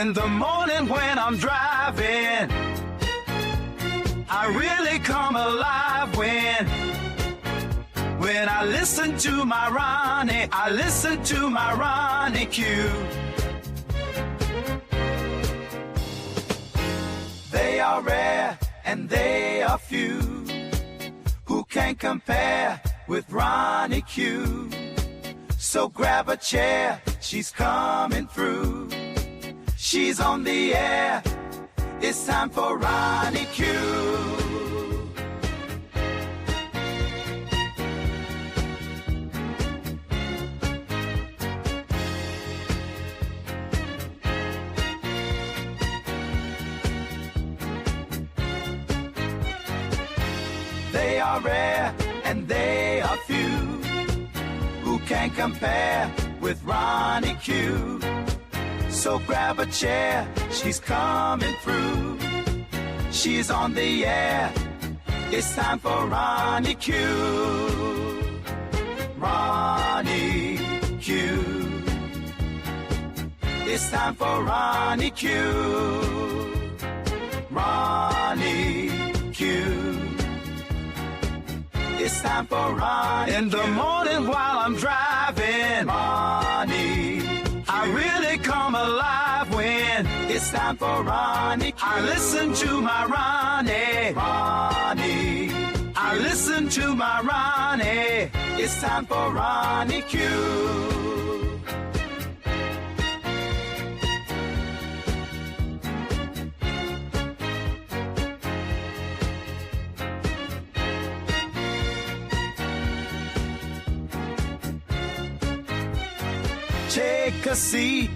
In the morning when I'm driving, I really come alive when I listen to my Ronnie, I listen to my RonyiQ. They are rare and they are few who can compare with RonyiQ. So grab a chair, she's coming through. She's on the air, it's time for RonyiQ. They are rare and they are few who can compare with RonyiQ. So grab a chair, she's coming through. She's on the air, it's time for RonyiQ. RonyiQ. It's time for RonyiQ. RonyiQ. It's time for RonyiQ. In the morning while I'm driving, Ronnie, I really come alive when it's time for RonyiQ. I listen to my Ronnie, Ronnie. I listen to my Ronnie. It's time for RonyiQ. Take a seat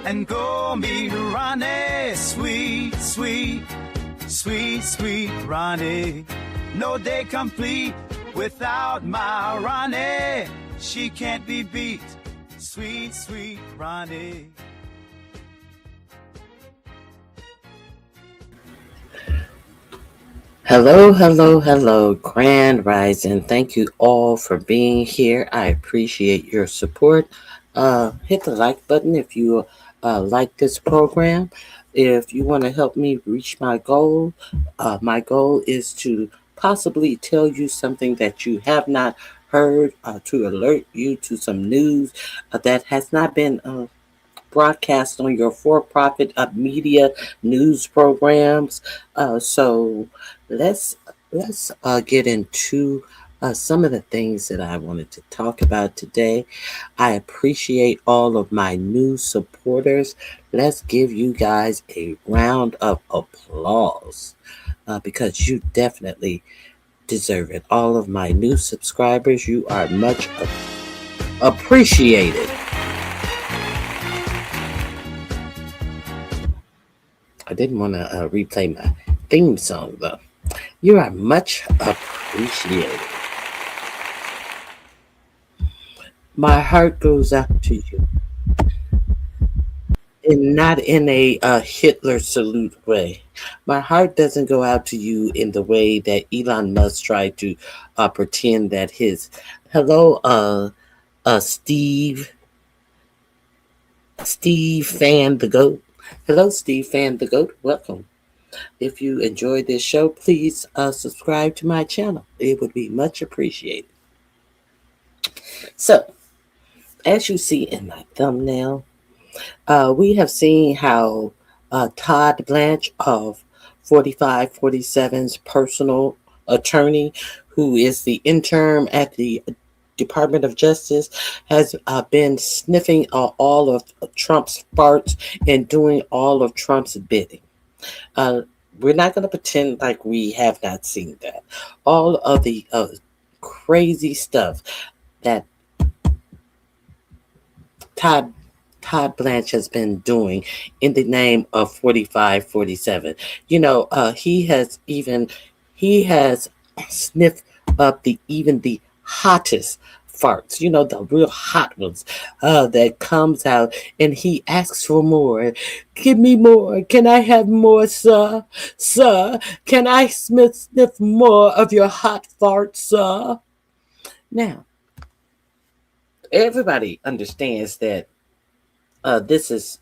and go meet Ronnie. Sweet, sweet, sweet, sweet Ronnie. No day complete without my Ronnie. She can't be beat. Sweet, sweet Ronnie. Hello, hello, hello, Grand Rising. Thank you all for being here. I appreciate your support. Hit the like button if you like this program. If you want to help me reach my goal is to possibly tell you something that you have not heard, to alert you to some news that has not been broadcast on your for-profit media news programs. So let's get into some of the things that I wanted to talk about today. I appreciate all of my new supporters. Let's give you guys a round of applause because you definitely deserve it. All of my new subscribers, you are much appreciated. I didn't want to replay my theme song, though. You are much appreciated. My heart goes out to you. And not in a Hitler salute way. My heart doesn't go out to you in the way that Elon Musk tried to pretend that his... Hello, Steve Fan the Goat. Hello, Steve Fan the Goat. Welcome. If you enjoyed this show, please subscribe to my channel. It would be much appreciated. So, as you see in my thumbnail, we have seen how Todd Blanche of 4547's personal attorney, who is the intern at the Department of Justice, has been sniffing all of Trump's farts and doing all of Trump's bidding. We're not going to pretend like we have not seen that. All of the crazy stuff that Todd Blanche has been doing in the name of 4547. You know, he has sniffed up even the hottest farts, you know, the real hot ones that comes out, and he asks for more. Give me more. Can I have more, sir? Sir, can I sniff more of your hot farts, sir? Now, everybody understands that this is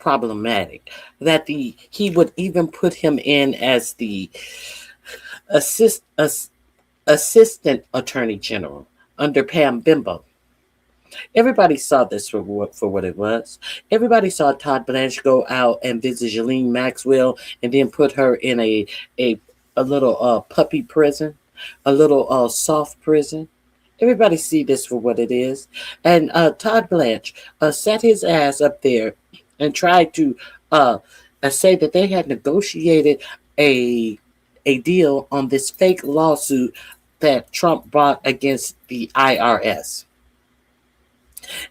problematic. That he would even put him in as the assist, assistant attorney general under Pam Bimbo. Everybody saw this for what it was. Everybody saw Todd Blanche go out and visit Ghislaine Maxwell and then put her in a, a little puppy prison, a little soft prison. Everybody see this for what it is. And Todd Blanche sat his ass up there and tried to say that they had negotiated a a deal on this fake lawsuit that Trump brought against the IRS.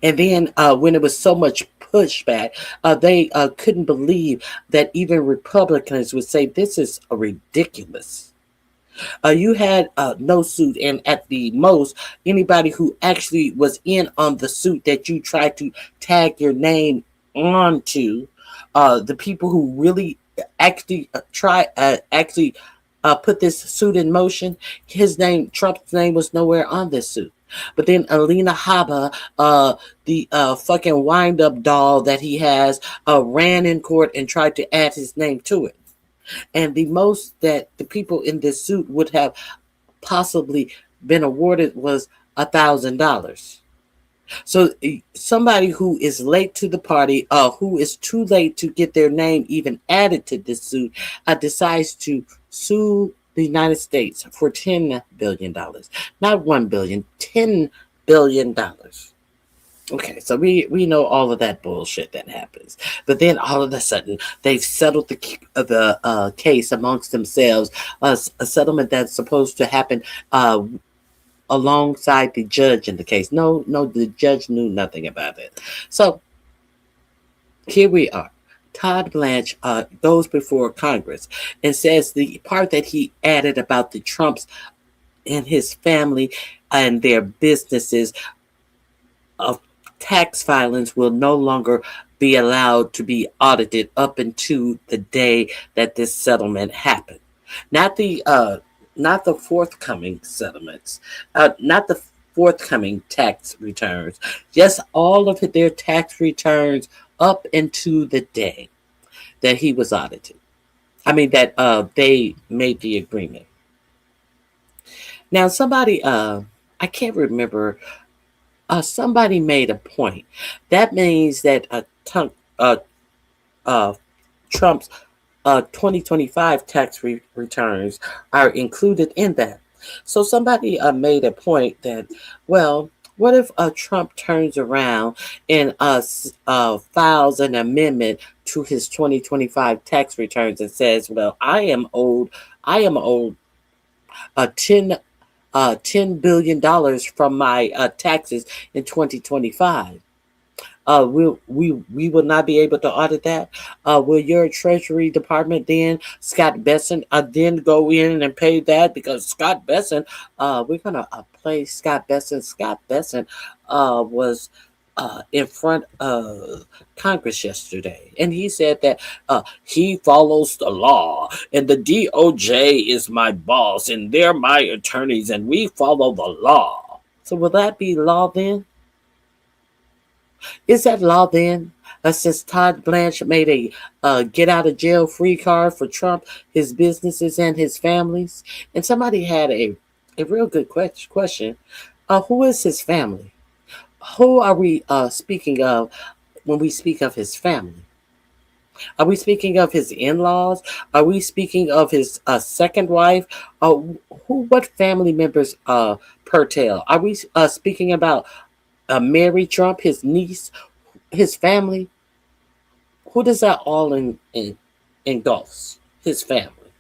And then when it was so much pushback, they couldn't believe that even Republicans would say this is ridiculous. You had no suit, and at the most, anybody who actually was in on the suit that you tried to tag your name onto, the people who really actually put this suit in motion, Trump's name was nowhere on this suit. But then Alina Habba, the fucking wind-up doll that he has, ran in court and tried to add his name to it. And the most that the people in this suit would have possibly been awarded was $1,000. So somebody who is late to the party, who is too late to get their name even added to this suit, decides to sue the United States for $10 billion. Not $1 billion, $10 billion. Okay, so we know all of that bullshit that happens. But then all of a sudden, they've settled the case amongst themselves, a settlement that's supposed to happen alongside the judge in the case. No, the judge knew nothing about it. So here we are. Todd Blanche goes before Congress and says the part that he added about the Trumps and his family and their businesses of tax filings will no longer be allowed to be audited up until the day that this settlement happened. Not the forthcoming settlements, not the forthcoming tax returns, just all of their tax returns up into the day that he was audited. I mean, that they made the agreement. Now, somebody, I can't remember, somebody made a point. That means that Trump's 2025 tax returns are included in that. So somebody made a point that, well, what if Trump turns around and files an amendment to his 2025 tax returns and says, well, I am owed $10 billion from my taxes in 2025. We will not be able to audit that. Will your Treasury Department then, Scott Bessent, then go in and pay that? Because Scott Bessent, we're gonna play Scott Bessent. Scott Bessent was in front of Congress yesterday, and he said that he follows the law, and the DOJ is my boss, and they're my attorneys, and we follow the law. So will that be law then? Is that law then? Since Todd Blanche made a get out of jail free card for Trump, his businesses, and his families? And somebody had a real good question. Who is his family? Who are we speaking of when we speak of his family? Are we speaking of his in-laws? Are we speaking of his second wife? What family members pertail? Are we speaking about Mary Trump, his niece, his family? Who does that all engulfs? His family.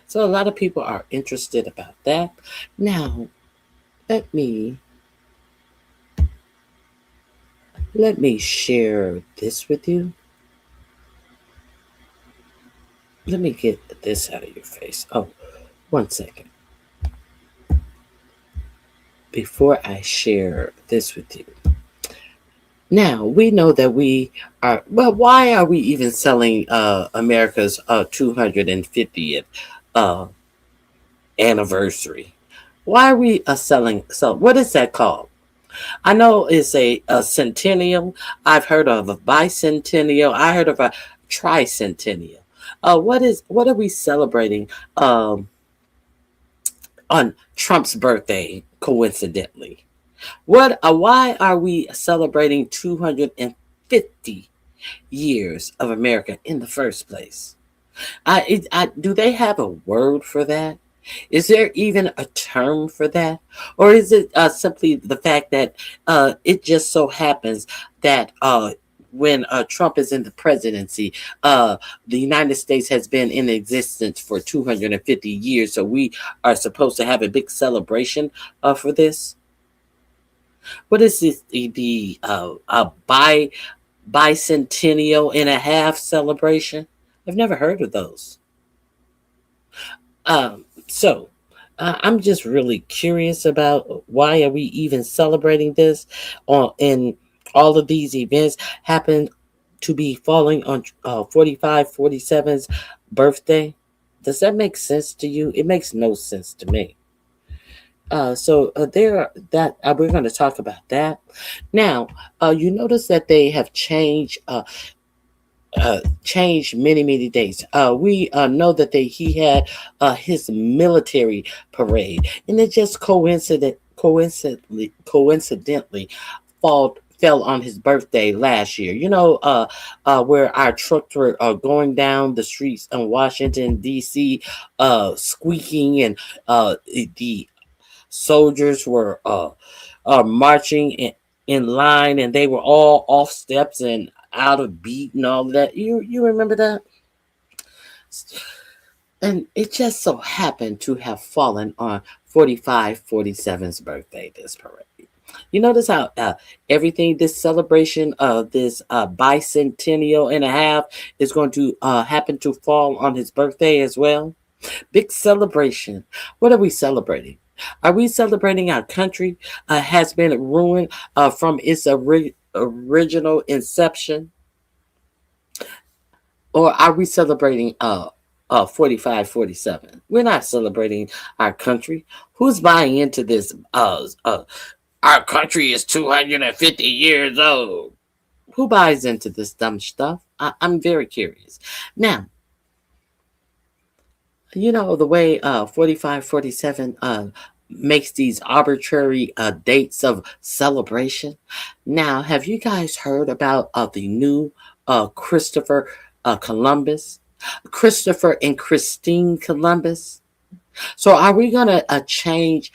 So a lot of people are interested about that. Now, let me share this with you. Let me get this out of your face. Oh, 1 second. Before I share this with you. Now, we know that we are, well, why are we even selling America's 250th anniversary? Why are we selling, so what is that called? I know it's a centennial. I've heard of a bicentennial. I heard of a tricentennial. What are we celebrating on Trump's birthday? Coincidentally, why are we celebrating 250 years of America in the first place? Do they have a word for that? Is there even a term for that? Or is it simply the fact that it just so happens that when Trump is in the presidency, the United States has been in existence for 250 years, so we are supposed to have a big celebration for this? What is this? The bicentennial and a half celebration? I've never heard of those. So I'm just really curious about why are we even celebrating this and all of these events happen to be falling on 45 47's birthday. Does that make sense to you? It makes no sense to me. We're going to talk about that now. You notice that they have changed many days. We know that he had his military parade, and it just coincidentally fell on his birthday last year. Where our trucks were going down the streets in Washington D.C., squeaking, and the soldiers were marching in line, and they were all off steps and out of beat and all that. You remember that? And it just so happened to have fallen on 45 47's birthday, this parade. You notice how everything, this celebration of this bicentennial and a half, is going to happen to fall on his birthday as well? Big celebration. What are we celebrating? Are we celebrating our country has been ruined from its original inception? Or are we celebrating 45 47? We're not celebrating our country. Who's buying into this? Our country is 250 years old. Who buys into this dumb stuff? I'm very curious. Now, the way 45 47 makes these arbitrary dates of celebration. Now, have you guys heard about the new Christopher Columbus? Christopher and Christine Columbus. So are we going to change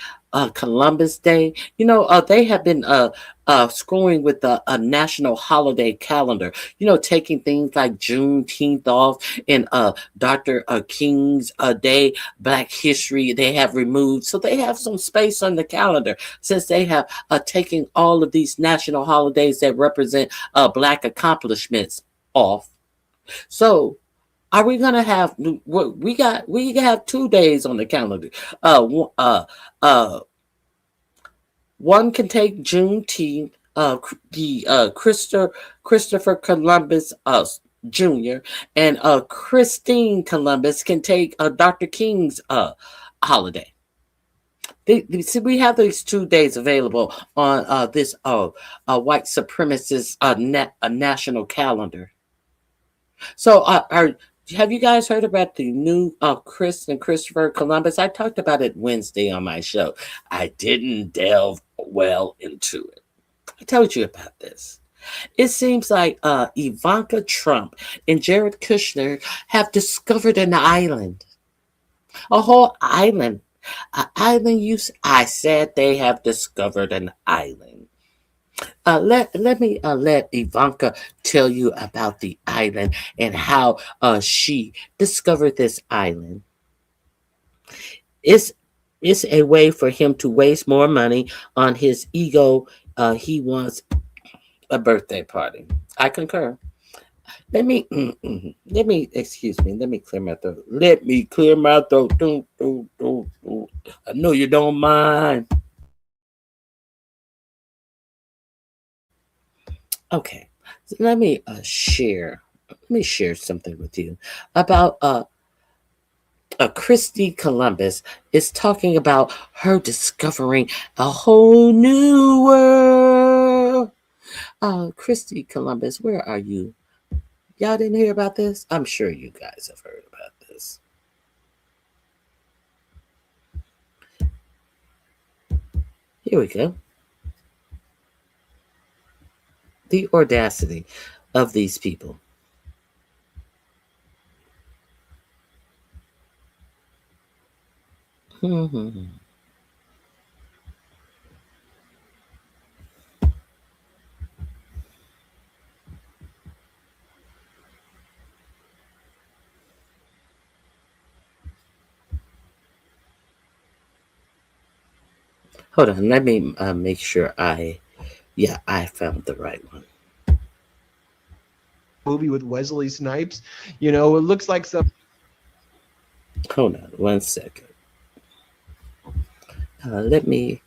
Columbus Day? They have been screwing with the national holiday calendar, taking things like Juneteenth off and Dr. King's Day, Black History, they have removed. So they have some space on the calendar since they have taken all of these national holidays that represent Black accomplishments off. So are we gonna have we have 2 days on the calendar? One can take Juneteenth, the Christopher Columbus Jr. and Christine Columbus can take Dr. King's holiday. See, we have these 2 days available on this white supremacist national calendar. So, have you guys heard about the new Chris and Christopher Columbus? I talked about it Wednesday on my show. I didn't delve well into it. I told you about this. It seems like Ivanka Trump and Jared Kushner have discovered an island. A whole island. An island I said they have discovered an island. Let me let Ivanka tell you about the island and how she discovered this island. It's a way for him to waste more money on his ego. He wants a birthday party. I concur. Excuse me. Let me clear my throat. Let me clear my throat. I know you don't mind. Okay, so let me share something with you about Christy Columbus is talking about her discovering a whole new world. Christy Columbus, where are you? Y'all didn't hear about this? I'm sure you guys have heard about this. Here we go. The audacity of these people. Hold on, let me make sure I found the right one. Movie with Wesley Snipes. You know, it looks like some. Hold on 1 second. Let me.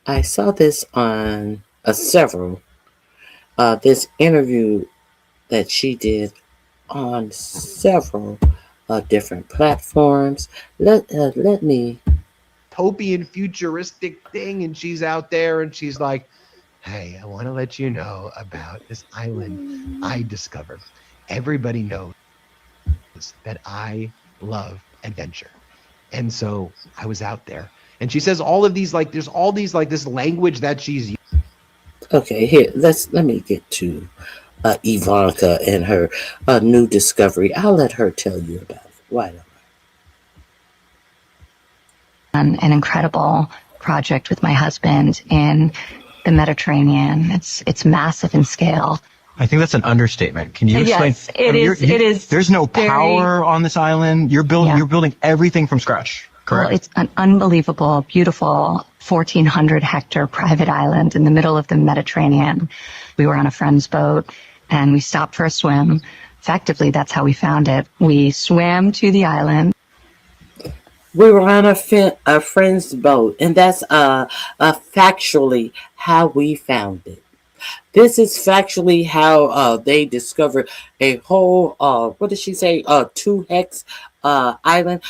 I saw this on several. This interview that she did on several different platforms. Let me. Utopian futuristic thing, and she's out there and she's like, hey, I want to let you know about this island I discovered. Everybody knows that I love adventure. And so I was out there. And she says all of these, like, there's all these, like, this language that she's using. Okay, here, let me get to Ivanka and her new discovery. I'll let her tell you about it. Why don't an incredible project with my husband in the Mediterranean. It's massive in scale. I think that's an understatement. Can you explain? Yes, it is. There's no power on this island. You're building everything from scratch. Correct. Well, it's an unbelievable, beautiful 1,400 hectare private island in the middle of the Mediterranean. We were on a friend's boat and we stopped for a swim. Effectively, that's how we found it. We swam to the island. we were on a friend's boat, and that's factually how we found it. This is factually how they discovered a whole what did she say? 2 hex island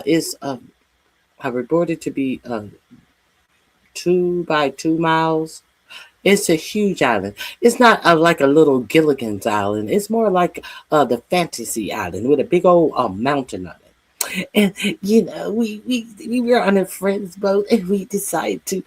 is reported to be 2 by 2 miles. It's a huge island. It's not like a little Gilligan's Island. It's more like the Fantasy Island with a big old mountain on it. And we were on a friend's boat, and we decided to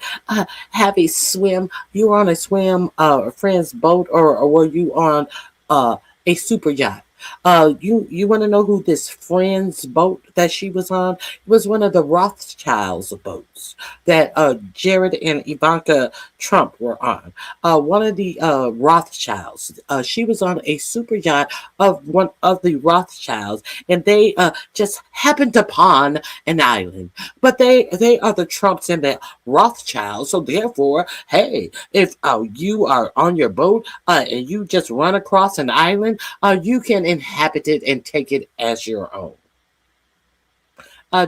have a swim. You were on a swim, a friend's boat, or were you on a super yacht? You want to know who this friend's boat that she was on? It was one of the Rothschilds boats that Jared and Ivanka Trump were on. One of the Rothschilds. She was on a super yacht of one of the Rothschilds, and they just happened upon an island. But they are the Trumps and the Rothschilds, so therefore, hey, if you are on your boat and you just run across an island, you can inhabit it and take it as your own.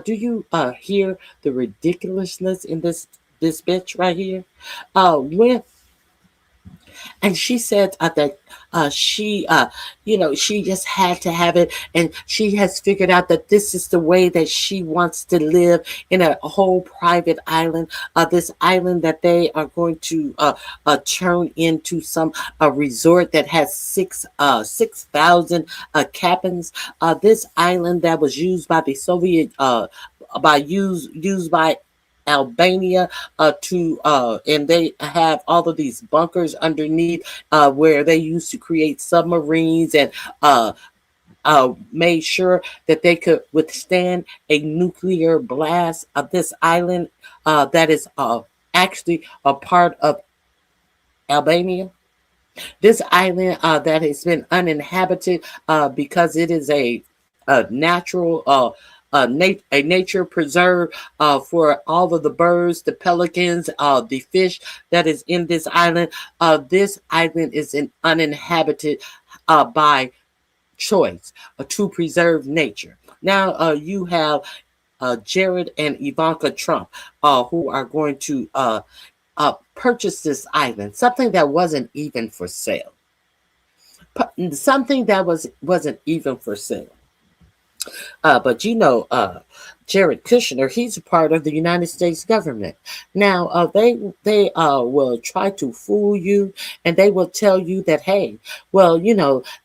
Do you hear the ridiculousness in this bitch right here? And she said that she she just had to have it, and she has figured out that this is the way that she wants to live in a whole private island. This island that they are going to turn into some resort that has 6,000 cabins. This island that was used by the Soviet used by Albania and they have all of these bunkers underneath where they used to create submarines and made sure that they could withstand a nuclear blast of this island that is actually a part of Albania. This island that has been uninhabited because it is a natural a nature preserve for all of the birds, the pelicans, the fish that is in this island. This island is uninhabited by choice to preserve nature. Now you have Jared and Ivanka Trump who are going to purchase this island, something that wasn't even for sale. Something that wasn't even for sale. But Jared Kushner, he's a part of the United States government. Now, they will try to fool you, and they will tell you that, hey, well,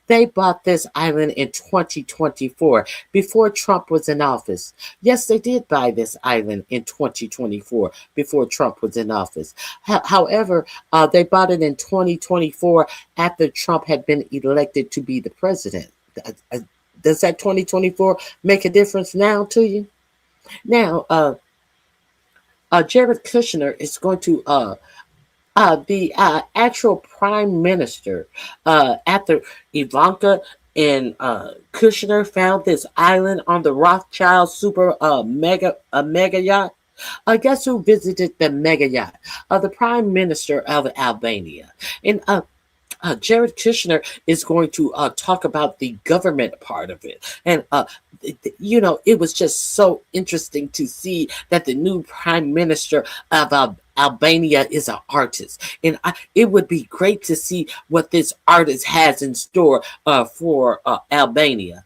they bought this island in 2024 before Trump was in office. Yes, they did buy this island in 2024 before Trump was in office. However, they bought it in 2024 after Trump had been elected to be the president. Does that 2024 make a difference now to you? Now, Jared Kushner is going to the actual prime minister after Ivanka and Kushner found this island on the Rothschild super mega yacht. Guess who visited the mega yacht? The prime minister of Albania. And Jared Kushner is going to talk about the government part of it. And, it was just so interesting to see that the new prime minister of Albania is an artist. And it would be great to see what this artist has in store for Albania.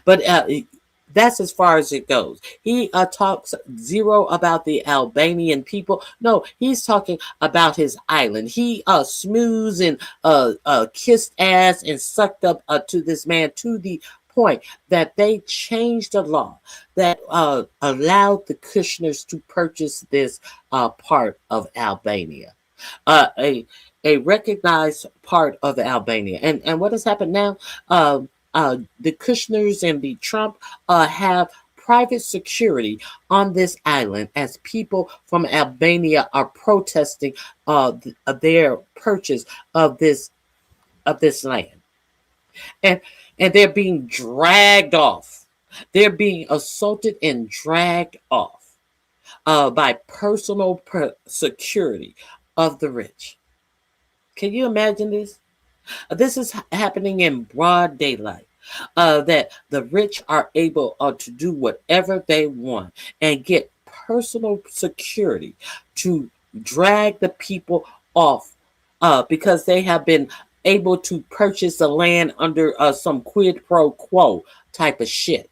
But that's as far as it goes. He talks zero about the Albanian people. No, he's talking about his island. He smoothed and kissed ass and sucked up to this man to the point that they changed the law that allowed the Kushners to purchase this part of Albania. A recognized part of Albania. And what has happened now? The Kushners and the Trump have private security on this island as people from Albania are protesting their purchase of this land, and they're being dragged off. They're being assaulted and dragged off by personal security of the rich. Can you imagine this? This is happening in broad daylight. That the rich are able to do whatever they want and get personal security to drag the people off because they have been able to purchase the land under some quid pro quo type of shit.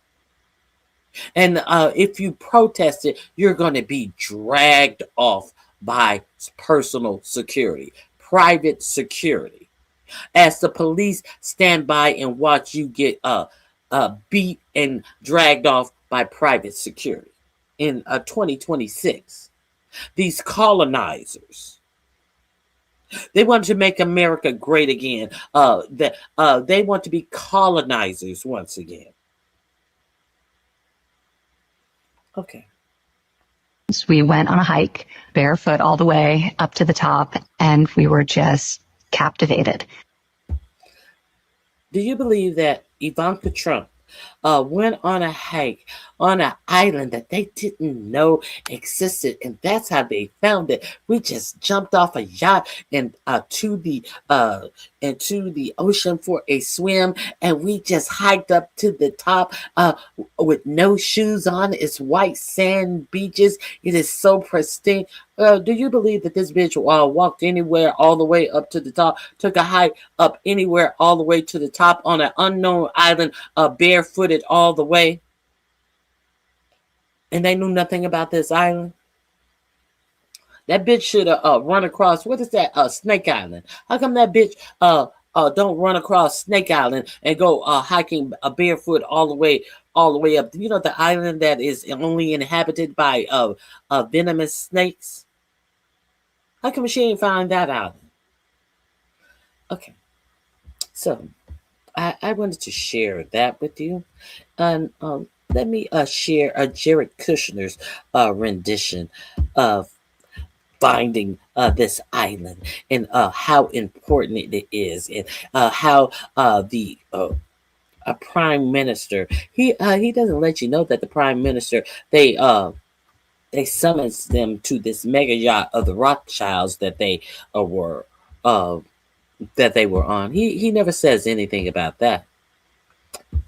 And if you protest it, you're going to be dragged off by personal security, private security, as the police stand by and watch you get beat and dragged off by private security. In 2026, these colonizers, they want to make America great again. They want to be colonizers once again. Okay. We went on a hike barefoot all the way up to the top, and we were just captivated. Do you believe that Ivanka Trump went on a hike on an island that they didn't know existed, and that's how they found it? We just jumped off a yacht and into the ocean for a swim, and we just hiked up to the top with no shoes on. It's white sand beaches. It is so pristine. Do you believe that this bitch walked anywhere all the way up to the top, took a hike up anywhere all the way to the top on an unknown island, barefooted all the way? And they knew nothing about this island? That bitch should have run across, what is that, Snake Island? How come that bitch don't run across Snake Island and go hiking barefoot all the way up? You know, the island that is only inhabited by venomous snakes? How come she ain't find that out? Okay. So, I wanted to share that with you. And let me share Jared Kushner's rendition of finding this island and how important it is, and how the prime minister, he doesn't let you know that the prime minister, they summons them to this mega yacht of the Rothschilds that they were on. He never says anything about that.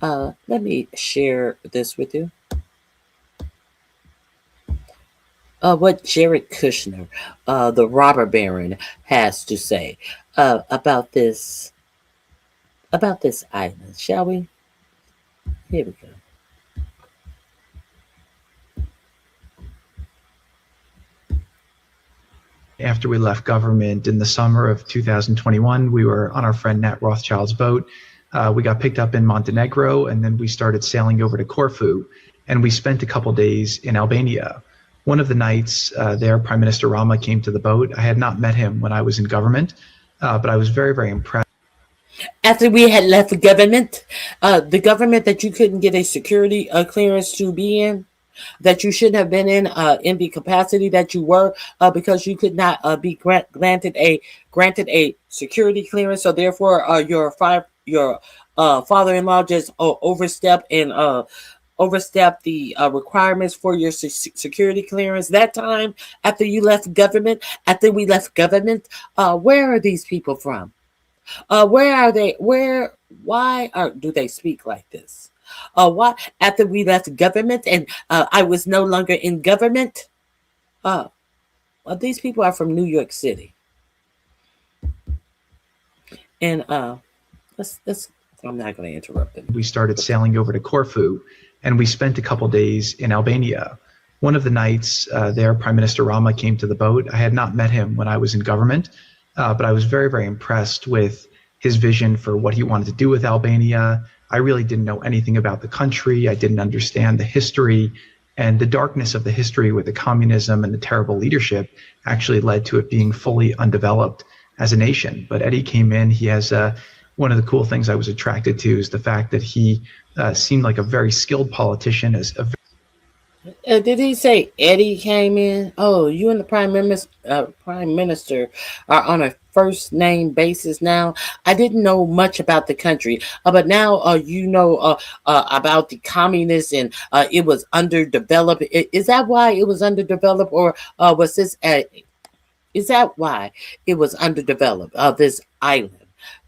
Let me share this with you. What Jared Kushner, the robber baron, has to say about this island, shall we? Here we go. After we left government in the summer of 2021, we were on our friend Nat Rothschild's boat. We got picked up in Montenegro, and then we started sailing over to Corfu, and we spent a couple days in Albania. One of the nights there, Prime Minister Rama came to the boat. I had not met him when I was in government, but I was very, very impressed. After we had left the government that you couldn't get a security clearance to be in, that you shouldn't have been in the capacity that you were, because you could not be granted a security clearance. So therefore, your father-in-law just overstepped the requirements for your security clearance. That time, after we left government, where are these people from? Where are they? Why do they speak like this? Why, after we left government and I was no longer in government? These people are from New York City. And let's. I'm not going to interrupt them. We started sailing over to Corfu, and we spent a couple days in Albania. One of the nights there, Prime Minister Rama came to the boat. I had not met him when I was in government, but I was very, very impressed with his vision for what he wanted to do with Albania. I really didn't know anything about the country. I didn't understand the history, and the darkness of the history with the communism and the terrible leadership actually led to it being fully undeveloped as a nation. But Eddie came in. He has one of the cool things I was attracted to is the fact that he seemed like a very skilled politician. Did he say Eddie came in? Oh, you and the Prime Minister are on a first name basis now. I didn't know much about the country, but now you know about the communists, and it was underdeveloped. Is that why it was underdeveloped, or was this? Is that why it was underdeveloped? This island?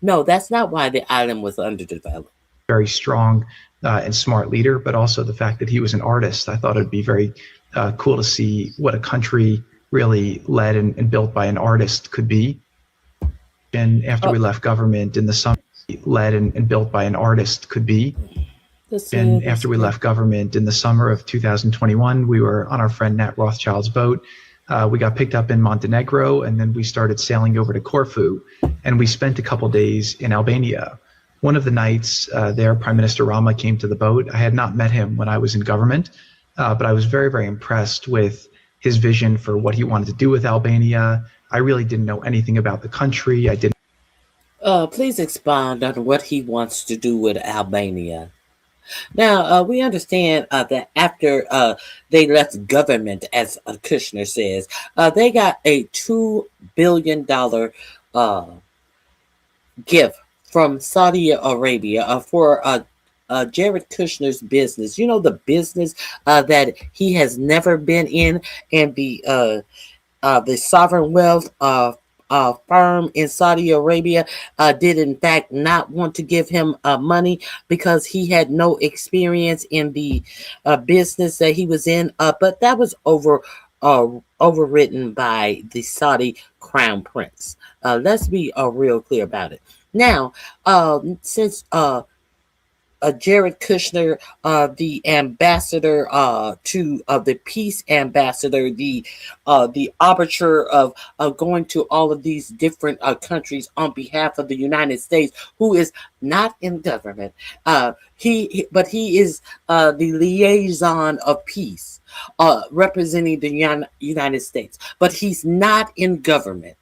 No, that's not why the island was underdeveloped. Very strong and smart leader, but also the fact that he was an artist. I thought it'd be very cool to see what a country really led and built by an artist could be. And after we left government in the summer, led and built by an artist could be. And after we left government in the summer of 2021, we were on our friend Nat Rothschild's boat. We got picked up in Montenegro, and then we started sailing over to Corfu, and we spent a couple days in Albania. One of the nights there, Prime Minister Rama came to the boat. I had not met him when I was in government, but I was very, very impressed with his vision for what he wanted to do with Albania. I really didn't know anything about the country. I didn't. Please expound on what he wants to do with Albania. Now, we understand that after they left government, as Kushner says, they got a $2 billion gift from Saudi Arabia for Jared Kushner's business. You know, the business that he has never been in, and the sovereign wealth firm in Saudi Arabia did in fact not want to give him money because he had no experience in the business that he was in, but that was overwritten by the Saudi crown prince. Let's be real clear about it. Now, since Jared Kushner, the ambassador to the peace ambassador, the arbiter of going to all of these different countries on behalf of the United States, who is not in government. But he is the liaison of peace, representing the United States. But he's not in government.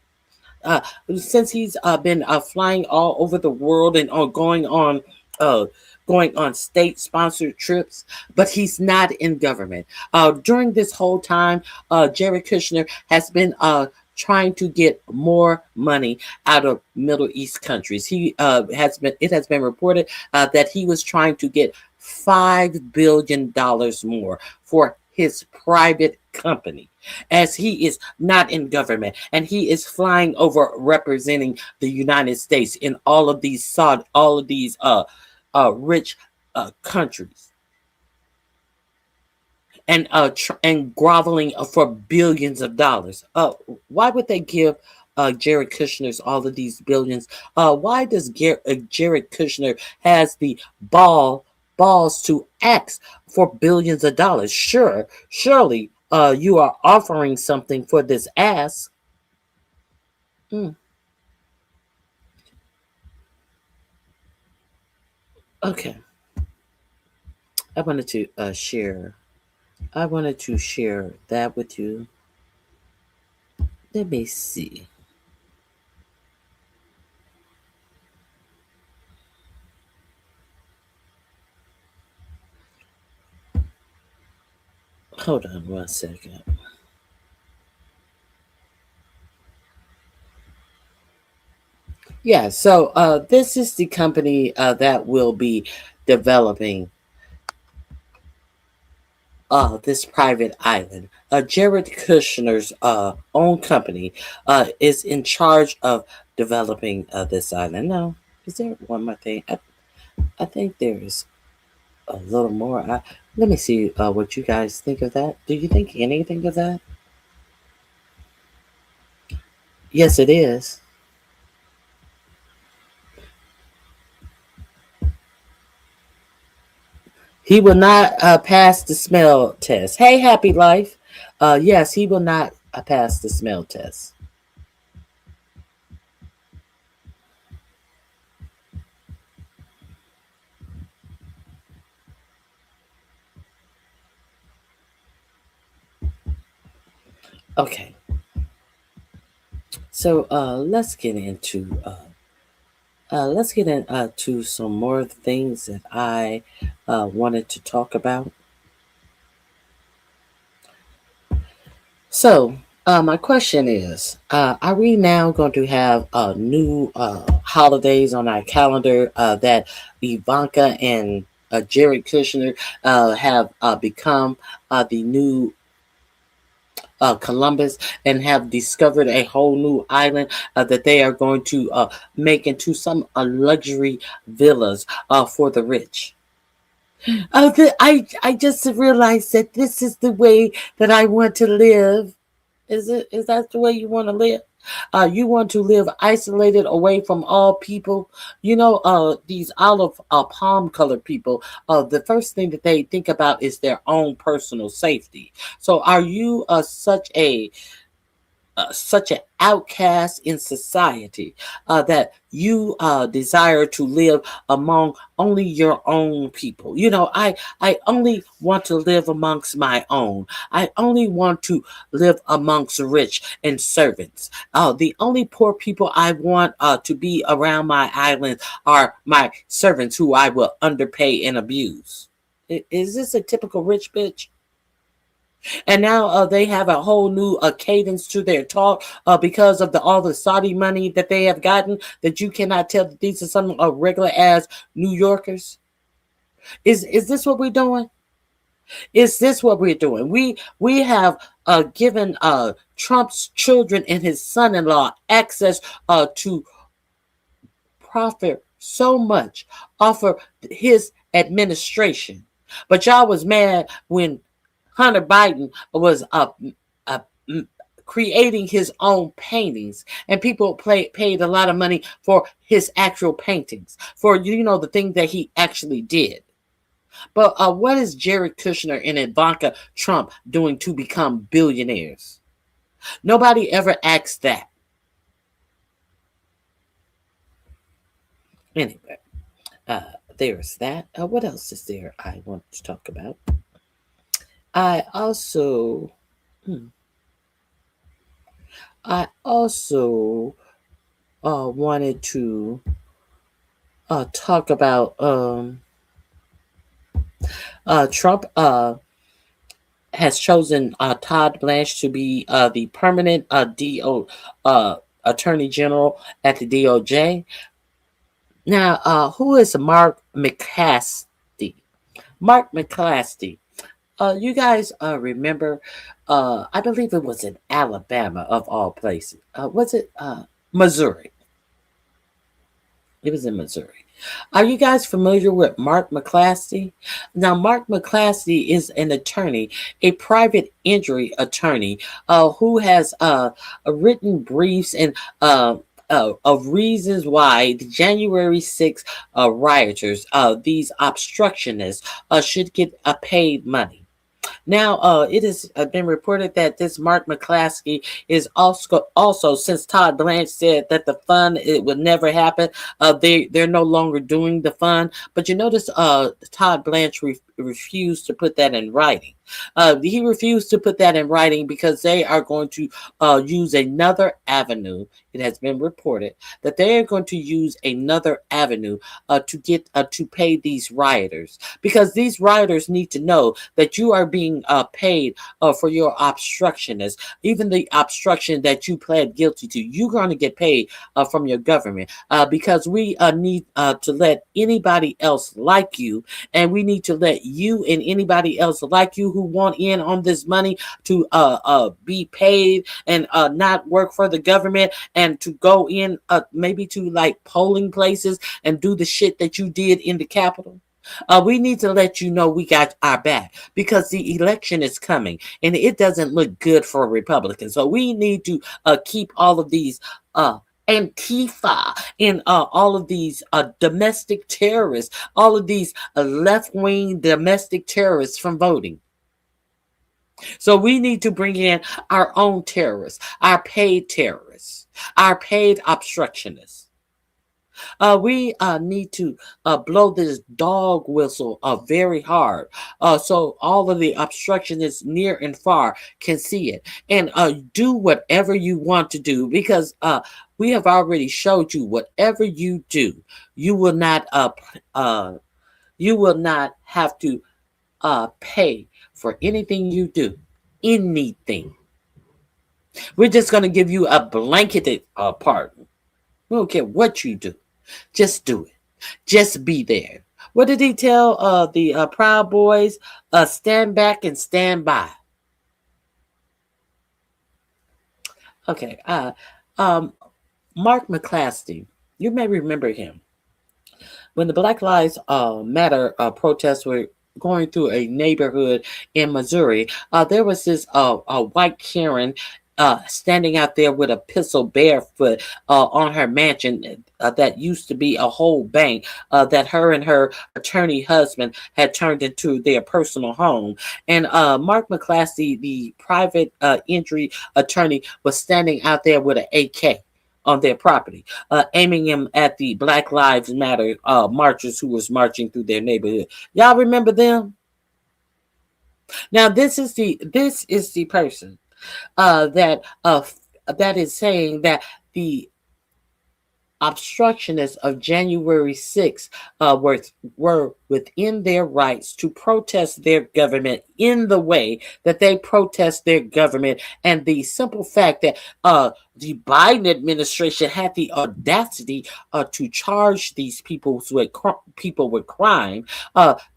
Since he's been flying all over the world and going on state-sponsored trips, but he's not in government. During this whole time, Jared Kushner has been trying to get more money out of Middle East countries. It has been reported that he was trying to get $5 billion more for his private company, as he is not in government, and he is flying over representing the United States in all of these rich countries, and groveling for billions of dollars. Why would they give Jared Kushner's all of these billions? Why does Jared Kushner has the balls to ask for billions of dollars? Surely you are offering something for this ask. Mm. Okay. I wanted to share. I wanted to share that with you. Let me see. Hold on 1 second. Yeah, so this is the company that will be developing this private island. Jared Kushner's own company is in charge of developing this island. Now, is there one more thing? I think there is a little more. Let me see what you guys think of that. Do you think anything of that? Yes, it is. He will not pass the smell test. Hey, Happy Life. Yes, he will not pass the smell test. Okay, so let's get into some more things that I wanted to talk about. So, my question is, are we now going to have new holidays on our calendar that Ivanka and Jared Kushner have become the new Columbus and have discovered a whole new island that they are going to make into some luxury villas for the rich? I just realized that this is the way that I want to live. Is that the way you want to live? You want to live isolated away from all people. You know, these olive palm colored people. The first thing that they think about is their own personal safety. So, are you such an outcast in society that you desire to live among only your own people? You know, I only want to live amongst my own. I only want to live amongst rich and servants. The only poor people I want to be around my island are my servants who I will underpay and abuse. Is this a typical rich bitch? And now they have a whole new cadence to their talk because of all the Saudi money that they have gotten, that you cannot tell that these are some regular ass New Yorkers. Is this what we're doing? Is this what we're doing? We have given Trump's children and his son-in-law access to profit so much off of his administration. But y'all was mad when Hunter Biden was uh, creating his own paintings, and people paid a lot of money for his actual paintings, for the thing that he actually did. But what is Jared Kushner and Ivanka Trump doing to become billionaires? Nobody ever asked that. Anyway, there's that. What else is there I want to talk about? I also, hmm, I also wanted to talk about Trump has chosen Todd Blanche to be the permanent Attorney General at the DOJ. Now, who is Mark McCasty? Mark McCasty. You guys remember? I believe it was in Alabama, of all places. Was it Missouri? It was in Missouri. Are you guys familiar with Mark McCasty? Now, Mark McCasty is an attorney, a private injury attorney, who has written briefs and of reasons why the January 6th rioters, these obstructionists, should get paid money. Now, it has been reported that this Mark McCasty is also since Todd Blanche said that the fund it would never happen. They're no longer doing the fund, but you notice Todd Blanche refused to put that in writing. He refused to put that in writing because they are going to use another avenue. It has been reported that they are going to use another avenue to get to pay these rioters, because these rioters need to know that you are being paid for your obstructionist. Even the obstruction that you pled guilty to, you're going to get paid from your government, because we need to let anybody else like you, and we need to let you and anybody else like you who want in on this money to be paid and not work for the government, and to go in maybe to like polling places and do the shit that you did in the Capitol. We need to let you know we got our back, because the election is coming and it doesn't look good for Republicans. So we need to keep all of these Antifa and all of these domestic terrorists, all of these left-wing domestic terrorists from voting. So we need to bring in our own terrorists, our paid obstructionists. We need to blow this dog whistle very hard, so all of the obstructionists near and far can see it, and do whatever you want to do, because we have already showed you whatever you do, you will not have to pay for anything you do. Anything. We're just going to give you a blanketed pardon. We don't care what you do. Just do it. Just be there. What did he tell the Proud Boys? Stand back and stand by. Okay. Mark McCasty. You may remember him. When the Black Lives Matter protests were going through a neighborhood in Missouri, there was this white Karen standing out there with a pistol barefoot on her mansion that used to be a whole bank that her and her attorney husband had turned into their personal home. And Mark McCasty, the private injury attorney, was standing out there with an AK on their property, aiming him at the Black Lives Matter marchers who was marching through their neighborhood. Y'all remember them? Now this is the person that is saying that the obstructionists of January 6th were within their rights to protest their government in the way that they protest their government, and the simple fact that the Biden administration had the audacity to charge these people with crime.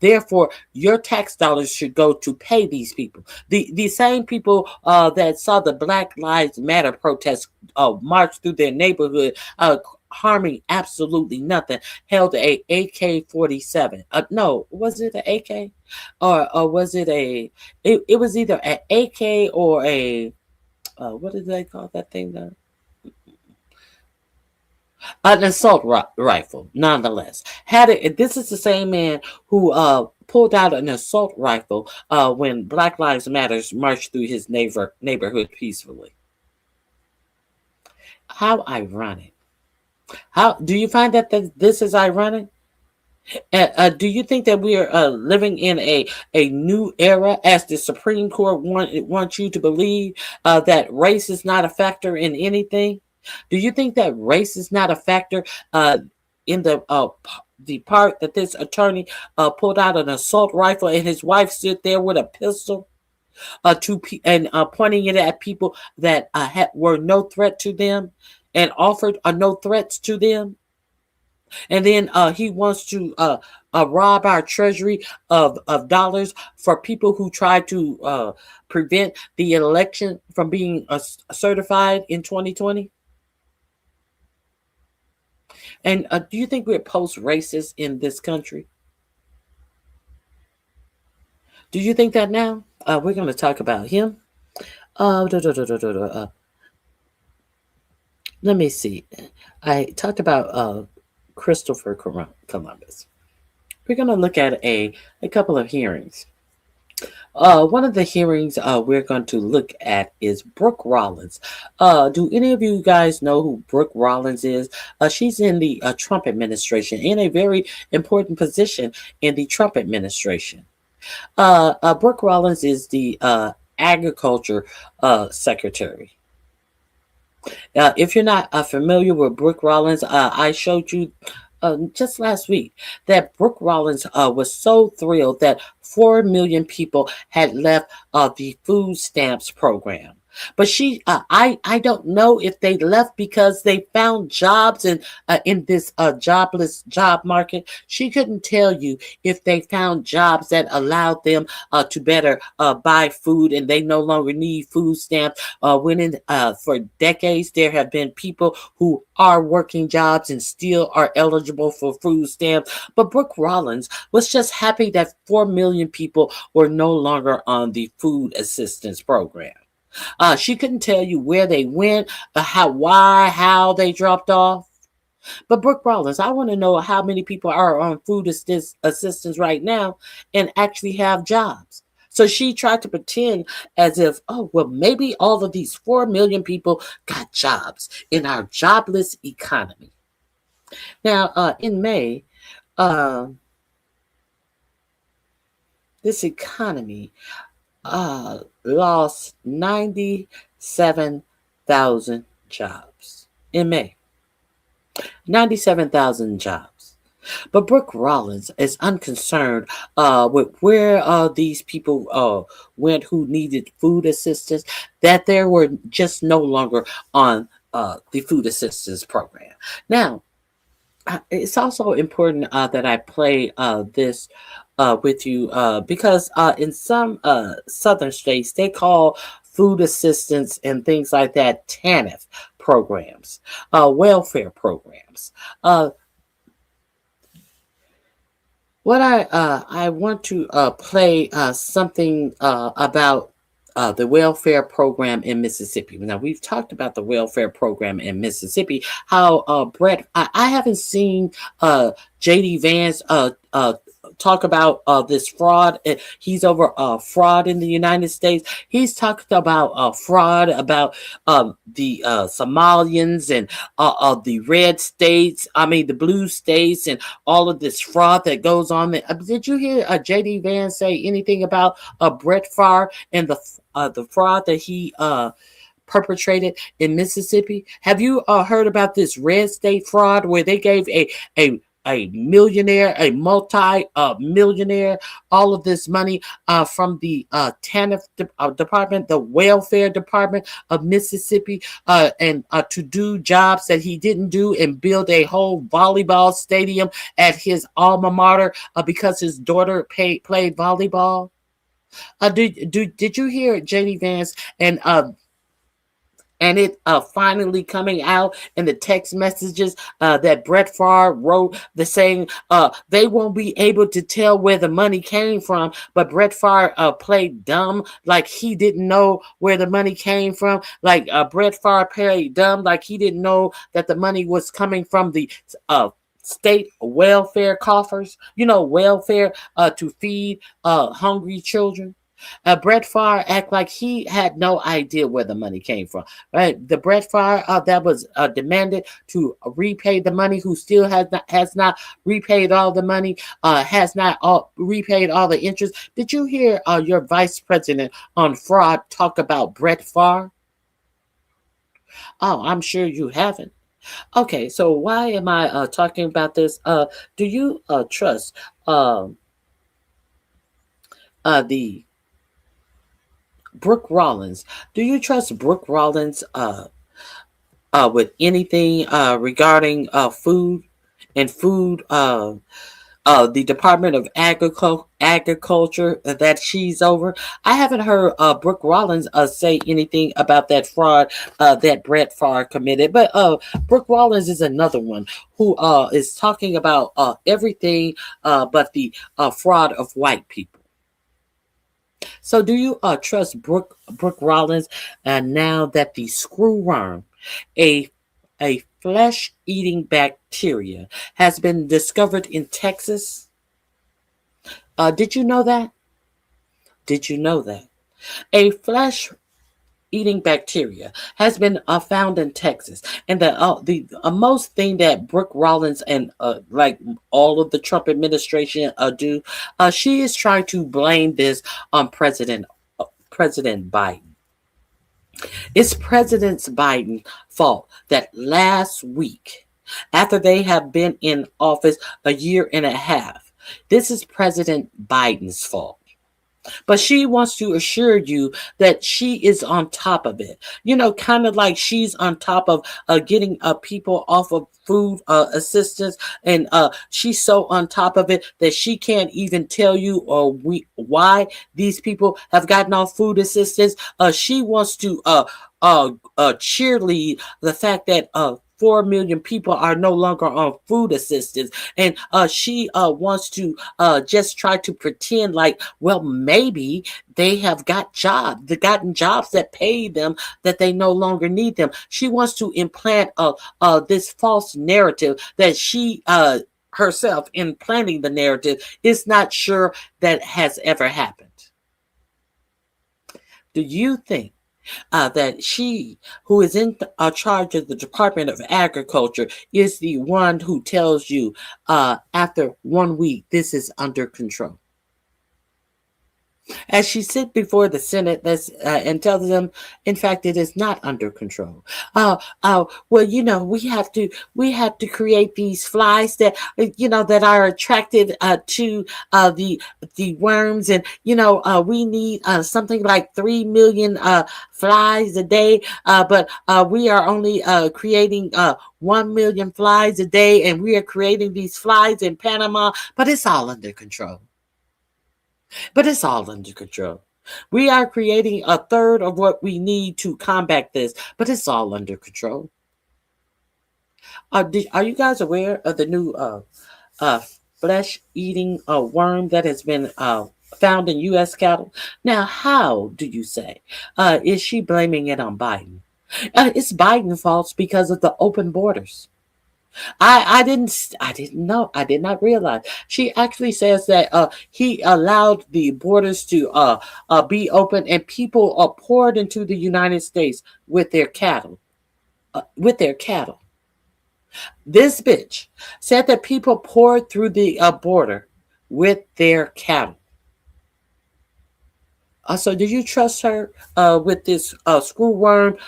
Therefore, your tax dollars should go to pay these people. The same people that saw the Black Lives Matter protests march through their neighborhood, harming absolutely nothing, held a AK-47. No, was it an AK, or was it a? It was either an AK or a. What did they call that thing? An assault rifle. Nonetheless, this is the same man who pulled out an assault rifle when Black Lives Matters marched through his neighborhood peacefully. How ironic. How do you find that this is ironic? Do you think that we are living in a new era, as the Supreme Court wants you to believe, that race is not a factor in anything? Do you think that race is not a factor in the part that this attorney pulled out an assault rifle and his wife stood there with a pistol pointing it at people that were no threat to them, and offered no threats to them? And then he wants to rob our treasury of dollars for people who try to prevent the election from being certified in 2020. And do you think we're post-racist in this country? Do you think that now? We're going to talk about him. Let me see. I talked about Christopher Columbus. We're going to look at a couple of hearings. One of the hearings we're going to look at is Brooke Rollins. Do any of you guys know who Brooke Rollins is? She's in the Trump administration, in a very important position in the Trump administration. Brooke Rollins is the agriculture secretary. If you're not familiar with Brooke Rollins, I showed you just last week that Brooke Rollins was so thrilled that 4 million people had left the food stamps program. But I don't know if they left because they found jobs in this jobless job market. She couldn't tell you if they found jobs that allowed them to better buy food and they no longer need food stamps. For decades there have been people who are working jobs and still are eligible for food stamps. But Brooke Rollins was just happy that 4 million people were no longer on the food assistance program. She couldn't tell you where they went, how they dropped off. But Brooke Rollins, I want to know how many people are on food assistance right now and actually have jobs. So she tried to pretend as if, oh, well, maybe all of these 4 million people got jobs in our jobless economy. Now, in May, this economy lost 97,000 jobs in May. 97,000 jobs. But Brooke Rollins is unconcerned with where these people went who needed food assistance, that they were just no longer on the food assistance program. Now, it's also important that I play this with you because in some southern states they call food assistance and things like that TANF programs, welfare programs. What I want to play something about the welfare program in Mississippi. Now we've talked about the welfare program in Mississippi. How Brett, I haven't seen JD Vance talk about this fraud. He's over fraud in the United States. He's talked about fraud about the Somalians and the red states. I mean the blue states and all of this fraud that goes on there. Did you hear JD Vance say anything about Brett Favre and the fraud that he perpetrated in Mississippi? Have you heard about this red state fraud where they gave a millionaire, a multi-millionaire, all of this money from the TANF department, the welfare department of Mississippi, and to do jobs that he didn't do and build a whole volleyball stadium at his alma mater because his daughter played volleyball? Did you hear JD Vance and it finally coming out in the text messages that Brett Favre wrote, saying they won't be able to tell where the money came from, but Brett Favre played dumb like he didn't know where the money came from, like Brett Favre played dumb like he didn't know that the money was coming from the state welfare coffers, welfare to feed hungry children. Brett Favre act like he had no idea where the money came from. Right? The Brett Favre that was demanded to repay the money, who still has not repaid all the money, has not repaid all the interest. Did you hear your vice president on fraud talk about Brett Favre? Oh, I'm sure you haven't. Okay, so why am I talking about this? Do you trust the Brooke Rollins? Do you trust Brooke Rollins with anything regarding food and food? The Department of Agriculture that she's over. I haven't heard Brooke Rollins say anything about that fraud that Brett Favre committed. But Brooke Rollins is another one who is talking about everything but the fraud of white people. So do you trust Brooke Rollins now that the screw worm, a flesh-eating bacteria, has been discovered in Texas? Did you know that? Did you know that? A flesh eating bacteria has been found in Texas, and the most thing that Brooke Rollins and like all of the Trump administration do, she is trying to blame this on President Biden. It's President Biden's fault that last week, after they have been in office a year and a half, this is President Biden's fault. But she wants to assure you that she is on top of it. You know, kind of like she's on top of getting people off of food assistance, and she's so on top of it that she can't even tell you why these people have gotten off food assistance. She wants to cheerlead the fact that 4 million people are no longer on food assistance. And she wants to just try to pretend like, well, maybe they have gotten jobs that pay them, that they no longer need them. She wants to implant this false narrative that she herself, implanting the narrative, is not sure that has ever happened. Do you think that she, who is in charge of the Department of Agriculture, is the one who tells you after 1 week this is under control? As she sits before the Senate and tells them, in fact, it is not under control. Well, you know, we have to create these flies that, you know, that are attracted to the worms, and you know, we need something like 3 million flies a day, but we are only creating 1 million flies a day, and we are creating these flies in Panama, but it's all under control. But it's all under control. We are creating a third of what we need to combat this, but it's all under control. Are you guys aware of the new flesh-eating worm that has been found in U.S. cattle? Now, how do you say? Is she blaming it on Biden? It's Biden's fault because of the open borders. I didn't know. I did not realize. She actually says that he allowed the borders to be open, and people poured into the United States with their cattle. This bitch said that people poured through the border with their cattle. So do you trust her with this screwworm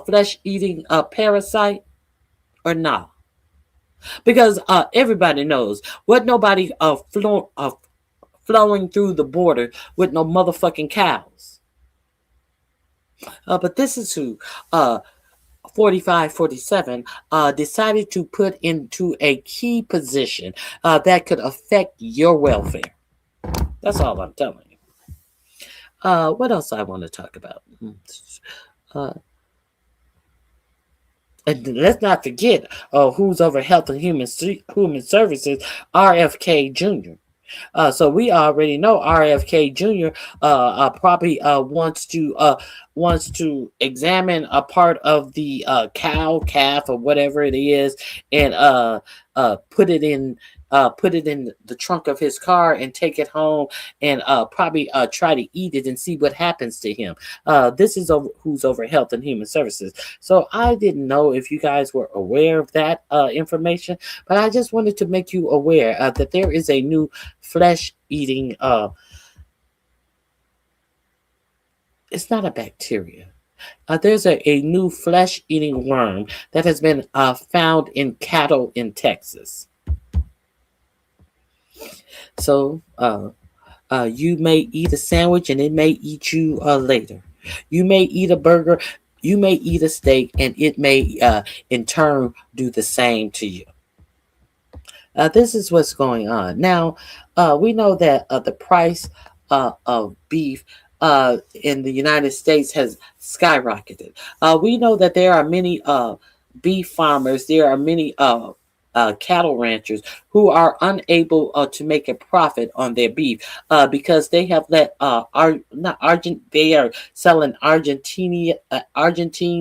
flesh-eating parasite or not? Because everybody knows what nobody flowing through the border with no motherfucking cows. But this is who 4547 decided to put into a key position that could affect your welfare. That's all I'm telling you. What else I want to talk about? And let's not forget who's over Health and Human Services, RFK Jr. So we already know RFK Jr. Probably wants to examine a part of the calf, or whatever it is, and put it in the trunk of his car and take it home, and probably try to eat it and see what happens to him. This is who's over Health and Human Services. So I didn't know if you guys were aware of that information, but I just wanted to make you aware that there is a new flesh-eating. It's not a bacteria. There's a new flesh-eating worm that has been found in cattle in Texas. So you may eat a sandwich and it may eat you later. You may eat a burger, you may eat a steak, and it may in turn do the same to you. This is what's going on. Now, we know that the price of beef in the United States has skyrocketed. We know that there are many beef farmers. There are many cattle ranchers who are unable to make a profit on their beef because they have let they are selling Argentine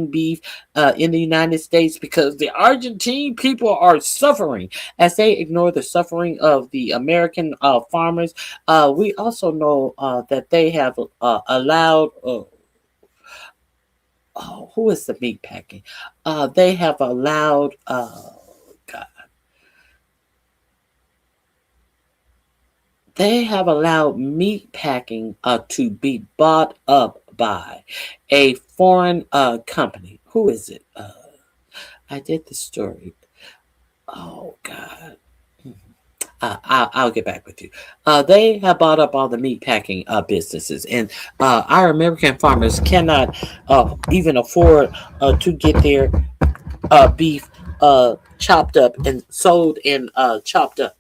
beef in the United States because the Argentine people are suffering as they ignore the suffering of the American farmers. We also know that they have allowed. Who is the meat packing? They have allowed. God. They have allowed meat packing to be bought up by a foreign company. Who is it? I did the story. Oh God. I'll get back with you. They have bought up all the meat packing businesses, and our American farmers cannot even afford to get their beef chopped up and sold and chopped up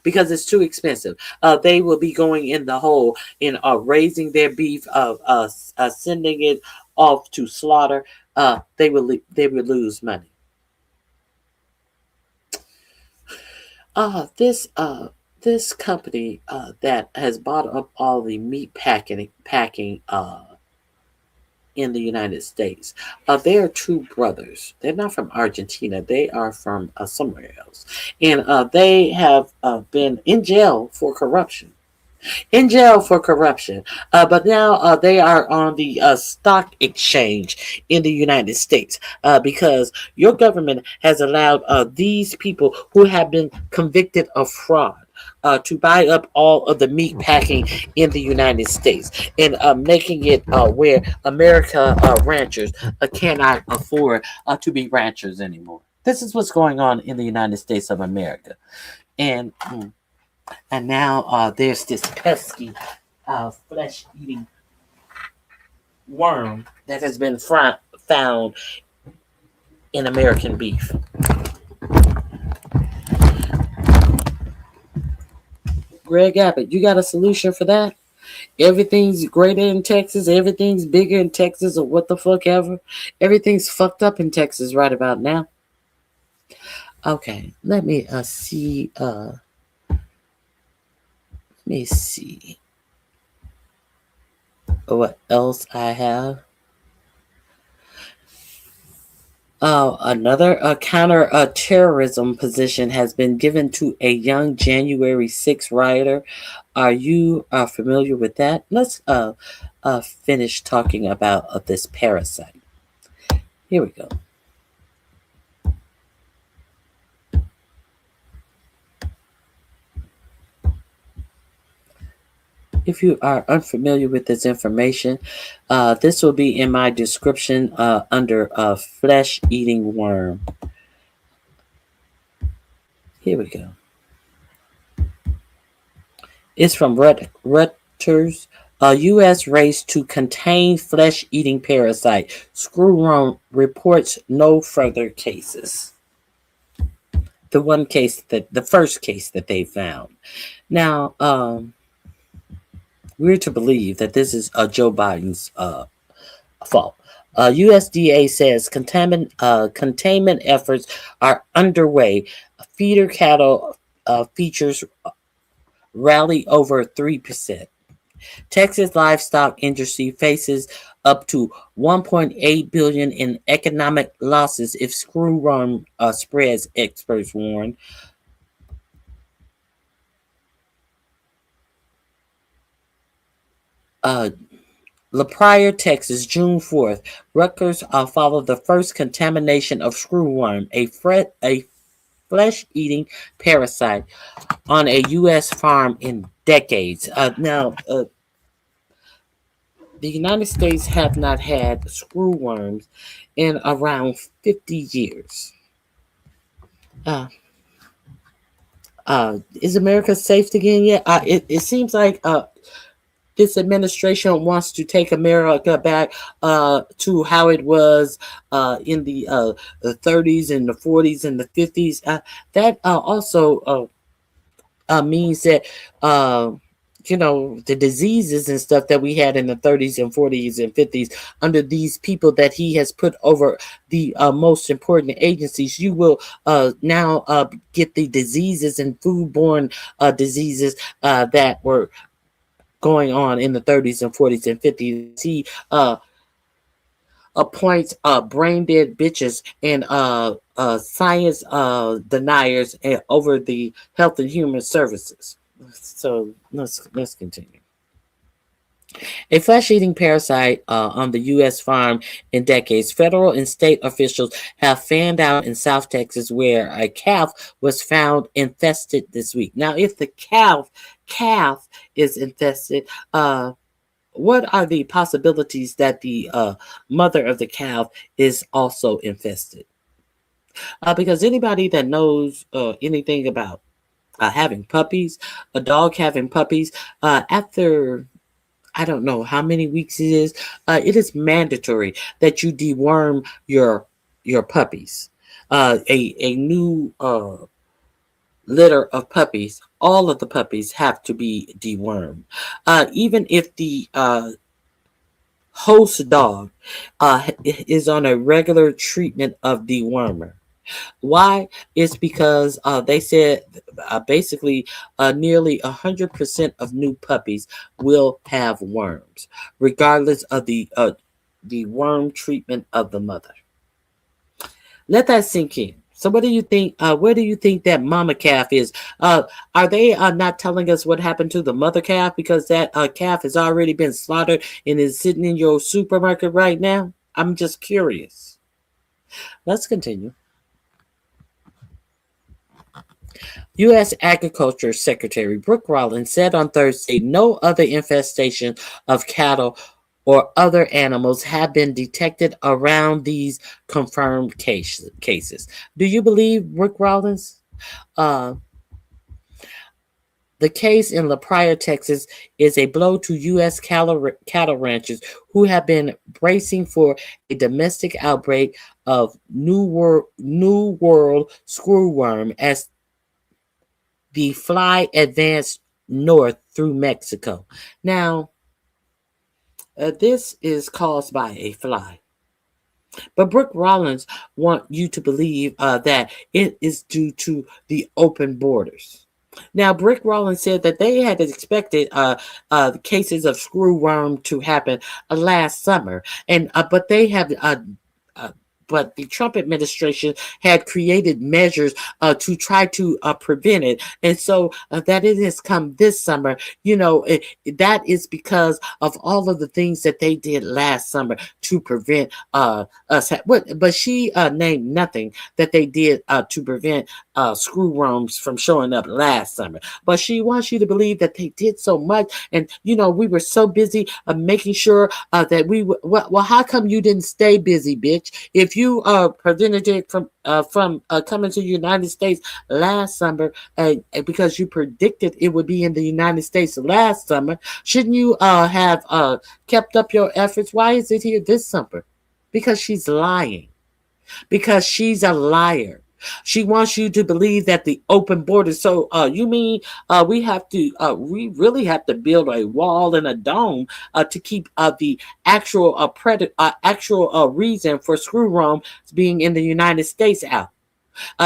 because it's too expensive. They will be going in the hole in raising their beef, sending it off to slaughter. They will lose money. This company that has bought up all the meat packing in the United States. They are two brothers. They're not from Argentina. They are from somewhere else, and they have been in jail for corruption. But now they are on the stock exchange in the United States because your government has allowed these people who have been convicted of fraud to buy up all of the meat packing in the United States and making it where America ranchers cannot afford to be ranchers anymore. This is what's going on in the United States of America. And now there's this pesky flesh-eating worm that has been found in American beef. Greg Abbott, you got a solution for that? Everything's greater in Texas. Everything's bigger in Texas, or what the fuck ever. Everything's fucked up in Texas right about now. Okay, let me see. Let me see what else I have. Another counter-terrorism position has been given to a young January 6th rioter. Are you familiar with that? Let's finish talking about this parasite. Here we go. If you are unfamiliar with this information, this will be in my description under flesh-eating worm. Here we go. It's from Reuters. U.S. race to contain flesh-eating parasite. Screwworm reports no further cases. The first case that they found. Now, we're to believe that this is Joe Biden's fault. USDA says containment efforts are underway. Feeder cattle features rally over 3%. Texas livestock industry faces up to $1.8 billion in economic losses if screwworm spreads, experts warn. La Pryor, Texas, June 4th. Rutgers followed the first contamination of screwworm, a flesh-eating parasite, on a U.S. farm in decades. Now, the United States have not had screwworms in around 50 years. Is America safe again yet? It seems like this administration wants to take America back to how it was in the 30s and the 40s and the 50s. That also means that the diseases and stuff that we had in the 30s and 40s and 50s under these people that he has put over the most important agencies. You will now get the diseases and foodborne diseases that were going on in the 30s and 40s and 50s. He appoints brain dead bitches and science deniers over the Health and Human Services. So let's continue. A flesh-eating parasite on the U.S. farm in decades. Federal and state officials have fanned out in South Texas, where a calf was found infested this week. Now, if the calf is infested, what are the possibilities that the mother of the calf is also infested? Because anybody that knows anything about having puppies, a dog having puppies, after I don't know how many weeks it is mandatory that you deworm your puppies. A new litter of puppies, all of the puppies have to be dewormed. Even if the host dog is on a regular treatment of dewormer. Why? It's because they said basically nearly 100% of new puppies will have worms, regardless of the worm treatment of the mother. Let that sink in. So what do you think? Where do you think that mama calf is? Are they not telling us what happened to the mother calf, because that calf has already been slaughtered and is sitting in your supermarket right now? I'm just curious. Let's continue. U.S. Agriculture Secretary Brooke Rollins said on Thursday no other infestation of cattle or other animals have been detected around these confirmed cases. Do you believe Brooke Rollins? The case in La Praya, Texas, is a blow to U.S. cattle ranchers who have been bracing for a domestic outbreak of New World screwworm as the fly advanced north through Mexico. Now, this is caused by a fly. But Brooke Rollins want you to believe that it is due to the open borders. Now, Brooke Rollins said that they had expected cases of screwworm to happen last summer, and but they have. But the Trump administration had created measures to try to prevent it. And so that it has come this summer, that is because of all of the things that they did last summer to prevent us. But she named nothing that they did to prevent screwworms from showing up last summer. But she wants you to believe that they did so much. And, we were so busy making sure that we well, how come you didn't stay busy, bitch? If you prevented it from coming to the United States last summer, because you predicted it would be in the United States last summer, shouldn't you have kept up your efforts? Why is it here this summer? Because she's lying. Because she's a liar. She wants you to believe that the open borders. So you mean we really have to build a wall and a dome to keep the actual reason for screwworm being in the United States out.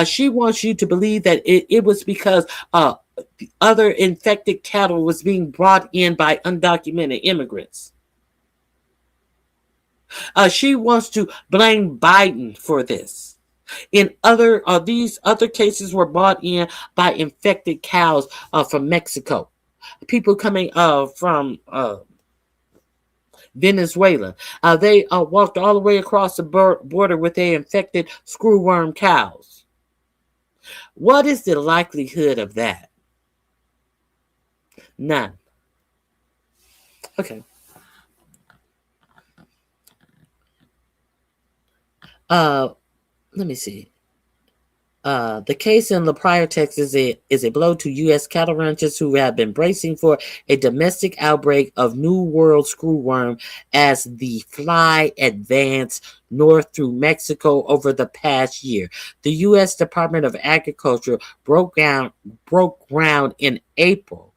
She wants you to believe that it was because other infected cattle was being brought in by undocumented immigrants. She wants to blame Biden for this. These other cases were brought in by infected cows from Mexico. People coming from Venezuela. They walked all the way across the border with their infected screwworm cows. What is the likelihood of that? None. Okay. Let me see. The case in La Praya, Texas is a blow to U.S. cattle ranchers who have been bracing for a domestic outbreak of New World screwworm as the fly advanced north through Mexico over the past year. The U.S. Department of Agriculture broke ground in April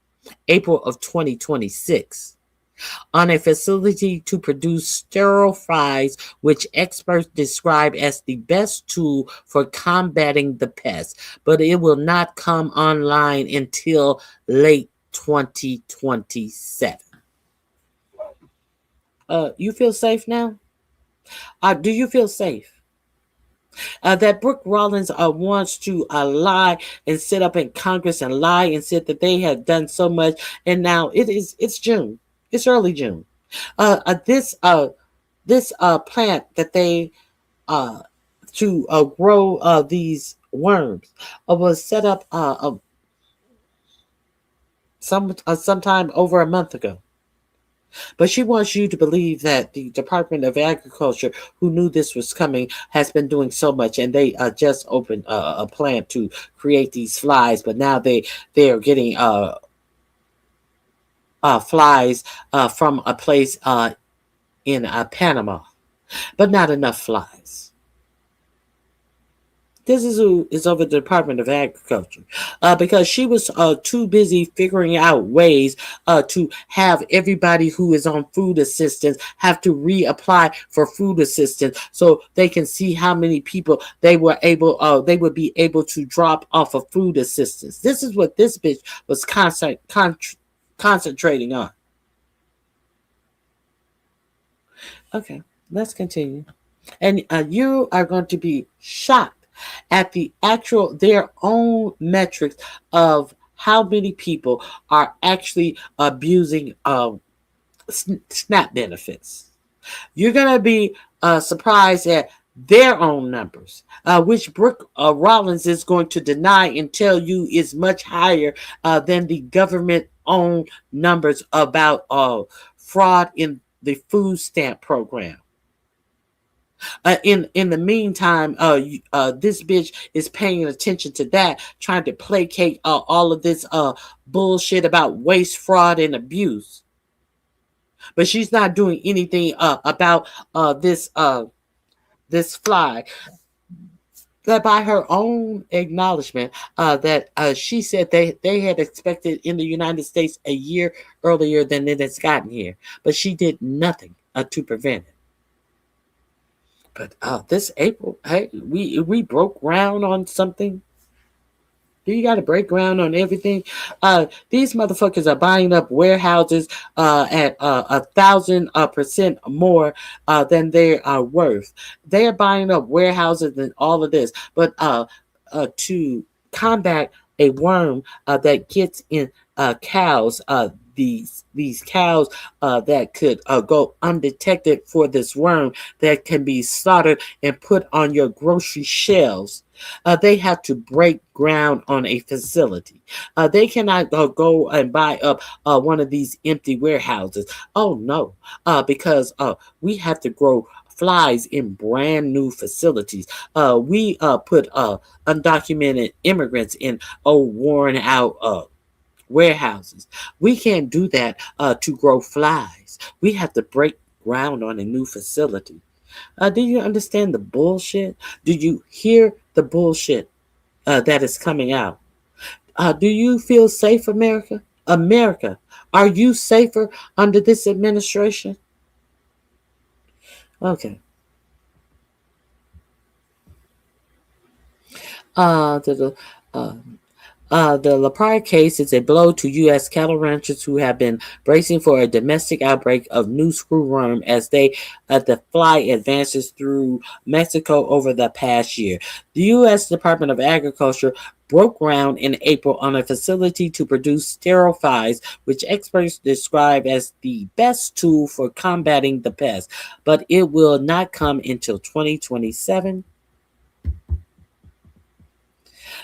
April of 2026, on a facility to produce sterile flies, which experts describe as the best tool for combating the pest, but it will not come online until late 2027. You feel safe now? Do you feel safe? That Brooke Rollins wants to lie and sit up in Congress and lie and said that they have done so much, and now it's June, it's early June. This plant that they to grow these worms was set up sometime over a month ago. But she wants you to believe that the Department of Agriculture, who knew this was coming, has been doing so much, and they just opened a plant to create these flies. But now they are getting flies from a place in Panama, but not enough flies. This is who is over the Department of Agriculture, because she was too busy figuring out ways to have everybody who is on food assistance have to reapply for food assistance, so they can see how many people they would be able to drop off of food assistance. This is what this bitch was concentrating on. Okay, let's continue. And you are going to be shocked at their own metrics of how many people are actually abusing SNAP benefits. You're going to be surprised at their own numbers, which Brooke Rollins is going to deny and tell you is much higher than the government-owned numbers about fraud in the food stamp program. In the meantime, this bitch is paying attention to that, trying to placate all of this bullshit about waste, fraud, and abuse. But she's not doing anything about this fly. That by her own acknowledgement, that she said they had expected in the United States a year earlier than it has gotten here, but she did nothing to prevent it. But this April, hey, we broke ground on something. You got to break ground on everything. These motherfuckers are buying up warehouses at 1,000% more than they are worth. They are buying up warehouses and all of this. But to combat a worm that gets in cows, these cows that could go undetected for this worm that can be slaughtered and put on your grocery shelves. They have to break ground on a facility. They cannot go and buy up one of these empty warehouses. Oh no, because we have to grow flies in brand new facilities. We put undocumented immigrants in worn out warehouses. We can't do that to grow flies. We have to break ground on a new facility. Do you understand the bullshit? Do you hear the bullshit that is coming out? Do you feel safe, America? America, are you safer under this administration? Okay. The Lepar case is a blow to U.S. cattle ranchers who have been bracing for a domestic outbreak of new screwworm as the fly advances through Mexico over the past year. The U.S. Department of Agriculture broke ground in April on a facility to produce sterile flies, which experts describe as the best tool for combating the pest, but it will not come until 2027.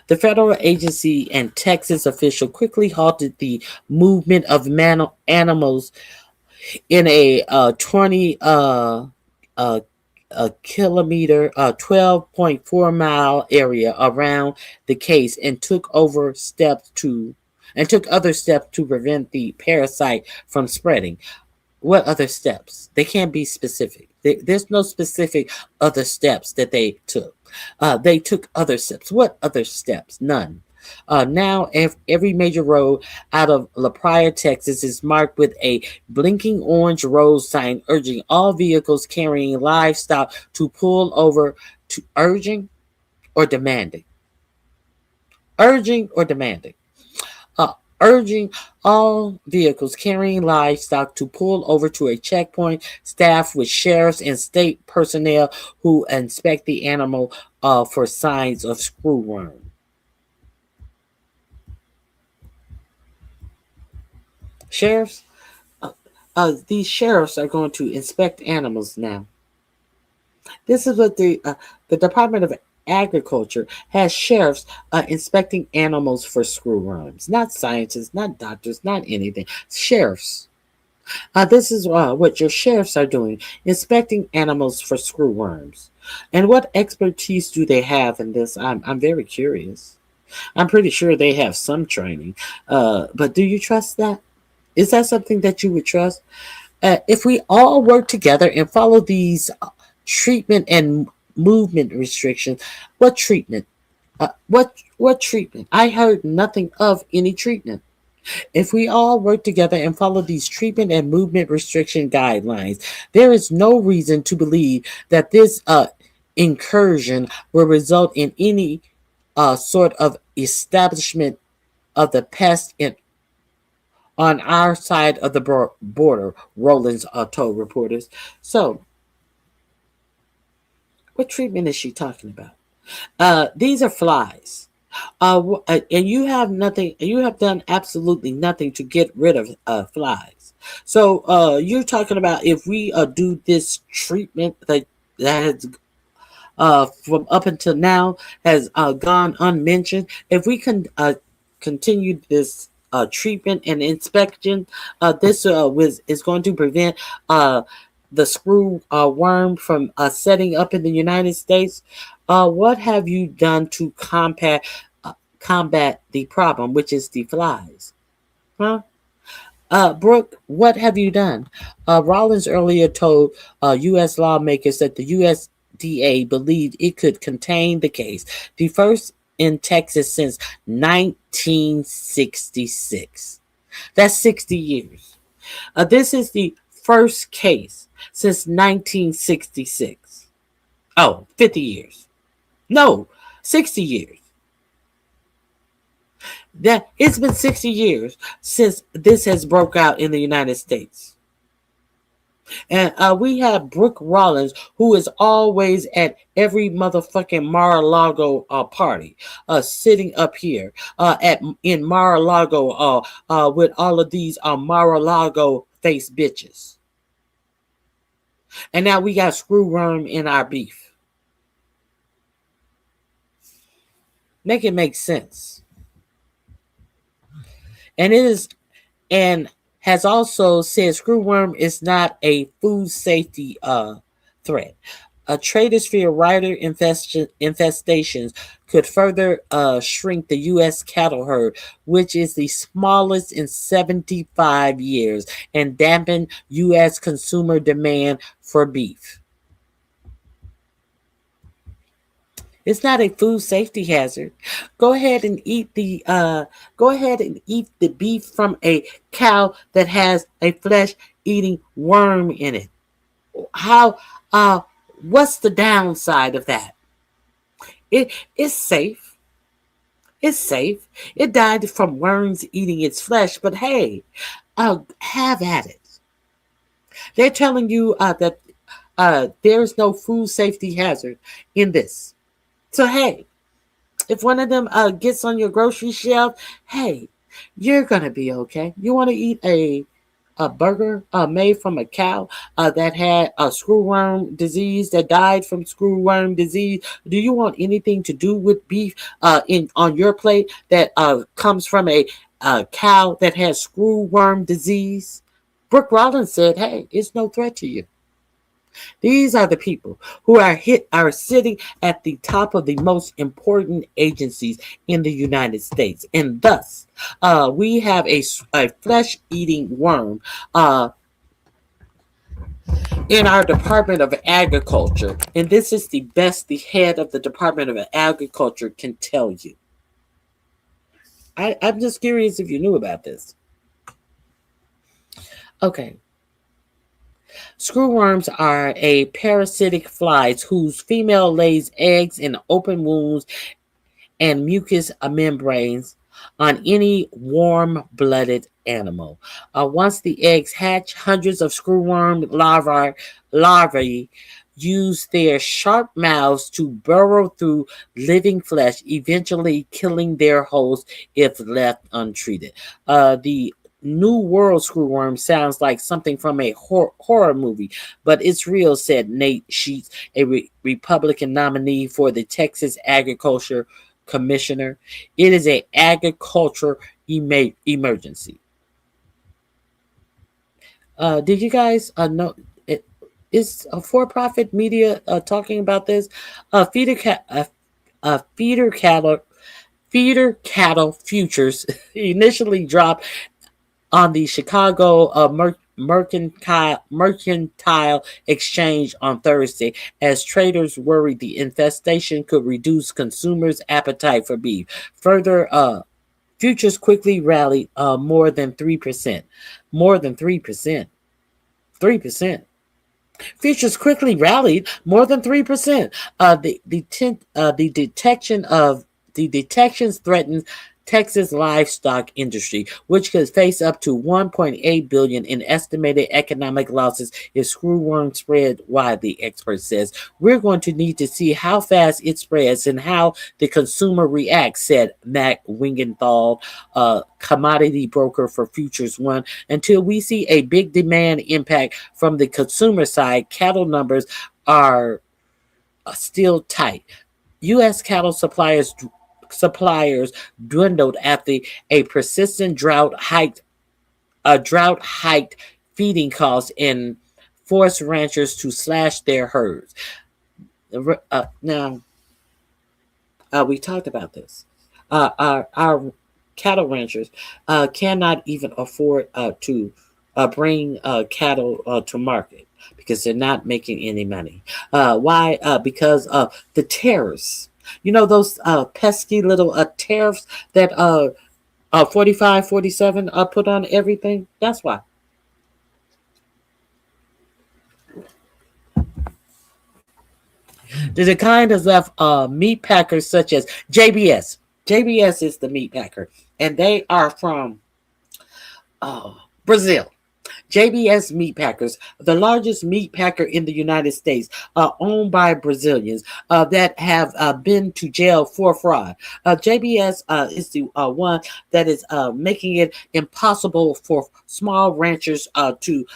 The federal agency and Texas official quickly halted the movement of animals in a 20 kilometer, 12.4 mile area around the case and took other steps to prevent the parasite from spreading. What other steps? They can't be specific. There's no specific other steps that they took. They took other steps. What other steps? None. Now, every major road out of La Praya, Texas is marked with a blinking orange road sign urging all vehicles carrying livestock to pull over, to or demanding. Urging or demanding. Urging all vehicles carrying livestock to pull over to a checkpoint staffed with sheriffs and state personnel who inspect the animal for signs of screwworm. Sheriffs, these sheriffs are going to inspect animals now. This is what the Department of Agriculture has sheriffs inspecting animals for screwworms. Not scientists, not doctors, not anything. Sheriffs. This is what your sheriffs are doing, inspecting animals for screwworms. And what expertise do they have in this? I'm very curious. I'm pretty sure they have some training. But do you trust that? Is that something that you would trust? If we all work together and follow these treatment and movement restrictions, what treatment? What treatment? I heard nothing of any treatment. If we all work together and follow these treatment and movement restriction guidelines, there is no reason to believe that this incursion will result in any sort of establishment of the pest on our side of the border, Rollins told reporters. So, what treatment is she talking about? These are flies. And you have nothing, you have done absolutely nothing to get rid of flies. So, you're talking about if we do this treatment that has from up until now has gone unmentioned, if we can continue this treatment and inspection, this is going to prevent the screw worm from setting up in the United States. What have you done to combat the problem, which is the flies? Huh? Brooke, what have you done? Rollins earlier told U.S. lawmakers that the USDA believed it could contain the case, the first in Texas since 1966. That's 60 years. This is the first case since 1966. Oh, 50 years. No, 60 years. That it's been 60 years since this has broke out in the United States. And we have Brooke Rollins, who is always at every motherfucking Mar-a-Lago party, sitting up here in Mar-a-Lago with all of these Mar-a-Lago face bitches. And now we got screwworm in our beef. Make it make sense. And it is, and has also said screwworm is not a food safety threat. Trade-sphere rider infestations could further shrink the U.S. cattle herd, which is the smallest in 75 years, and dampen U.S. consumer demand for beef. It's not a food safety hazard. Go ahead and eat the beef from a cow that has a flesh-eating worm in it. What's the downside of that? It's safe. It's safe. It died from worms eating its flesh, but hey, have at it. They're telling you that there's no food safety hazard in this. So, hey, if one of them gets on your grocery shelf, hey, you're going to be okay. You want to eat a burger made from a cow that had a screwworm disease, that died from screwworm disease? Do you want anything to do with beef on your plate that comes from a cow that has screwworm disease? Brooke Rollins said, hey, it's no threat to you. These are the people who are sitting at the top of the most important agencies in the United States. And thus, we have a flesh-eating worm in our Department of Agriculture. And this is the best the head of the Department of Agriculture can tell you. I'm just curious if you knew about this. Okay. Screwworms are a parasitic flies whose female lays eggs in open wounds and mucous membranes on any warm-blooded animal. Once the eggs hatch, hundreds of screwworm larvae use their sharp mouths to burrow through living flesh, eventually killing their host if left untreated. The New World screwworm sounds like something from a horror movie, but it's real, said Nate Sheets, a Republican nominee for the Texas Agriculture Commissioner. It is an agriculture emergency. Did you guys know? Is a for-profit media talking about this? Feeder cattle futures initially dropped on the Chicago Mercantile Exchange on Thursday as traders worried the infestation could reduce consumers' appetite for beef. Further, futures quickly rallied more than 3%. More than 3%. 3%. Futures quickly rallied more than 3%. The detections threatened Texas livestock industry, which could face up to $1.8 billion in estimated economic losses if screwworm spread widely, expert says. We're going to need to see how fast it spreads and how the consumer reacts, said Mac Wingenthal, commodity broker for Futures One. Until we see a big demand impact from the consumer side, cattle numbers are still tight. U.S. cattle suppliers dwindled after a persistent drought hiked feeding costs and forced ranchers to slash their herds. Now, we talked about this. Our cattle ranchers cannot even afford to bring cattle to market because they're not making any money. Why? Because of the tariffs. You know those pesky little tariffs that 45, 47 put on everything? That's why. The decline has left meat packers such as JBS. JBS is the meat packer, and they are from Brazil. JBS Meat Packers, the largest meat packer in the United States, owned by Brazilians that have been to jail for fraud. JBS is the one that is making it impossible for small ranchers to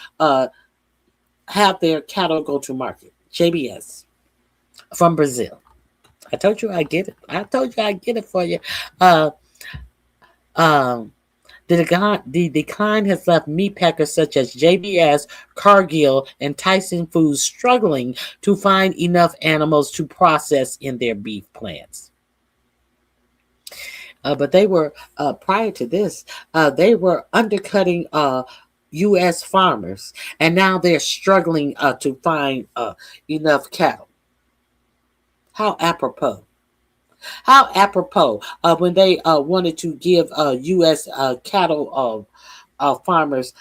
have their cattle go to market. JBS from Brazil. I told you I get it. I told you I get it for you. The decline has left meat packers such as JBS, Cargill, and Tyson Foods struggling to find enough animals to process in their beef plants. But they were, prior to this, they were undercutting U.S. farmers, and now they're struggling to find enough cattle. How apropos. How apropos when they wanted to give U.S. cattle farmers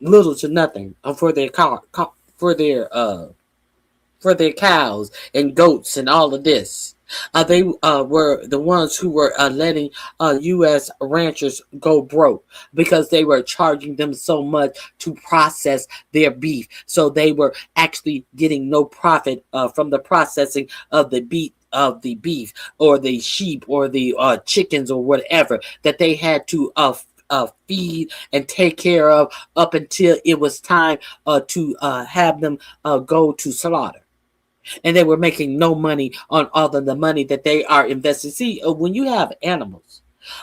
little to nothing for their cows and goats and all of this. They were the ones who were letting U.S. ranchers go broke because they were charging them so much to process their beef. So they were actually getting no profit from the processing of the beef or the sheep or the chickens or whatever that they had to feed and take care of up until it was time to have them go to slaughter. And they were making no money on all of the money that they are investing. See, when you have animals,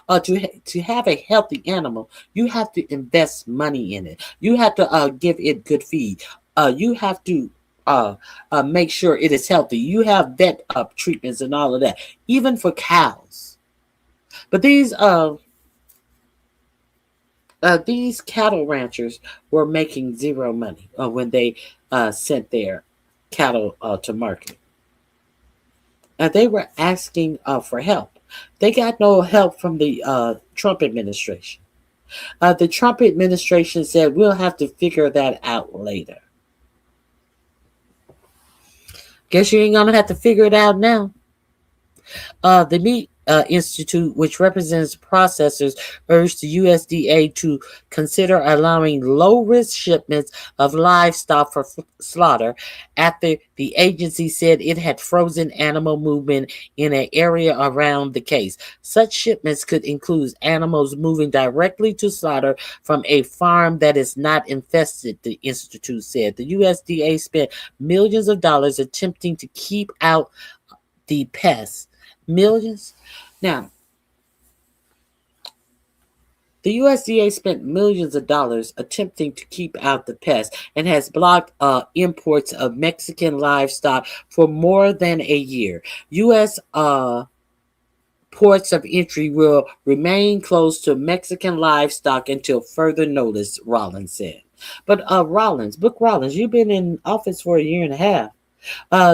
to have a healthy animal, you have to invest money in it. You have to give it good feed. You have to make sure it is healthy. You have vet treatments and all of that, even for cows. But these cattle ranchers were making zero money when they sent their cattle to market. They were asking for help. They got no help from the Trump administration. The Trump administration said we'll have to figure that out later. Guess you ain't gonna have to figure it out now. The Meat Institute, which represents processors, urged the USDA to consider allowing low-risk shipments of livestock for slaughter after the agency said it had frozen animal movement in an area around the case. Such shipments could include animals moving directly to slaughter from a farm that is not infested, the Institute said. The USDA spent millions of dollars attempting to keep out the pests. Millions? Now, the USDA spent millions of dollars attempting to keep out the pest and has blocked imports of Mexican livestock for more than a year. U.S. Ports of entry will remain closed to Mexican livestock until further notice, Rollins said. But Brooke Rollins, you've been in office for a year and a half.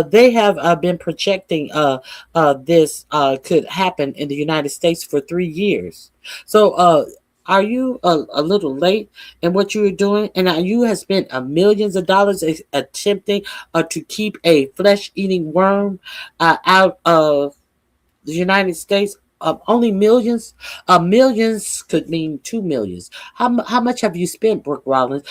They have been projecting this could happen in the United States for 3 years. So are you a little late in what you are doing? And you have spent millions of dollars attempting to keep a flesh-eating worm out of the United States. Only millions. Millions could mean 2 millions. How much have you spent, Brooke Rollins?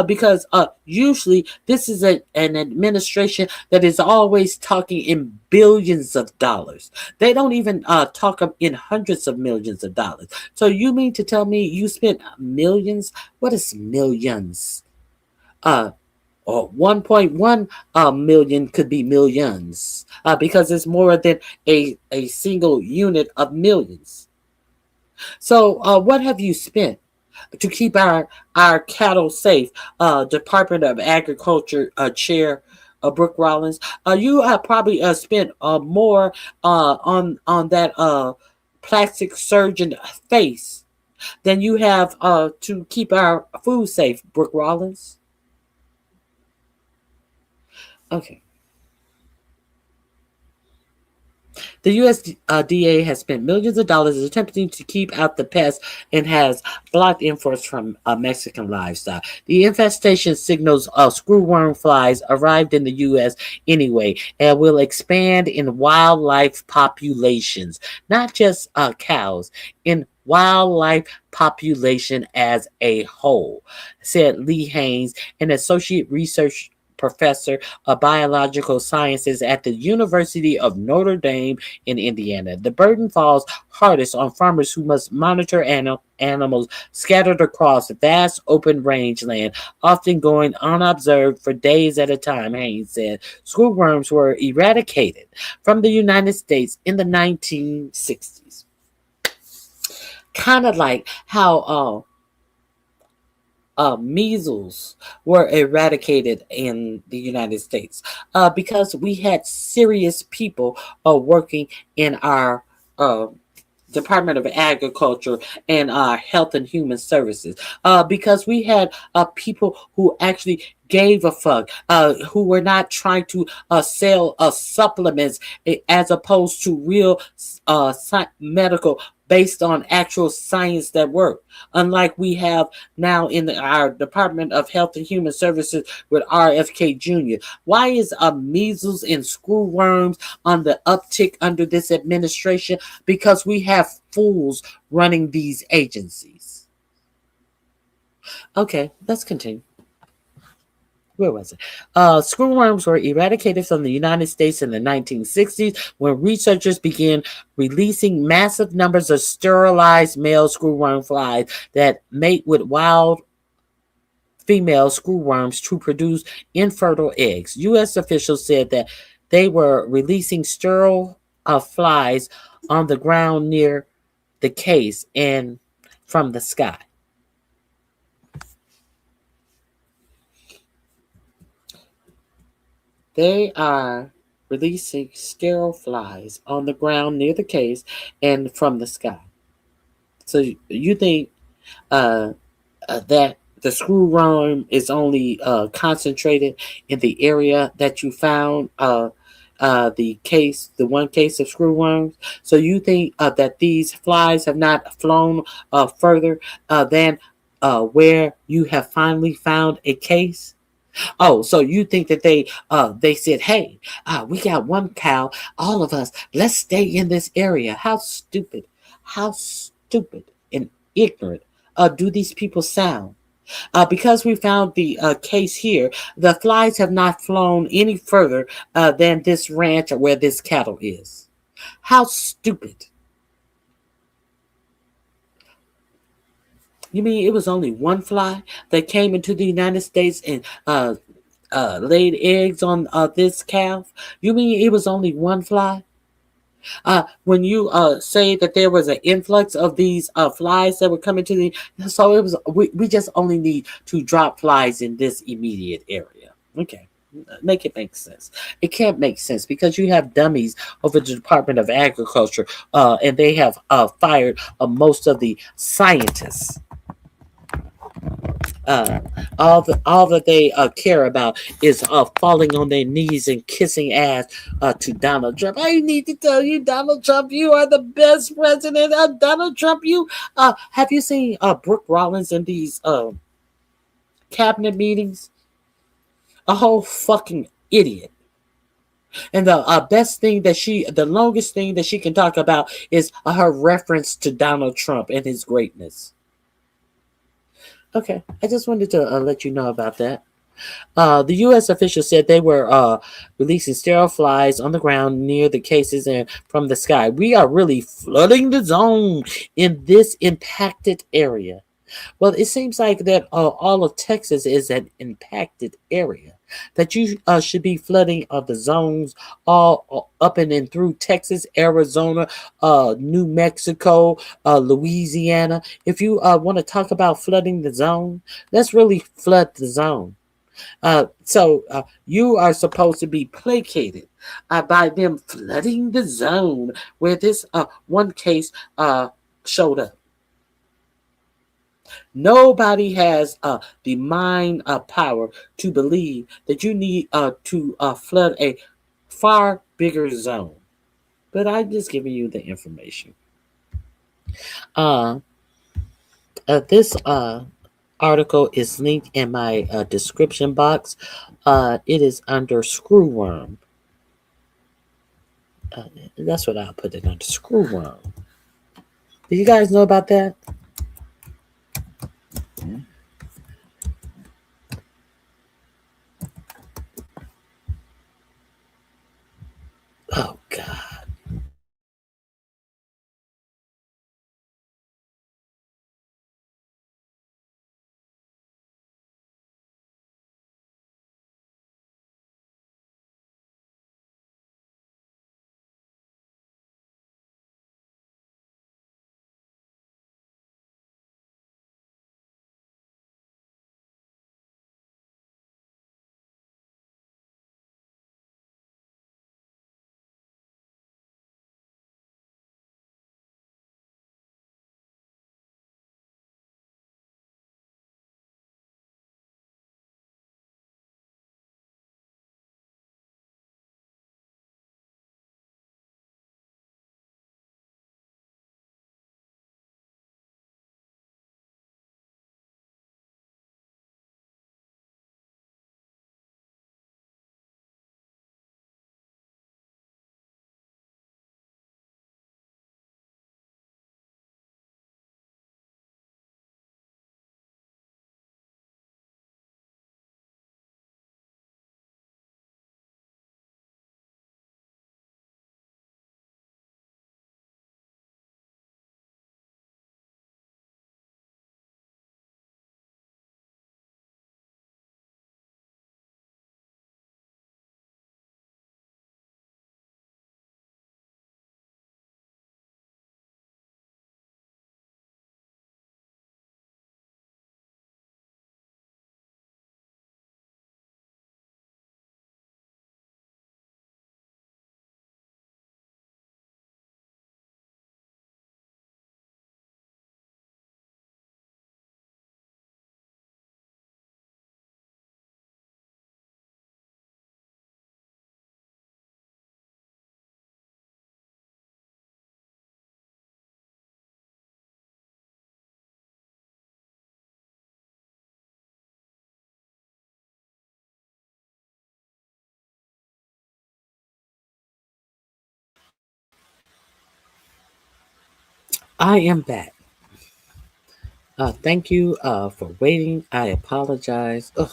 Because usually this is an administration that is always talking in billions of dollars. They don't even talk in hundreds of millions of dollars. So you mean to tell me you spent millions? What is millions? Or 1.1 million could be millions because it's more than a single unit of millions. So what have you spent to keep our cattle safe? Department of Agriculture Chair Brooke Rollins, you probably spent more on that plastic surgeon face than you have to keep our food safe, Brooke Rollins. Okay. The USDA has spent millions of dollars attempting to keep out the pests and has blocked imports from Mexican livestock. The infestation signals of screwworm flies arrived in the U.S. anyway and will expand in wildlife populations, not just cows, in wildlife population as a whole, said Lee Haynes, an associate research professor of biological sciences at the University of Notre Dame in Indiana. The burden falls hardest on farmers who must monitor animals scattered across vast open rangeland, often going unobserved for days at a time, Haynes said. Screwworms were eradicated from the United States in the 1960s. Kind of like how measles were eradicated in the United States because we had serious people working in our Department of Agriculture and Health and Human Services because we had people who actually gave a fuck, who were not trying to sell supplements as opposed to real medical based on actual science that work. Unlike we have now in our Department of Health and Human Services with RFK Jr. Why is measles and screwworms on the uptick under this administration? Because we have fools running these agencies. Okay, let's continue. Where was it? Screwworms were eradicated from the United States in the 1960s when researchers began releasing massive numbers of sterilized male screwworm flies that mate with wild female screwworms to produce infertile eggs. U.S. officials said that they were releasing sterile flies on the ground near the case and from the sky. They are releasing sterile flies on the ground near the case and from the sky. So you think that the screwworm is only concentrated in the area that you found the one case of screw worms. So you think that these flies have not flown further than where you have finally found a case? Oh, so you think that they said, "Hey, we got one cow, all of us. Let's stay in this area." How stupid and ignorant do these people sound? Because we found the case here, the flies have not flown any further than this ranch or where this cattle is. How stupid! You mean it was only one fly that came into the United States and laid eggs on this calf? You mean it was only one fly? When you say that there was an influx of these flies that were coming to the, so it was we just only need to drop flies in this immediate area. Okay. Make it make sense. It can't make sense because you have dummies over the Department of Agriculture, and they have fired most of the scientists. Uh, all that they care about is falling on their knees and kissing ass to Donald Trump. I need to tell you, Donald Trump, you are the best president. Donald Trump, you have you seen Brooke Rollins in these cabinet meetings? A whole fucking idiot. And the the longest thing that she can talk about is her reference to Donald Trump and his greatness. Okay, I just wanted to let you know about that. The U.S. officials said they were releasing sterile flies on the ground near the cases and from the sky. We are really flooding the zone in this impacted area. Well, it seems like that all of Texas is an impacted area. That you should be flooding the zones all up and through Texas, Arizona, New Mexico, Louisiana. If you want to talk about flooding the zone, let's really flood the zone. So you are supposed to be placated by them flooding the zone where this one case showed up. Nobody has the mind power to believe that you need to flood a far bigger zone. But I'm just giving you the information. Uh, this article is linked in my description box. It is under screw worm. That's what I'll put it under, screw worm. Do you guys know about that? Oh God. I am back. Thank you for waiting. I apologize. Ugh,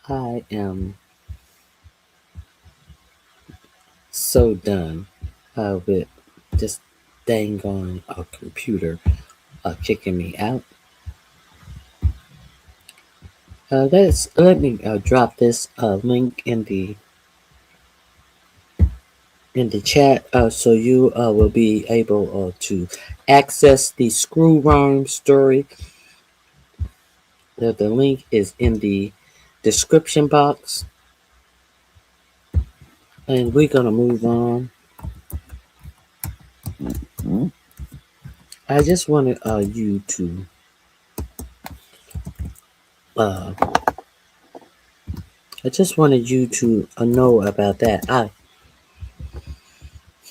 I am so done with this dang on computer kicking me out. Let me drop this link in the chat so you will be able to access the screw worm story. The link is in the description box, and we're gonna move on. I just wanted you to uh, I just wanted you to know about that.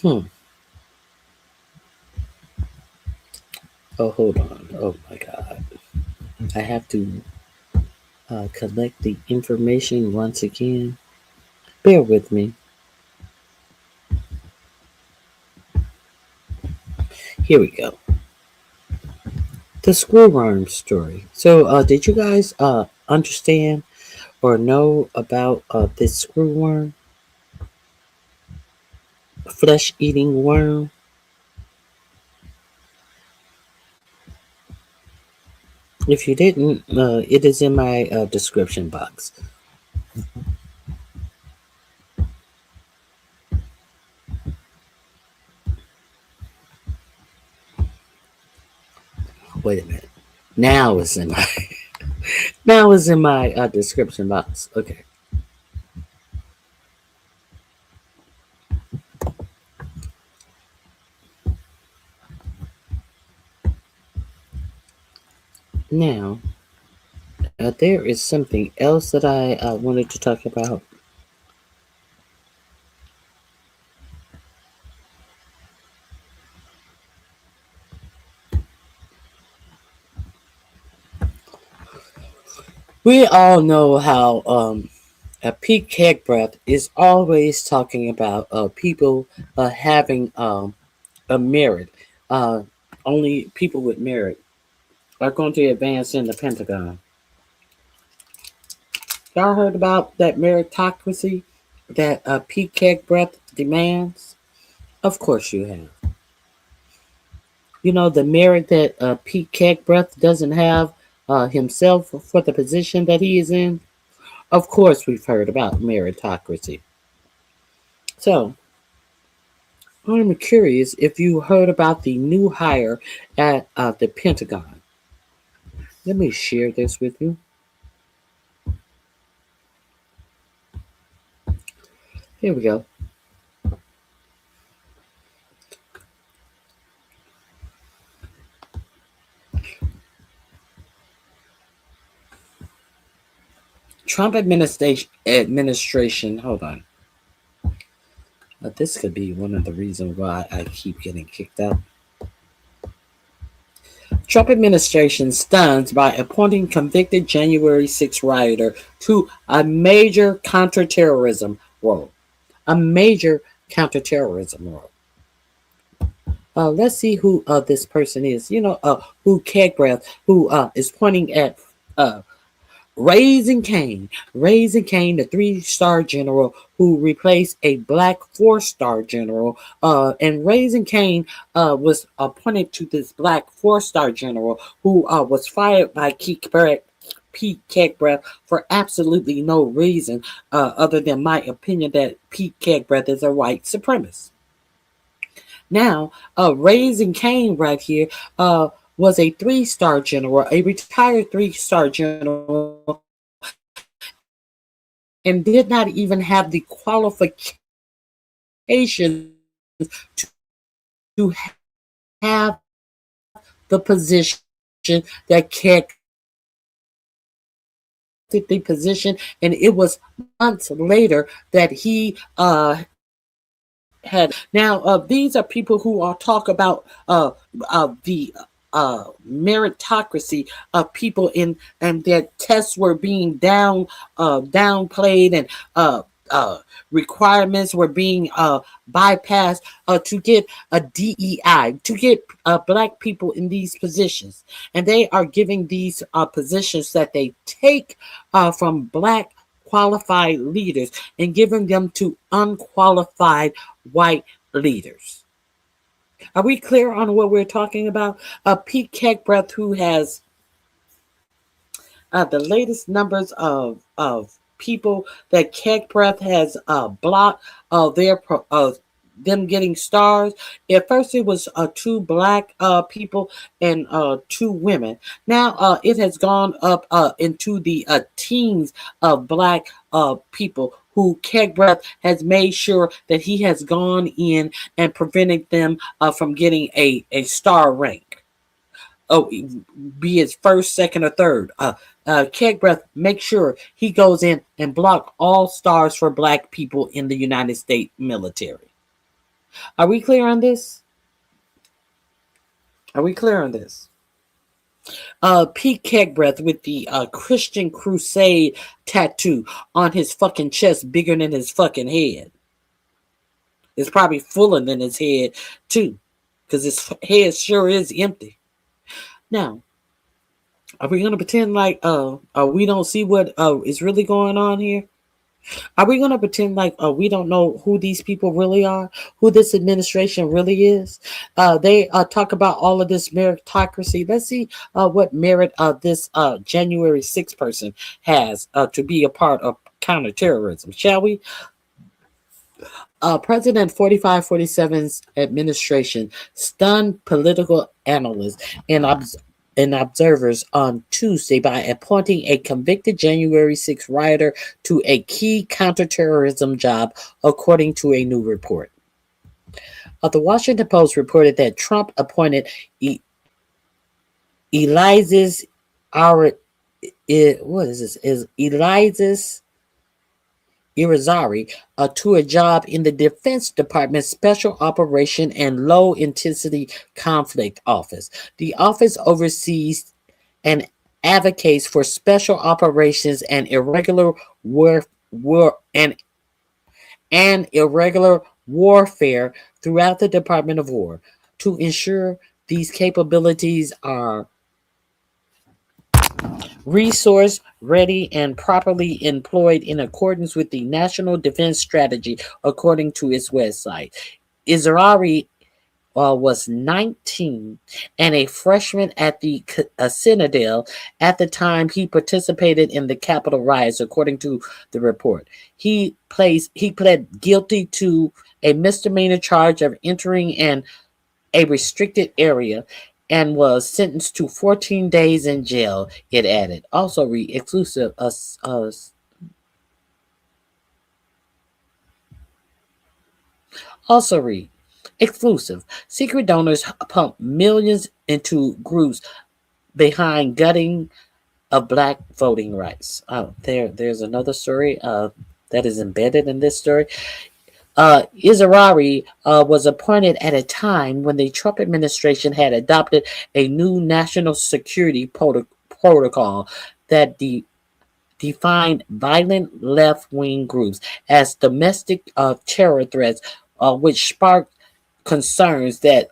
Hmm. Oh, hold on. Oh my God. I have to collect the information once again. Bear with me. Here we go. The screwworm story. So, did you guys understand or know about this screwworm, flesh-eating worm? If you didn't, it is in my description box. Wait a minute. Now it's in my description box. Okay. Now, there is something else that I wanted to talk about. We all know how Pete Kegbreath is always talking about people having a merit. Only people with merit are going to advance in the Pentagon. Y'all heard about that meritocracy that Pete Kegbreath demands? Of course you have. You know the merit that Pete Kegbreath doesn't have himself for the position that he is in? Of course we've heard about meritocracy. So, I'm curious if you heard about the new hire at the Pentagon. Let me share this with you. Here we go. Trump administration. Hold on. This could be one of the reasons why I keep getting kicked out. Trump administration stuns by appointing convicted January 6 rioter to a major counterterrorism role. A major counterterrorism role. Let's see who this person is. You know, who Kegbreath, who is pointing at Raising Cane, the 3-star general who replaced a black 4-star general. And Raising Cane was appointed to this black 4-star general who was fired by Pete Kegbreath for absolutely no reason other than my opinion that Pete Kegbreath is a white supremacist. Now, Raising Cane right here was a 3-star general, a retired 3-star general, and did not even have the qualifications to have the position that Keck took the position, and it was months later that he had. Now, these are people who are talk about the meritocracy of people and their tests were being downplayed and requirements were being bypassed to get a DEI, to get black people in these positions. And they are giving these positions that they take from black qualified leaders and giving them to unqualified white leaders. Are we clear on what we're talking about? Pete Keckbreath, who has the latest numbers of people that Keckbreath has blocked them getting stars. At first, it was 2 black people and 2 women. Now it has gone up into the teens of black people who Keckbreath has made sure that he has gone in and prevented them from getting a star rank. Oh, be it first, second, or third. Keckbreath, make sure he goes in and block all stars for black people in the United States military. Are we clear on this? Are we clear on this? Pete Keckbreath with the Christian Crusade tattoo on his fucking chest, bigger than his fucking head. It's probably fuller than his head too, because his head sure is empty. Now, are we going to pretend like we don't see what is really going on here? Are we going to pretend like we don't know who these people really are, who this administration really is? They talk about all of this meritocracy. Let's see what merit this January 6th person has to be a part of counterterrorism, shall we? President 4547's administration stunned political analysts and observers on Tuesday by appointing a convicted January 6th rioter to a key counterterrorism job, according to a new report. The Washington Post reported that Trump appointed Elias Irizarry to a job in the Defense Department's Special Operation and Low Intensity Conflict Office. The office oversees and advocates for special operations and irregular irregular warfare throughout the Department of War. To ensure these capabilities are resource ready and properly employed in accordance with the National Defense Strategy, according to its website. Irizarry was 19 and a freshman at the Citadel at the time he participated in the Capitol riots, according to the report. He pled guilty to a misdemeanor charge of entering a restricted area and was sentenced to 14 days in jail, it added. Also read exclusive exclusive. Secret donors pump millions into groups behind gutting of black voting rights. There's another story that is embedded in this story. Irizarry was appointed at a time when the Trump administration had adopted a new national security protocol that defined violent left-wing groups as domestic terror threats, which sparked concerns that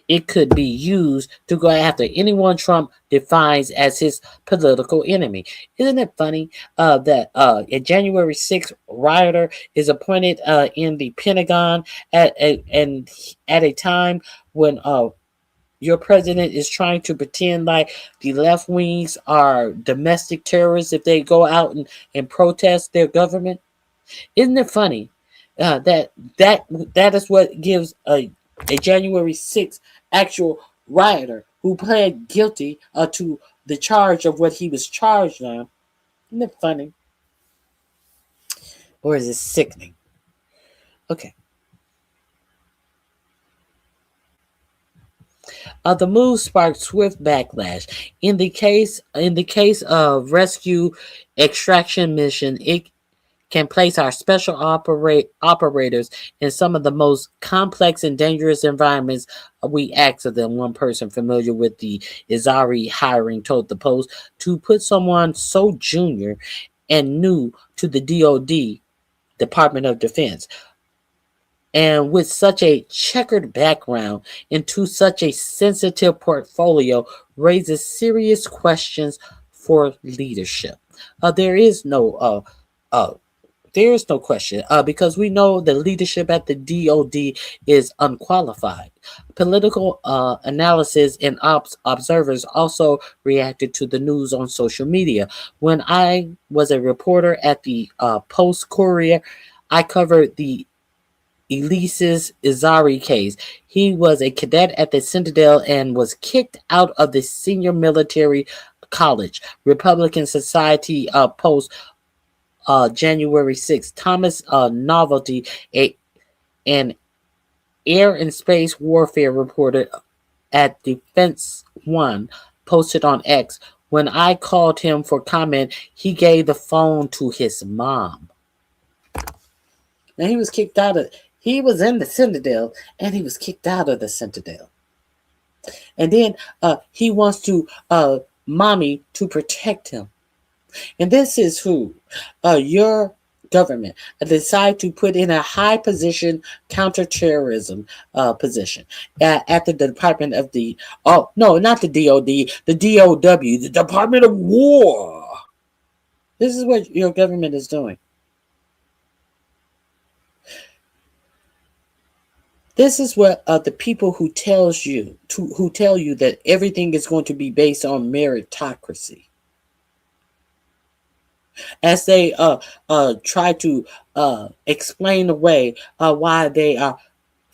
it could be used to go after anyone Trump defines as his political enemy. Isn't it funny that a January 6th rioter is appointed in the Pentagon at a time when your president is trying to pretend like the left wings are domestic terrorists if they go out and protest their government? Isn't it funny that is what gives a January 6th actual rioter who pled guilty to the charge of what he was charged on? Isn't it funny? Or is it sickening? Okay. The move sparked swift backlash. In the case of rescue extraction mission, it can place our special operators in some of the most complex and dangerous environments we ask of them. One person familiar with the Irizarry hiring told the Post. To put someone so junior and new to the DOD Department of Defense, and with such a checkered background into such a sensitive portfolio raises serious questions for leadership. There is no question because we know the leadership at the DOD is unqualified. Political analysis and observers also reacted to the news on social media. When I was a reporter at the Post Courier, I covered the Elise's Izari case. He was a cadet at the Citadel and was kicked out of the senior military college. Republican Society Post January 6th. Thomas Novelty, an air and space warfare reporter at Defense One, posted on X, when I called him for comment, he gave the phone to his mom. Now he was kicked out of. He was in the Citadel, and he was kicked out of the Citadel. And then he wants to mommy to protect him. And this is who your government decide to put in a high position counterterrorism position at the Department of the not the DOD, the DOW, the Department of War. This is what your government is doing. This is what the people who tell you that everything is going to be based on meritocracy, as they try to explain away why they are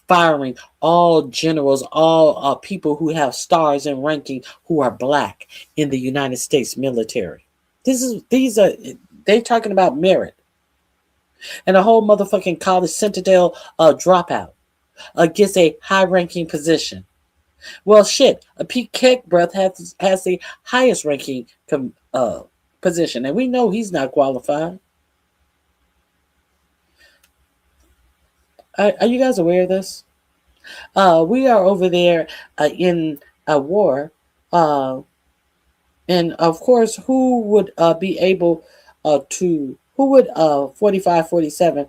firing all generals, all people who have stars and ranking who are black in the United States military. They're talking about merit, and a whole motherfucking college Citadel dropout gets a high-ranking position. Well, shit, Pete Keckbreath has the highest ranking position, and we know he's not qualified. Are you guys aware of this? We are over there in a war, and of course, who would be able to? Who would 4547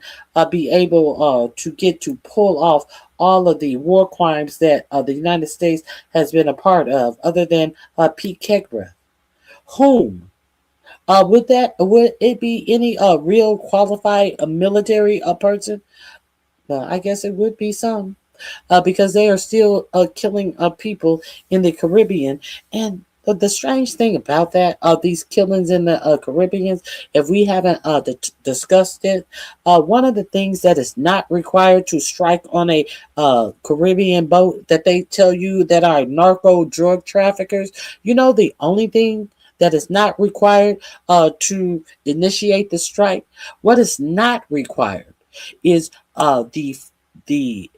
be able to get to pull off all of the war crimes that the United States has been a part of, other than Pete Keckbreath? Whom? Would it be any real qualified military person? I guess it would be some, because they are still killing people in the Caribbean. And the strange thing about that, these killings in the Caribbean, if we haven't discussed it, one of the things that is not required to strike on a Caribbean boat that they tell you that are narco drug traffickers, the only thing that is not required to initiate the strike, what is not required is the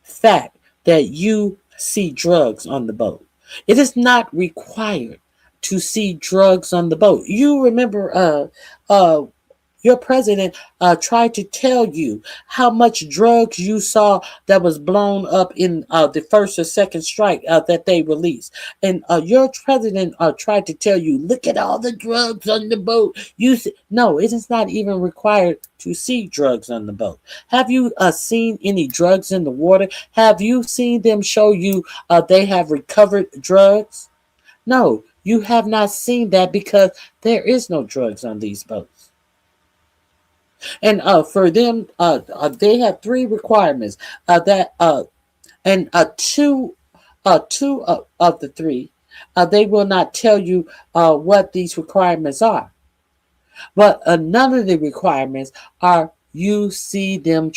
fact that you see drugs on the boat. It is not required to see drugs on the boat. You remember your president tried to tell you how much drugs you saw that was blown up in the first or second strike that they released. And your president tried to tell you, look at all the drugs on the boat. No, it is not even required to see drugs on the boat. Have you seen any drugs in the water? Have you seen them show you they have recovered drugs? No, you have not seen that, because there is no drugs on these boats. And for them, they have three requirements and two of the three, they will not tell you what these requirements are. But none of the requirements are you see them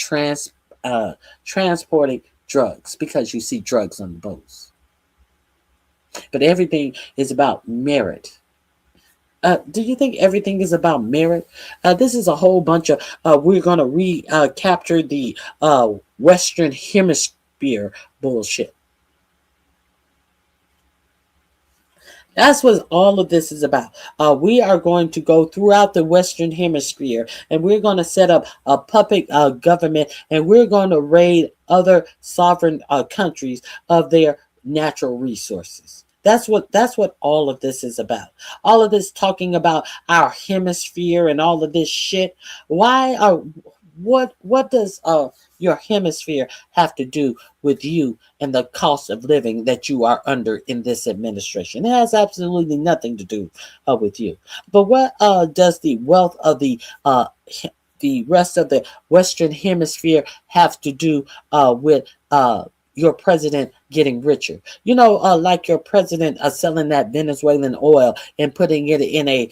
transporting drugs, because you see drugs on the boats. But everything is about merit. Do you think everything is about merit? This is a whole bunch of, we're going to recapture the Western Hemisphere bullshit. That's what all of this is about. We are going to go throughout the Western Hemisphere, and we're going to set up a puppet government, and we're going to raid other sovereign countries of their natural resources. That's what all of this is about. All of this talking about our hemisphere and all of this shit. Why are what does your hemisphere have to do with you and the cost of living that you are under in this administration? It has absolutely nothing to do with you. But what does the wealth of the rest of the Western Hemisphere have to do with your president getting richer? Like your president selling that Venezuelan oil and putting it in a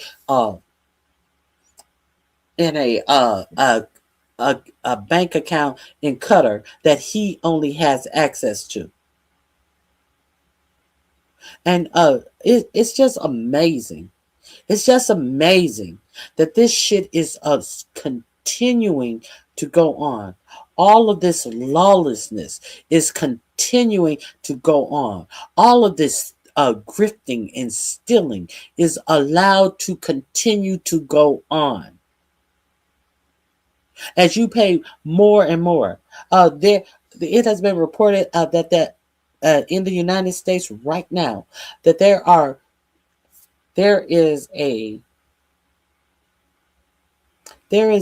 in a uh, uh, a bank account in Qatar that he only has access to. And it's just amazing. It's just amazing that this shit is continuing to go on. All of this lawlessness is continuing to go on. All of this grifting and stealing is allowed to continue to go on. As you pay more and more, it has been reported that in the United States right now that there is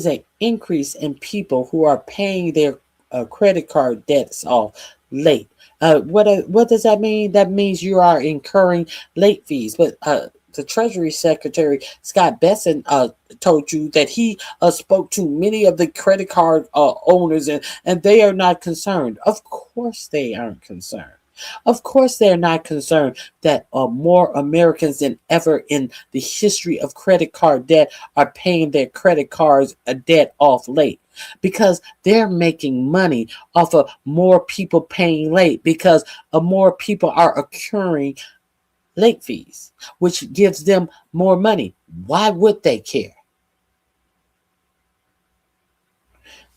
an increase in people who are paying their credit card debts off late. What does that mean? That means you are incurring late fees. But the Treasury Secretary Scott Bessent told you that he spoke to many of the credit card owners, and they are not concerned. Of course they aren't concerned. Of course they're not concerned that more Americans than ever in the history of credit card debt are paying their credit cards debt off late, because they're making money off of more people paying late, because more people are accruing late fees, which gives them more money. Why would they care?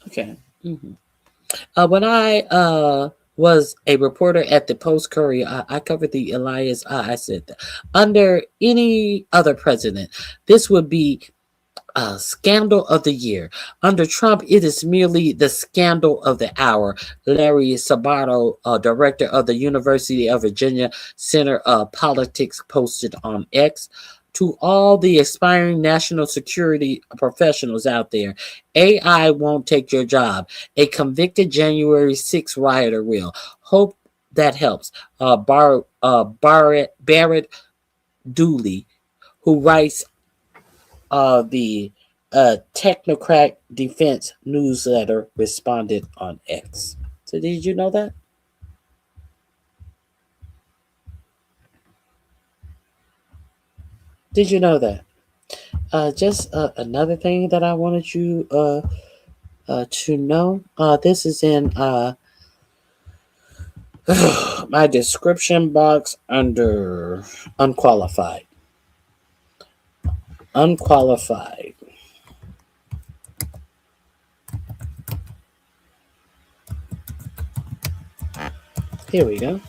Okay. When I was a reporter at the Post Courier, I covered the Elias. I said that under any other president, this would be scandal of the year. Under Trump, it is merely the scandal of the hour. Larry Sabato, director of the University of Virginia Center of Politics, posted on X. To all the aspiring national security professionals out there, AI won't take your job. A convicted January 6th rioter will. Hope that helps. Barrett Dooley, who writes the Technocrat Defense newsletter, responded on X. So did you know that? Did you know that? Just another thing that I wanted you to know. This is in my description box under unqualified. Unqualified. Here we go.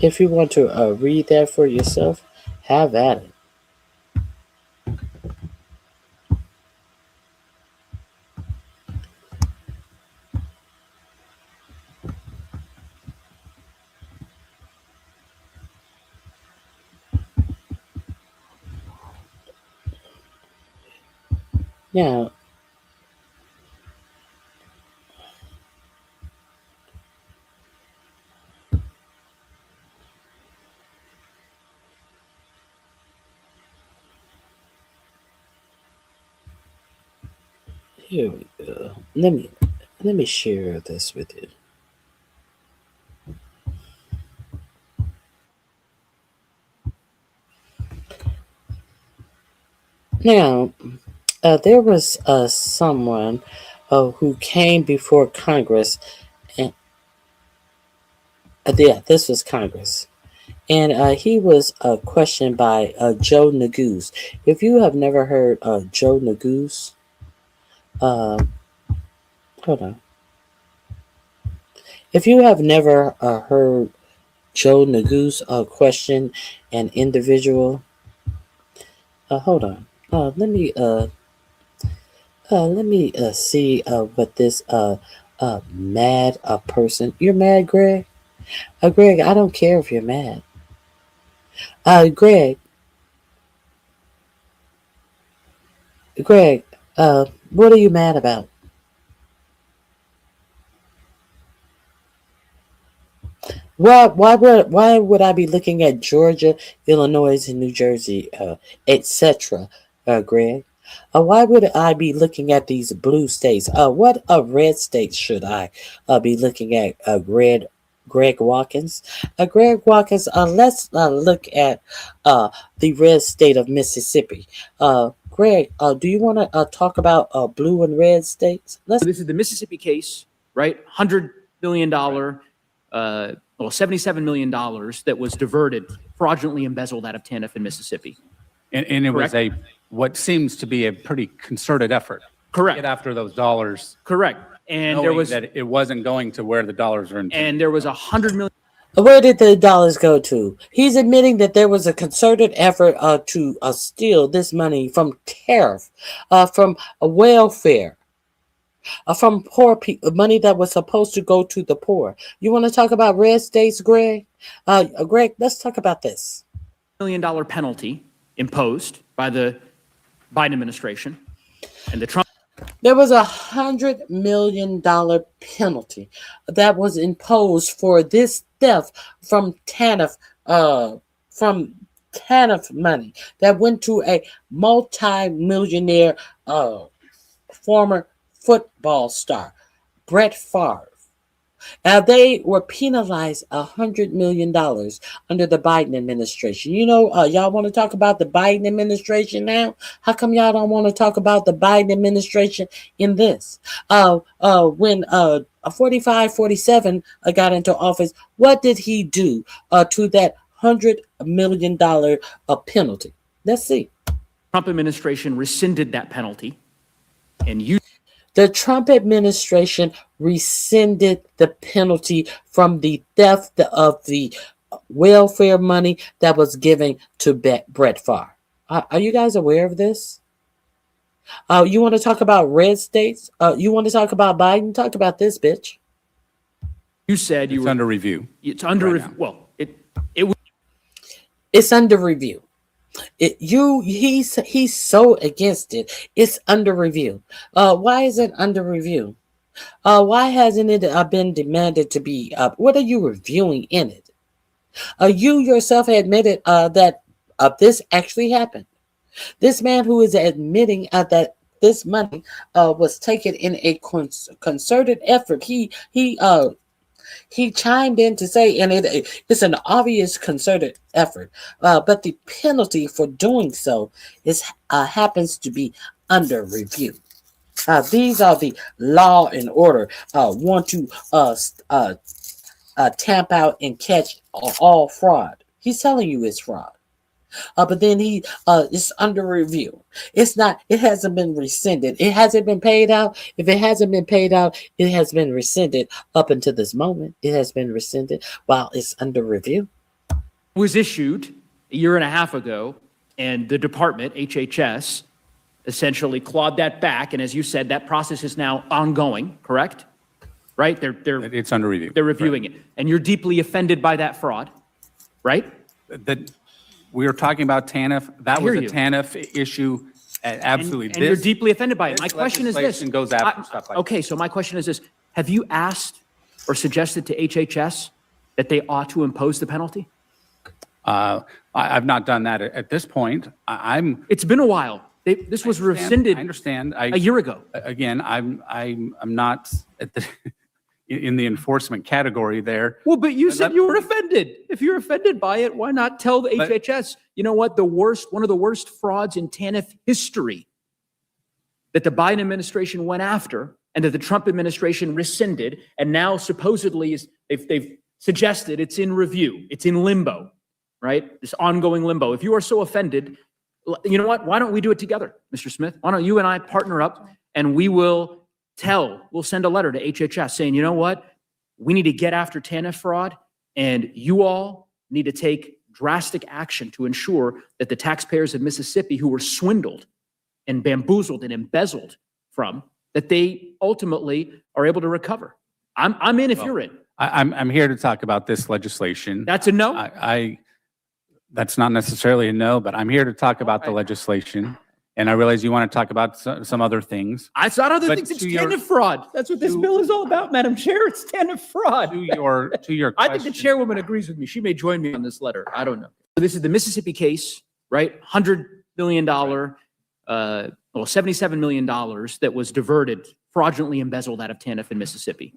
If you want to read that for yourself, have at it. Now, here we go. Let me share this with you. Now, there was someone who came before Congress, and this was Congress, and he was questioned by Joe Neguse. If you have never heard of Joe Neguse, hold on. If you have never heard Joe Neguse question an individual, hold on. Let me see what this mad person. You're mad, Greg? Greg, I don't care if you're mad. Greg, Greg, what are you mad about? Why would I be looking at Georgia, Illinois, and New Jersey, etc., Greg? Why would I be looking at these blue states? What red states should I be looking at? Greg Watkins. Greg Watkins. Let's look at the red state of Mississippi. Greg, do you want to talk about blue and red states? This is the Mississippi case, right? $100 billion. $77 million that was diverted, fraudulently embezzled out of TANF in Mississippi. And it Correct. was what seems to be a pretty concerted effort. Correct. To get after those dollars. Correct. And there was that it wasn't going to where the dollars are intended. And there was $100 million. Where did the dollars go to? He's admitting that there was a concerted effort to steal this money from tariff, from welfare, from poor people, money that was supposed to go to the poor. You want to talk about red states, Greg? Greg, let's talk about this. $1 million penalty imposed by the Biden administration and the Trump. There was $100 million penalty that was imposed for this theft from TANF money that went to a multi-millionaire former football star, Brett Favre. Now they were penalized $100 million under the Biden administration. You know, y'all want to talk about the Biden administration now? How come y'all don't want to talk about the Biden administration in this? When 47 got into office, what did he do to that $100 million penalty? Let's see. Trump administration rescinded that penalty, and the Trump administration rescinded the penalty from the theft of the welfare money that was given to Brett Favre. Are you guys aware of this? You want to talk about red states? You want to talk about Biden? Talk about this, bitch. You said it's under review. It's under review. Well, it's under review. He's so against it. It's under review. Why is it under review? Why hasn't it been demanded to be? What are you reviewing in it? You yourself admitted that this actually happened. This man who is admitting that this money was taken in a concerted effort. He chimed in to say, and it's an obvious concerted effort, but the penalty for doing so happens to be under review. These are the law and order want to tamp out and catch all fraud. He's telling you it's fraud. But then it's under review. It hasn't been rescinded. It hasn't been paid out. If it hasn't been paid out, it has been rescinded up until this moment. It has been rescinded while it's under review. It was issued a year and a half ago, and the department, HHS, essentially clawed that back. And as you said, that process is now ongoing, correct? Right? It's under review. They're reviewing it. And you're deeply offended by that fraud, right? We were talking about TANF. That was a TANF issue. Absolutely. And you're deeply offended by it. My question is this. Legislation goes after stuff like okay, so my question is this. Have you asked or suggested to HHS that they ought to impose the penalty? I've not done that at this point. It's been a while. This was rescinded. I understand. A year ago. Again, I'm not in the enforcement category there. Well, but you said you were offended. If you're offended by it, why not tell the HHS, you know what, one of the worst frauds in TANF history that the Biden administration went after and that the Trump administration rescinded, and now supposedly they've suggested it's in review, it's in limbo, right? This ongoing limbo. If you are so offended, you know what, why don't we do it together, Mr. Smith? Why don't you and I partner up and we'll send a letter to HHS saying, you know what, we need to get after TANF fraud, and you all need to take drastic action to ensure that the taxpayers of Mississippi who were swindled and bamboozled and embezzled from, that they ultimately are able to recover. I'm in if you're in. I'm here to talk about this legislation. That's a no? That's not necessarily a no, but I'm here to talk about the legislation. And I realize you want to talk about some other things. I thought other But things. It's to your- TANF fraud. That's what this bill is all about, Madam Chair. It's TANF fraud. To your I question. think the chairwoman agrees with me. She may join me on this letter. I don't know. So this is the Mississippi case, right? $100 million, $77 million that was diverted, fraudulently embezzled out of TANF in Mississippi.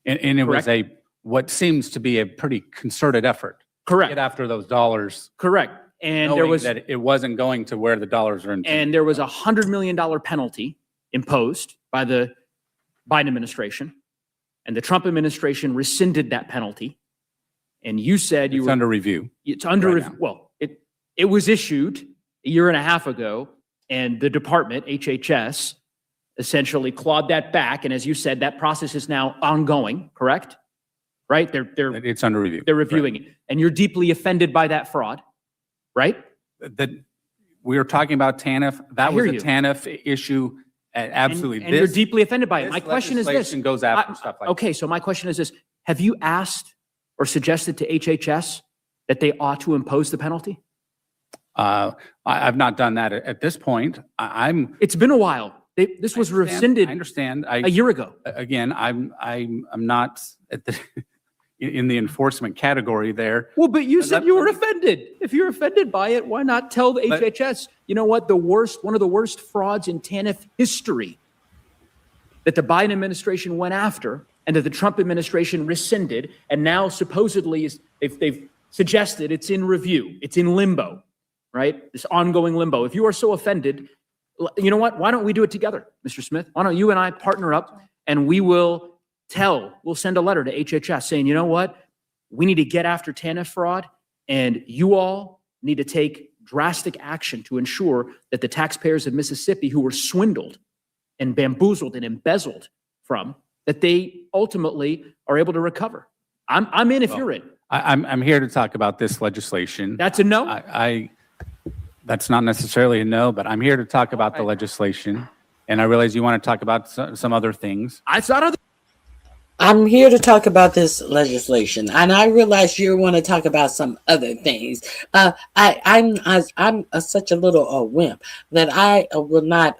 And it was Correct. what seems to be a pretty concerted effort. Correct. To get after those dollars. Correct. And there knowing was that it wasn't going to where the dollars are intended. and there was a $100 million penalty imposed by the Biden administration, and the Trump administration rescinded that penalty. And you said It's under review. it's under right review. now. Well, it was issued a year and a half ago, and the department, HHS, essentially clawed that back. And as you said, that process is now ongoing, correct? Right? It's under review. They're reviewing it. And you're deeply offended by that fraud, right? That we were talking about TANF. That was hear a you. TANF issue. Absolutely. And you're deeply offended by it. My question is this. legislation goes after stuff like Okay, so my question is this. Have you asked or suggested to HHS that they ought to impose the penalty? I've not done that at this point. It's been a while. This was rescinded I understand. a year ago. Again, I'm not at the in the enforcement category there. Well, but you said you were offended. If you're offended by it, why not tell the HHS, you know what, one of the worst frauds in TANF history that the Biden administration went after and that the Trump administration rescinded, and now supposedly they've suggested it's in review, it's in limbo, right? This ongoing limbo. If you are so offended, you know what? Why don't we do it together, Mr. Smith? Why don't you and I partner up and we'll send a letter to HHS saying, you know what? We need to get after TANF fraud, and you all need to take drastic action to ensure that the taxpayers of Mississippi who were swindled and bamboozled and embezzled from, that they ultimately are able to recover. I'm in if you're in. I'm here to talk about this legislation. That's a no? That's not necessarily a no, but I'm here to talk about the legislation. And I realize you want to talk about some other things. I'm here to talk about this legislation, and I realize you want to talk about some other things. I'm such a little wimp that I will not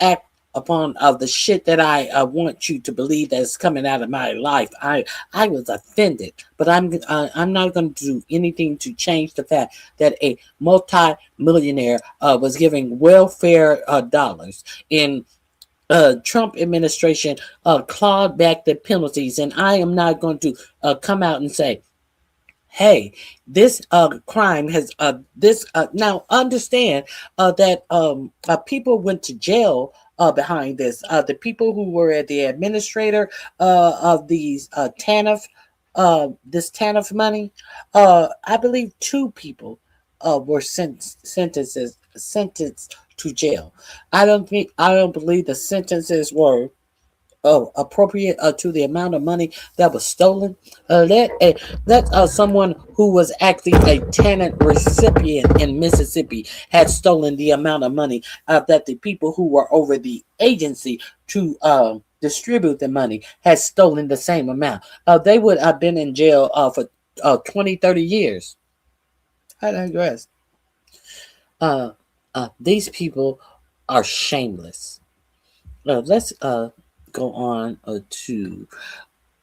act upon the shit that I want you to believe that's coming out of my life. I was offended, but I'm not going to do anything to change the fact that a multi-millionaire was giving welfare dollars in Trump administration clawed back the penalties, and I am not going to come out and say, hey, this crime has now understand that people went to jail behind this. The people who were the administrator of these TANF, this TANF money, I believe 2 people were sentenced to jail. I don't believe the sentences were appropriate to the amount of money that was stolen. Let someone who was actually a tenant recipient in Mississippi had stolen the amount of money that the people who were over the agency to distribute the money had stolen the same amount. They would have been in jail for 20, 30 years. I digress. These people are shameless. Let's go on to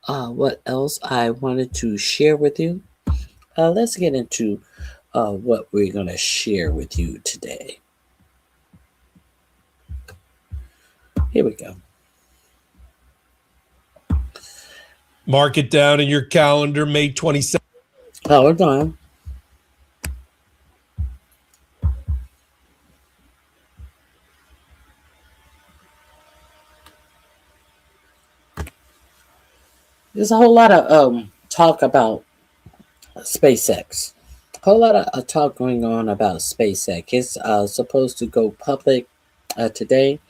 what else I wanted to share with you. Let's get into what we're going to share with you today. Here we go. Mark it down in your calendar, May 27th. Hold on. There's a whole lot of talk about SpaceX. A whole lot of talk going on about SpaceX. It's supposed to go public today,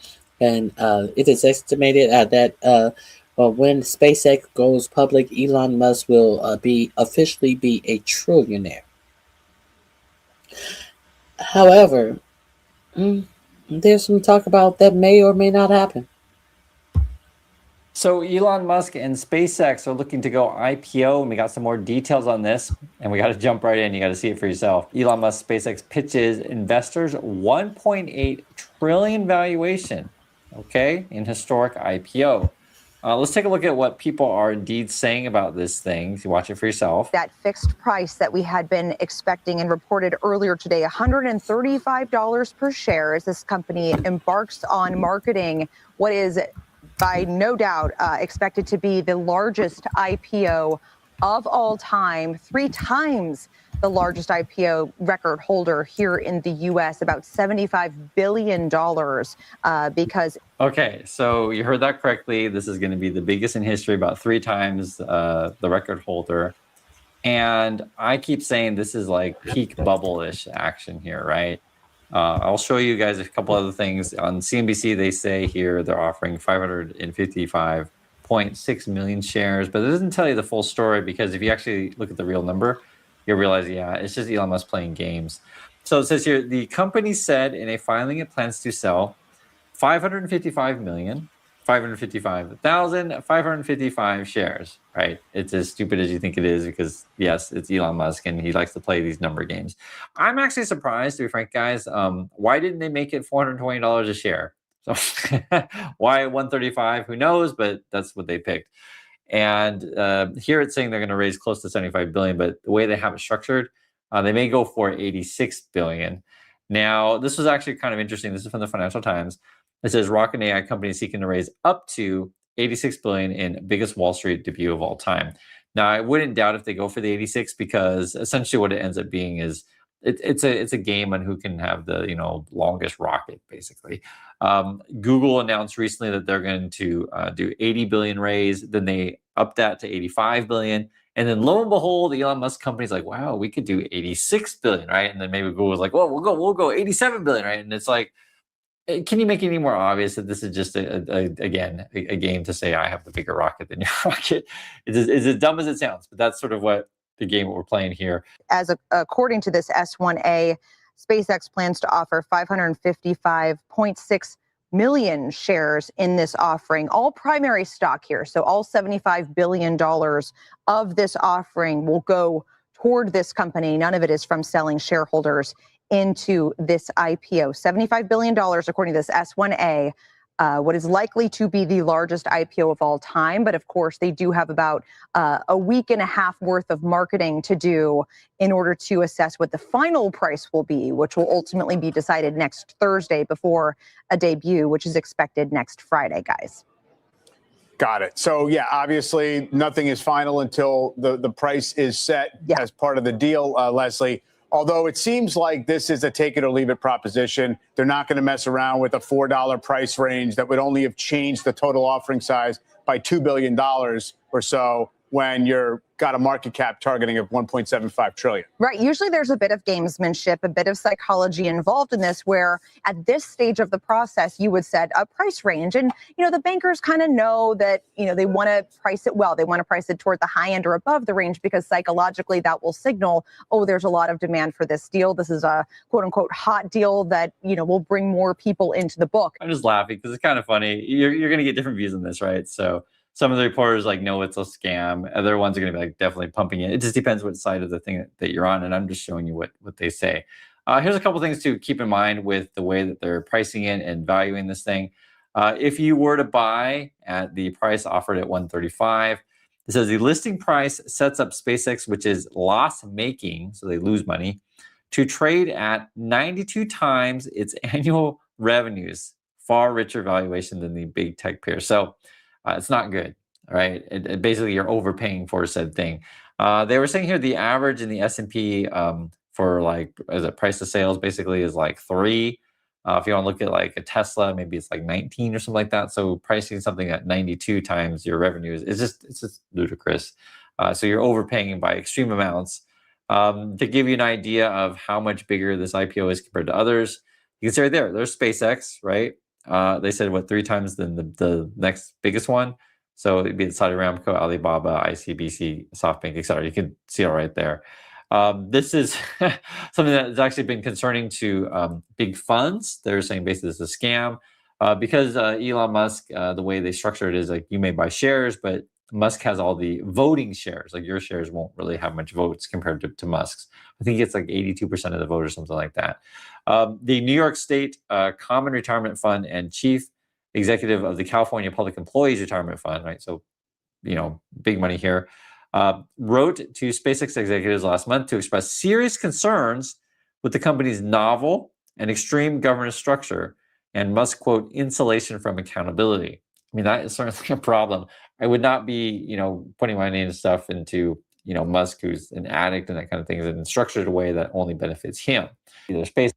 and it is estimated that when SpaceX goes public, Elon Musk will officially be a trillionaire. However, there's some talk about that may or may not happen. So Elon Musk and SpaceX are looking to go IPO, and we got some more details on this, and we got to jump right in. You got to see it for yourself. Elon Musk SpaceX pitches investors 1.8 trillion valuation, okay, in historic IPO. Let's take a look at what people are indeed saying about this thing. You watch it for yourself. That fixed price that we had been expecting and reported earlier today, $135 per share, as this company embarks on marketing what is by no doubt expected to be the largest IPO of all time, 3 times the largest IPO record holder here in the U.S., about $75 billion because... Okay, so you heard that correctly. This is going to be the biggest in history, about 3 times the record holder. And I keep saying this is like peak bubble-ish action here, right? I'll show you guys a couple other things. On CNBC, they say here they're offering 555.6 million shares, but it doesn't tell you the full story, because if you actually look at the real number, you'll realize, yeah, it's just Elon Musk playing games. So it says here, the company said in a filing it plans to sell 555,555 shares, right? It's as stupid as you think it is, because yes, it's Elon Musk and he likes to play these number games. I'm actually surprised, to be frank, guys. Why didn't they make it $420 a share? So why 135? Who knows? But that's what they picked. And here it's saying they're going to raise close to 75 billion, but the way they have it structured, they may go for 86 billion. Now, this was actually kind of interesting. This is from the Financial Times. It says Rocket AI company seeking to raise up to 86 billion in biggest Wall Street debut of all time. Now, I wouldn't doubt if they go for the 86, because essentially what it ends up being is it's a game on who can have the longest rocket, basically. Google announced recently that they're going to do 80 billion raise. Then they upped that to 85 billion. And then lo and behold, the Elon Musk company's like, wow, we could do 86 billion, right? And then maybe Google's like, well, we'll go 87 billion, right? And it's like, can you make it any more obvious that this is just a game to say I have the bigger rocket than your rocket? It's as dumb as it sounds, but that's sort of what the game we're playing here. According to this S1A, SpaceX plans to offer 555.6 million shares in this offering, all primary stock here. So all $75 billion of this offering will go toward this company. None of it is from selling shareholders into this IPO. $75 billion, according to this S1A, what is likely to be the largest IPO of all time. But of course, they do have about a week and a half worth of marketing to do in order to assess what the final price will be, which will ultimately be decided next Thursday before a debut, which is expected next Friday, guys. Got it. So, yeah, obviously nothing is final until the price is set as part of the deal, Leslie. Although it seems like this is a take it or leave it proposition. They're not going to mess around with a $4 price range that would only have changed the total offering size by $2 billion or so when you're got a market cap targeting of 1.75 trillion. Right. Usually there's a bit of gamesmanship, a bit of psychology involved in this, where at this stage of the process, you would set a price range. And, the bankers kind of know that, they want to price it well. They want to price it toward the high end or above the range, because psychologically that will signal, oh, there's a lot of demand for this deal. This is a quote unquote hot deal that, will bring more people into the book. I'm just laughing because it's kind of funny. You're going to get different views on this, right? So some of the reporters no, it's a scam. Other ones are going to be definitely pumping it. It just depends what side of the thing that you're on. And I'm just showing you what they say. Here's a couple things to keep in mind with the way that they're pricing it and valuing this thing. If you were to buy at the price offered at 135, it says the listing price sets up SpaceX, which is loss making, so they lose money, to trade at 92 times its annual revenues, far richer valuation than the big tech peers. So it's not good, all right? Basically, you're overpaying for said thing. They were saying here the average in the S&P for as a price to sales basically is 3. If you want to look at a Tesla, maybe it's 19 or something like that. So pricing something at 92 times your revenues is just ludicrous. So you're overpaying by extreme amounts. To give you an idea of how much bigger this IPO is compared to others, you can see right there's SpaceX, right? They said 3 times than the next biggest one. So it'd be Saudi Aramco, Alibaba, ICBC, SoftBank, etc. You can see it right there. This is something that has actually been concerning to big funds. They're saying basically this is a scam. Because Elon Musk, the way they structure it is like you may buy shares, but Musk has all the voting shares. Like your shares won't really have much votes compared to Musk's. I think it's like 82% of the vote or something like that. The New York State Common Retirement Fund and chief executive of the California Public Employees Retirement Fund, right? So, big money here, wrote to SpaceX executives last month to express serious concerns with the company's novel and extreme governance structure and Musk, quote, insulation from accountability. I mean, that is certainly a problem. I would not be, putting my name and stuff into, Musk, who's an addict and that kind of thing, and structured in a way that only benefits him. Either space.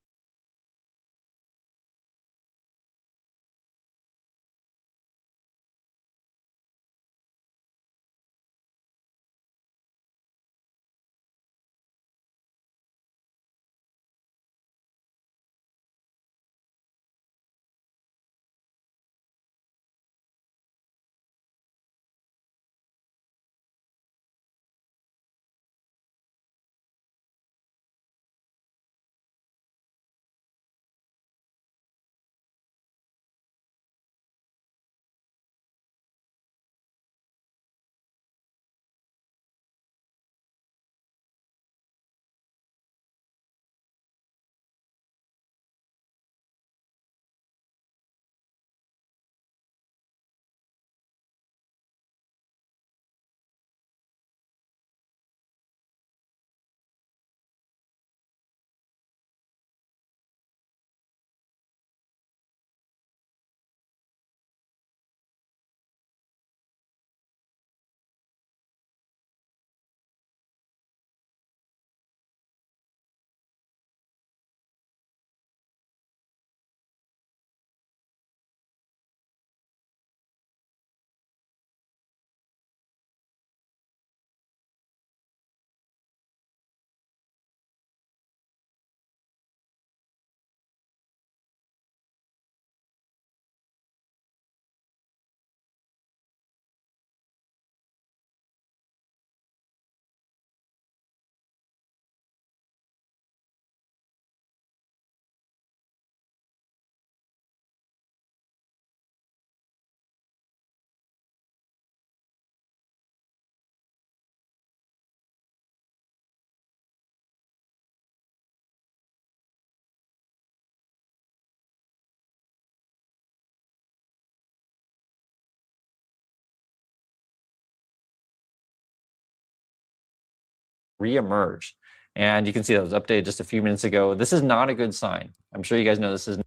Reemerge. And you can see that was updated just a few minutes ago. This is not a good sign. I'm sure you guys know this is.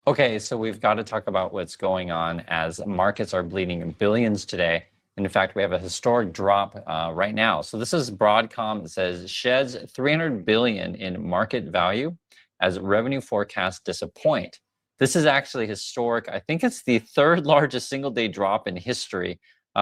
Okay, so we've got to talk about what's going on as markets are bleeding billions today. And in fact, we have a historic drop right now. So this is Broadcom. It says sheds 300 billion in market value as revenue forecasts disappoint. This is actually historic. I think it's the third largest single day drop in history.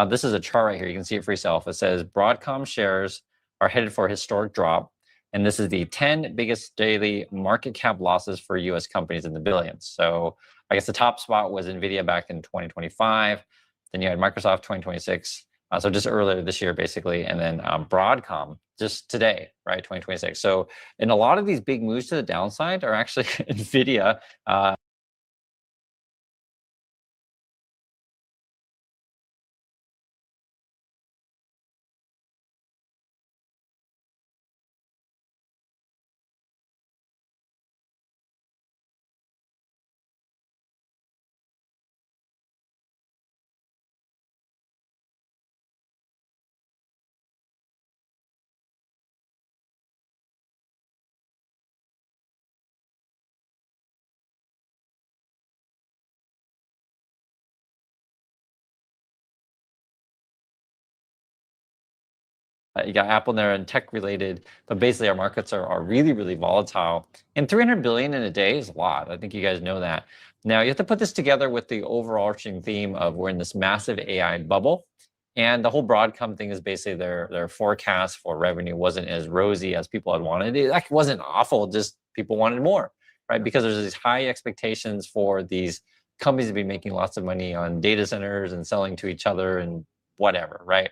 This is a chart right here. You can see it for yourself. It says Broadcom shares are headed for a historic drop. And this is the 10 biggest daily market cap losses for US companies in the billions. So I guess the top spot was NVIDIA back in 2025. Then you had Microsoft 2026. So just earlier this year, basically. And then Broadcom just today, right, 2026. So in a lot of these big moves to the downside are actually NVIDIA. You got Apple there and tech related, but basically our markets are really, really volatile. And 300 billion in a day is a lot. I think you guys know that. Now you have to put this together with the overarching theme of we're in this massive AI bubble. And the whole Broadcom thing is basically their forecast for revenue wasn't as rosy as people had wanted. It wasn't awful, just people wanted more, right? Because there's these high expectations for these companies have been making lots of money on data centers and selling to each other and whatever, right?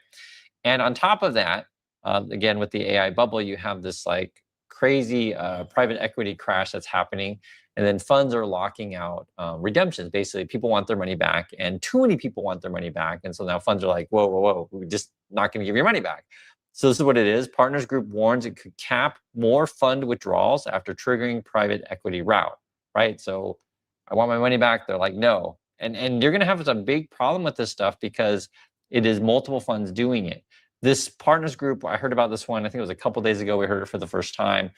And on top of that, again, with the AI bubble, you have this like crazy private equity crash that's happening. And then funds are locking out redemptions. Basically, people want their money back, and too many people want their money back. And so now funds are like, whoa, whoa, whoa, we're just not going to give your money back. So this is what it is. Partners Group warns it could cap more fund withdrawals after triggering private equity rout, right? So I want my money back. They're like, no. And you're going to have a big problem with this stuff because it is multiple funds doing it. This Partners Group, I heard about this one, I think it was a couple days ago, we heard it for the first time.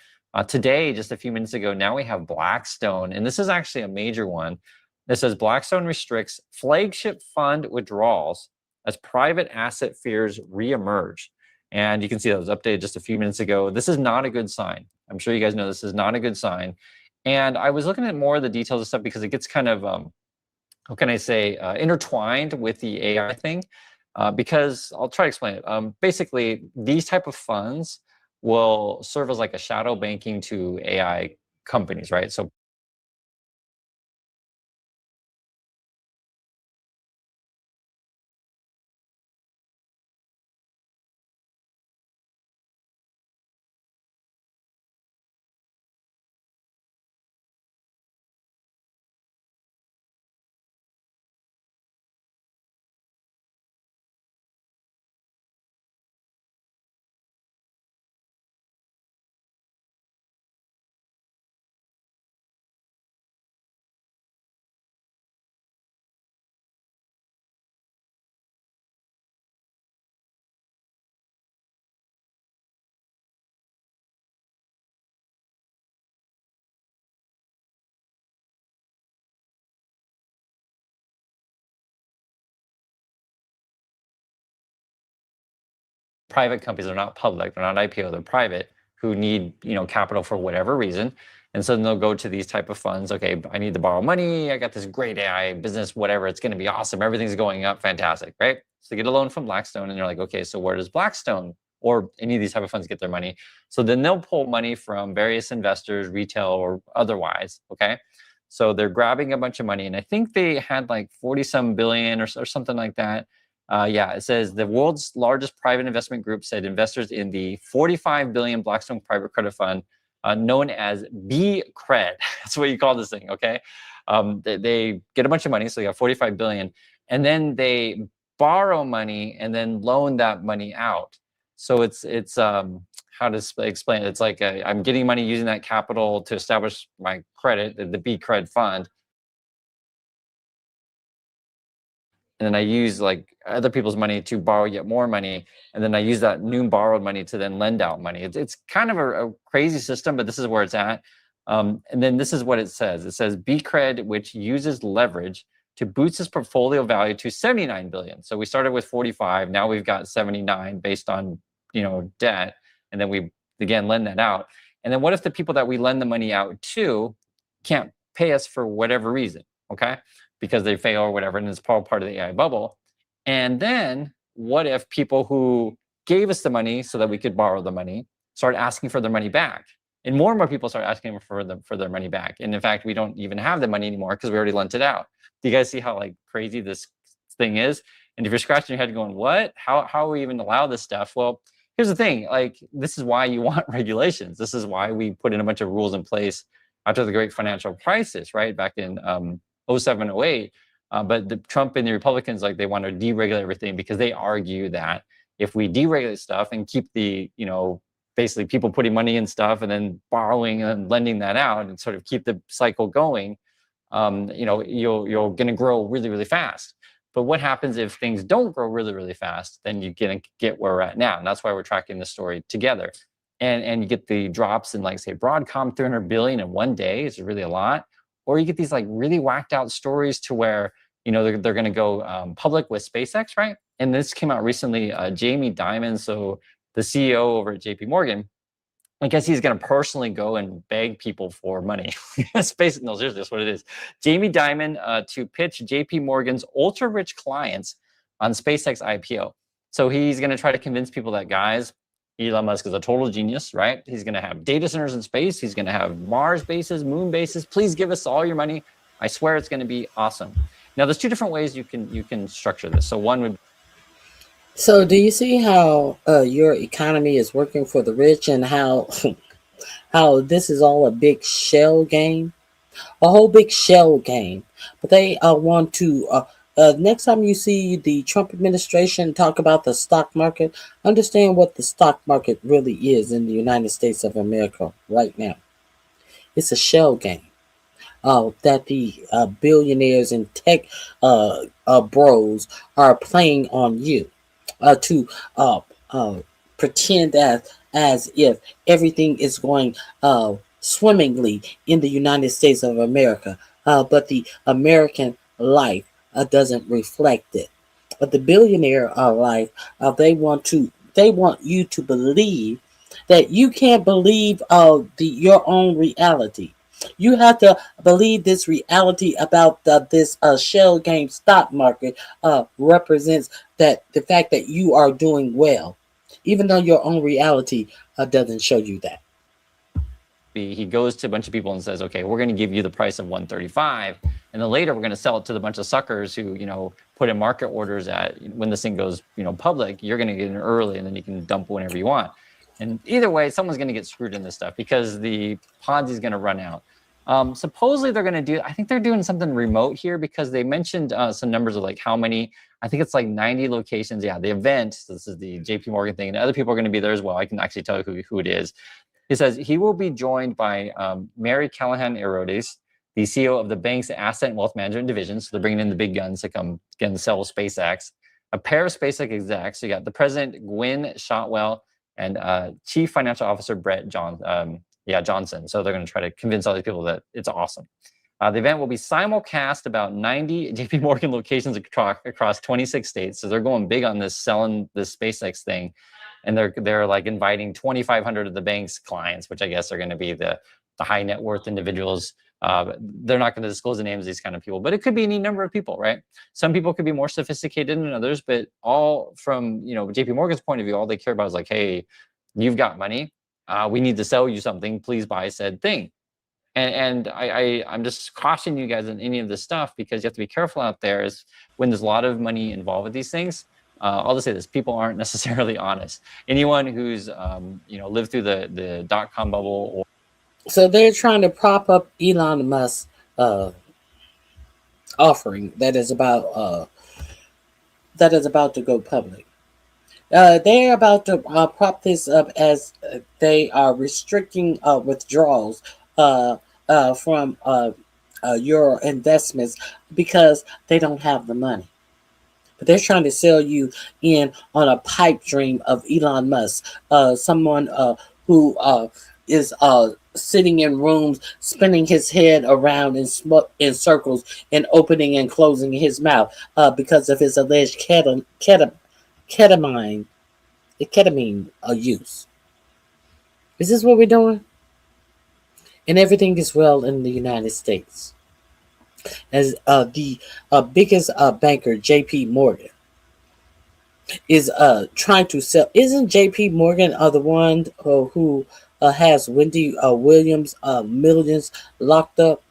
Today, just a few minutes ago, now we have Blackstone, and this is actually a major one. It says Blackstone restricts flagship fund withdrawals as private asset fears reemerge. And you can see that was updated just a few minutes ago. This is not a good sign. I'm sure you guys know this is not a good sign. And I was looking at more of the details of stuff because it gets kind of, how can I say, intertwined with the AI thing. Because I'll try to explain it. Basically, these type of funds will serve as like a shadow banking to AI companies, right? So private companies are not public, they're not IPO, they're private, who need, capital for whatever reason. And so then they'll go to these type of funds. Okay, I need to borrow money. I got this great AI business, whatever. It's going to be awesome. Everything's going up. Fantastic, right? So they get a loan from Blackstone and they're like, okay, so where does Blackstone or any of these type of funds get their money? So then they'll pull money from various investors, retail or otherwise, okay? So they're grabbing a bunch of money. And I think they had like 40-some billion or something like that. It says the world's largest private investment group said investors in the 45 billion Blackstone Private Credit Fund, known as BCRED, that's what you call this thing, okay? They get a bunch of money, so they got 45 billion, and then they borrow money and then loan that money out. So it's how to explain it? It's like I'm getting money using that capital to establish my credit, the BCRED fund. And then I use like other people's money to borrow yet more money. And then I use that new borrowed money to then lend out money. It's kind of a crazy system, but this is where it's at. And then this is what it says. It says BCRED, which uses leverage to boost its portfolio value to 79 billion. So we started with 45. Now we've got 79 based on, debt. And then we, again, lend that out. And then what if the people that we lend the money out to can't pay us for whatever reason, okay? Because they fail or whatever, and it's part of the AI bubble. And then what if people who gave us the money so that we could borrow the money start asking for their money back? And more people start asking for their money back. And in fact, we don't even have the money anymore because we already lent it out. Do you guys see how like crazy this thing is? And if you're scratching your head going, what? How we even allow this stuff? Well, here's the thing. Like, this is why you want regulations. This is why we put in a bunch of rules in place after the great financial crisis, right? Back in 07, 08. But the Trump and the Republicans, like, they want to deregulate everything because they argue that if we deregulate stuff and keep the, basically people putting money in stuff and then borrowing and lending that out and sort of keep the cycle going, you're going to grow really, really fast. But what happens if things don't grow really, really fast? Then you get where we're at now. And that's why we're tracking the story together. And you get the drops in, like, say, Broadcom, 300 billion in one day is really a lot. Or you get these like really whacked out stories to where, they're going to go public with SpaceX, right? And this came out recently, Jamie Dimon, so the CEO over at JP Morgan, I guess he's going to personally go and beg people for money. No, seriously, that's what it is. Jamie Dimon to pitch JP Morgan's ultra-rich clients on SpaceX IPO. So he's going to try to convince people that, guys, Elon Musk is a total genius, right? He's going to have data centers in space. He's going to have Mars bases, moon bases. Please give us all your money. I swear it's going to be awesome. Now, there's two different ways you can structure this. So one would. So, do you see how your economy is working for the rich, and how how this is all a big shell game, a whole big shell game? But they want to. Next time you see the Trump administration talk about the stock market, understand what the stock market really is in the United States of America right now. It's a shell game. That the billionaires and tech bros are playing on you to pretend as if everything is going swimmingly in the United States of America, but the American life doesn't reflect it. But the billionaire life, they want you to believe that you can't believe your own reality. You have to believe this reality about this shell game stock market represents that the fact that you are doing well, even though your own reality doesn't show you that. He goes to a bunch of people and says, okay, we're going to give you the price of 135, and then later we're going to sell it to the bunch of suckers who, put in market orders at when this thing goes, public. You're going to get in early, and then you can dump whenever you want. And either way, someone's going to get screwed in this stuff because the Ponzi is going to run out. Supposedly they're going to do, I think they're doing something remote here, because they mentioned some numbers of like how many, I think it's like 90 locations. Yeah, the event, this is the JP Morgan thing, and other people are going to be there as well. I can actually tell you who it is. He says he will be joined by Mary Callahan Erodes, the CEO of the bank's asset and wealth management division. So they're bringing in the big guns to come again sell SpaceX. A pair of SpaceX execs. So you got the president, Gwynne Shotwell, and chief financial officer, Brett Johnson. So they're going to try to convince all these people that it's awesome. The event will be simulcast about 90 JP Morgan locations across 26 states. So they're going big on this, selling this SpaceX thing. And they're like inviting 2,500 of the bank's clients, which I guess are going to be the high net worth individuals. They're not going to disclose the names of these kind of people, but it could be any number of people, right? Some people could be more sophisticated than others, but all from, JP Morgan's point of view, all they care about is like, hey, you've got money. We need to sell you something. Please buy said thing. And I'm just cautioning you guys on any of this stuff, because you have to be careful out there is when there's a lot of money involved with these things. I'll just say this: people aren't necessarily honest. Anyone who's lived through the .com bubble, so they're trying to prop up Elon Musk's offering that is about to go public. They're about to prop this up as they are restricting withdrawals from your investments because they don't have the money. But they're trying to sell you in on a pipe dream of Elon Musk, someone who is sitting in rooms, spinning his head around in circles and opening and closing his mouth because of his alleged ketamine use. Is this what we're doing? And everything is well in the United States. As the biggest banker, JP Morgan, is trying to sell. Isn't JP Morgan the one who has Wendy Williams millions locked up?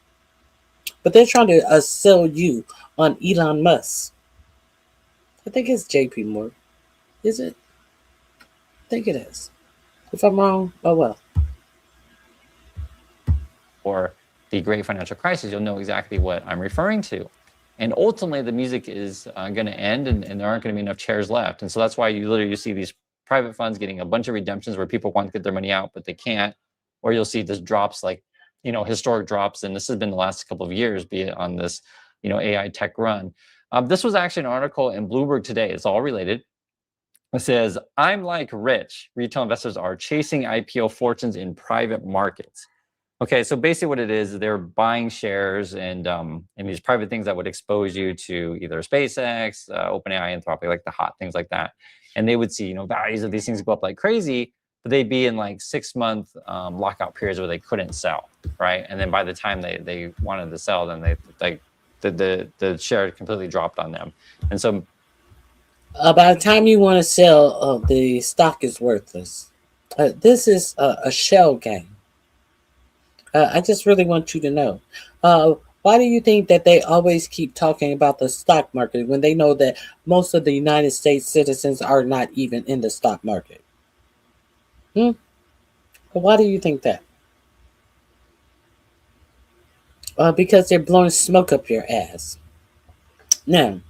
But they're trying to sell you on Elon Musk. I think it's JP Morgan. Is it? I think it is. If I'm wrong, oh well. Or the great financial crisis, you'll know exactly what I'm referring to. And ultimately, the music is going to end, and there aren't going to be enough chairs left. And so that's why you see these private funds getting a bunch of redemptions where people want to get their money out, but they can't. Or you'll see this drops, like, historic drops. And this has been the last couple of years, be it on this, AI tech run. This was actually an article in Bloomberg today. It's all related. It says, I'm like rich. Retail investors are chasing IPO fortunes in private markets. Okay, so basically what it is, they're buying shares and these private things that would expose you to either SpaceX, OpenAI, Anthropic, like the hot things like that. And they would see, values of these things go up like crazy, but they'd be in like 6-month lockout periods where they couldn't sell, right? And then by the time they wanted to sell, then the share completely dropped on them. And so by the time you want to sell, the stock is worthless. This is a shell game. I just really want you to know. Why do you think that they always keep talking about the stock market when they know that most of the United States citizens are not even in the stock market? Why do you think that? Because they're blowing smoke up your ass. Now,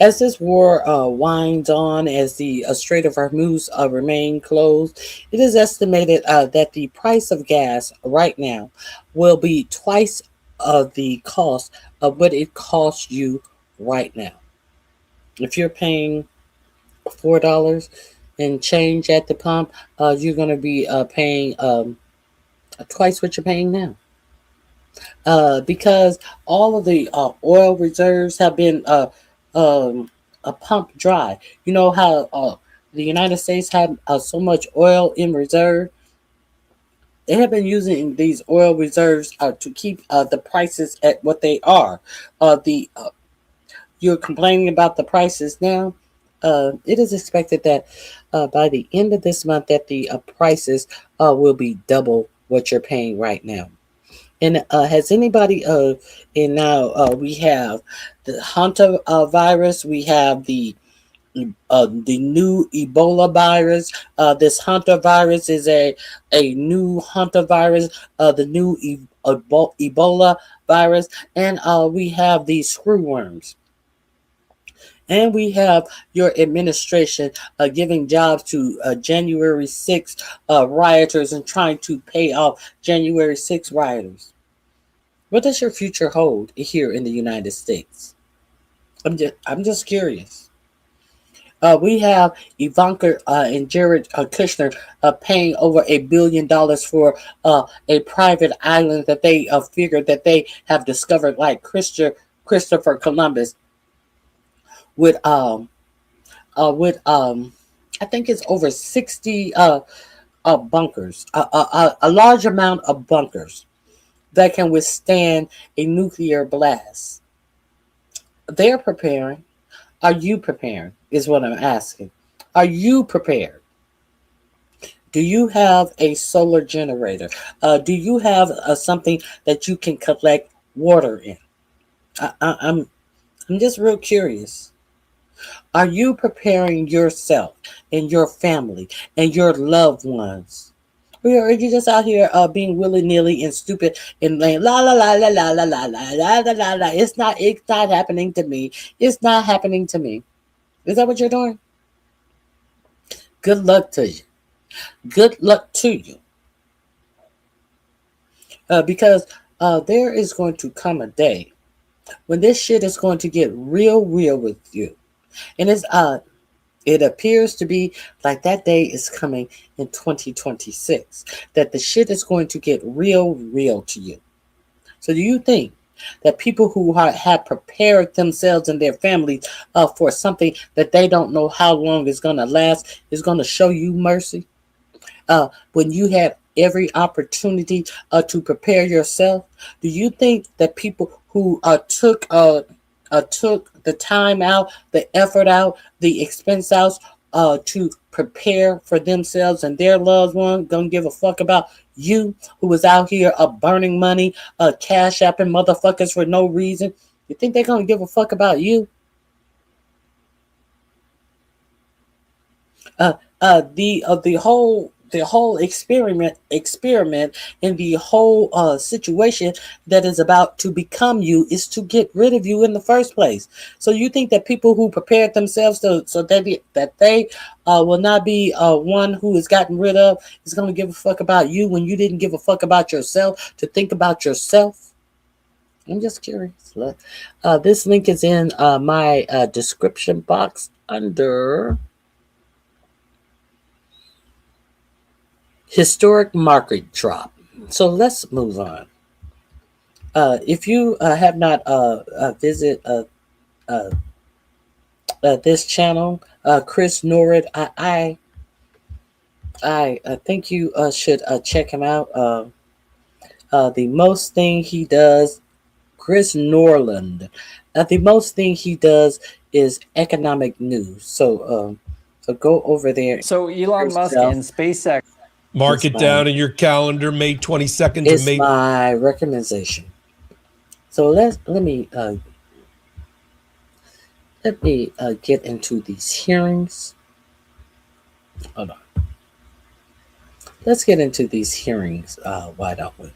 as this war winds on, as the Strait of Hormuz remain closed, it is estimated that the price of gas right now will be twice the cost of what it costs you right now. If you're paying $4 and change at the pump, you're going to be paying twice what you're paying now. Because all of the oil reserves have been pumped dry. You know how the United States had so much oil in reserve? They have been using these oil reserves to keep the prices at what they are. You're complaining about the prices now. It is expected that by the end of this month that the prices will be double what you're paying right now. And has anybody and now we have the Hunter virus, we have the new Ebola virus. This Hunter virus is a new Hunter virus, the new Ebola virus, and we have the screw worms. And we have your administration giving jobs to January 6th rioters and trying to pay off January 6th rioters. What does your future hold here in the United States? I'm just curious. We have Ivanka and Jared Kushner paying over $1 billion for a private island that they figured that they have discovered, like Christopher Columbus. With I think it's over 60 bunkers, a large amount of bunkers that can withstand a nuclear blast. They're preparing. Are you preparing? Is what I'm asking. Are you prepared? Do you have a solar generator? Do you have something that you can collect water in? I'm just real curious. Are you preparing yourself and your family and your loved ones? Or are you just out here being willy-nilly and stupid and like la la la la la la la la la la la la? It's not happening to me. It's not happening to me. Is that what you're doing? Good luck to you. Good luck to you. Because there is going to come a day when this shit is going to get real with you. And it appears to be like that day is coming in 2026, that the shit is going to get real to you. So do you think that people who have prepared themselves and their families for something that they don't know how long is going to last is going to show you mercy? When you had every opportunity to prepare yourself, do you think that people who took the time out, the effort out, the expense out to prepare for themselves and their loved one don't give a fuck about you who was out here burning money, cash apping motherfuckers for no reason? You think they're gonna give a fuck about you? The whole experiment and the whole situation that is about to become you is to get rid of you in the first place. So you think that people who prepared themselves so that they will not be one who is gotten rid of is going to give a fuck about you when you didn't give a fuck about yourself to think about yourself? I'm just curious. Look, this link is in my description box under historic market drop. So let's move on. If you have not visit this channel, Chris Norrid, I think you should check him out. The most thing he does, Chris Norland. The most thing he does is economic news. So go over there. So Elon Musk and SpaceX. Mark it down in your calendar, May 22nd to It's May. my recommendation. So let me get into these hearings. Hold on. Let's get into these hearings. Why don't we?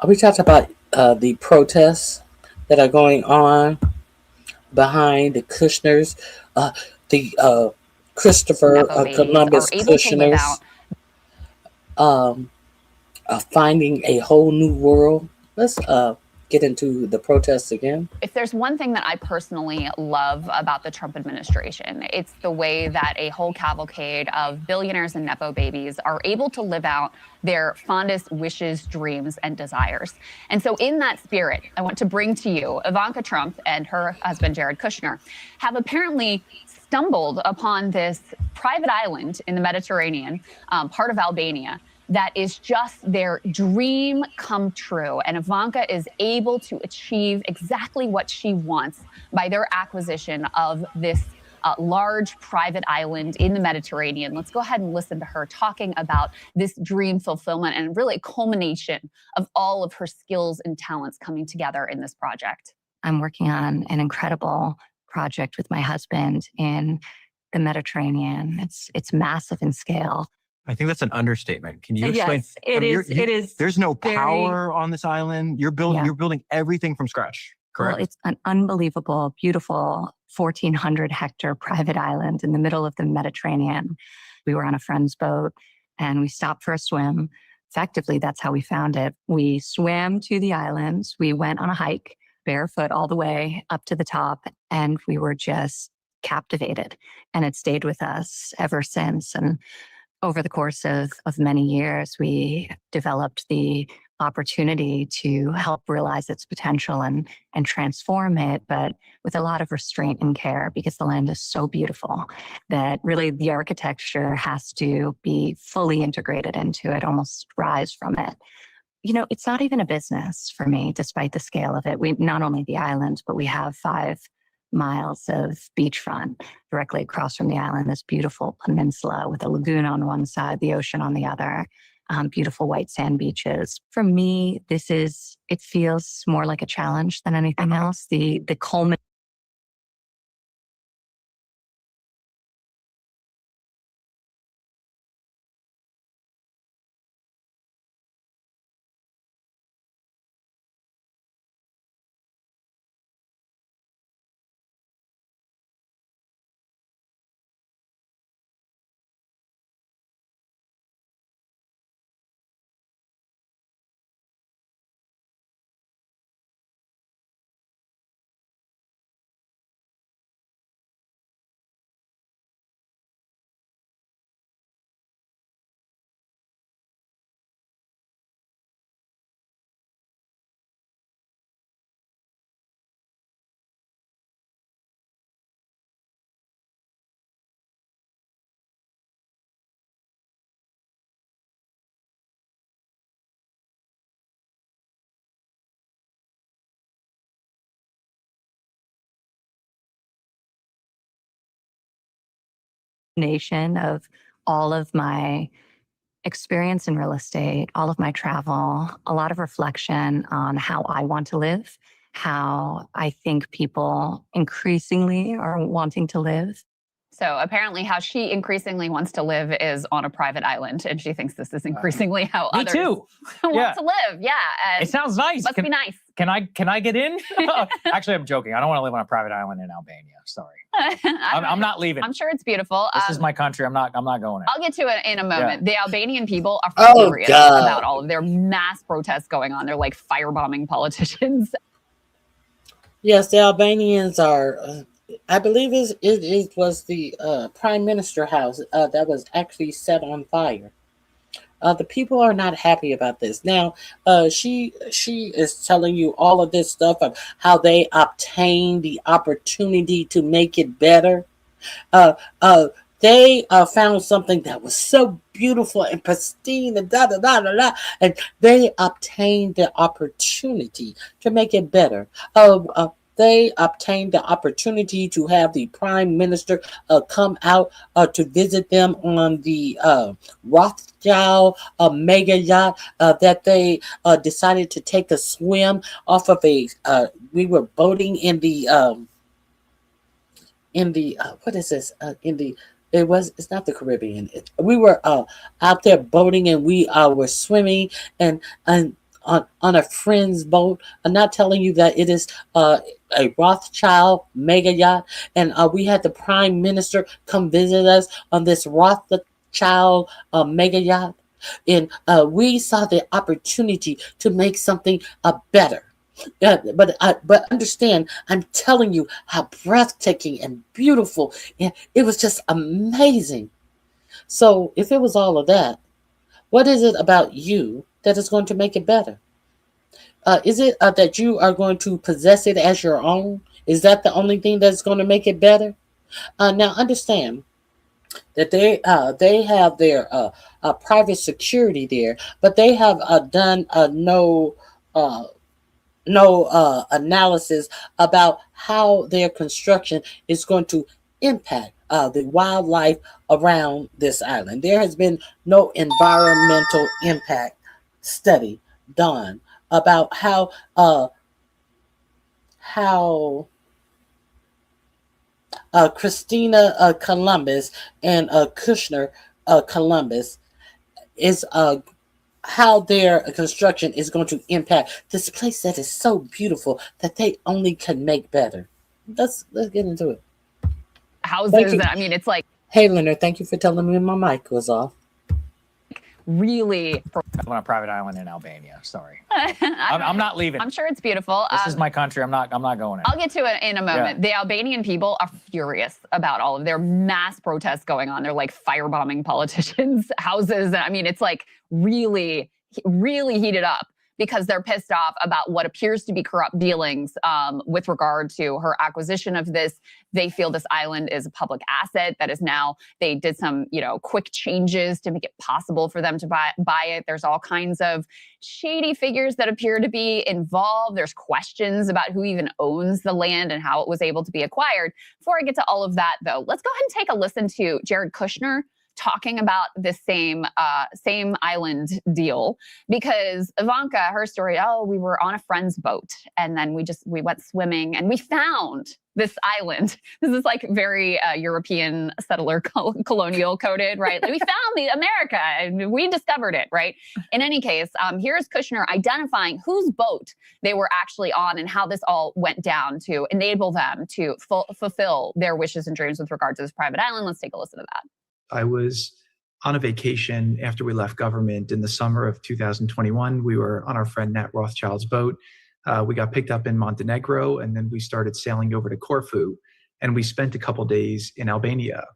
We talked about the protests that are going on behind the Kushners, the Christopher Columbus Kushners, finding a whole new world. Let's get into the protests again. If there's one thing that I personally love about the Trump administration, it's the way that a whole cavalcade of billionaires and Nepo babies are able to live out their fondest wishes, dreams, and desires. And so in that spirit, I want to bring to you Ivanka Trump and her husband, Jared Kushner, have apparently stumbled upon this private island in the Mediterranean, part of Albania, that is just their dream come true. And Ivanka is able to achieve exactly what she wants by their acquisition of this large private island in the Mediterranean. Let's go ahead and listen to her talking about this dream fulfillment and really a culmination of all of her skills and talents coming together in this project. I'm working on an incredible project with my husband in the Mediterranean. It's massive in scale. I think that's an understatement. Can you explain? Yes, it is. There's no power on this island. You're building everything from scratch. Correct. Well, it's an unbelievable, beautiful 1,400 hectare private island in the middle of the Mediterranean. We were on a friend's boat and we stopped for a swim. Effectively, that's how we found it. We swam to the islands. We went on a hike barefoot all the way up to the top, and we were just captivated. And it stayed with us ever since. And over the course of many years, we developed the opportunity to help realize its potential and transform it, but with a lot of restraint and care, because the land is so beautiful that really the architecture has to be fully integrated into it, almost rise from it. You know, it's not even a business for me, despite the scale of it. We not only the island, but we have 5 miles of beachfront directly across from the island, this beautiful peninsula with a lagoon on one side, the ocean on the other, beautiful white sand beaches. For me, it feels more like a challenge than anything else. The culmination of all of my experience in real estate, all of my travel, a lot of reflection on how I want to live, how I think people increasingly are wanting to live. So apparently how she increasingly wants to live is on a private island, and she thinks this is increasingly how Me others too. want to live. Yeah. And it sounds nice. Must be nice. Can I get in? Actually, I'm joking. I don't want to live on a private island in Albania. Sorry. I'm not leaving. I'm sure it's beautiful. This is my country. I'm not going in. I'll get to it in a moment. Yeah. The Albanian people are furious about all of their mass protests going on. They're like firebombing politicians. Yes, the Albanians are. I believe it was the prime minister house that was actually set on fire. The people are not happy about this. Now, she is telling you all of this stuff of how they obtained the opportunity to make it better. they found something that was so beautiful and pristine and da da da da da, and they obtained the opportunity to make it better. They obtained the opportunity to have the prime minister come out to visit them on the Rothschild mega yacht that they decided to take a swim off of a. We were boating in the what is this? It's not the Caribbean. We were out there boating, and we were swimming and on a friend's boat. I'm not telling you that it is a Rothschild mega yacht, and we had the prime minister come visit us on this Rothschild mega yacht, and we saw the opportunity to make something better. Yeah, but understand, I'm telling you how breathtaking and beautiful. It was just amazing. So if it was all of that, what is it about you that is going to make it better? Is it that you are going to possess it as your own? Is that the only thing that's going to make it better? Now understand that they have their private security there, but they have done no analysis about how their construction is going to impact the wildlife around this island. There has been no environmental impact study done about how Christina Columbus and Kushner Columbus is how their construction is going to impact this place that is so beautiful that they only can make better. Let's get into it. Houses, I mean, it's like. Hey, Leonard, thank you for telling me my mic was off. Really. On a private island in Albania. Sorry. I'm not leaving. I'm sure it's beautiful. This is my country. I'm not going in. I'll get to it in a moment. Yeah. The Albanian people are furious about all of their mass protests going on. They're like firebombing politicians' houses. I mean, it's like really, really heated up because they're pissed off about what appears to be corrupt dealings with regard to her acquisition of this. They feel this island is a public asset that is now, they did some, quick changes to make it possible for them to buy it. There's all kinds of shady figures that appear to be involved. There's questions about who even owns the land and how it was able to be acquired. Before I get to all of that, though, let's go ahead and take a listen to Jared Kushner talking about this same island deal, because Ivanka, her story, we were on a friend's boat and then we went swimming and we found this island. This is like very European settler colonial coded, right? Like we found the America and we discovered it, right? In any case, here's Kushner identifying whose boat they were actually on and how this all went down to enable them to fulfill their wishes and dreams with regard to this private island. Let's take a listen to that. I was on a vacation after we left government in the summer of 2021. We were on our friend Nat Rothschild's boat. We got picked up in Montenegro, and then we started sailing over to Corfu, and we spent a couple days in Albania.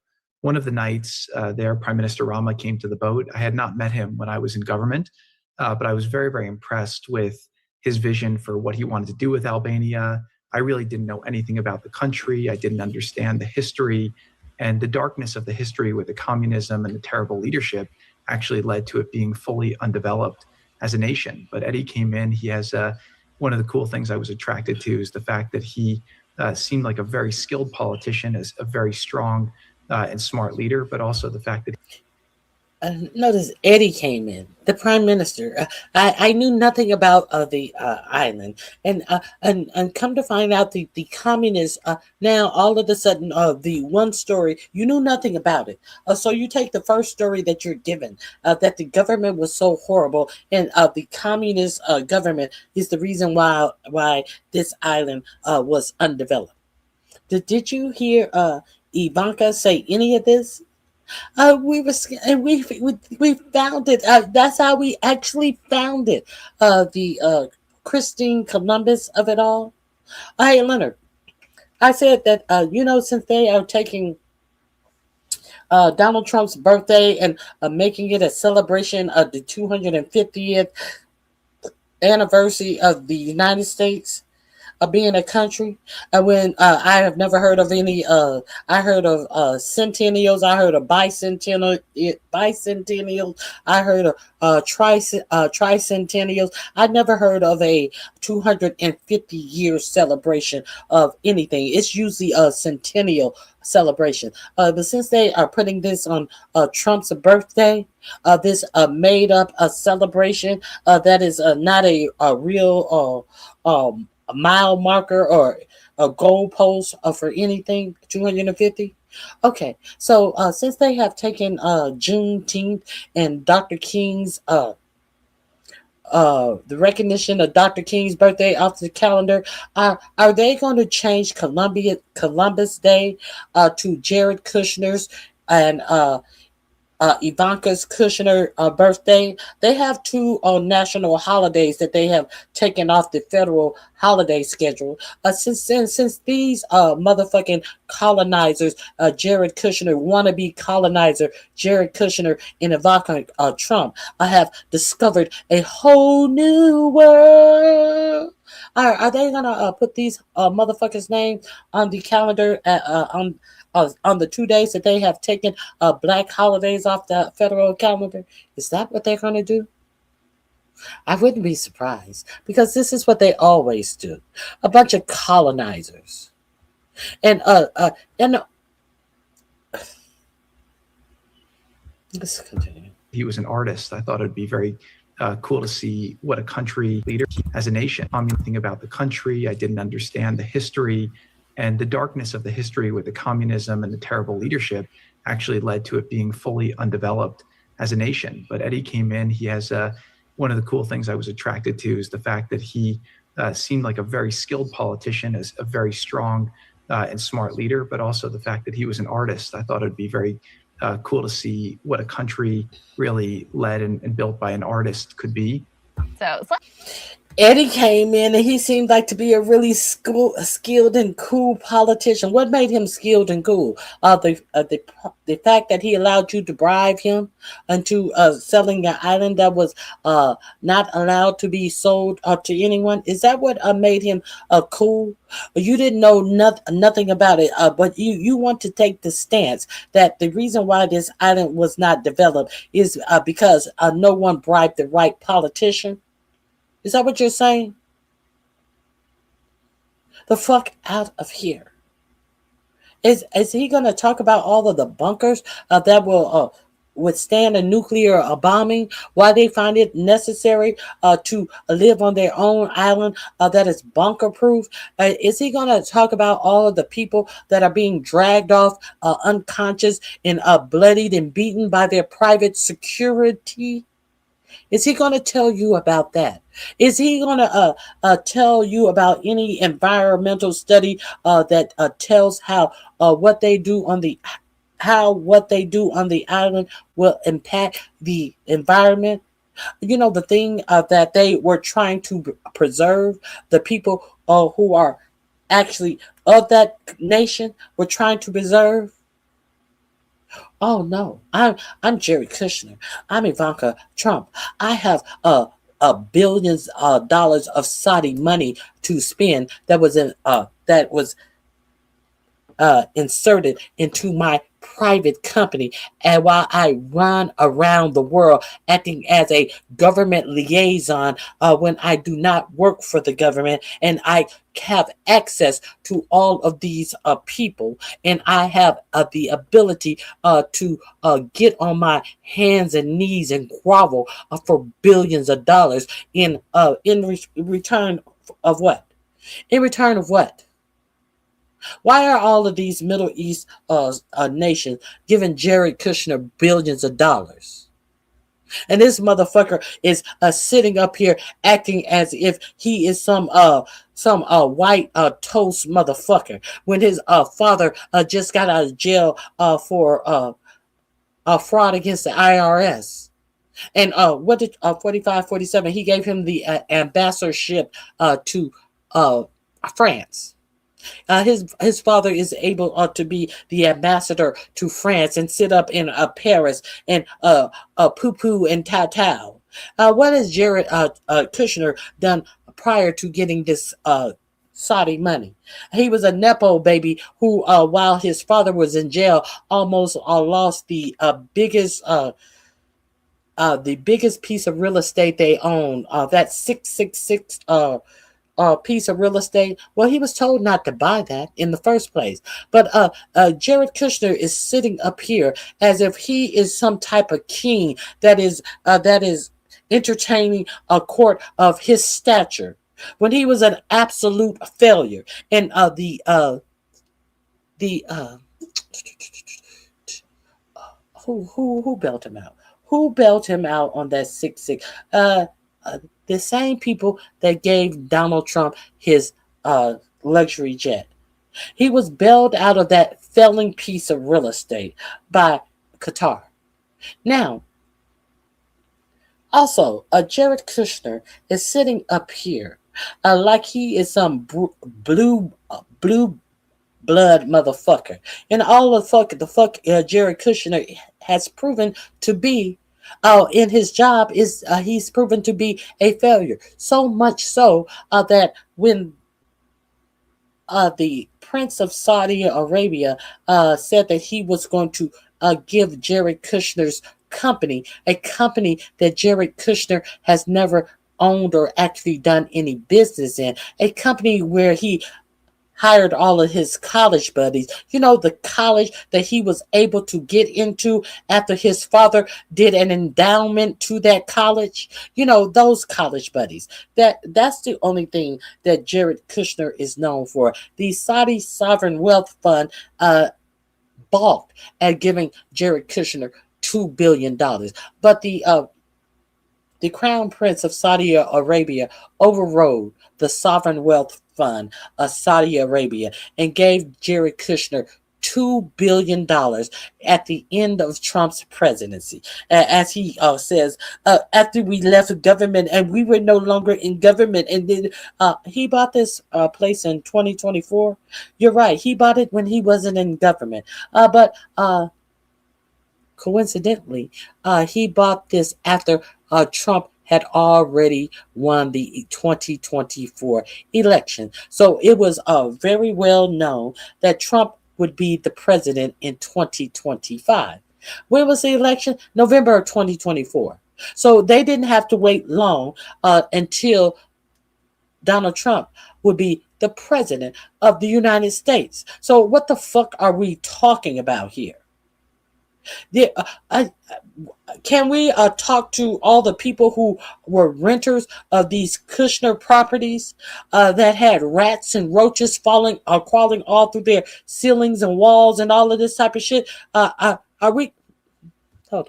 One of the nights there, Prime Minister Rama came to the boat. I had not met him when I was in government, but I was very, very impressed with his vision for what he wanted to do with Albania. I really didn't know anything about the country. I didn't understand the history. And the darkness of the history with the communism and the terrible leadership actually led to it being fully undeveloped as a nation. But Eddie came in. He has one of the cool things I was attracted to is the fact that he seemed like a very skilled politician, as a very strong and smart leader, but also the fact that notice Eddie came in, the prime minister. I knew nothing about the island, and come to find out the communists now all of a sudden the one story you knew nothing about it. So you take the first story that you're given that the government was so horrible, and the communist government is the reason why this island was undeveloped. Did you hear Ivanka say any of this? We found it. That's how we actually found it. The Christine Columbus of it all. Hey, Leonard, I said that since they are taking Donald Trump's birthday and making it a celebration of the 250th anniversary of the United States, being a country. When I have never heard of any. I heard of centennials. I heard of bicentennials. I heard of tricentennials. I never heard of a 250-year celebration of anything. It's usually a centennial celebration. But since they are putting this on Trump's birthday, this made up a celebration that is not a real a mile marker or a goalpost for anything. 250. Okay, so since they have taken Juneteenth and Dr. King's the recognition of Dr. King's birthday off the calendar, are they going to change Columbus Day to Jared Kushner's and Ivanka's Kushner birthday? They have two national holidays that they have taken off the federal holiday schedule. Since these motherfucking colonizers, Jared Kushner, wannabe colonizer Jared Kushner and Ivanka Trump, have discovered a whole new world. Are they gonna put these motherfuckers' names on the calendar on the 2 days that they have taken black holidays off the federal calendar? Is that what they're going to do? I wouldn't be surprised, because this is what they always do. A bunch of colonizers. And let's continue. He was an artist. I thought it'd be very cool to see what a country leader as a nation. I knew nothing about the country. I didn't understand the history. And the darkness of the history with the communism and the terrible leadership actually led to it being fully undeveloped as a nation. But Eddie came in. He has one of the cool things I was attracted to is the fact that he seemed like a very skilled politician, as a very strong and smart leader, but also the fact that he was an artist. I thought it'd be very cool to see what a country really led and built by an artist could be. So Eddie came in and he seemed like to be a really skilled and cool politician. What made him skilled and cool? The fact that he allowed you to bribe him into selling an island that was not allowed to be sold to anyone. Is that what made him cool? You didn't know nothing about it, but you want to take the stance that the reason why this island was not developed is because no one bribed the right politician. Is that what you're saying? The fuck out of here. Is he going to talk about all of the bunkers that will withstand a nuclear bombing? Why they find it necessary to live on their own island that is bunker proof? Is he going to talk about all of the people that are being dragged off unconscious and bloodied and beaten by their private security? Is he going to tell you about that? Is he going to tell you about any environmental study that tells how what they do on the island will impact the environment? You know, the thing that they were trying to preserve, the people who are actually of that nation were trying to preserve. Oh no, I'm Jared Kushner. I'm Ivanka Trump. I have billions of dollars of Saudi money to spend that was inserted into my private company, and while I run around the world acting as a government liaison when I do not work for the government, and I have access to all of these people, and I have the ability to get on my hands and knees and grovel for billions of dollars in return of what? In return of what? Why are all of these Middle East nations giving Jared Kushner billions of dollars? And this motherfucker is sitting up here acting as if he is some white toast motherfucker when his father just got out of jail for fraud against the IRS. And what did 45, 47? He gave him the ambassadorship to France. His father is able to be the ambassador to France and sit up in Paris and poo-poo and tao. What has Jared Kushner done prior to getting this Saudi money. He was a Nepo baby who, while his father was in jail, almost lost the biggest piece of real estate they own. That 666 piece of real estate. Well, he was told not to buy that in the first place. But Jared Kushner is sitting up here as if he is some type of king that is entertaining a court of his stature, when he was an absolute failure. And who bailed him out? Who bailed him out on that 6-6? The same people that gave Donald Trump his luxury jet. He was bailed out of that failing piece of real estate by Qatar. Now, also, Jared Kushner is sitting up here like he is some blue blood motherfucker. And all the fuck Jared Kushner has proven to be in his job is he's proven to be a failure. So much so that when the Prince of Saudi Arabia said that he was going to give Jared Kushner's company, a company that Jared Kushner has never owned or actually done any business in, a company where he hired all of his college buddies, the college that he was able to get into after his father did an endowment to that college, those college buddies. That's the only thing that Jared Kushner is known for. The Saudi Sovereign Wealth Fund balked at giving Jared Kushner $2 billion. But the Crown Prince of Saudi Arabia overrode the Sovereign Wealth Fund of Saudi Arabia and gave Jared Kushner $2 billion at the end of Trump's presidency. As he says, after we left government and we were no longer in government, and then he bought this place in 2024. You're right. He bought it when he wasn't in government. But coincidentally, he bought this after Trump had already won the 2024 election. So it was very well known that Trump would be the president in 2025. When was the election? November of 2024. So they didn't have to wait long until Donald Trump would be the president of the United States. So what the fuck are we talking about here? Can we talk to all the people who were renters of these Kushner properties that had rats and roaches crawling all through their ceilings and walls and all of this type of shit? Are we going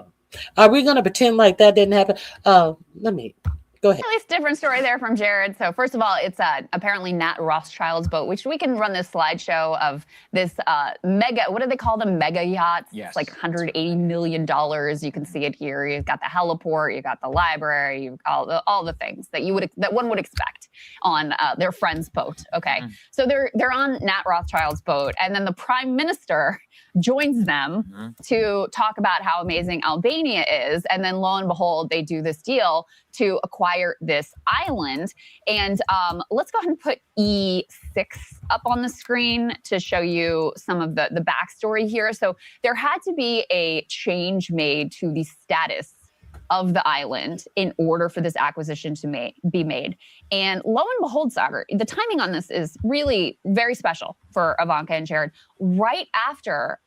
to pretend like that didn't happen? Let me go ahead. At least different story there from Jared. So first of all, it's apparently Nat Rothschild's boat, which we can run this slideshow of this mega, what do they call them? Mega yachts. Yes. It's like $180 million. You can see it here. You've got the heliport, you've got the library, you've got all the things that one would expect on their friend's boat. Okay. Mm-hmm. So they're on Nat Rothschild's boat, and then the prime minister joins them to talk about how amazing Albania is. And then lo and behold, they do this deal to acquire this island. And let's go ahead and put E6 up on the screen to show you some of the backstory here. So there had to be a change made to the status of the island in order for this acquisition to be made. And lo and behold, Sagar, the timing on this is really very special for Ivanka and Jared. Right after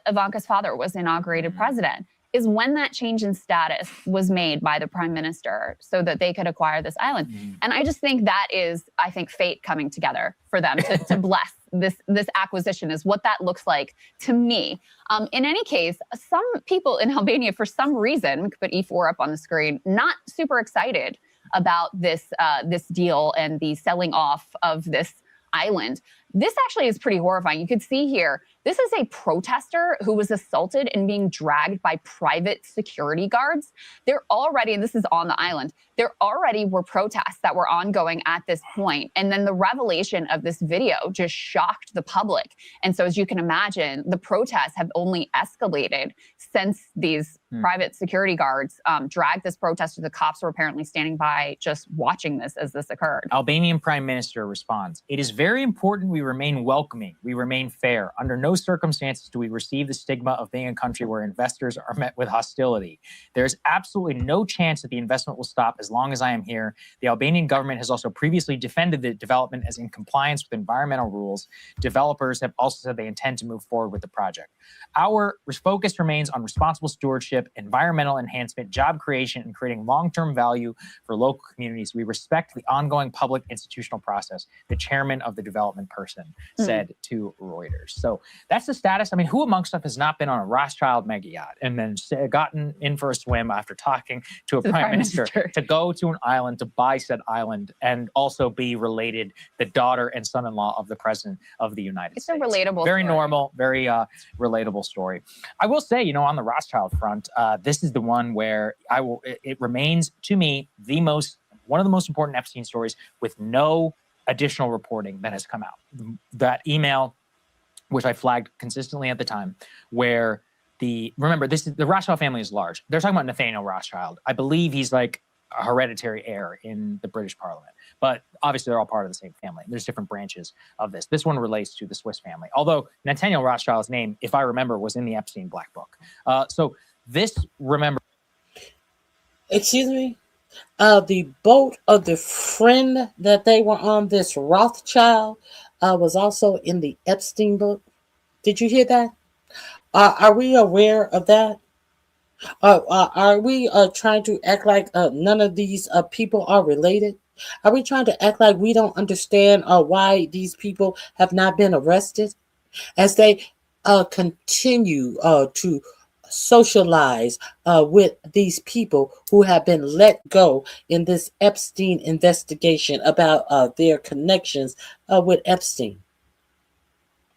Ivanka's father was inaugurated president is when that change in status was made by the prime minister so that they could acquire this island. And I just think that is, fate coming together for them to bless this acquisition is what that looks like to me. In any case, some people in Albania, for some reason, we could put E4 up on the screen, not super excited about this deal and the selling off of this island. This actually is pretty horrifying. You could see here This is a protester who was assaulted and being dragged by private security guards. There already, and this is on the island, there already were protests that were ongoing at this point. And then the revelation of this video just shocked the public. And so as you can imagine, the protests have only escalated since these private security guards dragged this protester. The cops were apparently standing by just watching this as this occurred. Albanian Prime Minister responds, "It is very important we remain welcoming, we remain fair. Under no circumstances do we receive the stigma of being a country where investors are met with hostility. There is absolutely no chance that the investment will stop as long as I am here. The Albanian government has also previously defended the development as in compliance with environmental rules. Developers have also said they intend to move forward with the project. Our focus remains on responsible stewardship, environmental enhancement, job creation, and creating long-term value for local communities. We respect the ongoing public institutional process," the chairman of the development person said to Reuters. So that's the status. I mean, who amongst us has not been on a Rothschild mega yacht and then gotten in for a swim after talking to a prime minister to go to an island, to buy said island, and also be related the daughter and son-in-law of the president of the United States? It's a relatable Very story. normal, very relatable story. I will say, on the Rothschild front, this is the one where it remains to me one of the most important Epstein stories with no additional reporting that has come out. That email, which I flagged consistently at the time, where the Rothschild family is large. They're talking about Nathaniel Rothschild. I believe he's like a hereditary heir in the British Parliament, but obviously they're all part of the same family. There's different branches of this. This one relates to the Swiss family, although Nathaniel Rothschild's name, if I remember, was in the Epstein Black Book. Excuse me? The boat of the friend that they were on, this Rothschild, was also in the Epstein book. Did you hear that? Are we aware of that? Are we trying to act like none of these people are related? Are we trying to act like we don't understand why these people have not been arrested? As they continue to socialize with these people who have been let go in this Epstein investigation about their connections with Epstein.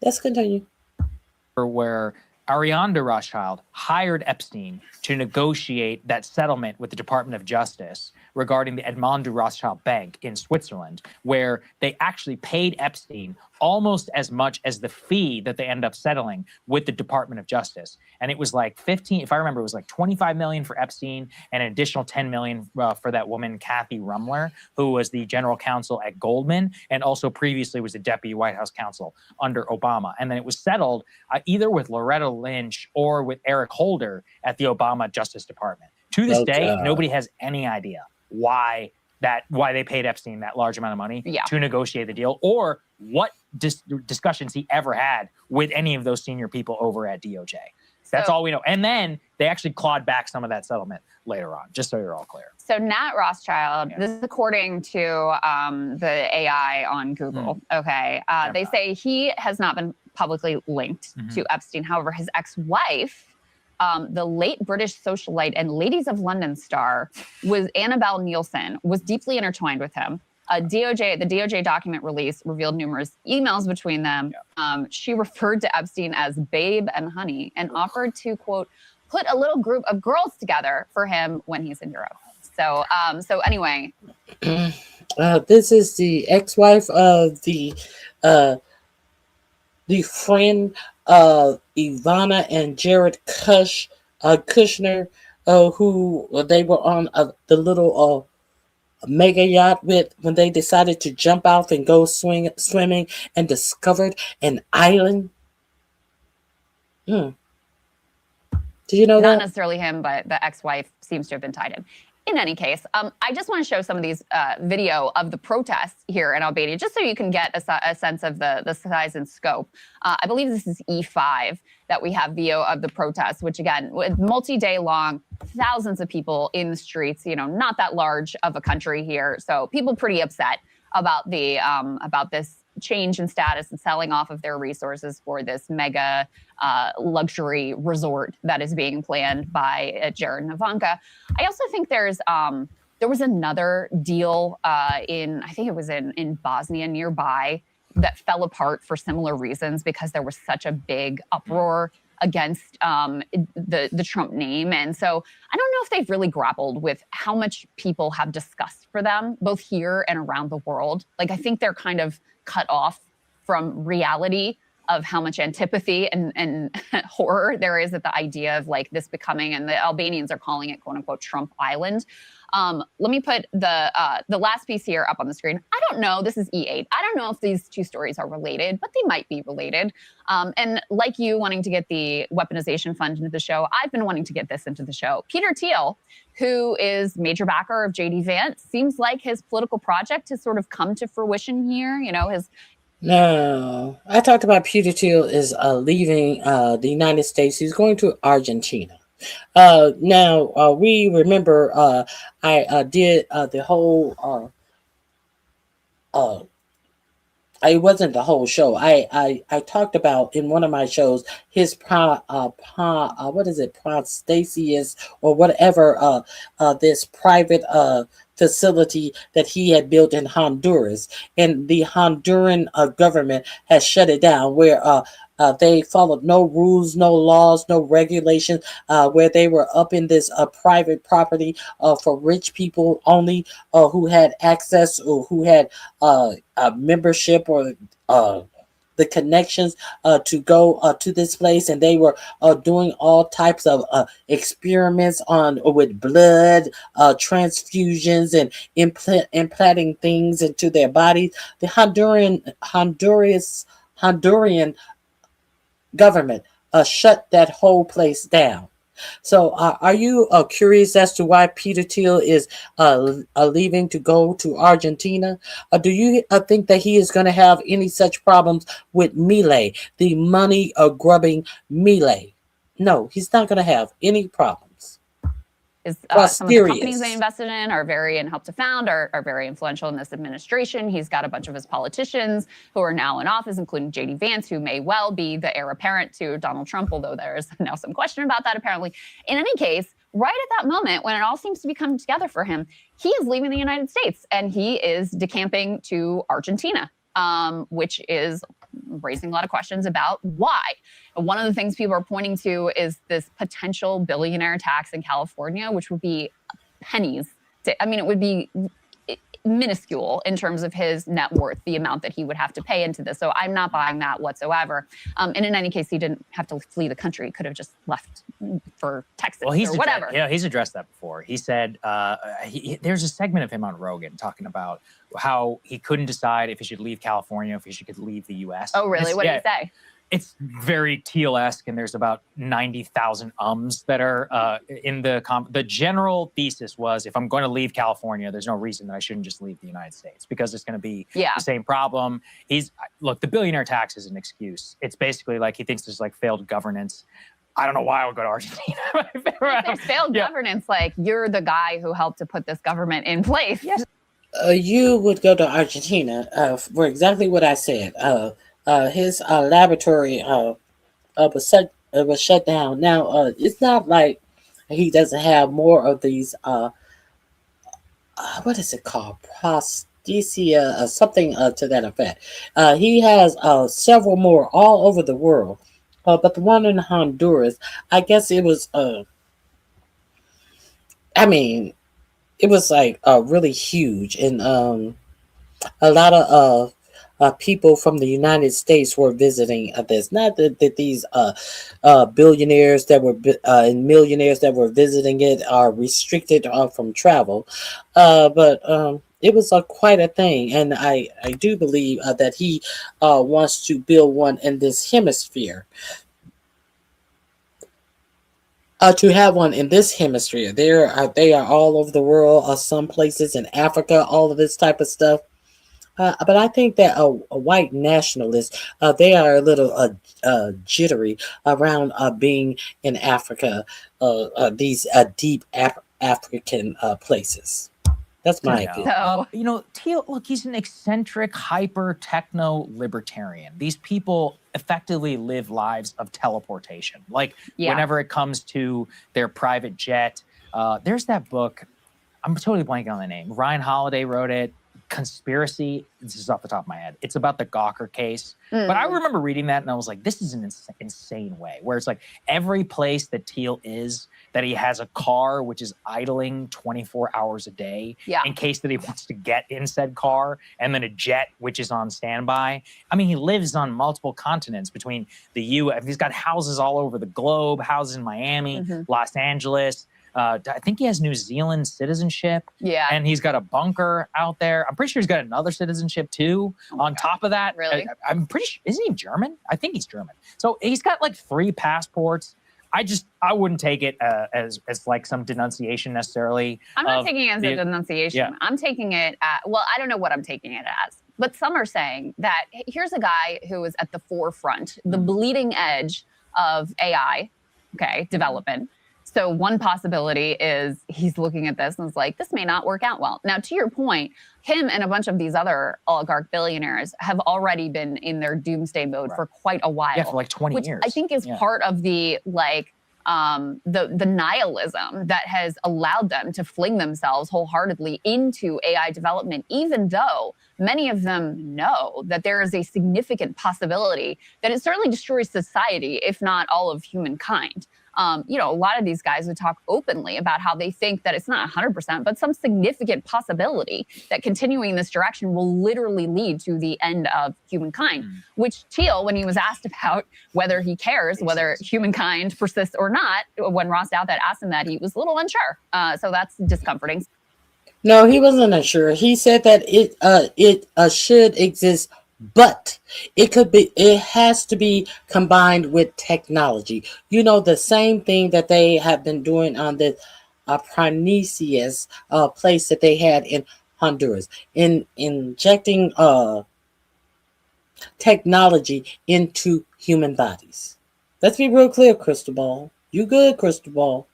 Let's continue. Where Arianda Rothschild hired Epstein to negotiate that settlement with the Department of Justice regarding the Edmond Rothschild Bank in Switzerland, where they actually paid Epstein almost as much as the fee that they ended up settling with the Department of Justice. And it was like 15, if I remember, it was like 25 million for Epstein and an additional 10 million for that woman, Kathy Rumler, who was the general counsel at Goldman and also previously was the deputy White House counsel under Obama. And then it was settled either with Loretta Lynch or with Eric Holder at the Obama Justice Department. To this day, nobody has any idea why they paid Epstein that large amount of money to negotiate the deal, or what discussions he ever had with any of those senior people over at DOJ. That's all we know. And then they actually clawed back some of that settlement later on, just so you're all clear. So Nat Rothschild, this is according to the AI on Google, okay? They say he has not been publicly linked to Epstein. However, his ex-wife, the late British socialite and Ladies of London star, was Annabelle Nielsen, was deeply intertwined with him. The DOJ document release revealed numerous emails between them. She referred to Epstein as babe and honey and offered to, quote, put a little group of girls together for him when he's in Europe. So anyway. This is the ex-wife of the friend of Ivana and Jared Kushner, who they were on the little mega yacht with when they decided to jump off and go swimming and discovered an island. Did you know that? Not necessarily him, but the ex-wife seems to have been tied in. In any case, I just want to show some of these video of the protests here in Albania, just so you can get a sense of the size and scope. I believe this is E5 that we have video of the protests, which again, multi-day long, thousands of people in the streets, not that large of a country here. So people pretty upset about this change in status and selling off of their resources for this mega luxury resort that is being planned by Jared and Ivanka. I also think there was another deal I think it was in Bosnia nearby, that fell apart for similar reasons because there was such a big uproar against the Trump name. And so I don't know if they've really grappled with how much people have disgust for them, both here and around the world. Like, I think they're kind of cut off from reality of how much antipathy and horror there is at the idea of like this becoming, and the Albanians are calling it, quote unquote, Trump Island. Let me put the last piece here up on the screen. I don't know, this is E8. I don't know if these two stories are related, but they might be related. And like you wanting to get the weaponization fund into the show, I've been wanting to get this into the show. Peter Thiel, who is major backer of J.D. Vance, seems like his political project has sort of come to fruition here. You know, No, I talked about Peter Thiel is leaving the United States. He's going to Argentina. Now, we remember I did the whole, it wasn't the whole show. I talked about in one of my shows his Prostasius or whatever this private facility that he had built in Honduras, and the Honduran government has shut it down, where they followed no rules, no laws, no regulations, where they were up in this private property for rich people only, who had access or who had a membership or the connections to go to this place, and they were doing all types of experiments with blood transfusions and implanting things into their bodies. The Honduran government shut that whole place down. So are you curious as to why Peter Thiel is leaving to go to Argentina? Do you think that he is going to have any such problems with Milei, the money grubbing Milei? No, he's not going to have any problems. Some of the companies they invested in are very, and helped to found, are very influential in this administration. He's got a bunch of his politicians who are now in office, including J.D. Vance, who may well be the heir apparent to Donald Trump, although there's now some question about that apparently. In any case, right at that moment when it all seems to be coming together for him, he is leaving the United States and he is decamping to Argentina, which is raising a lot of questions about why. One of the things people are pointing to is this potential billionaire tax in California, which would be pennies. It would be minuscule in terms of his net worth, the amount that he would have to pay into this. So I'm not buying that whatsoever. And in any case, he didn't have to flee the country. He could have just left for Texas or whatever. Yeah, he's addressed that before. He said, there's a segment of him on Rogan talking about how he couldn't decide if he should leave California, if he should leave the U.S. Oh, really? What did he say? It's very Thiel-esque, and there's about 90,000 ums that are in the general thesis was, if I'm going to leave California, there's no reason that I shouldn't just leave the United States, because it's going to be the same problem. Look, the billionaire tax is an excuse. It's basically like he thinks there's like failed governance. I don't know why I would go to Argentina. There's failed governance. Like, you're the guy who helped to put this government in place. Yes. You would go to Argentina for exactly what I said. His laboratory was shut down. Now, it's not like he doesn't have more of these, what is it called? Prosthesia, something to that effect. He has several more all over the world. But the one in Honduras, I guess it was, it was like really huge. And a lot of people from the United States were visiting this. Not that these billionaires that were and millionaires that were visiting it are restricted from travel, but it was quite a thing. And I do believe that he wants to build one in this hemisphere. To have one in this hemisphere. They are all over the world, some places in Africa, all of this type of stuff. But I think that a white nationalist, they are a little jittery around being in Africa, these deep African places. That's my opinion. Thiel, look, he's an eccentric, hyper-techno-libertarian. These people effectively live lives of teleportation. Like, whenever it comes to their private jet, there's that book, I'm totally blanking on the name. Ryan Holiday wrote it. conspiracy. This is off the top of my head. It's about the Gawker case. But I remember reading that and I was like, this is an insane way where it's like every place that Thiel is, that he has a car which is idling 24 hours a day in case that he wants to get in said car, and then a jet which is on standby. I mean, he lives on multiple continents between the U.S. He's got houses all over the globe, houses in Miami, Los Angeles. I think he has New Zealand citizenship. Yeah. And he's got a bunker out there. I'm pretty sure he's got another citizenship too. On top of that, really? I'm pretty sure, isn't he German? I think he's German. So he's got like 3 passports. I wouldn't take it as like some denunciation necessarily. I'm not taking it as a denunciation. Yeah. I'm taking it well, I don't know what I'm taking it as. But some are saying that here's a guy who is at the forefront, the bleeding edge of AI, development. So one possibility is he's looking at this and is like, this may not work out well. Now, to your point, him and a bunch of these other oligarch billionaires have already been in their doomsday mode for quite a while. Yeah, for like 20 years. I think is part of the the nihilism that has allowed them to fling themselves wholeheartedly into AI development, even though many of them know that there is a significant possibility that it certainly destroys society, if not all of humankind. A lot of these guys would talk openly about how they think that it's not 100%, but some significant possibility that continuing this direction will literally lead to the end of humankind, which Thiel, when he was asked about whether he cares whether humankind persists or not, when Ross Douthat asked him that, he was a little unsure. So that's discomforting. No, he wasn't unsure. He said that it should exist, but it has to be combined with technology. The same thing that they have been doing on the Prometheus place that they had in Honduras, in injecting technology into human bodies. Let's be real clear, Crystal Ball. You good, Crystal Ball.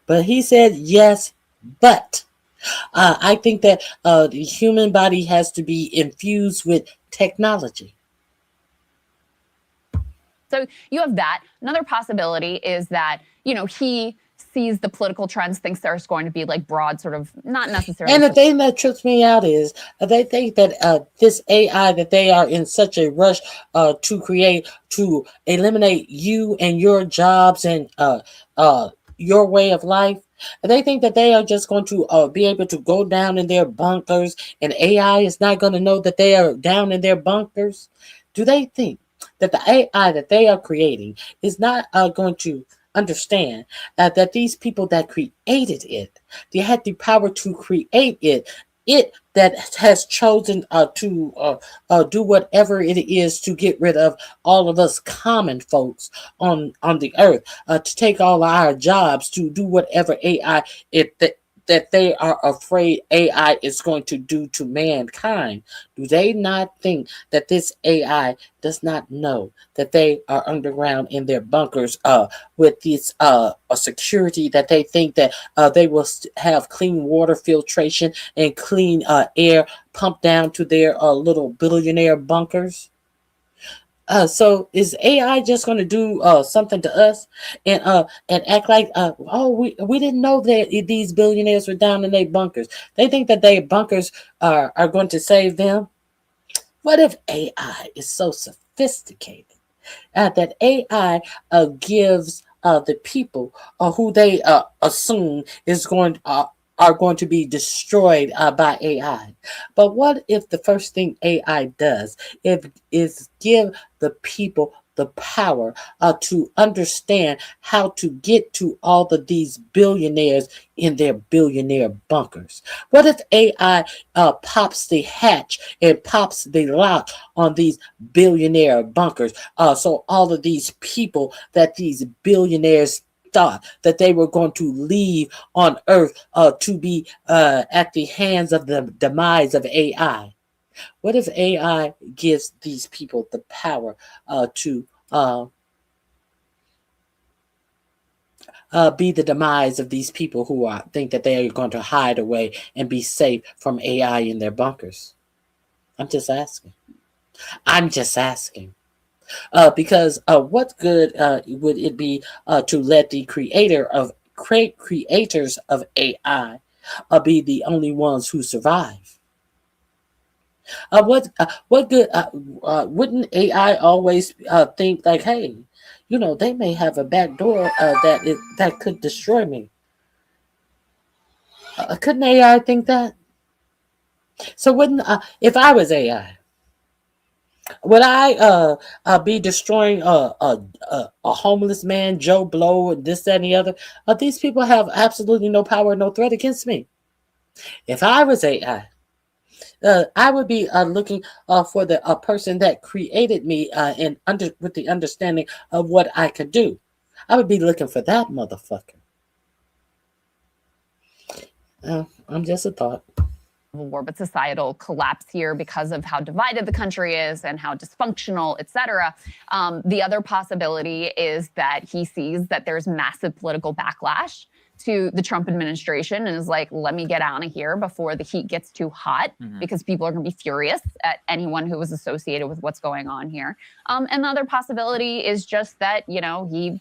But he said yes, but I think that the human body has to be infused with technology. So you have that. Another possibility is that, he sees the political trends, thinks there's going to be like broad sort of, not necessarily. And the thing that trips me out is they think that this AI that they are in such a rush to create, to eliminate you and your jobs and your way of life. They think that they are just going to be able to go down in their bunkers and AI is not going to know that they are down in their bunkers. Do they think that the AI that they are creating is not going to understand that these people that created it, they had the power to create it that has chosen to do whatever it is to get rid of all of us common folks on the earth, to take all our jobs, to do whatever AI that they are afraid AI is going to do to mankind. Do they not think that this AI does not know that they are underground in their bunkers with this security, that they think that they will have clean water filtration and clean air pumped down to their little billionaire bunkers? So is AI just going to do something to us and act like we didn't know that these billionaires were down in their bunkers? They think that their bunkers are going to save them. What if AI is so sophisticated that AI gives the people who they assume are going to be destroyed by AI? But what if the first thing AI does is give the people the power to understand how to get to all of these billionaires in their billionaire bunkers? What if AI pops the hatch and pops the lock on these billionaire bunkers? So all of these people that these billionaires thought that they were going to leave on Earth to be at the hands of the demise of AI. What if AI gives these people the power to be the demise of these people who think that they are going to hide away and be safe from AI in their bunkers? I'm just asking. Because what good would it be to let the creators of AI be the only ones who survive? What good? Wouldn't AI always think like, hey, they may have a back door that could destroy me? Couldn't AI think that? So wouldn't if I was AI, would I be destroying a homeless man, Joe Blow, and this, that, and the other? These people have absolutely no power, no threat against me. If I was AI, I would be looking for the person that created me and with the understanding of what I could do. I would be looking for that motherfucker. I'm just a thought. War, but societal collapse here because of how divided the country is and how dysfunctional, et cetera. The other possibility is that he sees that there's massive political backlash to the Trump administration and is like, let me get out of here before the heat gets too hot, because people are going to be furious at anyone who was associated with what's going on here. And the other possibility is just that, he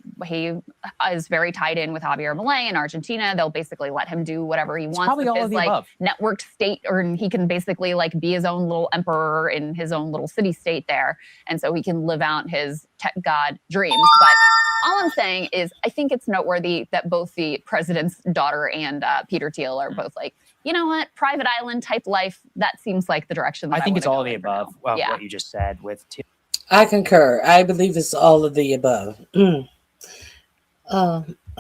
is very tied in with Javier Milei in Argentina. They'll basically let him do whatever he wants with his networked state, or he can basically be his own little emperor in his own little city state there. And so he can live out his tech god dreams. But all I'm saying is I think it's noteworthy that both the president's daughter and Peter Thiel are both like, you know what, private island type life, that seems like the direction that I think it's all of the above, what you just said with Thiel. I concur. I believe it's all of the above.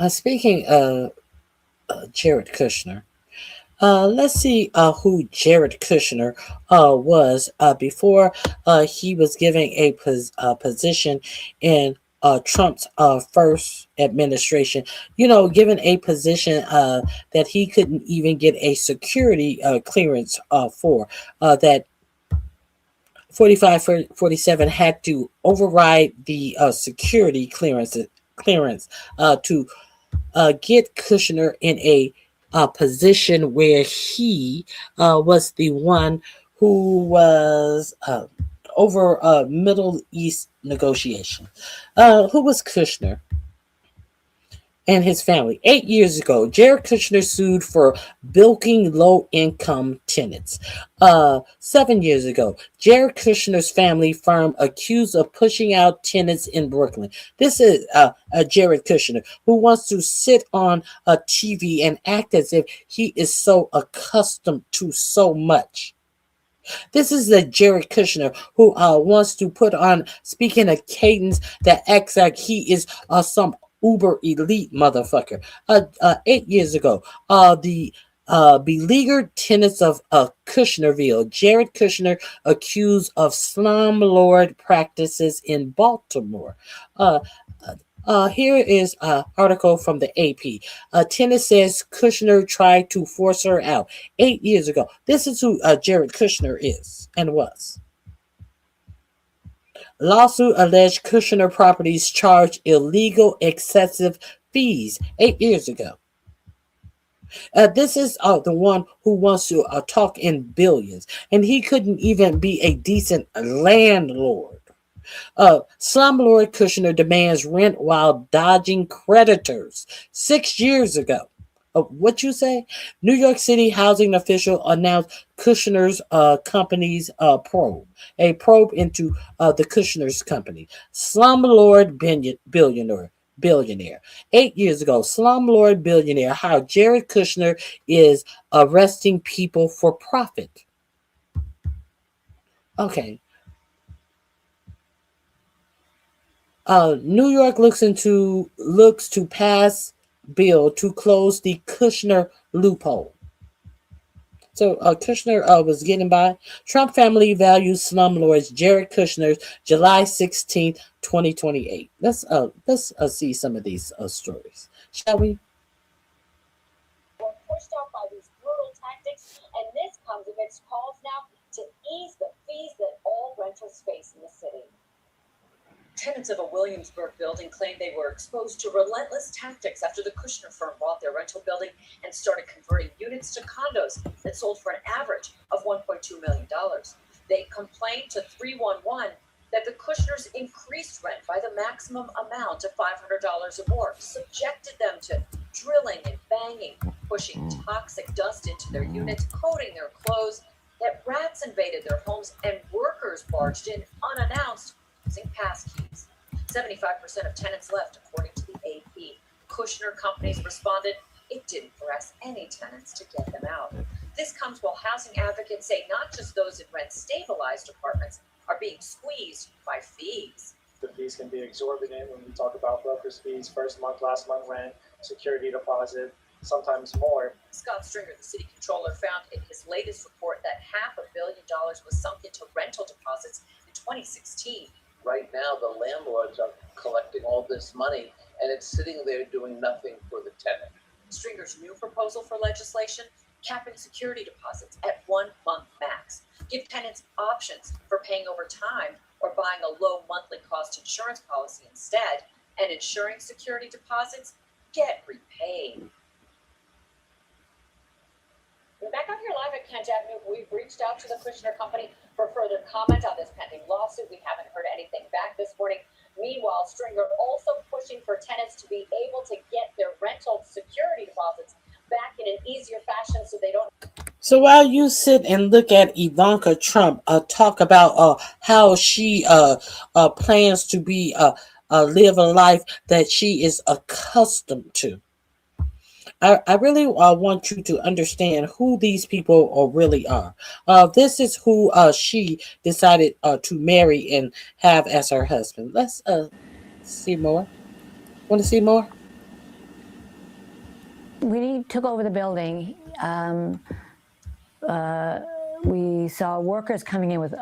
Speaking of Jared Kushner, let's see who Jared Kushner was before he was given a position in Trump's first administration, given a position that he couldn't even get a security clearance for, that 4547 had to override the security clearance to get Kushner in a position where he was the one who was over Middle East negotiation. Who was Kushner and his family? 8 years ago, Jared Kushner sued for bilking low-income tenants. 7 years ago, Jared Kushner's family firm accused of pushing out tenants in Brooklyn. This is Jared Kushner, who wants to sit on a TV and act as if he is so accustomed to so much. This is the Jared Kushner who wants to put on speaking a cadence that acts like he is some uber elite motherfucker. 8 years ago, the beleaguered tenants of Kushnerville, Jared Kushner accused of slumlord practices in Baltimore. Here is an article from the AP. Tenant says Kushner tried to force her out 8 years ago. This is who Jared Kushner is and was. Lawsuit alleged Kushner properties charged illegal excessive fees 8 years ago. This is the one who wants to talk in billions, and he couldn't even be a decent landlord. Slumlord Kushner demands rent while dodging creditors 6 years ago. What you say? New York City housing official announced Kushner's company's probe. A probe into the Kushner's company. Slumlord billionaire. 8 years ago, slumlord billionaire how Jared Kushner is arresting people for profit. Okay. New York looks to pass bill to close the Kushner loophole. So Kushner was getting by. Trump family values slumlords Jared Kushner's July 16th, 2028. Let's see some of these stories, shall we? We're pushed off by these brutal tactics, and this comes amidst calls now to ease the fees that all renters face in the city. Tenants of a Williamsburg building claimed they were exposed to relentless tactics after the Kushner firm bought their rental building and started converting units to condos that sold for an average of $1.2 million. They complained to 311 that the Kushners increased rent by the maximum amount of $500 or more, subjected them to drilling and banging, pushing toxic dust into their units, coating their clothes. that rats invaded their homes and workers barged in unannounced using passkeys. 75% of tenants left, according to the AP. Kushner companies responded it didn't press any tenants to get them out. This comes while housing advocates say not just those in rent-stabilized apartments are being squeezed by fees. The fees can be exorbitant when we talk about broker's fees, first month, last month rent, security deposit, sometimes more. Scott Stringer, the city controller, found in his latest report that $500 million was sunk into rental deposits in 2016. Right now, the landlords are collecting all this money, and it's sitting there doing nothing for the tenant. Stringer's new proposal for legislation, capping security deposits at 1 month max. Give tenants options for paying over time or buying a low monthly cost insurance policy instead, and ensuring security deposits get repaid. We're back out here live at Kent Avenue. We've reached out to the Kushner company for further comment on this pending lawsuit. We haven't heard anything back this morning. Meanwhile, Stringer also pushing for tenants to be able to get their rental security deposits back in an easier fashion so they don't. So while you sit and look at Ivanka Trump talk about how she plans to be live a life that she is accustomed to, I really want you to understand who these people really are. This is who she decided to marry and have as her husband. Let's see more. Want to see more? We took over the building. We saw workers coming in with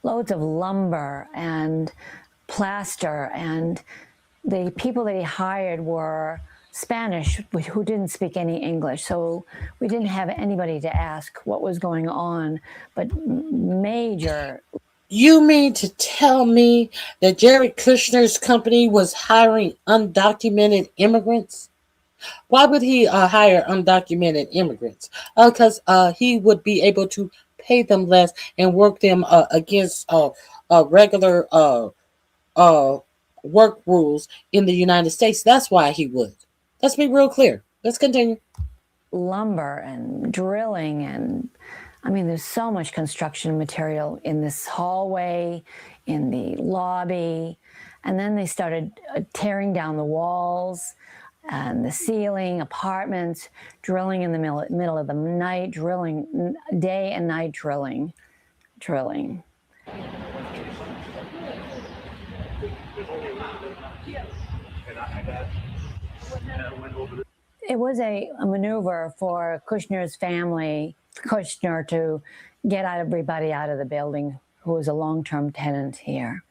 loads of lumber and plaster, and the people that he hired were Spanish who didn't speak any English, so we didn't have anybody to ask what was going on, but major. You mean to tell me that Jared Kushner's company was hiring undocumented immigrants? Why would he hire undocumented immigrants? Because he would be able to pay them less and work them against regular work rules in the United States. That's why he would. Let's be real clear. Let's continue. Lumber and drilling, and I mean, there's so much construction material in this hallway, in the lobby, and then they started tearing down the walls and the ceiling, apartments, drilling in the middle of the night, drilling day and night, drilling. It was a maneuver for Kushner's family, Kushner, to get everybody out of the building who was a long-term tenant here.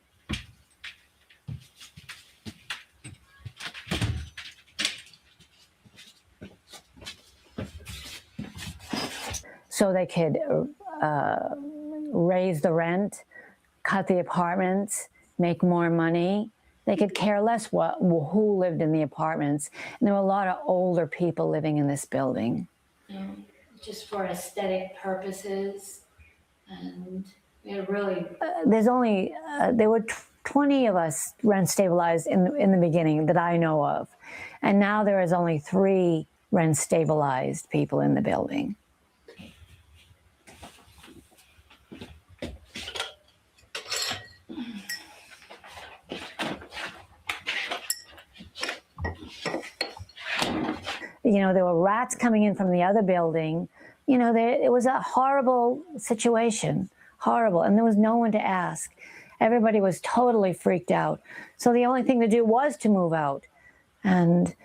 So they could raise the rent, cut the apartments, make more money. They could care less who lived in the apartments. And there were a lot of older people living in this building. Just for aesthetic purposes. And we had really... there were 20 of us rent stabilized in the beginning that I know of. And now there is only 3 rent stabilized people in the building. You know, there were rats coming in from the other building. You know, it was a horrible situation, horrible, and there was no one to ask. Everybody was totally freaked out. So the only thing to do was to move out. And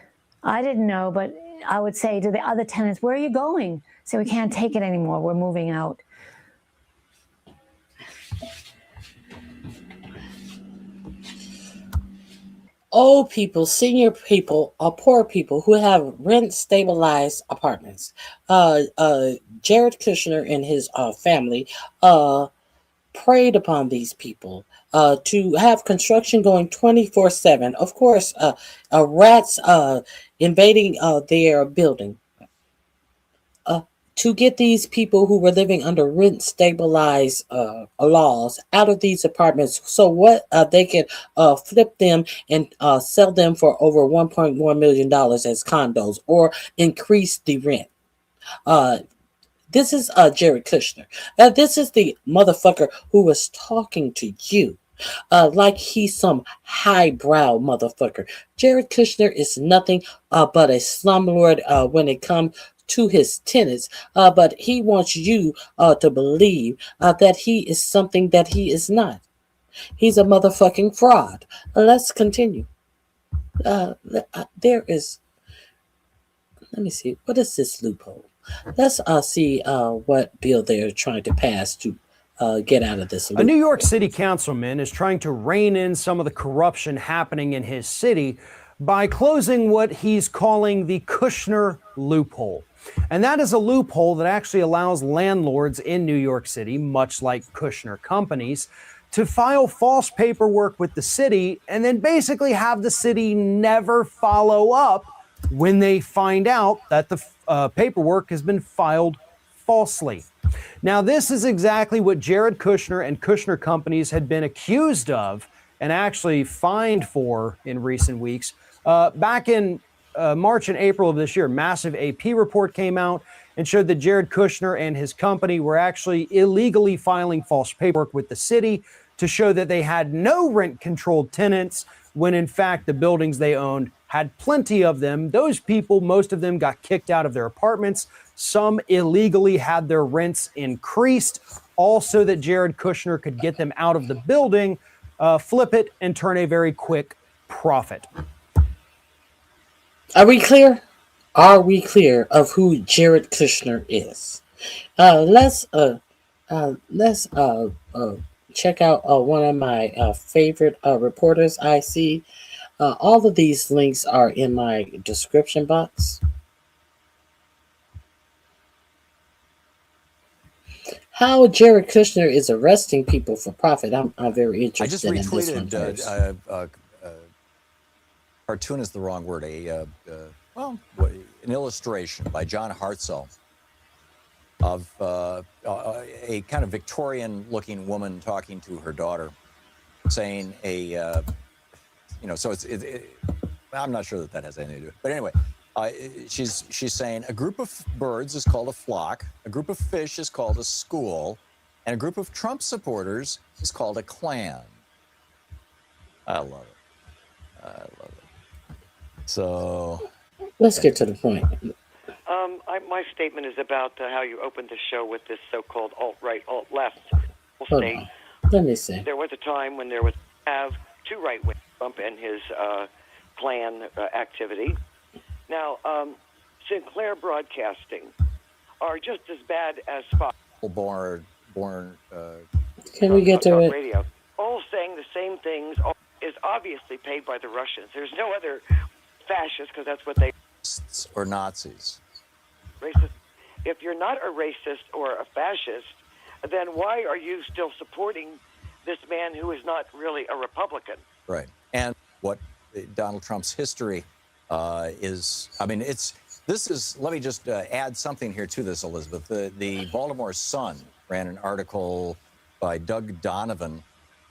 I didn't know, but I would say to the other tenants, where are you going? So we can't take it anymore. We're moving out. Old people, senior people, or poor people who have rent-stabilized apartments. Jared Kushner and his family preyed upon these people to have construction going 24/7. Of course, rats invading their building. To get these people who were living under rent-stabilized laws out of these apartments, so what they can flip them and sell them for over $1.1 million as condos, or increase the rent. This is Jared Kushner. This is the motherfucker who was talking to you. Like he's some highbrow motherfucker. Jared Kushner is nothing but a slumlord when it comes to his tenants, but he wants you to believe that he is something that he is not. He's a motherfucking fraud. Let's continue. There is. Let me see. What is this loophole? Let's see what bill they're trying to pass to get out of this loophole. A New York City councilman is trying to rein in some of the corruption happening in his city by closing what he's calling the Kushner loophole. And that is a loophole that actually allows landlords in New York City, much like Kushner companies, to file false paperwork with the city and then basically have the city never follow up when they find out that the paperwork has been filed falsely. Now, this is exactly what Jared Kushner and Kushner companies had been accused of and actually fined for in recent weeks. Back in March and April of this year, massive AP report came out and showed that Jared Kushner and his company were actually illegally filing false paperwork with the city to show that they had no rent-controlled tenants when in fact the buildings they owned had plenty of them. Those people, most of them got kicked out of their apartments. Some illegally had their rents increased, also that Jared Kushner could get them out of the building, flip it, and turn a very quick profit. Are we clear? Are we clear of who Jared Kushner is? Let's check out one of my favorite reporters I see. All of these links are in my description box. How Jared Kushner is arresting people for profit. I'm very interested in this one first. Cartoon is the wrong word. An illustration by John Hartzell of a kind of Victorian-looking woman talking to her daughter, saying I'm not sure that has anything to do with it. But anyway, she's saying a group of birds is called a flock, a group of fish is called a school, and a group of Trump supporters is called a clan. I love it. So let's get to the point. My statement is about how you opened the show with this so-called alt-right, alt-left state. Let me see. There was a time when there was two right-wing, Trump and his Klan activity. Now, Sinclair Broadcasting are just as bad as Fox. Born. Can we get to it? Radio, all saying the same things, is obviously paid by the Russians. There's no other fascists, because that's what they... Or Nazis. Racist. If you're not a racist or a fascist, then why are you still supporting this man who is not really a Republican? Right. And what Donald Trump's history is, let me just add something here to this, Elizabeth. The Baltimore Sun ran an article by Doug Donovan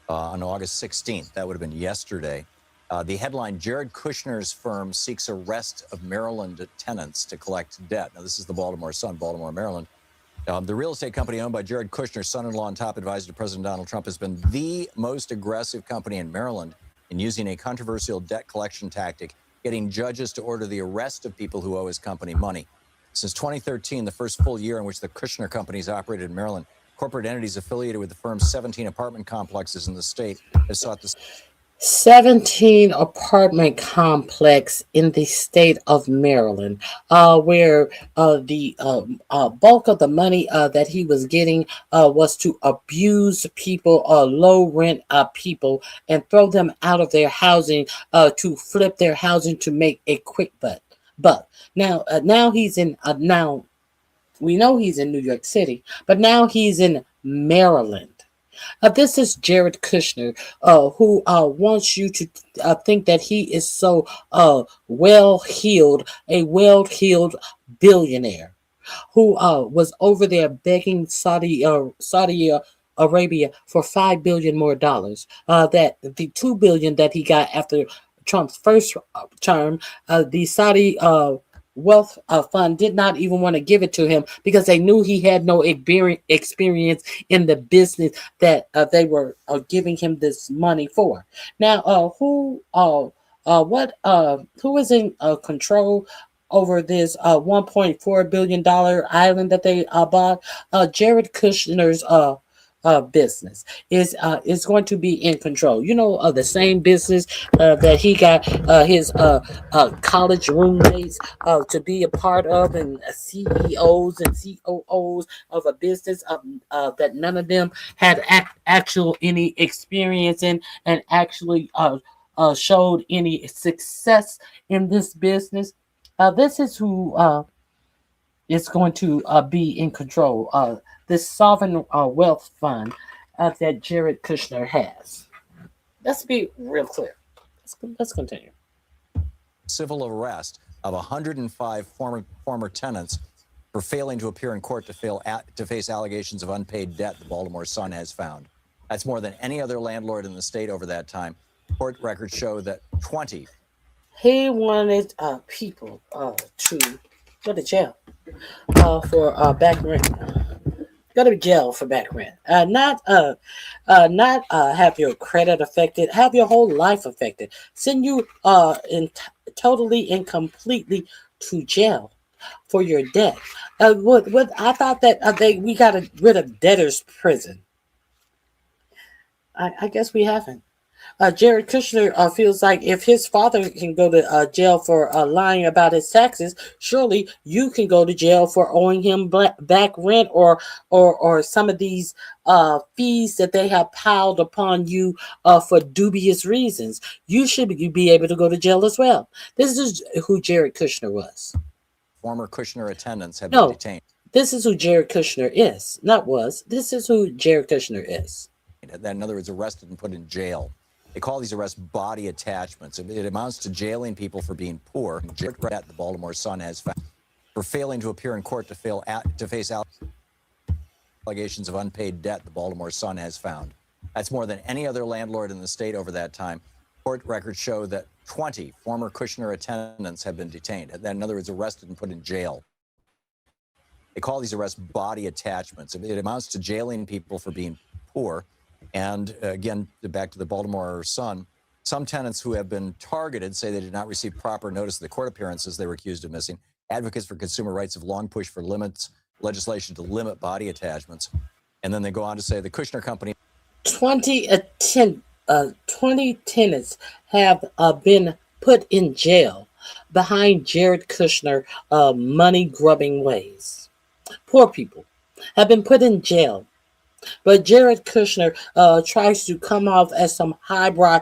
on August 16th. That would have been yesterday. The headline, Jared Kushner's firm seeks arrest of Maryland tenants to collect debt. Now, this is the Baltimore Sun, Baltimore, Maryland. The real estate company owned by Jared Kushner, son-in-law and top advisor to President Donald Trump, has been the most aggressive company in Maryland in using a controversial debt collection tactic, getting judges to order the arrest of people who owe his company money. Since 2013, the first full year in which the Kushner companies operated in Maryland, corporate entities affiliated with the firm's 17 apartment complexes in the state have sought to... 17 apartment complex in the state of Maryland, where the bulk of the money that he was getting was to abuse people, low rent people, and throw them out of their housing to flip their housing to make a quick buck. Now he's in now we know he's in New York City, but now he's in Maryland. This is Jared Kushner, who wants you to think that he is so well-heeled, a well-heeled billionaire who was over there begging Saudi Arabia for $5 billion more dollars. That the $2 billion that he got after Trump's first term, the Saudi wealth fund did not even want to give it to him because they knew he had no experience in the business that they were giving him this money for. Now, who is in control over this $1.4 billion island that they bought? Jared Kushner's business is going to be in control. You know, the same business that he got his college roommates to be a part of, and CEOs and COOs of a business that none of them had actual any experience in, and actually showed any success in this business. This is who is going to be in control. This sovereign wealth fund that Jared Kushner has. Let's be real clear. Let's continue. Civil arrest of 105 former tenants for failing to appear in court to face allegations of unpaid debt, the Baltimore Sun has found. That's more than any other landlord in the state over that time. Court records show that 20. He wanted people to go to jail for back rent. Go to jail for back rent. Not have your credit affected, have your whole life affected. Send you totally and completely to jail for your debt. What I thought that we got rid of debtor's prison. I guess we haven't. Jared Kushner feels like if his father can go to jail for lying about his taxes, surely you can go to jail for owing him back rent or some of these fees that they have piled upon you for dubious reasons. You should be able to go to jail as well. This is who Jared Kushner was. Former Kushner attendants have been detained. This is who Jared Kushner is. Not was. This is who Jared Kushner is. In other words, arrested and put in jail. They call these arrests body attachments. It amounts to jailing people for being poor. The Baltimore Sun has found for failing to appear in court to face allegations of unpaid debt, the Baltimore Sun has found. That's more than any other landlord in the state over that time. Court records show that 20 former Kushner attendants have been detained. In other words, arrested and put in jail. They call these arrests body attachments. It amounts to jailing people for being poor. And again, back to the Baltimore Sun, some tenants who have been targeted say they did not receive proper notice of the court appearances they were accused of missing. Advocates for consumer rights have long pushed for legislation to limit body attachments. And then they go on to say the Kushner Company. 20 tenants have been put in jail behind Jared Kushner money-grubbing ways. Poor people have been put in jail. But Jared Kushner tries to come off as some highbrow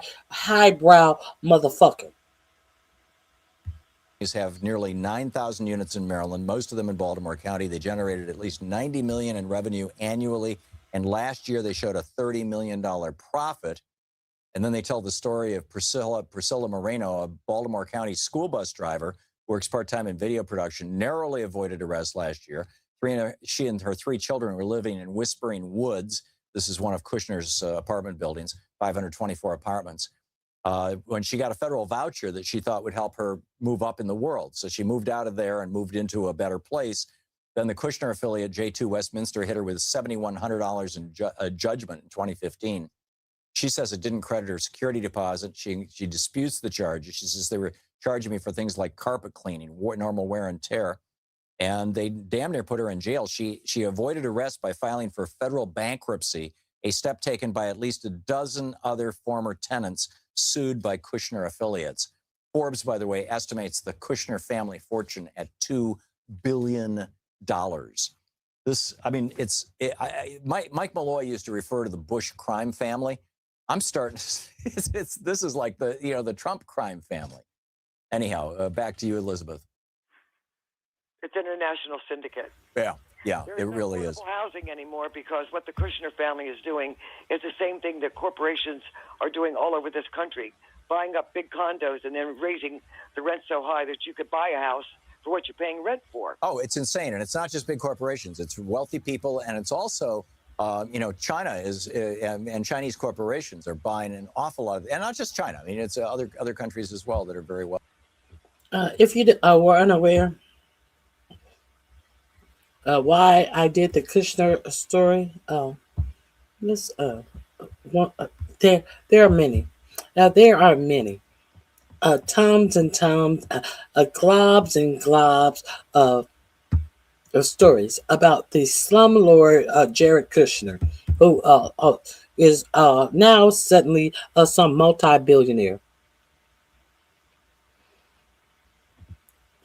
motherfucker. Have nearly 9,000 units in Maryland, most of them in Baltimore County. They generated at least $90 million in revenue annually. And last year they showed a $30 million profit. And then they tell the story of Priscilla Moreno, a Baltimore County school bus driver, works part-time in video production, narrowly avoided arrest last year. She and her 3 children were living in Whispering Woods. This is one of Kushner's apartment buildings, 524 apartments. When she got a federal voucher that she thought would help her move up in the world. So she moved out of there and moved into a better place. Then the Kushner affiliate, J2 Westminster, hit her with $7,100 in judgment in 2015. She says it didn't credit her security deposit. She disputes the charges. She says they were charging me for things like carpet cleaning, normal wear and tear. And they damn near put her in jail. She avoided arrest by filing for federal bankruptcy, a step taken by at least a dozen other former tenants sued by Kushner affiliates. Forbes, by the way, estimates the Kushner family fortune at $2 billion. Mike Malloy used to refer to the Bush crime family. I'm starting. This is like the Trump crime family. Anyhow, back to you, Elizabeth. It's an international syndicate. Yeah, it really is. There isn't housing anymore because what the Kushner family is doing is the same thing that corporations are doing all over this country, buying up big condos and then raising the rent so high that you could buy a house for what you're paying rent for. Oh, it's insane. And it's not just big corporations. It's wealthy people. And it's also, China is and Chinese corporations are buying an awful lot of, and not just China. I mean, it's other countries as well that are very well. If you were unaware, why I did the Kushner story. This one, there are many. There are many. Tons and tons, globs and globs of stories about the slumlord Jared Kushner, who is now suddenly some multi-billionaire.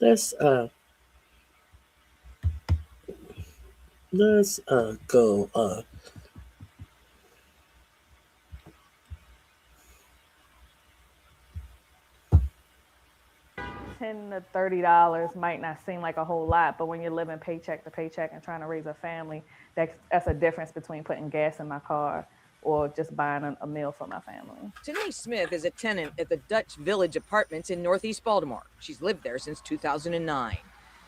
Let's go. $10 to $30 might not seem like a whole lot, but when you're living paycheck to paycheck and trying to raise a family, that's a difference between putting gas in my car or just buying a meal for my family. Denise Smith is a tenant at the Dutch Village Apartments in Northeast Baltimore. She's lived there since 2009.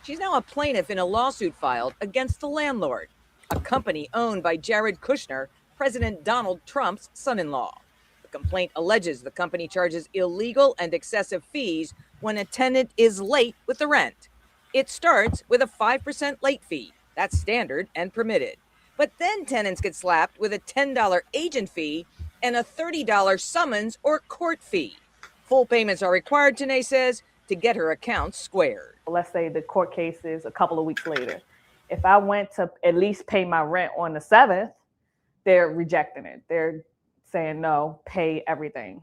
She's now a plaintiff in a lawsuit filed against the landlord, a company owned by Jared Kushner, President Donald Trump's son-in-law. The complaint alleges the company charges illegal and excessive fees when a tenant is late with the rent. It starts with a 5% late fee. That's standard and permitted. But then tenants get slapped with a $10 agent fee and a $30 summons or court fee. Full payments are required, Tanae says, to get her accounts squared. Let's say the court case is a couple of weeks later. If I went to at least pay my rent on the 7th, they're rejecting it. They're saying, no, pay everything.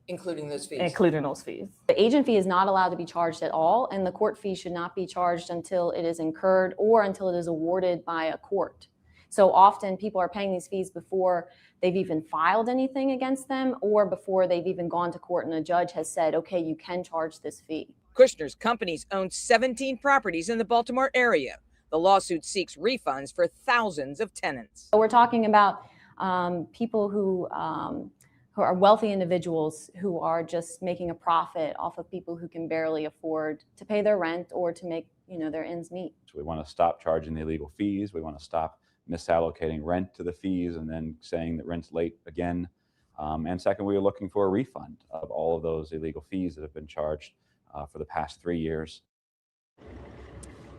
Including those fees? Including those fees. The agent fee is not allowed to be charged at all, and the court fee should not be charged until it is incurred or until it is awarded by a court. So often people are paying these fees before they've even filed anything against them or before they've even gone to court and a judge has said, okay, you can charge this fee. Kushner's companies own 17 properties in the Baltimore area. The lawsuit seeks refunds for thousands of tenants. So we're talking about people who are wealthy individuals who are just making a profit off of people who can barely afford to pay their rent or to make, their ends meet. So we want to stop charging the illegal fees. We want to stop misallocating rent to the fees and then saying that rent's late again. And second, we are looking for a refund of all of those illegal fees that have been charged for the past 3 years.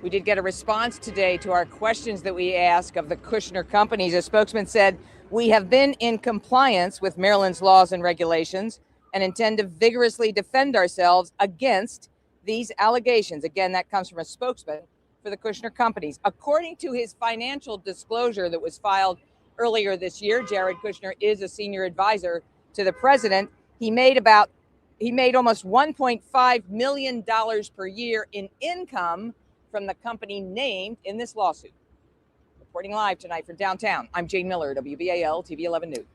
We did get a response today to our questions that we ask of the Kushner companies. A spokesman said, "We have been in compliance with Maryland's laws and regulations and intend to vigorously defend ourselves against these allegations." Again, that comes from a spokesman for the Kushner companies. According to his financial disclosure that was filed earlier this year, Jared Kushner is a senior advisor to the president. He made almost $1.5 million per year in income from the company named in this lawsuit. Reporting live tonight from downtown, I'm Jane Miller, WBAL TV 11 News.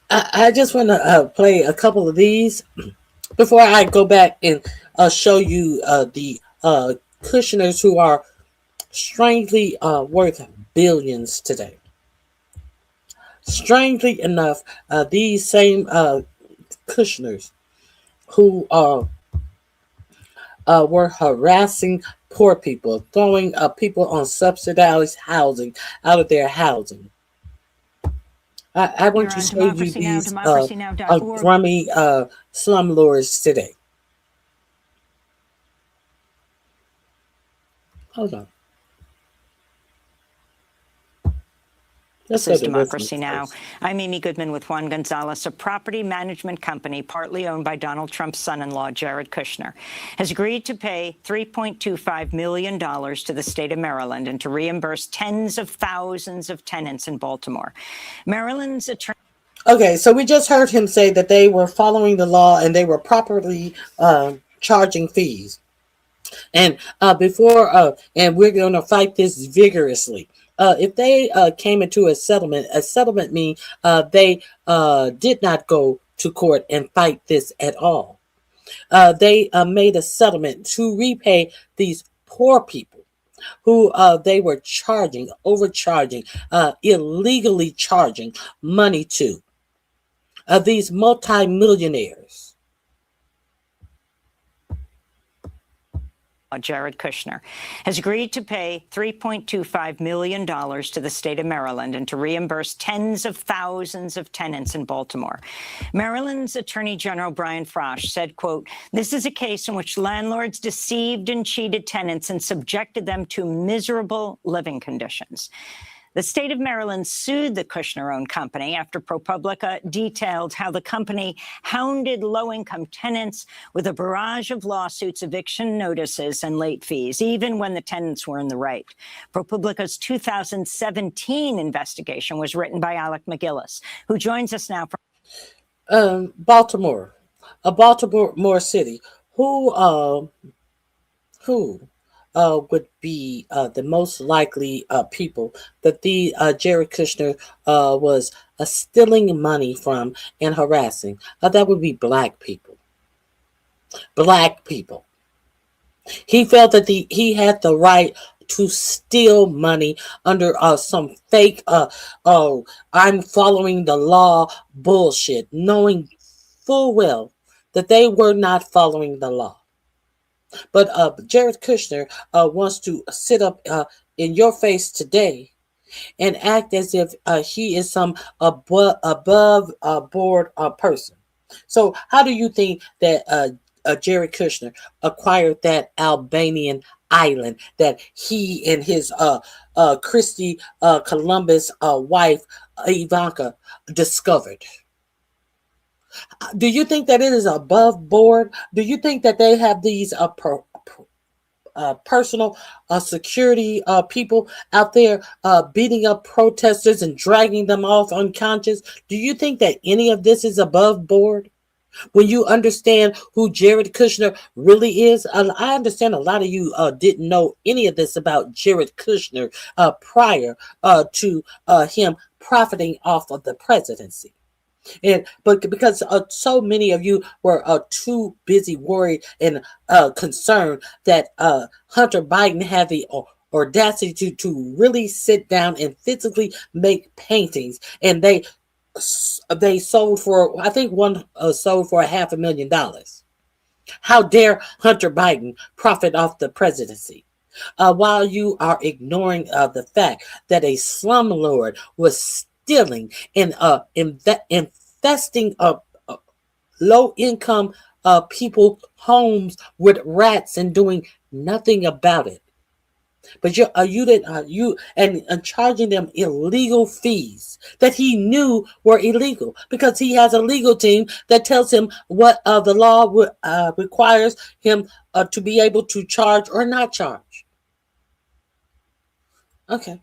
I just want to play a couple of these before I go back and show you the Kushners who are strangely worth billions today. Strangely enough, these same Kushners who were harassing poor people, throwing people on subsidized housing out of their housing. I want to show you these grummy slumlords today. Hold on. This is Democracy Now! I'm Amy Goodman with Juan Gonzalez. A property management company partly owned by Donald Trump's son-in-law, Jared Kushner, has agreed to pay $3.25 million to the state of Maryland and to reimburse tens of thousands of tenants in Baltimore. Maryland's attorney... Okay, so we just heard him say that they were following the law and they were properly charging fees. And and we're going to fight this vigorously. If they came into a settlement means they did not go to court and fight this at all. They made a settlement to repay these poor people who they were overcharging, illegally charging money to. These multimillionaires. Jared Kushner, has agreed to pay $3.25 million to the state of Maryland and to reimburse tens of thousands of tenants in Baltimore. Maryland's Attorney General Brian Frosh said, quote, "This is a case in which landlords deceived and cheated tenants and subjected them to miserable living conditions." The state of Maryland sued the Kushner-owned company after ProPublica detailed how the company hounded low-income tenants with a barrage of lawsuits, eviction notices, and late fees, even when the tenants were in the right. ProPublica's 2017 investigation was written by Alec McGillis, who joins us now from Baltimore, Baltimore City. Who would be the most likely people that the Jared Kushner was stealing money from and harassing? That would be black people. Black people. He felt that he had the right to steal money under some fake I'm following the law bullshit, knowing full well that they were not following the law. But Jared Kushner wants to sit up in your face today and act as if he is some above board person. So how do you think that Jared Kushner acquired that Albanian island that he and his Christy Columbus wife Ivanka discovered? Do you think that it is above board? Do you think that they have these personal security people out there beating up protesters and dragging them off unconscious? Do you think that any of this is above board? When you understand who Jared Kushner really is, I understand a lot of you didn't know any of this about Jared Kushner prior to him profiting off of the presidency. But because so many of you were too busy worried and concerned that Hunter Biden had the audacity to really sit down and physically make paintings, and they sold for, I think one sold for $500,000. How dare Hunter Biden profit off the presidency? While you are ignoring the fact that a slumlord was stealing and investing low-income people homes with rats and doing nothing about it. But you charging them illegal fees that he knew were illegal, because he has a legal team that tells him what the law requires him to be able to charge or not charge. Okay.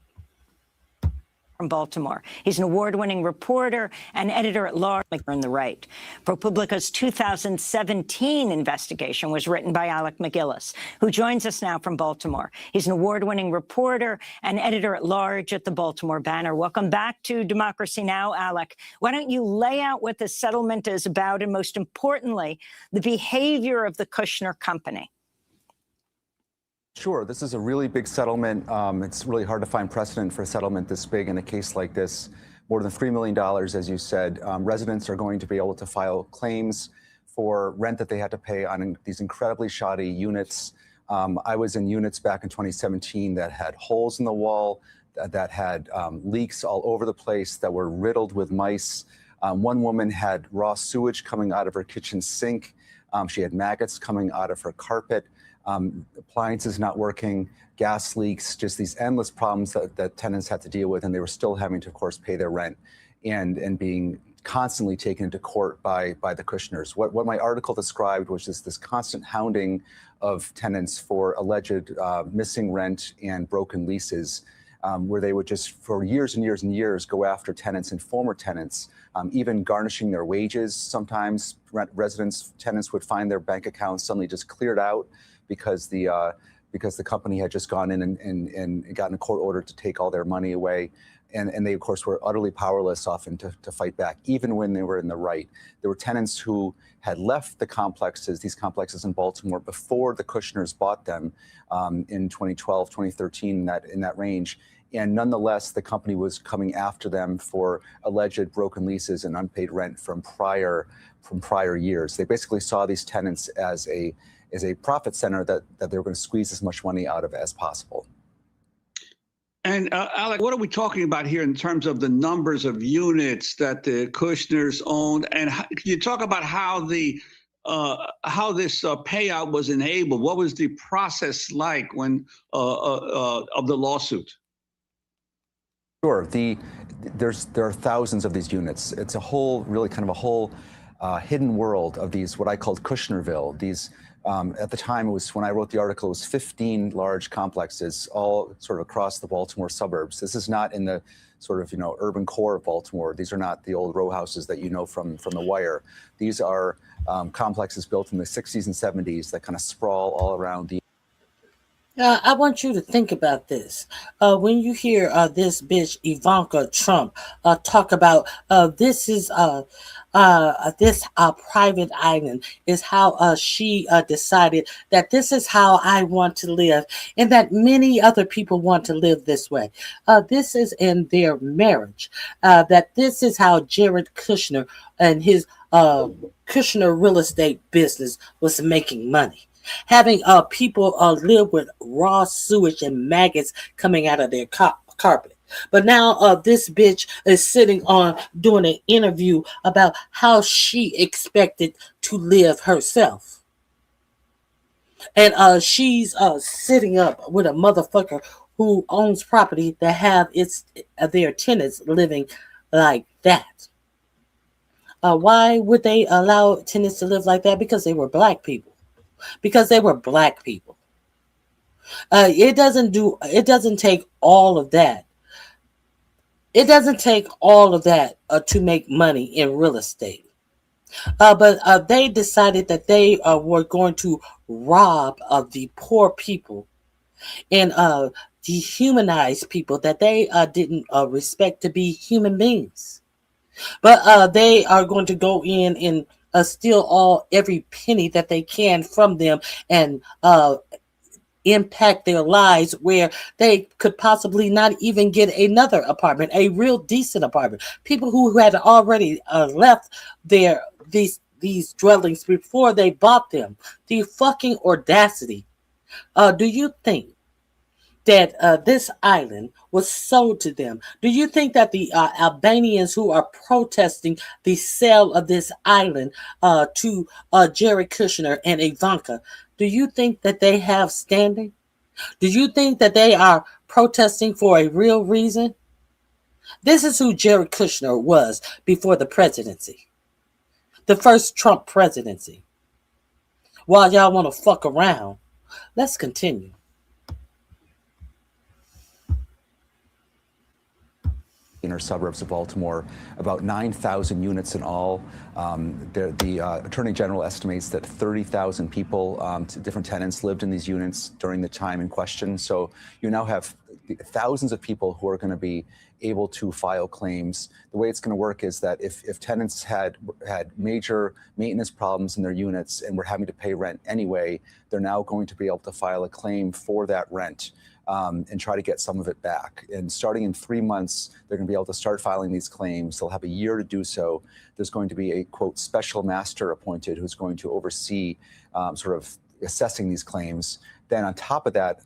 from Baltimore. He's an award-winning reporter and editor-at-large in the right. ProPublica's 2017 investigation was written by Alec McGillis, who joins us now from Baltimore. He's an award-winning reporter and editor-at-large at the Baltimore Banner. Welcome back to Democracy Now!, Alec. Why don't you lay out what the settlement is about and, most importantly, the behavior of the Kushner company? Sure. This is a really big settlement. It's really hard to find precedent for a settlement this big in a case like this. More than $3 million, as you said. Residents are going to be able to file claims for rent that they had to pay on these incredibly shoddy units. I was in units back in 2017 that had holes in the wall, that had leaks all over the place, that were riddled with mice. One woman had raw sewage coming out of her kitchen sink. She had maggots coming out of her carpet. Appliances not working, gas leaks, just these endless problems that tenants had to deal with, and they were still having to, of course, pay their rent and being constantly taken into court by the Kushners. What my article described was just this constant hounding of tenants for alleged missing rent and broken leases, where they would just, for years and years and years, go after tenants and former tenants, even garnishing their wages. Sometimes tenants would find their bank accounts suddenly just cleared out because the company had just gone in and gotten a court order to take all their money away. And they, of course, were utterly powerless often to fight back, even when they were in the right. There were tenants who had left these complexes in Baltimore before the Kushners bought them in 2012, 2013, in that range. And nonetheless, the company was coming after them for alleged broken leases and unpaid rent from prior years. They basically saw these tenants as a profit center that they were going to squeeze as much money out of as possible. And Alec, what are we talking about here in terms of the numbers of units that the Kushners owned? And can you talk about how this payout was enabled? What was the process like when of the lawsuit? Sure. There are thousands of these units. It's a whole, really kind of a whole hidden world of these, what I called Kushnerville. These, at the time, it was, when I wrote the article, it was 15 large complexes, all sort of across the Baltimore suburbs. This is not in the sort of, urban core of Baltimore. These are not the old row houses that you know from The Wire. These are complexes built in the 60s and 70s that kind of sprawl all around the. I want you to think about this. When you hear this bitch Ivanka Trump talk about this is this private island is how she decided that this is how I want to live, and that many other people want to live this way. This is in their marriage. That this is how Jared Kushner and his Kushner real estate business was making money. Having people live with raw sewage and maggots coming out of their carpet. But now this bitch is sitting on doing an interview about how she expected to live herself. And she's sitting up with a motherfucker who owns property that have their tenants living like that. Why would they allow tenants to live like that? Because they were black people. Because they were black people. It doesn't take all of that. It doesn't take all of that to make money in real estate. But they decided that they were going to rob of the poor people and dehumanize people that they didn't respect to be human beings. But they are going to go in and steal every penny that they can from them and impact their lives where they could possibly not even get another apartment, a real decent apartment. People who had already left these dwellings before they bought them. The fucking audacity. Do you think that this island was sold to them? Do you think that the Albanians who are protesting the sale of this island to Jared Kushner and Ivanka, do you think that they have standing? Do you think that they are protesting for a real reason? This is who Jared Kushner was before the presidency. The first Trump presidency. While y'all want to fuck around, let's continue. Inner suburbs of Baltimore, about 9,000 units in all. The Attorney General estimates that 30,000 people, different tenants, lived in these units during the time in question. So you now have thousands of people who are going to be able to file claims. The way it's going to work is that if tenants had major maintenance problems in their units and were having to pay rent anyway, they're now going to be able to file a claim for that rent. And try to get some of it back. And starting in 3 months, they're going to be able to start filing these claims. They'll have a year to do so. There's going to be a, quote, special master appointed who's going to oversee sort of assessing these claims. Then on top of that,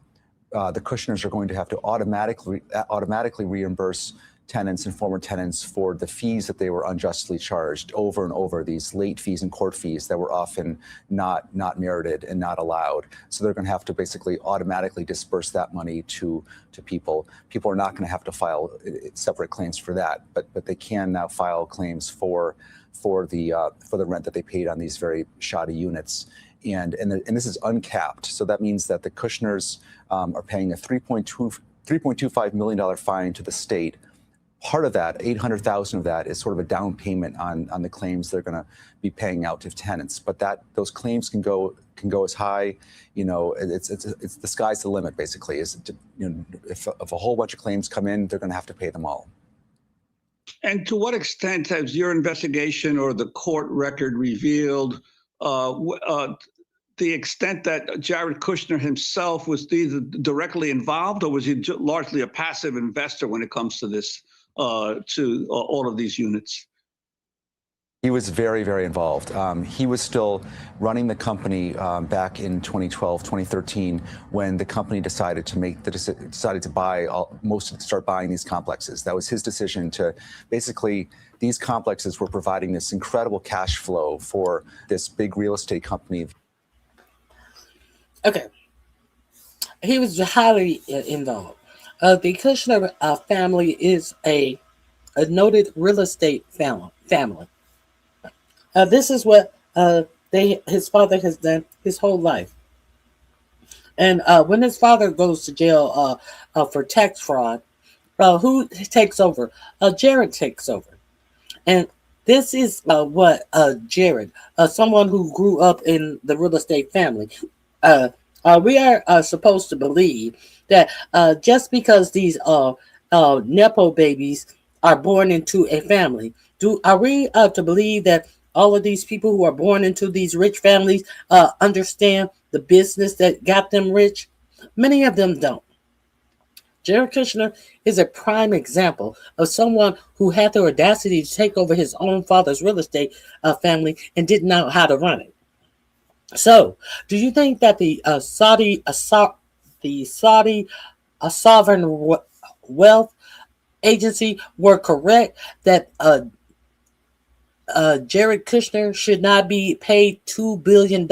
the Kushners are going to have to automatically reimburse tenants and former tenants for the fees that they were unjustly charged over and over, these late fees and court fees that were often not merited and not allowed. So they're going to have to basically automatically disperse that money to people. People are not going to have to file separate claims for that, but they can now file claims for the rent that they paid on these very shoddy units. And this is uncapped. So that means that the Kushners are paying a $3.25 million fine to the state. Part of that, 800,000 of that, is sort of a down payment on the claims they're going to be paying out to tenants. But those claims can go as high, it's the sky's the limit. Basically, if a whole bunch of claims come in, they're going to have to pay them all. And to what extent has your investigation or the court record revealed the extent that Jared Kushner himself was either directly involved, or was he largely a passive investor when it comes to this? To all of these units? He was very, very involved. He was still running the company back in 2012, 2013, when the company decided to buy start buying these complexes. That was his decision to basically. These complexes were providing this incredible cash flow for this big real estate company. Okay, he was highly involved. The Kushner family is a noted real estate family. This is what his father has done his whole life. And when his father goes to jail for tax fraud, who takes over? Jared takes over. And this is what Jared, someone who grew up in the real estate family, we are supposed to believe that just because these Nepo babies are born into a family, are we to believe that all of these people who are born into these rich families understand the business that got them rich? Many of them don't. Jared Kushner is a prime example of someone who had the audacity to take over his own father's real estate family and didn't know how to run it. So, do you think that the Saudi sovereign wealth agency were correct that Jared Kushner should not be paid $2 billion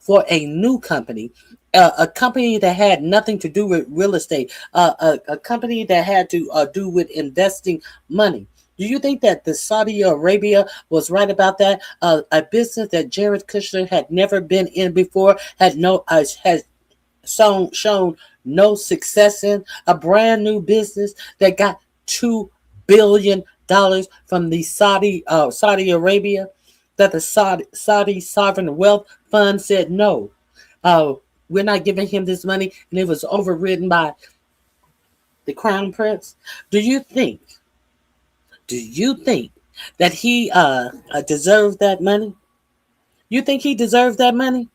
for a new company, a company that had nothing to do with real estate, a company that had to do with investing money? Do you think that the Saudi Arabia was right about that? A business that Jared Kushner had never been in before, had shown no success in, a brand new business that got $2 billion from the Saudi Arabia, that the Saudi sovereign wealth fund said no, we're not giving him this money, and it was overridden by the crown prince. Do you think that he deserved that money? You think he deserved that money?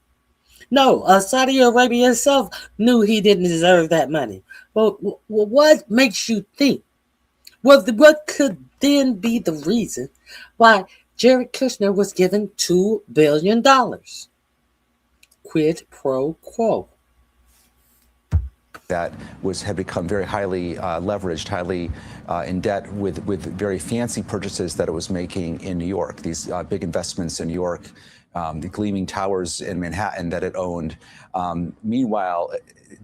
No, Saudi Arabia itself knew he didn't deserve that money. Well, what makes you think? Well, what could then be the reason why Jared Kushner was given $2 billion? Quid pro quo. That had become very highly leveraged, highly in debt with very fancy purchases that it was making in New York. These big investments in New York, the gleaming towers in Manhattan that it owned. Meanwhile,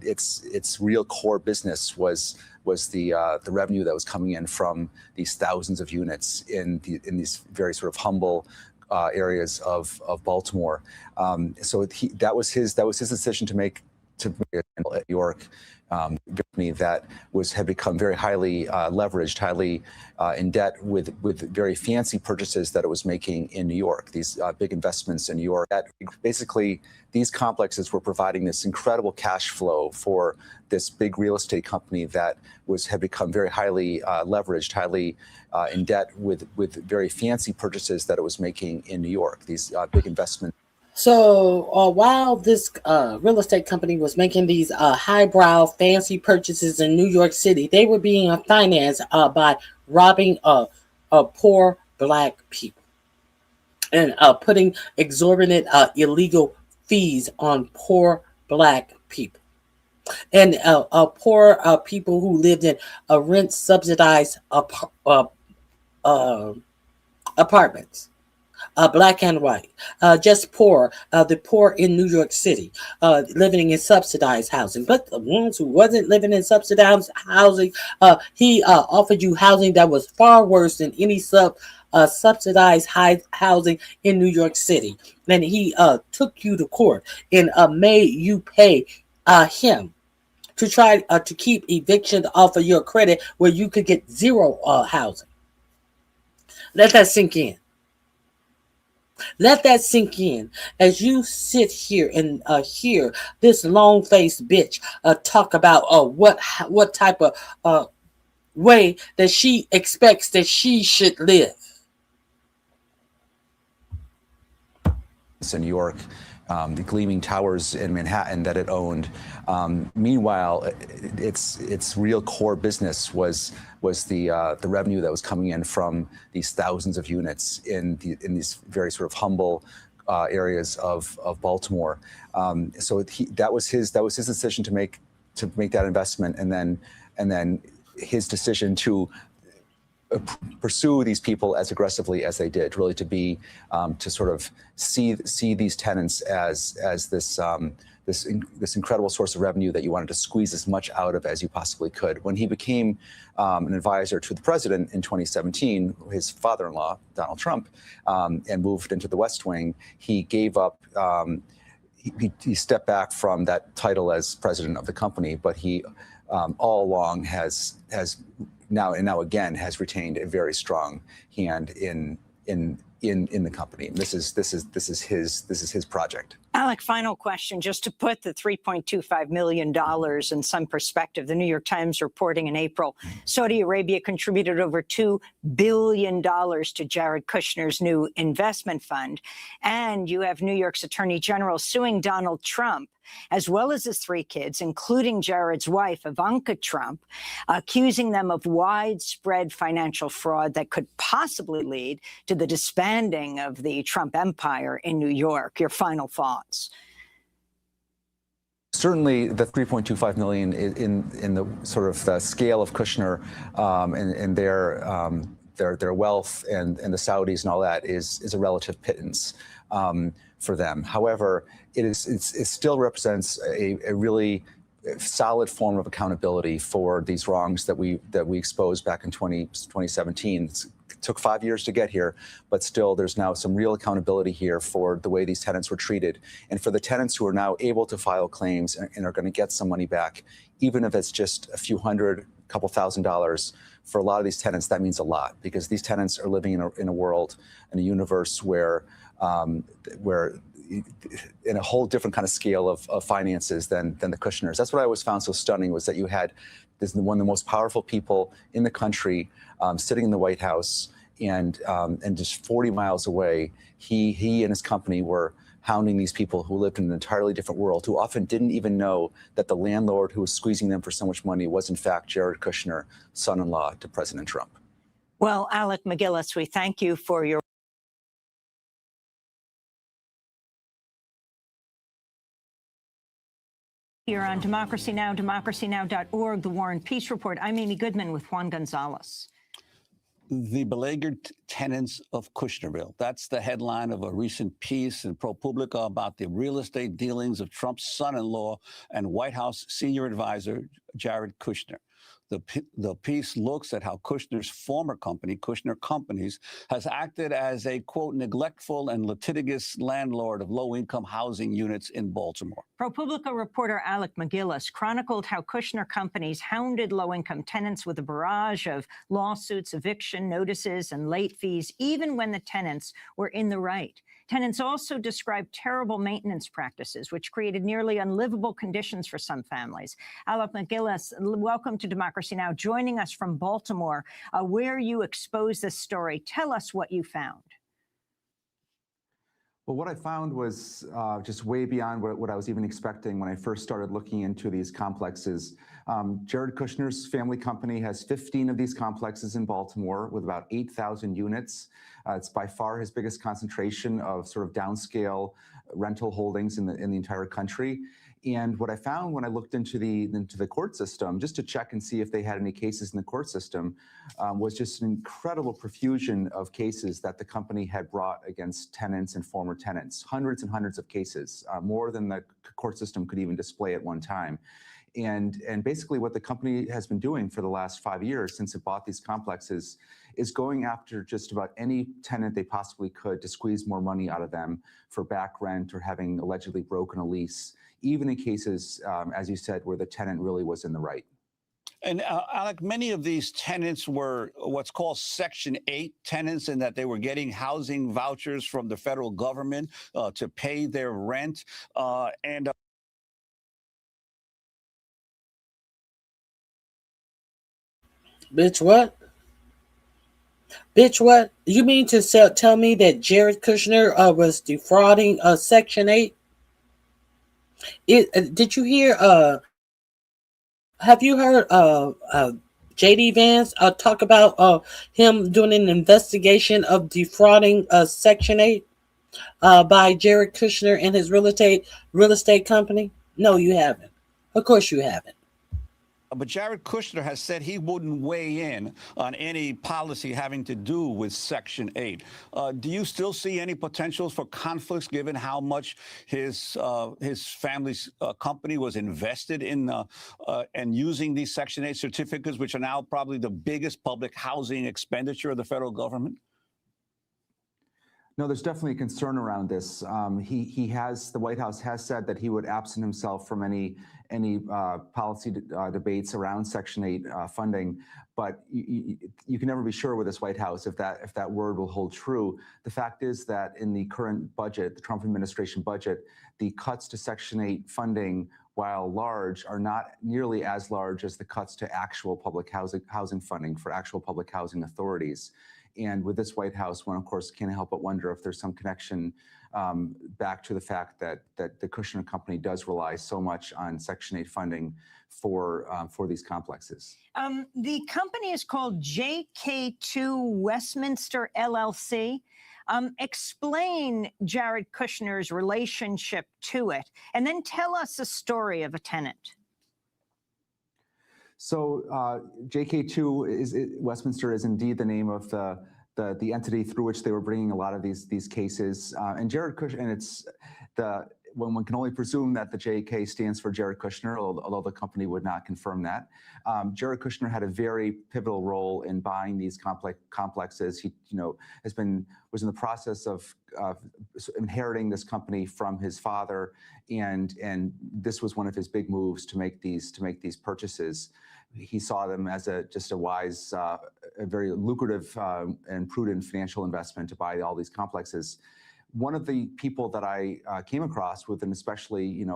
its real core business was the revenue that was coming in from these thousands of units in these very sort of humble areas of Baltimore. So that was his decision to make New York. Company that had become very highly leveraged, highly in debt with very fancy purchases that it was making in New York. These big investments in New York. That basically, these complexes were providing this incredible cash flow for this big real estate company that had become very highly leveraged, highly in debt with very fancy purchases that it was making in New York. These big investments. So while this real estate company was making these highbrow, fancy purchases in New York City, they were being financed by robbing poor Black people and putting exorbitant illegal fees on poor Black people and poor people who lived in rent-subsidized apartments. Black and white, just poor, the poor in New York City, living in subsidized housing. But the ones who wasn't living in subsidized housing, he offered you housing that was far worse than any subsidized housing in New York City. And he took you to court and made you pay him to try to keep eviction off of your credit where you could get zero housing. Let that sink in. Let that sink in as you sit here and hear this long-faced bitch talk about what type of way that she expects that she should live. In New York, the gleaming towers in Manhattan that it owned. Meanwhile, its real core business was the revenue that was coming in from these thousands of units in these very sort of humble areas of Baltimore. So that was his decision to make that investment, and then his decision to pursue these people as aggressively as they did, really to be to sort of see these tenants as this incredible source of revenue that you wanted to squeeze as much out of as you possibly could. When he became an advisor to the president in 2017, his father-in-law, Donald Trump, and moved into the West Wing, he gave up. He stepped back from that title as president of the company, but he all along has again retained a very strong hand in the company. And this is his project. Alec, final question, just to put the $3.25 million in some perspective. The New York Times reporting in April, Saudi Arabia contributed over $2 billion to Jared Kushner's new investment fund. And you have New York's Attorney General suing Donald Trump, as well as his three kids, including Jared's wife, Ivanka Trump, accusing them of widespread financial fraud that could possibly lead to the disbanding of the Trump empire in New York. Your final thoughts? Certainly, the $3.25 million in the sort of the scale of Kushner and their wealth and the Saudis and all that is a relative pittance for them. However, it still represents a really solid form of accountability for these wrongs that we exposed back in 2017. It took 5 years to get here, but still there's now some real accountability here for the way these tenants were treated. And for the tenants who are now able to file claims and are going to get some money back, even if it's just a few hundred, couple $1,000s, for a lot of these tenants, that means a lot, because these tenants are living in a world, in a universe where in a whole different kind of scale of finances than the Kushners. That's what I always found so stunning, was that you had one of the most powerful people in the country sitting in the White House, and just 40 miles away, he and his company were hounding these people who lived in an entirely different world, who often didn't even know that the landlord who was squeezing them for so much money was in fact Jared Kushner, son-in-law to President Trump. Well, Alec McGillis, we thank you for your Here on Democracy Now!, democracynow.org, The War and Peace Report. I'm Amy Goodman with Juan Gonzalez. The beleaguered tenants of Kushnerville. That's the headline of a recent piece in ProPublica about the real estate dealings of Trump's son-in-law and White House senior advisor, Jared Kushner. The piece looks at how Kushner's former company, Kushner Companies, has acted as a, quote, neglectful and litigious landlord of low-income housing units in Baltimore. ProPublica reporter Alec McGillis chronicled how Kushner Companies hounded low-income tenants with a barrage of lawsuits, eviction notices, and late fees, even when the tenants were in the right. Tenants also described terrible maintenance practices, which created nearly unlivable conditions for some families. Alec McGillis, welcome to Democracy Now!, joining us from Baltimore, where you exposed this story. Tell us what you found. Well, what I found was just way beyond what I was even expecting when I first started looking into these complexes. Jared Kushner's family company has 15 of these complexes in Baltimore with about 8,000 units. It's by far his biggest concentration of sort of downscale rental holdings in the entire country. And what I found when I looked into the court system, just to check and see if they had any cases in the court system, was just an incredible profusion of cases that the company had brought against tenants and former tenants. Hundreds and hundreds of cases, more than the court system could even display at one time. And basically what the company has been doing for the last 5 years since it bought these complexes is going after just about any tenant they possibly could to squeeze more money out of them for back rent or having allegedly broken a lease, even in cases, as you said, where the tenant really was in the right. And Alec, many of these tenants were what's called Section 8 tenants, in that they were getting housing vouchers from the federal government to pay their rent. Bitch, what? Bitch, what? You mean to tell me that Jared Kushner was defrauding Section 8? Did you hear? Have you heard J.D. Vance talk about him doing an investigation of defrauding Section 8 by Jared Kushner and his real estate company? No, you haven't. Of course you haven't. But Jared Kushner has said he wouldn't weigh in on any policy having to do with Section 8. Do you still see any potentials for conflicts given how much his family's company was invested in and using these Section 8 certificates, which are now probably the biggest public housing expenditure of the federal government? No, there's definitely a concern around this. The White House has said that he would absent himself from any policy debates around Section 8 funding, but you can never be sure with this White House if that word will hold true. The fact is that in the current budget, the Trump administration budget, the cuts to Section 8 funding, while large, are not nearly as large as the cuts to actual public housing funding for actual public housing authorities. And with this White House, one, of course, can't help but wonder if there's some connection back to the fact that the Kushner company does rely so much on Section 8 funding for these complexes. The company is called JK2 Westminster LLC. Explain Jared Kushner's relationship to it, and then tell us the story of a tenant. So JK2 Westminster is indeed the name of the entity through which they were bringing a lot of these cases. And Jared Kushner, and it's one can only presume that the JK stands for Jared Kushner, although the company would not confirm that. Jared Kushner had a very pivotal role in buying these complexes. He, was in the process of inheriting this company from his father, and this was one of his big moves to make these purchases. He saw them as just a wise, a very lucrative and prudent financial investment to buy all these complexes. One of the people that I came across with an especially,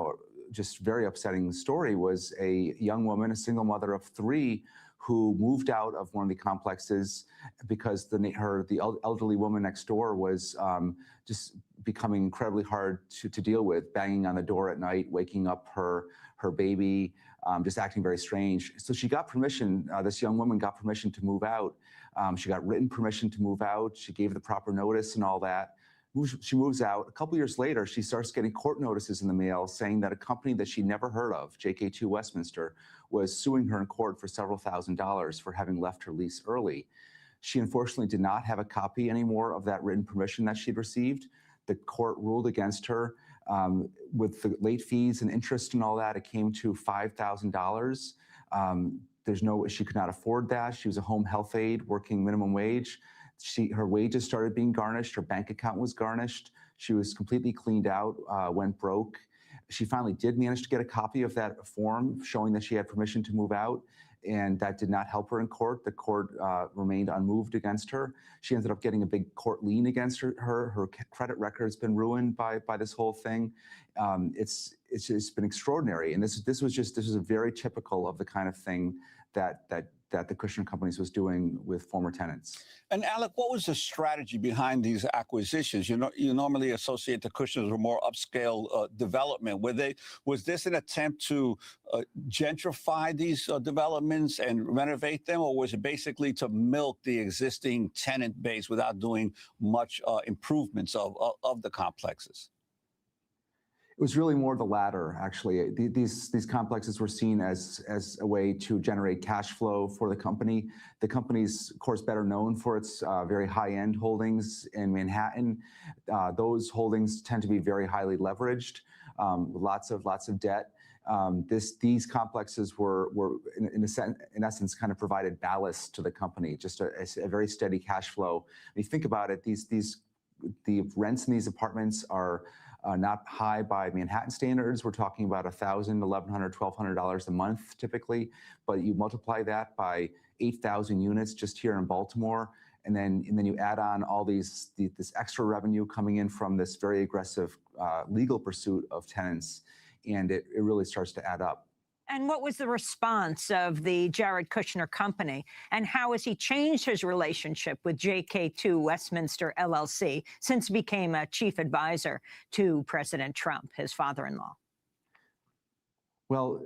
just very upsetting story was a young woman, a single mother of 3, who moved out of one of the complexes because the elderly woman next door was just becoming incredibly hard to deal with, banging on the door at night, waking up her baby, just acting very strange. So she got permission, this young woman got permission to move out. She got written permission to move out. She gave the proper notice and all that. She moves out. A couple years later, she starts getting court notices in the mail saying that a company that she never heard of, JK2 Westminster, was suing her in court for several $1,000s for having left her lease early. She unfortunately did not have a copy anymore of that written permission that she'd received. The court ruled against her. With the late fees and interest and all that, it came to $5,000. She could not afford that. She was a home health aide working minimum wage. Her wages started being garnished. Her bank account was garnished. She was completely cleaned out, went broke. She finally did manage to get a copy of that form showing that she had permission to move out, and that did not help her in court. The court remained unmoved against her. She ended up getting a big court lien against her. Her credit record has been ruined by this whole thing. It's just been extraordinary, and this was very typical of the kind of thing that the Kushner companies was doing with former tenants. And Alec, what was the strategy behind these acquisitions? You normally associate the Kushners with more upscale development. Was this an attempt to gentrify these developments and renovate them, or was it basically to milk the existing tenant base without doing much improvements of the complexes? It was really more the latter, actually. These complexes were seen as a way to generate cash flow for the company. The company's, of course, better known for its very high-end holdings in Manhattan. Those holdings tend to be very highly leveraged, with lots of debt. These complexes were in essence kind of provided ballast to the company, just a very steady cash flow. When you think about it, the rents in these apartments are not high by Manhattan standards. We're talking about $1,000, $1,100, $1,200 a month typically, but you multiply that by 8,000 units just here in Baltimore, and then you add on all this extra revenue coming in from this very aggressive legal pursuit of tenants, and it really starts to add up. And what was the response of the Jared Kushner company? And how has he changed his relationship with JK2 Westminster LLC since he became a chief advisor to President Trump, his father-in-law? Well,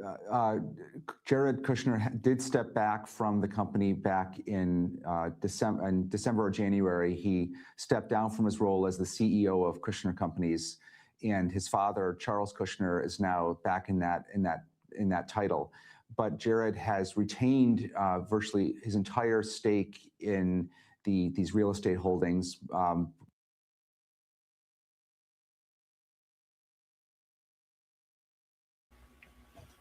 Jared Kushner did step back from the company back in December or January. He stepped down from his role as the CEO of Kushner Companies, and his father, Charles Kushner, is now back in that title. But Jared has retained virtually his entire stake in these real estate holdings.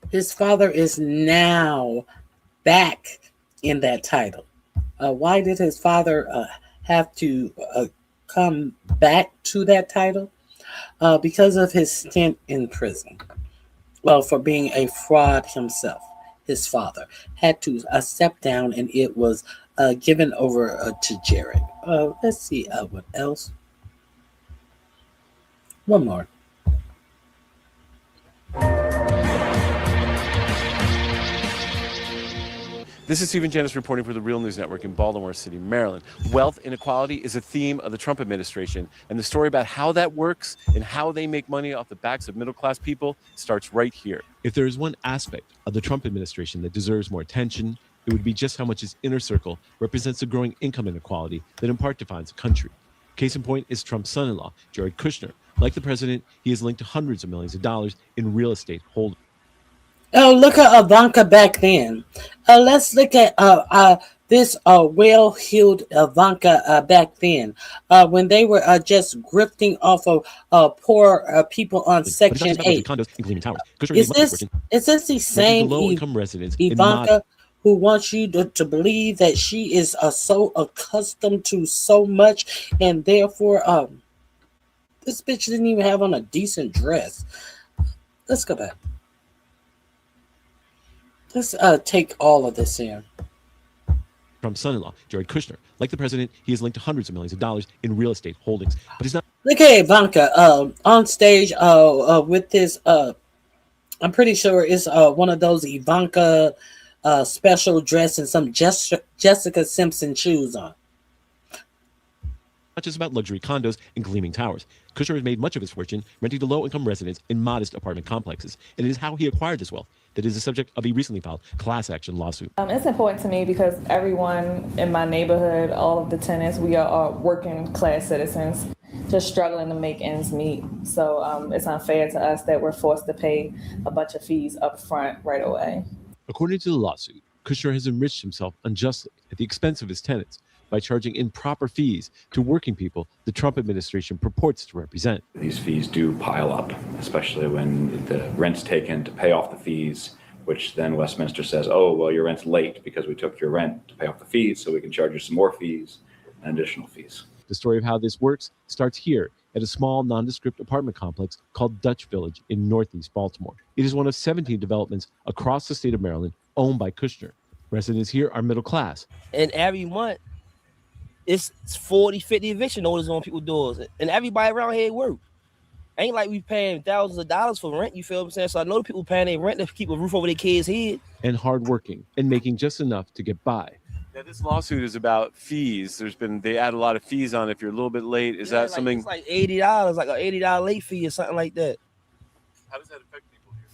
His father is now back in that title. Why did his father have to come back to that title? Because of his stint in prison. Well, for being a fraud himself. His father had to step down, and it was given over to Jared. Let's see what else. One more. This is Stephen Janis reporting for the Real News Network in Baltimore City, Maryland. Wealth inequality is a theme of the Trump administration, and the story about how that works and how they make money off the backs of middle-class people starts right here. If there is one aspect of the Trump administration that deserves more attention, it would be just how much his inner circle represents the growing income inequality that in part defines the country. Case in point is Trump's son-in-law, Jared Kushner. Like the president, he is linked to hundreds of millions of dollars in real estate holdings. Oh, look at Ivanka back then. Let's look at this well-heeled Ivanka back then, when they were just grifting off of poor people on Section 8. Is this the same low-income residents Ivanka who wants you to believe that she is so accustomed to so much, and therefore this bitch didn't even have on a decent dress? Let's go back. Let's take all of this in. Trump's son-in-law, Jared Kushner. Like the president, he is linked to hundreds of millions of dollars in real estate holdings. But he's not. Look at Ivanka on stage with this. I'm pretty sure it's one of those Ivanka special dress and some Jessica Simpson shoes on. Not just about luxury condos and gleaming towers. Kushner has made much of his fortune renting to low-income residents in modest apartment complexes, and it is how he acquired this wealth that is the subject of a recently filed class action lawsuit. It's important to me because everyone in my neighborhood, all of the tenants, we are working class citizens just struggling to make ends meet. So it's unfair to us that we're forced to pay a bunch of fees up front right away. According to the lawsuit, Kushner has enriched himself unjustly at the expense of his tenants by charging improper fees to working people the Trump administration purports to represent. These fees do pile up, especially when the rent's taken to pay off the fees, which then Westminster says, oh, well, your rent's late because we took your rent to pay off the fees, so we can charge you some more fees and additional fees. The story of how this works starts here at a small nondescript apartment complex called Dutch Village in Northeast Baltimore. It is one of 17 developments across the state of Maryland owned by Kushner. Residents here are middle class. And every month, it's 40, 50 eviction notices on people's doors. And everybody around here work. Ain't like we paying thousands of dollars for rent, you feel what I'm saying? So I know the people paying their rent to keep a roof over their kids' head. And hardworking and making just enough to get by. Now, this lawsuit is about fees. They add a lot of fees on if you're a little bit late. Is that something? It's like $80, like an $80 late fee or something like that. How does that affect people here?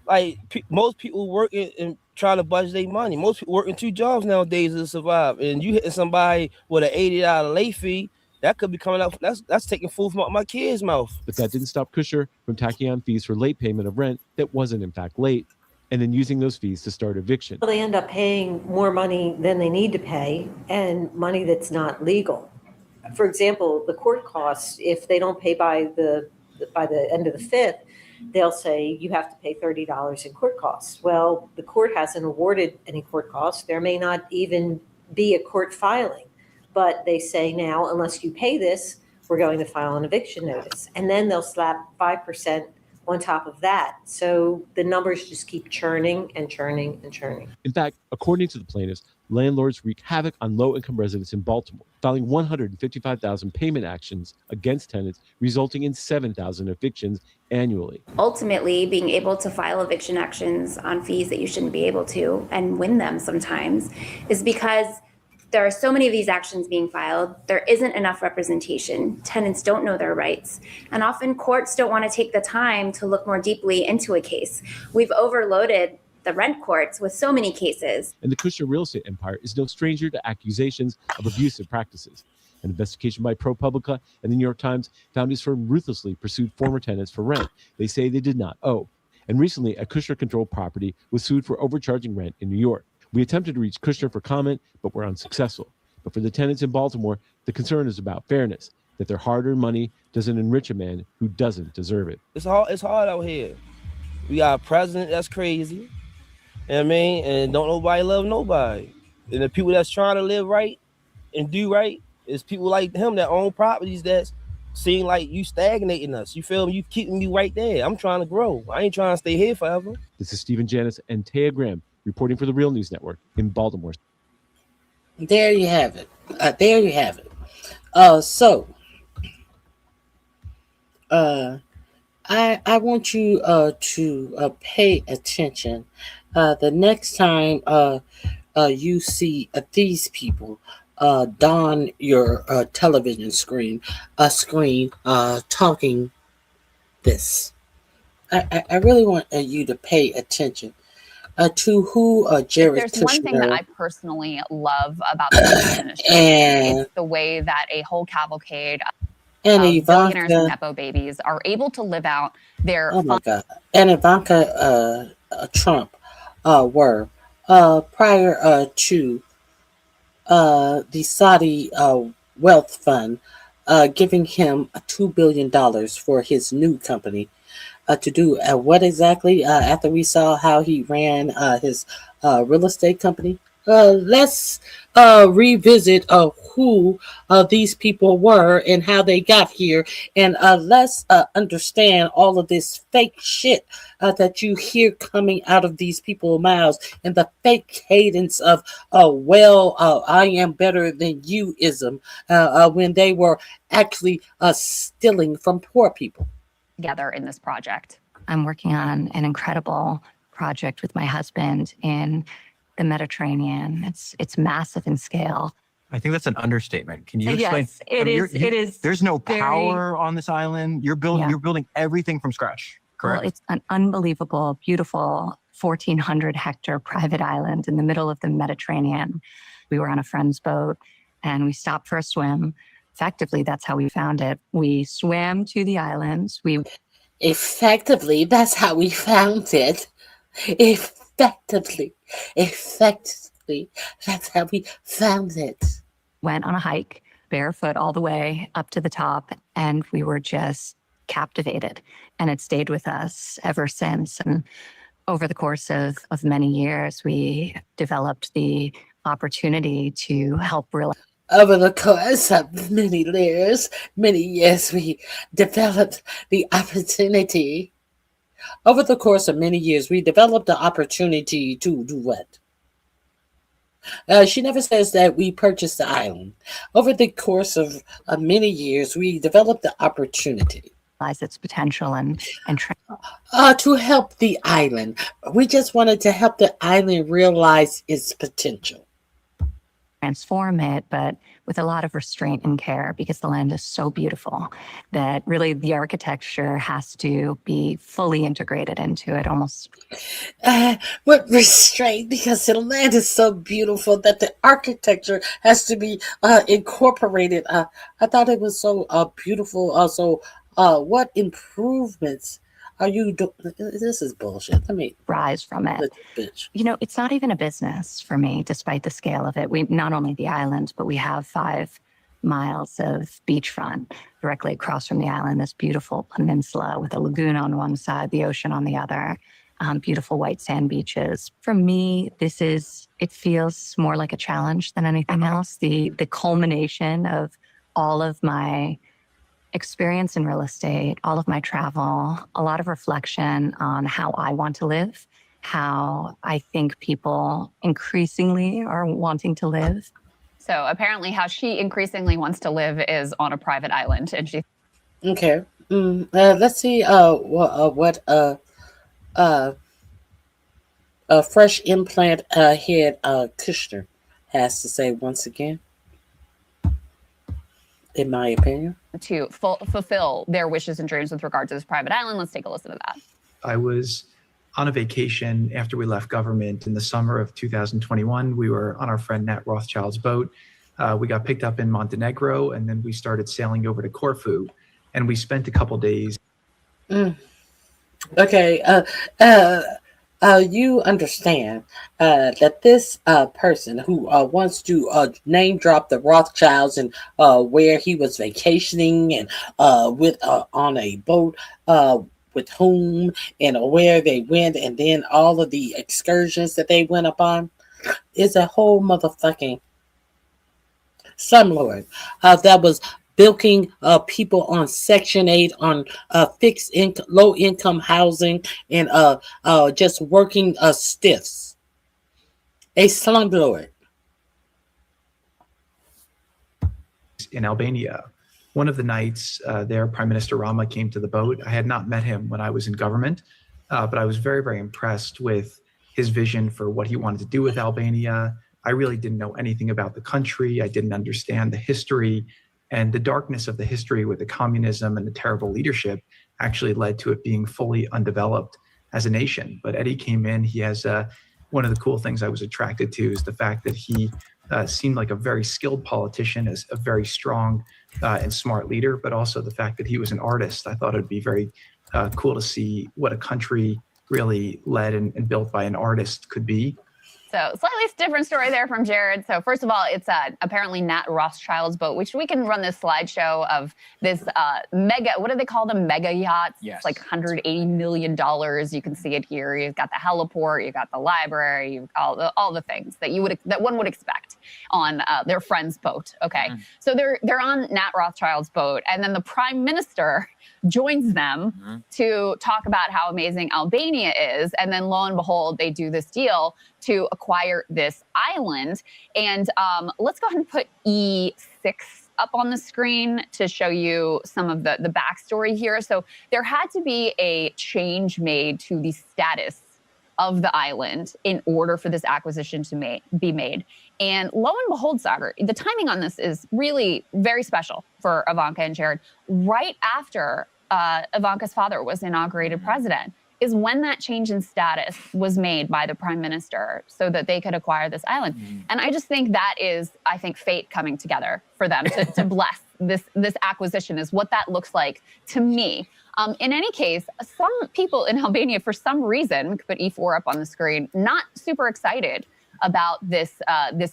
Like most people working and trying to budget their money. Most people working 2 jobs nowadays to survive. And you hitting somebody with an $80 late fee, that could be coming out. That's taking food from my kid's mouth. But that didn't stop Kushner from tacking on fees for late payment of rent that wasn't in fact late, and then using those fees to start eviction. They end up paying more money than they need to pay, and money that's not legal. For example, the court costs, if they don't pay by the end of the 5th, they'll say you have to pay $30 in court costs. Well, the court hasn't awarded any court costs. There may not even be a court filing, but they say now, unless you pay this, we're going to file an eviction notice. And then they'll slap 5% on top of that. So the numbers just keep churning and churning and churning. In fact, according to the plaintiffs, landlords wreak havoc on low-income residents in Baltimore, filing 155,000 payment actions against tenants, resulting in 7,000 evictions annually. Ultimately, being able to file eviction actions on fees that you shouldn't be able to and win them sometimes is because There are so many of these actions being filed. There isn't enough representation. Tenants don't know their rights. And often courts don't want to take the time to look more deeply into a case. We've overloaded the rent courts with so many cases. And the Kushner real estate empire is no stranger to accusations of abusive practices. An investigation by ProPublica and the New York Times found his firm ruthlessly pursued former tenants for rent they say they did not owe. And recently, a Kushner-controlled property was sued for overcharging rent in New York. We attempted to reach Kushner for comment, but were unsuccessful. But for the tenants in Baltimore, the concern is about fairness, that their hard-earned money doesn't enrich a man who doesn't deserve it. It's hard out here. We got a president that's crazy, you know what I mean? And don't nobody love nobody. And the people that's trying to live right and do right is people like him that own properties that seem like you stagnating us. You feel me? You keeping me right there. I'm trying to grow. I ain't trying to stay here forever. This is Stephen Janis and Taya Graham reporting for the Real News Network in Baltimore. There you have it. I want you to pay attention. The next time you see these people don your television screen talking this. I really want you to pay attention to who Jared There's Kushner. one thing that I personally love about the Trump administration. It's the way that a whole cavalcade and of Ivanka, billionaires and nepo babies are able to live out their and Ivanka Trump were prior to the Saudi wealth fund giving him $2 billion for his new company to do what exactly after we saw how he ran his real estate company. Let's revisit who these people were and how they got here, and let's understand all of this fake shit that you hear coming out of these people's mouths, and the fake cadence of I am better than you-ism when they were actually stealing from poor people. together in this project. I'm working on an incredible project with my husband in the Mediterranean. It's massive in scale. I think that's an understatement. Can you explain? Yes, it is. It is. There's no power on this island. You're building everything from scratch. Correct. Well, it's an unbelievable, beautiful 1,400 hectare private island in the middle of the Mediterranean. We were on a friend's boat and we stopped for a swim. Effectively, that's how we found it. We swam to the islands. Effectively, that's how we found it. Effectively, that's how we found it. Went on a hike, barefoot all the way up to the top, and we were just captivated. And it stayed with us ever since. And over the course of many years, we developed the opportunity to help realize. Over the course of many years, we developed the opportunity. Over the course of many years, we developed the opportunity to do what? She never says that we purchased the island. Over the course of many years, we developed the opportunity. Its potential and to help the island. We just wanted to help the island realize its potential. Transform it, but with a lot of restraint and care, because the land is so beautiful that really the architecture has to be fully integrated into it almost. With restraint, because the land is so beautiful that the architecture has to be incorporated. I thought it was so beautiful. Also, what improvements are you doing? This is bullshit. Let me rise from it. Bitch. You know, it's not even a business for me, despite the scale of it. We not only the island, but we have 5 miles of beachfront directly across from the island, this beautiful peninsula with a lagoon on one side, the ocean on the other, beautiful white sand beaches. For me, it feels more like a challenge than anything else. The culmination of all of my experience in real estate, all of my travel, a lot of reflection on how I want to live, how I think people increasingly are wanting to live. So apparently how she increasingly wants to live is on a private island. And she. Okay. Let's see what a fresh implant head Kushner has to say once again, in my opinion. To fulfill their wishes and dreams with regard to this private island. Let's take a listen to that. I was on a vacation after we left government in the summer of 2021. We were on our friend Nat Rothschild's boat. We got picked up in Montenegro, and then we started sailing over to Corfu, and we spent a couple days. Okay. You understand that this person who wants to name drop the Rothschilds and where he was vacationing and with on a boat with whom and where they went, and then all of the excursions that they went upon, is a whole motherfucking slumlord that was bilking people on Section 8, on fixed income, low income housing, and just working stiffs. A slumlord. In Albania. One of the nights there, Prime Minister Rama came to the boat. I had not met him when I was in government, but I was very, very impressed with his vision for what he wanted to do with Albania. I really didn't know anything about the country. I didn't understand the history, and the darkness of the history with the communism and the terrible leadership actually led to it being fully undeveloped as a nation. But Eddie came in. He has one of the cool things I was attracted to is the fact that he seemed like a very skilled politician, as a very strong and smart leader, but also the fact that he was an artist. I thought it'd be very cool to see what a country really led and built by an artist could be. So slightly different story there from Jared. So first of all, it's apparently Nat Rothschild's boat, which we can run this slideshow of this mega, what do they call them? Mega yachts. Yes. It's like $180 million. You can see it here. You've got the heliport, you've got the library, you've got all the things that one would expect on their friend's boat. Okay. So they're on Nat Rothschild's boat, and then the Prime Minister joins them to talk about how amazing Albania is. And then lo and behold, they do this deal to acquire this island. And let's go ahead and put E6 up on the screen to show you some of the backstory here. So there had to be a change made to the status of the island in order for this acquisition to be made. And lo and behold, Sagar, the timing on this is really very special for Ivanka and Jared. Right after Ivanka's father was inaugurated president is when that change in status was made by the prime minister so that they could acquire this island. And I just think that is, I think, fate coming together for them to bless this acquisition is what that looks like to me. In any case, some people in Albania, for some reason, we could put E4 up on the screen, not super excited about this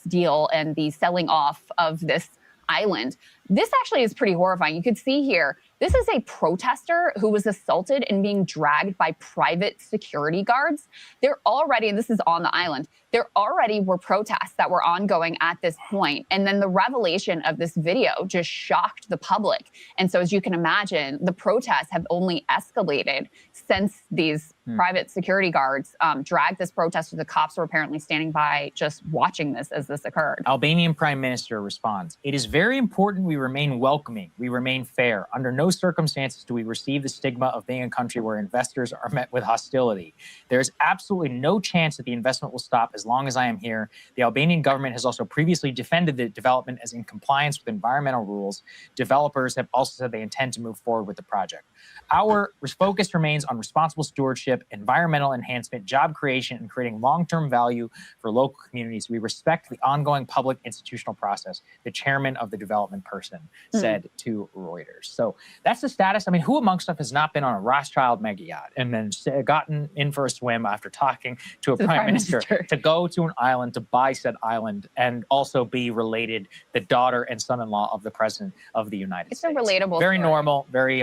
deal and the selling off of this island. This actually is pretty horrifying. You could see here, this is a protester who was assaulted and being dragged by private security guards. They're already, and this is on the island, there already were protests that were ongoing at this point. And then the revelation of this video just shocked the public. And so as you can imagine, the protests have only escalated since these private security guards dragged this protester. The cops were apparently standing by just watching this as this occurred. Albanian Prime Minister responds, "It is very important we remain welcoming, we remain fair. Under no circumstances do we receive the stigma of being a country where investors are met with hostility. There is absolutely no chance that the investment will stop as long as I am here. The Albanian government has also previously defended the development as in compliance with environmental rules. Developers have also said they intend to move forward with the project. Our focus remains on responsible stewardship, environmental enhancement, job creation, and creating long-term value for local communities. We respect the ongoing public institutional process," the chairman of the development person said to Reuters. So that's the status. I mean, who amongst us has not been on a Rothschild mega yacht and then gotten in for a swim after talking to a prime minister to go to an island, to buy said island, and also be related the daughter and son-in-law of the president of the United States. It's a relatable Very story. normal, very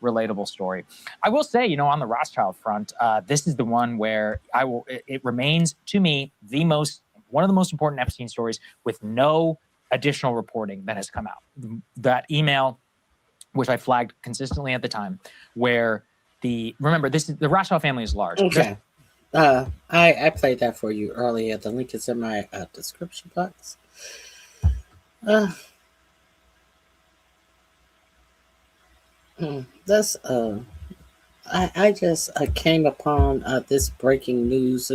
relatable story. I will say, you know, on the Rothschild front, this is the one where it remains to me one of the most important Epstein stories with no additional reporting that has come out. That email, which I flagged consistently at the time, where the Rothschild family is large. Okay. I played that for you earlier. The link is in my description box. That's I just came upon this breaking news.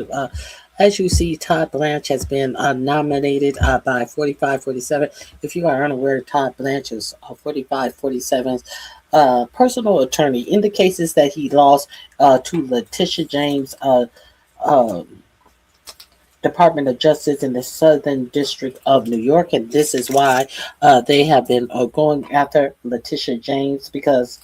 As you see, Todd Blanche has been nominated by 4547. If you are unaware, Todd Blanche is 4547's personal attorney in the cases that he lost to Letitia James, Department of Justice in the Southern District of New York. And this is why they have been going after Letitia James, because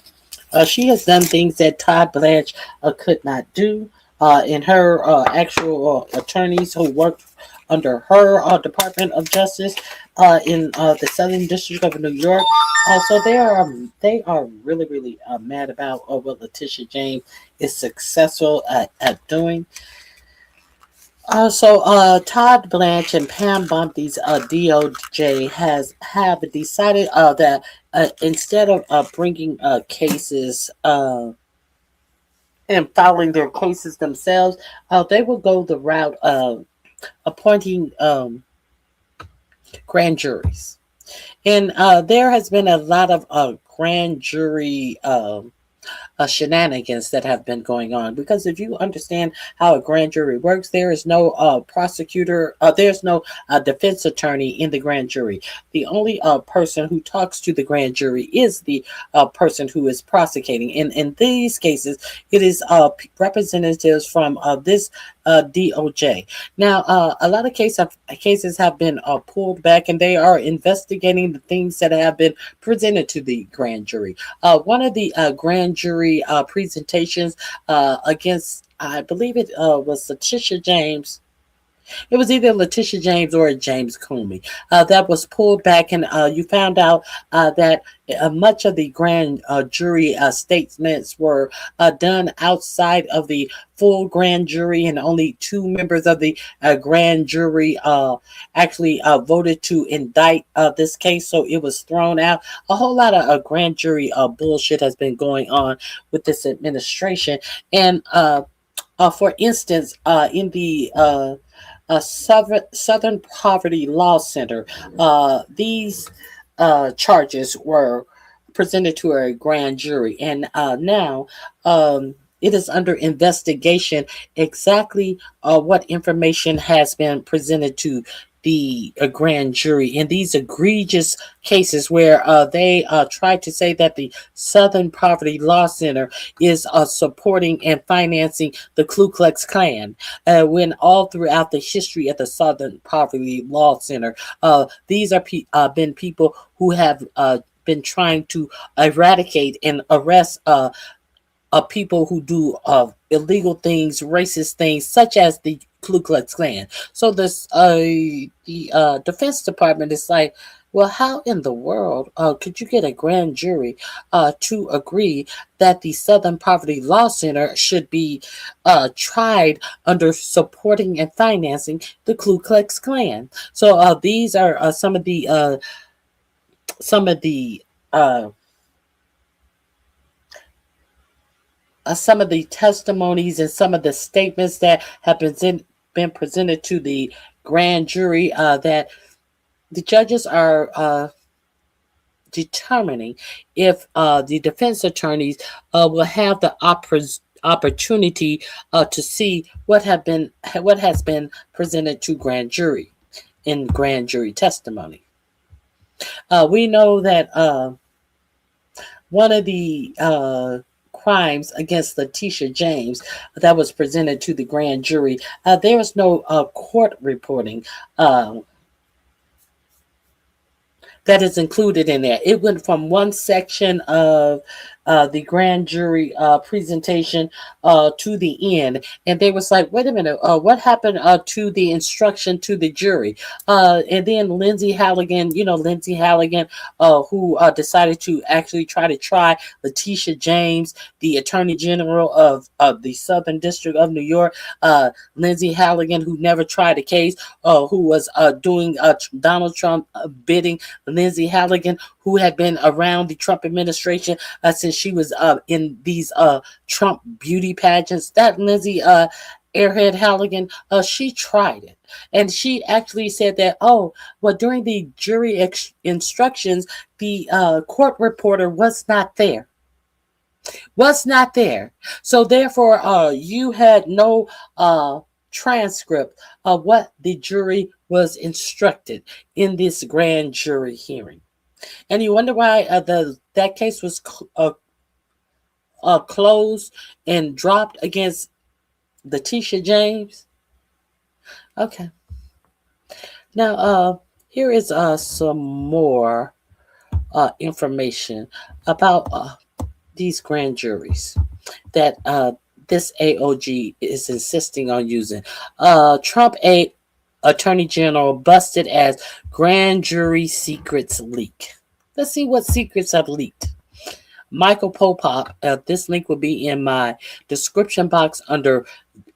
she has done things that Todd Blanche could not do. And her actual attorneys who work under her Department of Justice in the Southern District of New York. So they are really, really mad about what Letitia James is successful at doing. Todd Blanche and Pam Bonthi's DOJ have decided that instead of bringing cases and filing their cases themselves, they will go the route of appointing grand juries. And there has been a lot of grand jury shenanigans that have been going on, because if you understand how a grand jury works, there is no prosecutor, there's no defense attorney in the grand jury. The only person who talks to the grand jury is the person who is prosecuting. In these cases, it is representatives from this DOJ. Now, a lot of cases have been pulled back, and they are investigating the things that have been presented to the grand jury. One of the grand jury presentations against, I believe it was Letitia James. It was either Letitia James or James Comey that was pulled back, and you found out that much of the grand jury statements were done outside of the full grand jury, and only 2 members of the grand jury actually voted to indict this case, so it was thrown out. A whole lot of grand jury bullshit has been going on with this administration, and for instance, in the Southern Poverty Law Center, these charges were presented to a grand jury, and now it is under investigation exactly what information has been presented to the grand jury in these egregious cases where they tried to say that the Southern Poverty Law Center is supporting and financing the Ku Klux Klan, when all throughout the history of the Southern Poverty Law Center, these are been people who have been trying to eradicate and arrest people who do illegal things, racist things, such as the Ku Klux Klan. So this the Defense Department is like, well, how in the world could you get a grand jury to agree that the Southern Poverty Law Center should be tried under supporting and financing the Ku Klux Klan? So these are some of the testimonies and some of the statements that have been presented to the grand jury that the judges are determining if the defense attorneys will have the opportunity to see what has been presented to grand jury in grand jury testimony. We know that one of the crimes against Letitia James that was presented to the grand jury, there was no court reporting that is included in there. It went from one section of the grand jury presentation to the end, and they was like, wait a minute, what happened to the instruction to the jury? And then Lindsay Halligan, who decided to actually try Letitia James, the Attorney General of the Southern District of New York. Lindsay Halligan, who never tried a case, who was doing Donald Trump bidding. Lindsay Halligan, who had been around the Trump administration since she was in these Trump beauty pageants. That Lindsay Airhead Halligan, she tried it. And she actually said that, during the jury instructions, the court reporter was not there. was not there. So therefore, you had no transcript of what the jury was instructed in this grand jury hearing. And you wonder why that case was closed and dropped against Letitia James? Okay. Now, here is some more information about these grand juries that this AOG is insisting on using. Trump Attorney General busted as grand jury secrets leak. Let's see what secrets have leaked. Michael Popok, this link will be in my description box under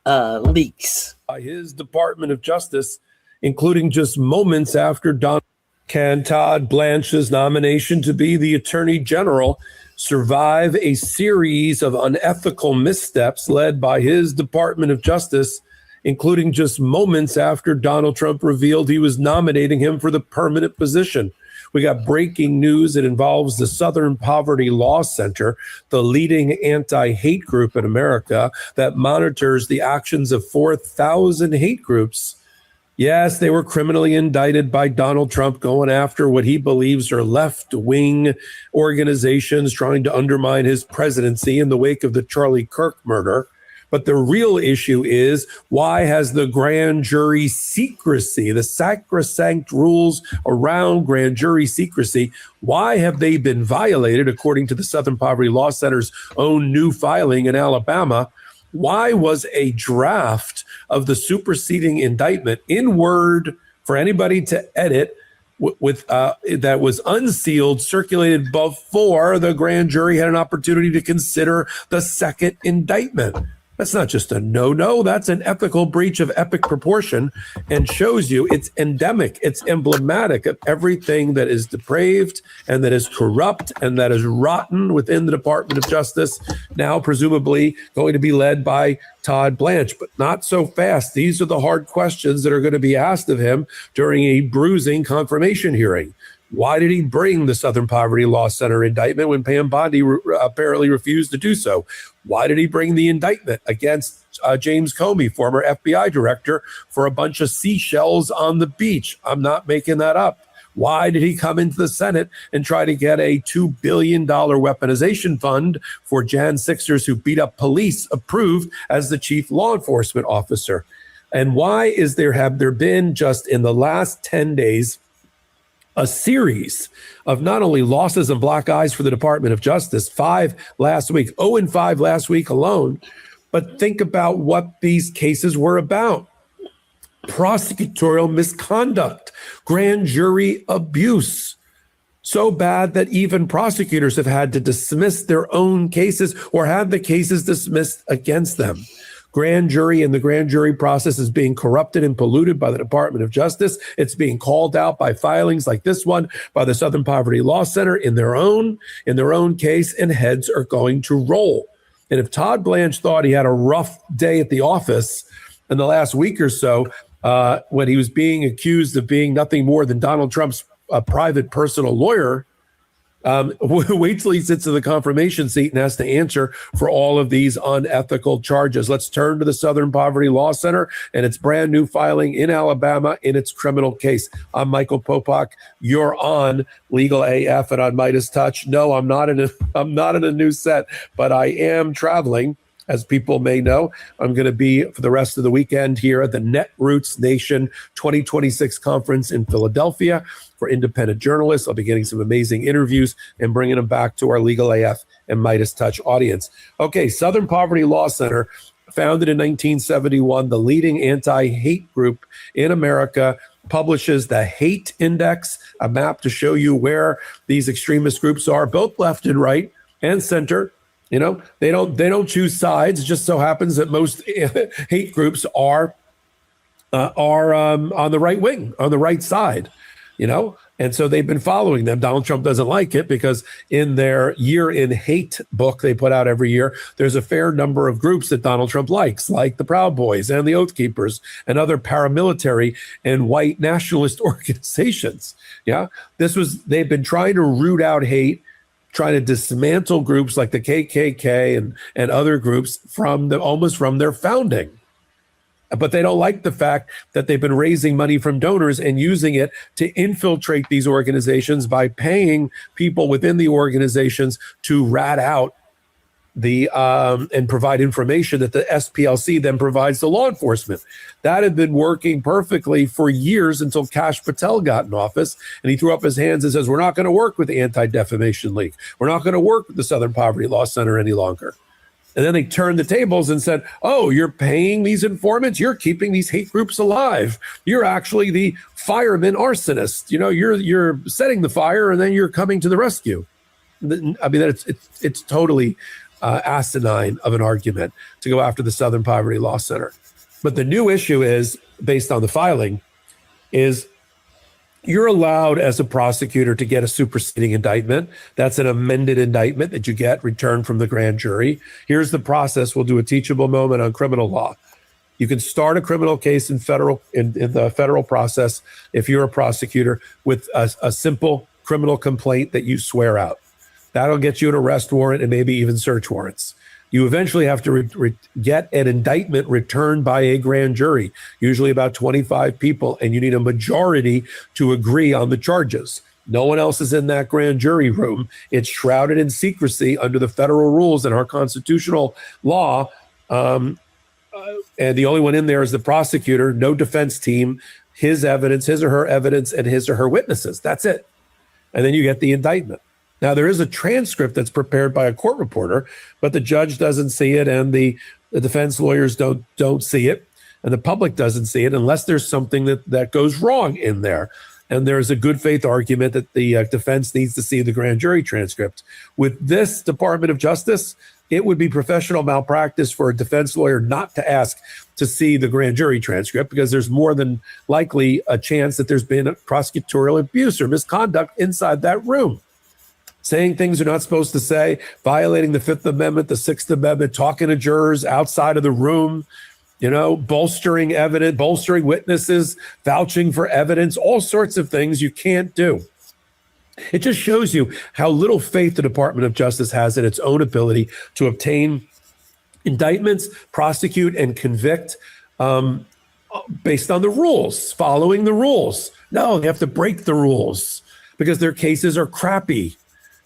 leaks. His Department of Justice, including just moments after Todd Blanche's nomination to be the Attorney General, survive a series of unethical missteps led by his Department of Justice, including just moments after Donald Trump revealed he was nominating him for the permanent position. We got breaking news. It involves the Southern Poverty Law Center, the leading anti-hate group in America that monitors the actions of 4,000 hate groups. Yes, they were criminally indicted by Donald Trump, going after what he believes are left-wing organizations trying to undermine his presidency in the wake of the Charlie Kirk murder. But the real issue is, why has the grand jury secrecy, the sacrosanct rules around grand jury secrecy, why have they been violated according to the Southern Poverty Law Center's own new filing in Alabama? Why was a draft of the superseding indictment in Word for anybody to edit with that was unsealed, circulated before the grand jury had an opportunity to consider the second indictment? That's not just a no-no. That's an ethical breach of epic proportion and shows you it's endemic. It's emblematic of everything that is depraved and that is corrupt and that is rotten within the Department of Justice, now presumably going to be led by Todd Blanche, but not so fast. These are the hard questions that are going to be asked of him during a bruising confirmation hearing. Why did he bring the Southern Poverty Law Center indictment when Pam Bondi apparently refused to do so? Why did he bring the indictment against James Comey, former FBI director, for a bunch of seashells on the beach? I'm not making that up. Why did he come into the Senate and try to get a $2 billion weaponization fund for Jan 6ers who beat up police approved as the chief law enforcement officer? And why have there been just in the last 10 days a series of not only losses and black eyes for the Department of Justice, 5 last week, 0-5 last week alone, but think about what these cases were about. Prosecutorial misconduct, grand jury abuse, so bad that even prosecutors have had to dismiss their own cases or have the cases dismissed against them. Grand jury and the grand jury process is being corrupted and polluted by the Department of Justice. It's being called out by filings like this one by the Southern Poverty Law Center in their own case, and heads are going to roll. And if Todd Blanche thought he had a rough day at the office in the last week or so, when he was being accused of being nothing more than Donald Trump's private personal lawyer, wait till he sits in the confirmation seat and has to answer for all of these unethical charges. Let's turn to the Southern Poverty Law Center and its brand new filing in Alabama in its criminal case. I'm Michael Popok. You're on Legal AF and on Midas Touch. No, I'm not in a new set, but I am traveling. As people may know, I'm going to be for the rest of the weekend here at the Netroots Nation 2026 conference in Philadelphia for independent journalists. I'll be getting some amazing interviews and bringing them back to our Legal AF and Midas Touch audience. Okay, Southern Poverty Law Center, founded in 1971, the leading anti-hate group in America, publishes the Hate Index, a map to show you where these extremist groups are, both left and right and center. You know, they don't choose sides. It just so happens that most hate groups are on the right wing, on the right side, you know, and so they've been following them. Donald Trump doesn't like it because in their Year in Hate book they put out every year, there's a fair number of groups that Donald Trump likes, like the Proud Boys and the Oath Keepers and other paramilitary and white nationalist organizations. Yeah, they've been trying to root out hate trying to dismantle groups like the KKK and other groups almost from their founding. But they don't like the fact that they've been raising money from donors and using it to infiltrate these organizations by paying people within the organizations to rat out and provide information that the SPLC then provides to law enforcement. That had been working perfectly for years until Kash Patel got in office, and he threw up his hands and says, we're not going to work with the Anti-Defamation League. We're not going to work with the Southern Poverty Law Center any longer. And then they turned the tables and said, oh, you're paying these informants. You're keeping these hate groups alive. You're actually the fireman arsonist. You know, you're setting the fire and then you're coming to the rescue. I mean, it's totally asinine of an argument to go after the Southern Poverty Law Center. But the new issue is, based on the filing, is you're allowed as a prosecutor to get a superseding indictment. That's an amended indictment that you get returned from the grand jury. Here's the process. We'll do a teachable moment on criminal law. You can start a criminal case in the federal process if you're a prosecutor with a simple criminal complaint that you swear out. That'll get you an arrest warrant and maybe even search warrants. You eventually have to get an indictment returned by a grand jury, usually about 25 people, and you need a majority to agree on the charges. No one else is in that grand jury room. It's shrouded in secrecy under the federal rules and our constitutional law. And the only one in there is the prosecutor, no defense team, his evidence, his or her evidence, and his or her witnesses. That's it. And then you get the indictment. Now, there is a transcript that's prepared by a court reporter, but the judge doesn't see it, and the defense lawyers don't see it, and the public doesn't see it unless there's something that goes wrong in there. And there's a good faith argument that the defense needs to see the grand jury transcript. With this Department of Justice, it would be professional malpractice for a defense lawyer not to ask to see the grand jury transcript, because there's more than likely a chance that there's been prosecutorial abuse or misconduct inside that room. Saying things you're not supposed to say, violating the Fifth Amendment, the Sixth Amendment, talking to jurors outside of the room, bolstering evidence, bolstering witnesses, vouching for evidence, all sorts of things you can't do. It just shows you how little faith the Department of Justice has in its own ability to obtain indictments, prosecute, and convict based on the rules, following the rules. No, they have to break the rules because their cases are crappy,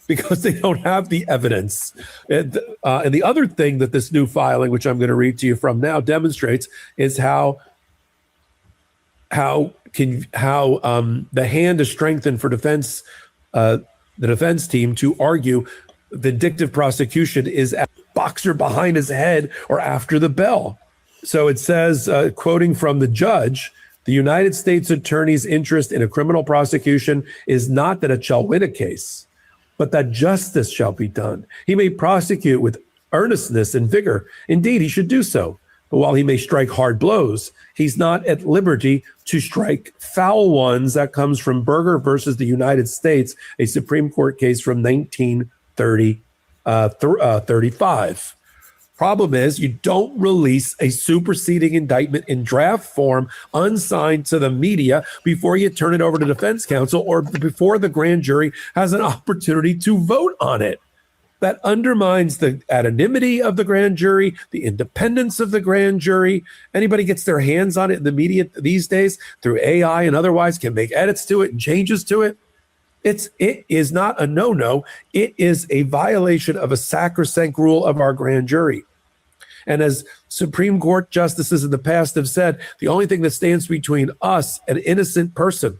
because they don't have the evidence. And the other thing that this new filing, which I'm going to read to you from now, demonstrates is how the hand is strengthened for the defense team to argue vindictive prosecution is a boxer behind his head or after the bell. So it says, quoting from the judge, the United States attorney's interest in a criminal prosecution is not that it shall win a case, but that justice shall be done. He may prosecute with earnestness and vigor. Indeed, he should do so. But while he may strike hard blows, he's not at liberty to strike foul ones. That comes from Berger versus the United States, a Supreme Court case from 1935. Problem is, you don't release a superseding indictment in draft form unsigned to the media before you turn it over to defense counsel or before the grand jury has an opportunity to vote on it. That undermines the anonymity of the grand jury, the independence of the grand jury. Anybody gets their hands on it in the media these days through AI and otherwise can make edits to it and changes to it. It is not a no-no. It is a violation of a sacrosanct rule of our grand jury. And as Supreme Court justices in the past have said, the only thing that stands between us, an innocent person,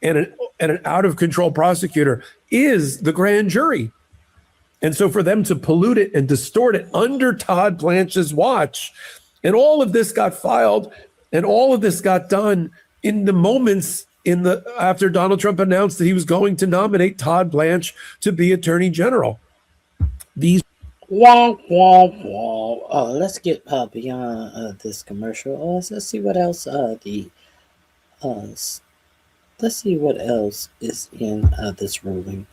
and an out-of-control prosecutor is the grand jury. And so for them to pollute it and distort it under Todd Blanche's watch, and all of this got filed and all of this got done in the moments after Donald Trump announced that he was going to nominate Todd Blanche to be Attorney General. These Womp, womp, womp. Let's get beyond this commercial. Let's see what else let's see what else is in this ruling.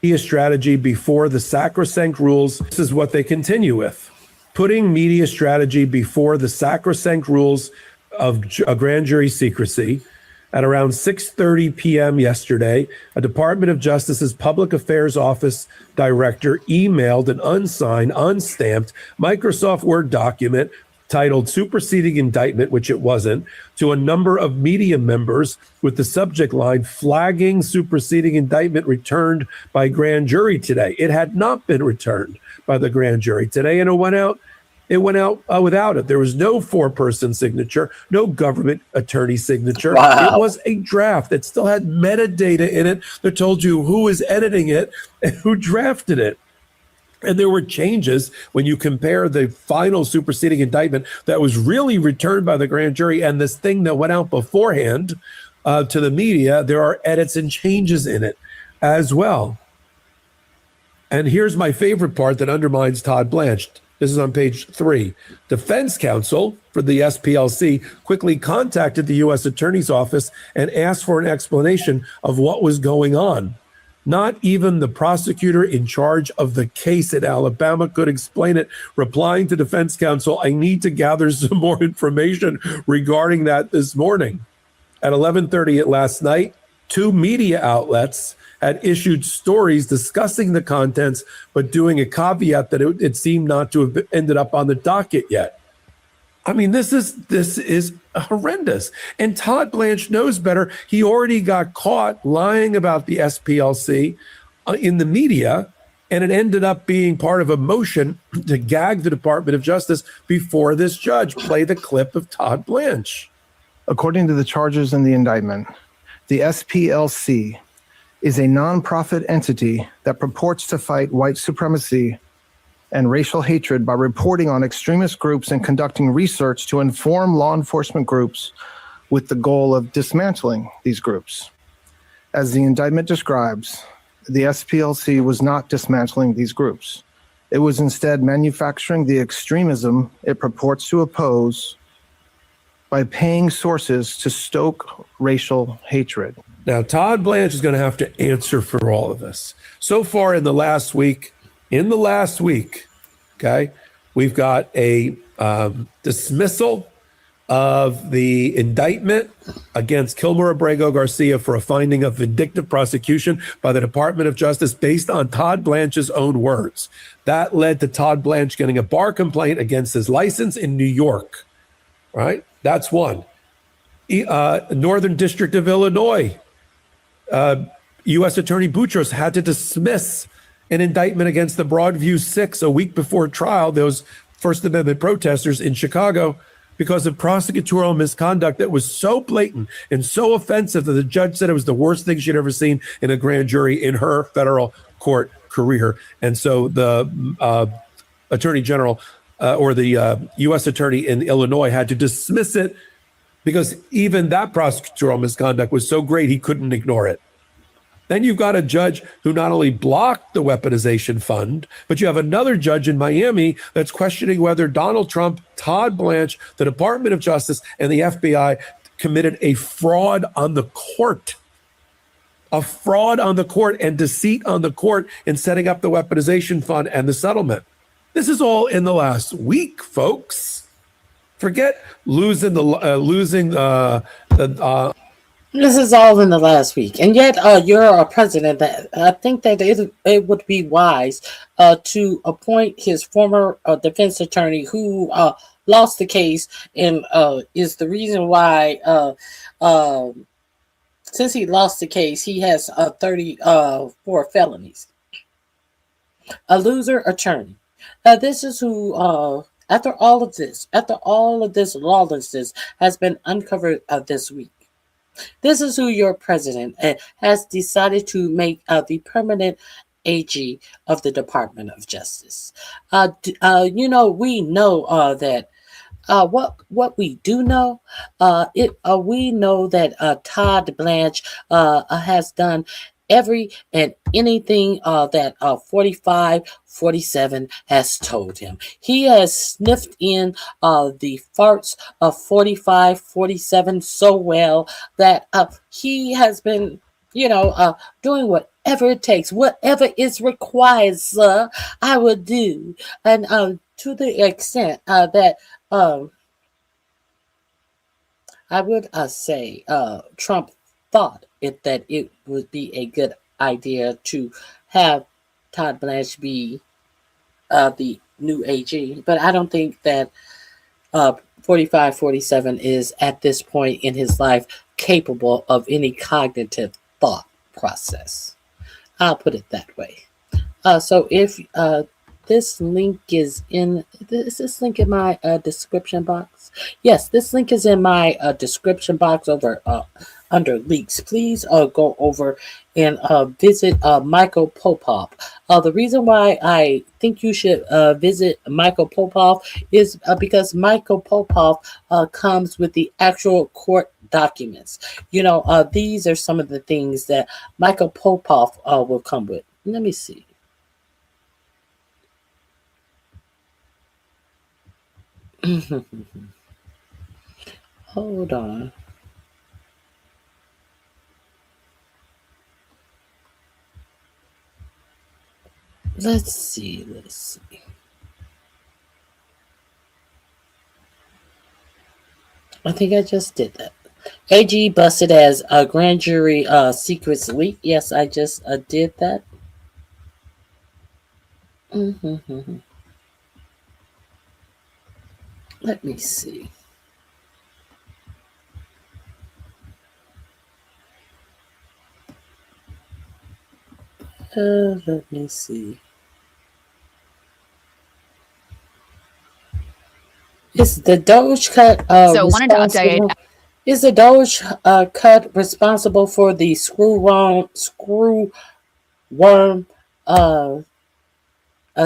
Media strategy before the sacrosanct rules. This is what they continue with. Putting media strategy before the sacrosanct rules of a grand jury secrecy At around 6:30 p.m. yesterday, a Department of Justice's Public Affairs Office director emailed an unsigned, unstamped Microsoft Word document titled Superseding Indictment, which it wasn't, to a number of media members with the subject line flagging superseding indictment returned by grand jury today. It had not been returned by the grand jury today, and it went out without it. There was no 4-person signature, no government attorney signature. Wow. It was a draft that still had metadata in it that told you who is editing it and who drafted it. And there were changes when you compare the final superseding indictment that was really returned by the grand jury and this thing that went out beforehand to the media. There are edits and changes in it as well. And here's my favorite part that undermines Todd Blanche. This is on page 3. Defense counsel for the SPLC quickly contacted the U.S. Attorney's Office and asked for an explanation of what was going on. Not even the prosecutor in charge of the case in Alabama could explain it, replying to defense counsel, I need to gather some more information regarding that this morning. At 11:30 last night, 2 media outlets had issued stories discussing the contents, but doing a caveat that it seemed not to have ended up on the docket yet. I mean, this is horrendous. And Todd Blanche knows better. He already got caught lying about the SPLC in the media, and it ended up being part of a motion to gag the Department of Justice before this judge. Play the clip of Todd Blanche. According to the charges in the indictment, the SPLC is a nonprofit entity that purports to fight white supremacy and racial hatred by reporting on extremist groups and conducting research to inform law enforcement groups with the goal of dismantling these groups. As the indictment describes, the SPLC was not dismantling these groups. It was instead manufacturing the extremism it purports to oppose by paying sources to stoke racial hatred. Now, Todd Blanche is going to have to answer for all of this. So far in the last week, okay, we've got a dismissal of the indictment against Kilmer Abrego Garcia for a finding of vindictive prosecution by the Department of Justice based on Todd Blanche's own words. That led to Todd Blanche getting a bar complaint against his license in New York, right? That's one. Northern District of Illinois, U.S. Attorney Boutros had to dismiss an indictment against the Broadview Six a week before trial, those First Amendment protesters in Chicago, because of prosecutorial misconduct that was so blatant and so offensive that the judge said it was the worst thing she'd ever seen in a grand jury in her federal court career. And so the Attorney General or the U.S. Attorney in Illinois had to dismiss it because even that prosecutorial misconduct was so great he couldn't ignore it. Then you've got a judge who not only blocked the weaponization fund, but you have another judge in Miami that's questioning whether Donald Trump, Todd Blanche, the Department of Justice, and the FBI committed a fraud on the court. A fraud on the court and deceit on the court in setting up the weaponization fund and the settlement. This is all in the last week, folks. Forget losing This is all in the last week, and yet you're a president. That I think that it would be wise to appoint his former defense attorney who lost the case and is the reason why. Since he lost the case, he has 34 felonies. A loser attorney. This is who. After all of this lawlessness has been uncovered this week. This is who your president has decided to make the permanent AG of the Department of Justice. We know that what we do know, we know that Todd Blanche has done every and anything that 4547 has told him. He has sniffed in the farts of 4547 so well that he has been, doing whatever it takes, whatever is required, sir, I will do. And to the extent that I would say Trump thought that it would be a good idea to have Todd Blanche be the new AG, but I don't think that 45, 47 is at this point in his life capable of any cognitive thought process. I'll put it that way. So if this link is in, is this link in my description box? Yes, this link is in my description box over under leaks. Please go over and visit Michael Popov. The reason why I think you should visit Michael Popov is because Michael Popov comes with the actual court documents. You know, these are some of the things that Michael Popov will come with. Let me see. Hold on. Let's see. I think I just did that. AG busted as a grand jury secrets leak. Yes, I just did that. Let me see. Let me see. Is the Doge cut So wanted to update. Is the Doge cut responsible for the screw worm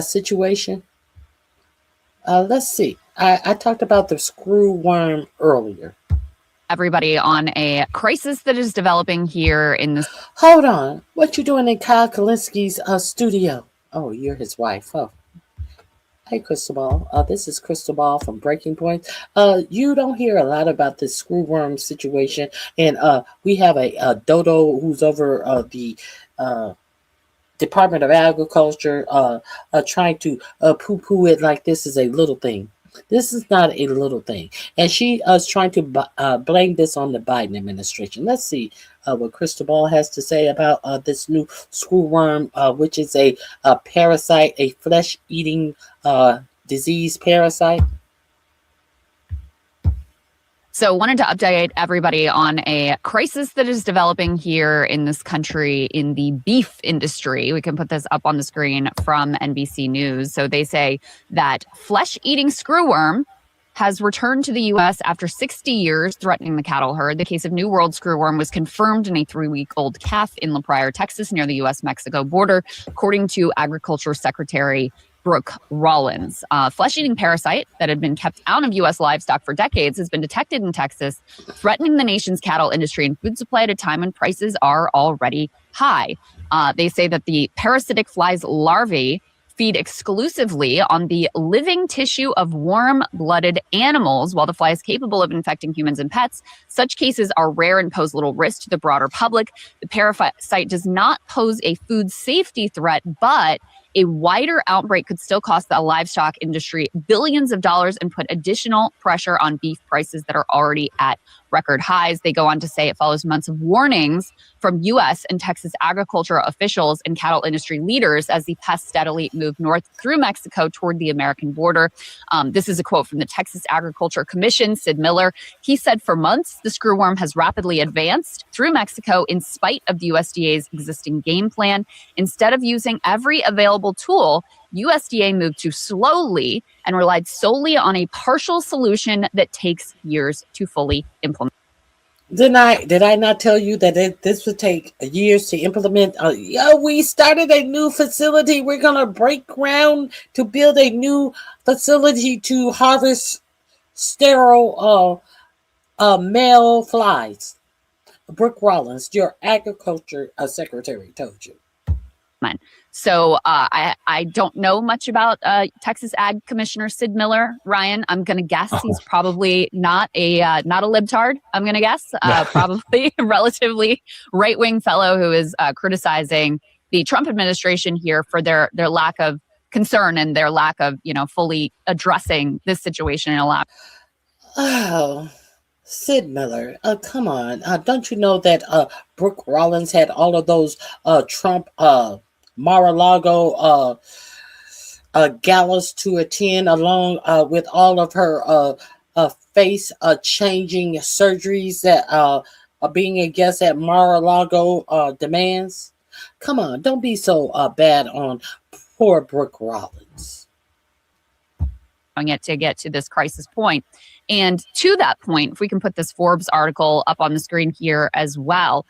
situation? Let's see. I talked about the screw worm earlier. Everybody on a crisis that is developing here in this. Hold on. What you doing in Kyle Kalinski's studio? Oh, you're his wife. Oh. Hey, Cristobal. This is Cristobal from Breaking Point. You don't hear a lot about this screw worm situation. And we have a dodo who's over the Department of Agriculture trying to poo-poo it like this is a little thing. This is not a little thing. And she is trying to blame this on the Biden administration. Let's see what Cristobal has to say about this new screwworm, which is a parasite, a flesh-eating disease parasite. So wanted to update everybody on a crisis that is developing here in this country in the beef industry. We can put this up on the screen from NBC News. So they say that flesh-eating screwworm has returned to the U.S. after 60 years, threatening the cattle herd. The case of New World screwworm was confirmed in a 3-week-old calf in La Pryor, Texas, near the U.S.-Mexico border, according to Agriculture Secretary Brooke Rollins. Flesh-eating parasite that had been kept out of U.S. livestock for decades has been detected in Texas, threatening the nation's cattle industry and food supply at a time when prices are already high. They say that the parasitic fly's larvae feed exclusively on the living tissue of warm-blooded animals. While the fly is capable of infecting humans and pets, such cases are rare and pose little risk to the broader public. The parasite does not pose a food safety threat, but a wider outbreak could still cost the livestock industry billions of dollars and put additional pressure on beef prices that are already at record highs. They go on to say it follows months of warnings from U.S. and Texas agriculture officials and cattle industry leaders as the pest steadily moved north through Mexico toward the American border. This is a quote from the Texas Agriculture Commission, Sid Miller. He said for months, the screwworm has rapidly advanced through Mexico in spite of the USDA's existing game plan. Instead of using every available tool, USDA moved too slowly and relied solely on a partial solution that takes years to fully implement. Did I not tell you that this would take years to implement? We started a new facility. We're going to break ground to build a new facility to harvest sterile male flies. Brooke Rollins, your agriculture secretary, told you. So I don't know much about Texas Ag Commissioner Sid Miller. Ryan, I'm going to guess he's probably not a libtard. I'm going to guess probably a relatively right-wing fellow who is criticizing the Trump administration here for their lack of concern and their lack of fully addressing this situation in a lab. Oh, Sid Miller, come on. Don't you know that Brooke Rollins had all of those Trump Mar-a-Lago galas to attend along with all of her face changing surgeries that are being a guest at Mar-a-Lago demands? Come on, don't be so bad on poor Brooke Rollins. It to get to this crisis point. And to that point, if we can put this Forbes article up on the screen here as well,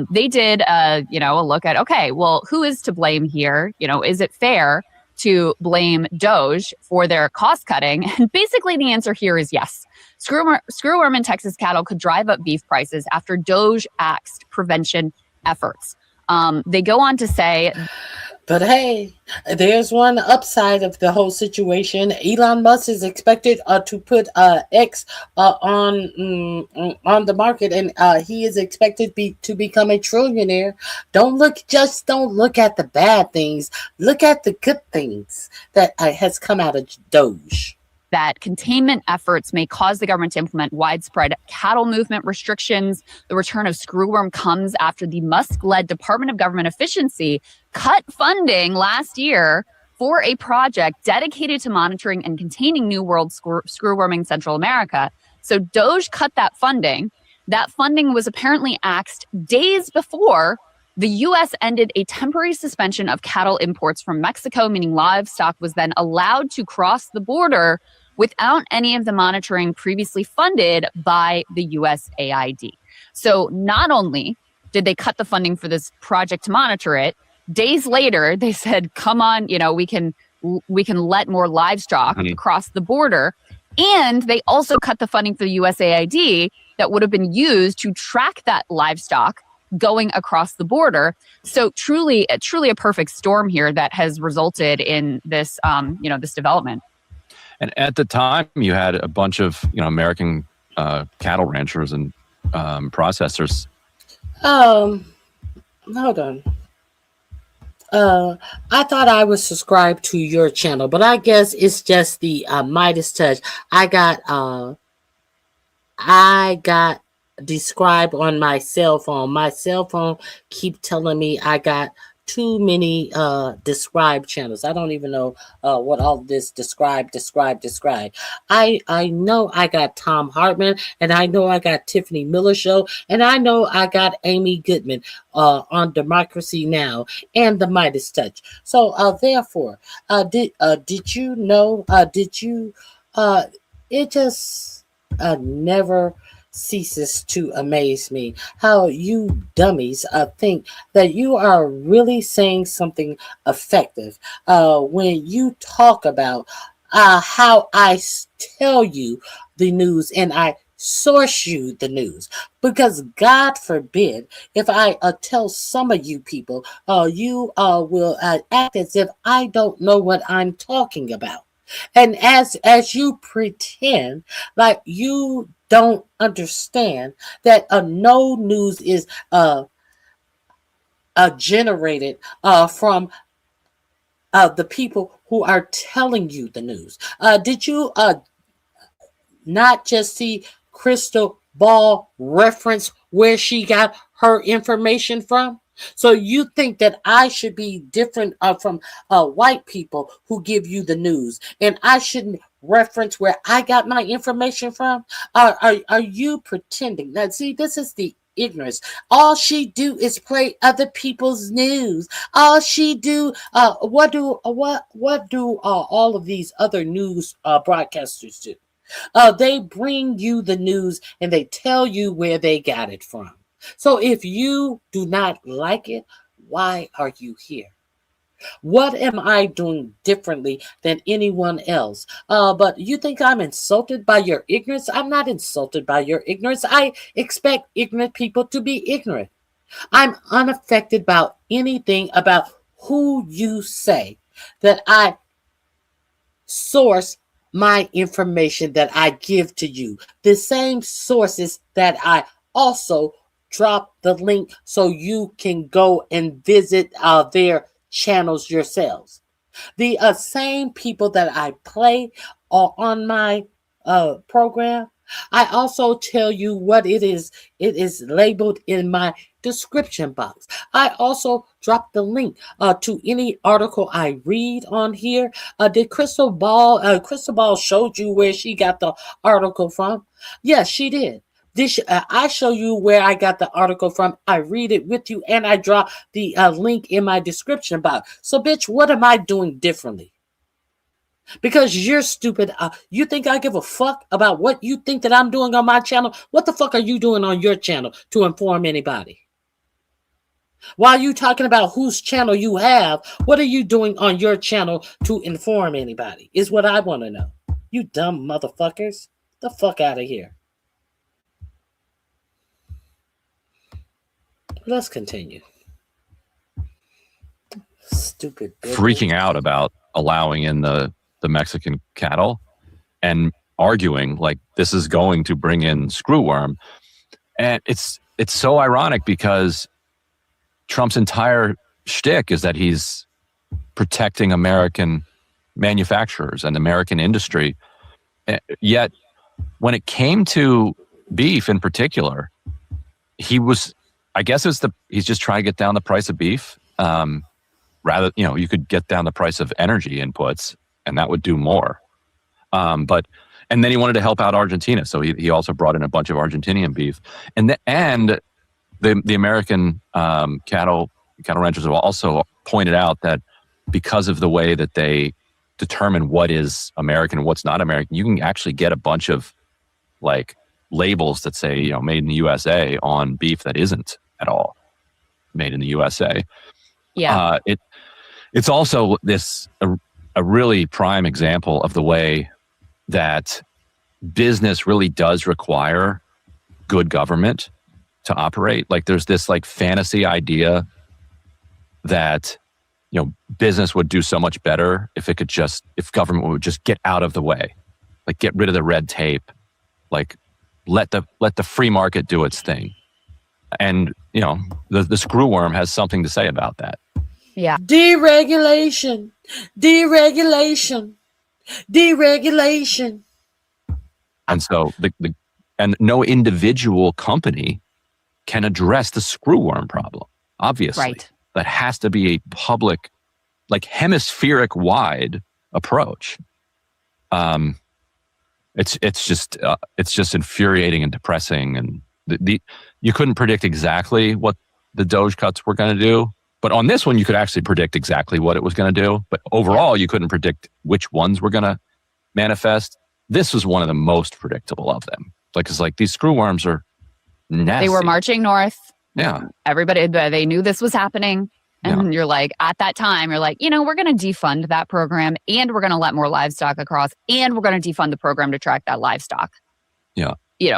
they did, a look at, okay, well, who is to blame here? Is it fair to blame DOJ for their cost cutting? And basically the answer here is yes. Screwworm in Texas cattle could drive up beef prices after DOJ axed prevention efforts. They go on to say, but hey, there's one upside of the whole situation. Elon Musk is expected to put X on the market, and he is expected to become a trillionaire. Don't look at the bad things. Look at the good things that has come out of DOJ. That containment efforts may cause the government to implement widespread cattle movement restrictions. The return of screwworm comes after the Musk-led Department of Government Efficiency cut funding last year for a project dedicated to monitoring and containing New World screwworm in Central America. So DOJ cut that funding. That funding was apparently axed days before the U.S. ended a temporary suspension of cattle imports from Mexico, meaning livestock was then allowed to cross the border without any of the monitoring previously funded by the USAID. So not only did they cut the funding for this project to monitor it, days later they said, come on, we can let more livestock across the border. And they also cut the funding for the USAID that would have been used to track that livestock going across the border. So truly a perfect storm here that has resulted in this, this development. And at the time, you had a bunch of American cattle ranchers and processors. Hold on. I thought I was subscribed to your channel, but I guess it's just the Midas Touch. I got described on my cell phone. My cell phone keep telling me I got too many described channels. I don't even know what all this describe. I know I got Tom Hartman, and I know I got Tiffany Miller Show, and I know I got Amy Goodman on Democracy Now! And the Midas Touch. So therefore, did you know, it just never ceases to amaze me how you dummies think that you are really saying something effective when you talk about how I tell you the news and I source you the news, because God forbid if I tell some of you people you will act as if I don't know what I'm talking about. And as you pretend like you don't understand that no news is generated from the people who are telling you the news. Did you not just see Crystal Ball reference where she got her information from? So you think that I should be different from white people who give you the news, and I shouldn't reference where I got my information from? Are you pretending? Now, see, this is the ignorance. All she do is play other people's news. All she do, what do all of these other news broadcasters do? They bring you the news and they tell you where they got it from. So if you do not like it, why are you here? What am I doing differently than anyone else? But you think I'm insulted by your ignorance? I'm not insulted by your ignorance. I expect ignorant people to be ignorant. I'm unaffected by anything about who you say that I source my information that I give to you. The same sources that I also drop the link so you can go and visit their channels yourselves. The same people that I play on my program I also tell you what it is. It is labeled in my description box. I also drop the link to any article I read on here. Did Crystal Ball showed you where she got the article from? Yes, she did. I show you where I got the article from. I read it with you, and I drop the link in my description box. So, bitch, what am I doing differently? Because you're stupid. You think I give a fuck about what you think that I'm doing on my channel? What the fuck are you doing on your channel to inform anybody? While you talking about whose channel you have, what are you doing on your channel to inform anybody? Is what I want to know. You dumb motherfuckers. Get the fuck out of here. Let's continue. Stupid bitch. Freaking out about allowing in the Mexican cattle and arguing like this is going to bring in screw worm. And it's so ironic because Trump's entire shtick is that he's protecting American manufacturers and American industry. Yet when it came to beef in particular, he's just trying to get down the price of beef. Rather, you could get down the price of energy inputs and that would do more. And then he wanted to help out Argentina. So he also brought in a bunch of Argentinian beef. And the American cattle ranchers have also pointed out that because of the way that they determine what is American and what's not American, you can actually get a bunch of like labels that say, made in the USA on beef that isn't at all made in the USA. Yeah. It's also a really prime example of the way that business really does require good government to operate. Like there's this like fantasy idea that business would do so much better if government would just get out of the way, like get rid of the red tape, like let the free market do its thing. And the screw worm has something to say about that. Yeah. Deregulation. And so and no individual company can address the screw worm problem. Obviously, right. That has to be a public, like hemispheric wide approach. It's just infuriating and depressing, and you couldn't predict exactly what the DOJ cuts were going to do. But on this one, you could actually predict exactly what it was going to do. But overall, you couldn't predict which ones were going to manifest. This was one of the most predictable of them. It's like these screw worms are nasty. They were marching north. Yeah. Everybody, they knew this was happening. And you're like, at that time, you're like, we're going to defund that program and we're going to let more livestock across and we're going to defund the program to track that livestock. Yeah.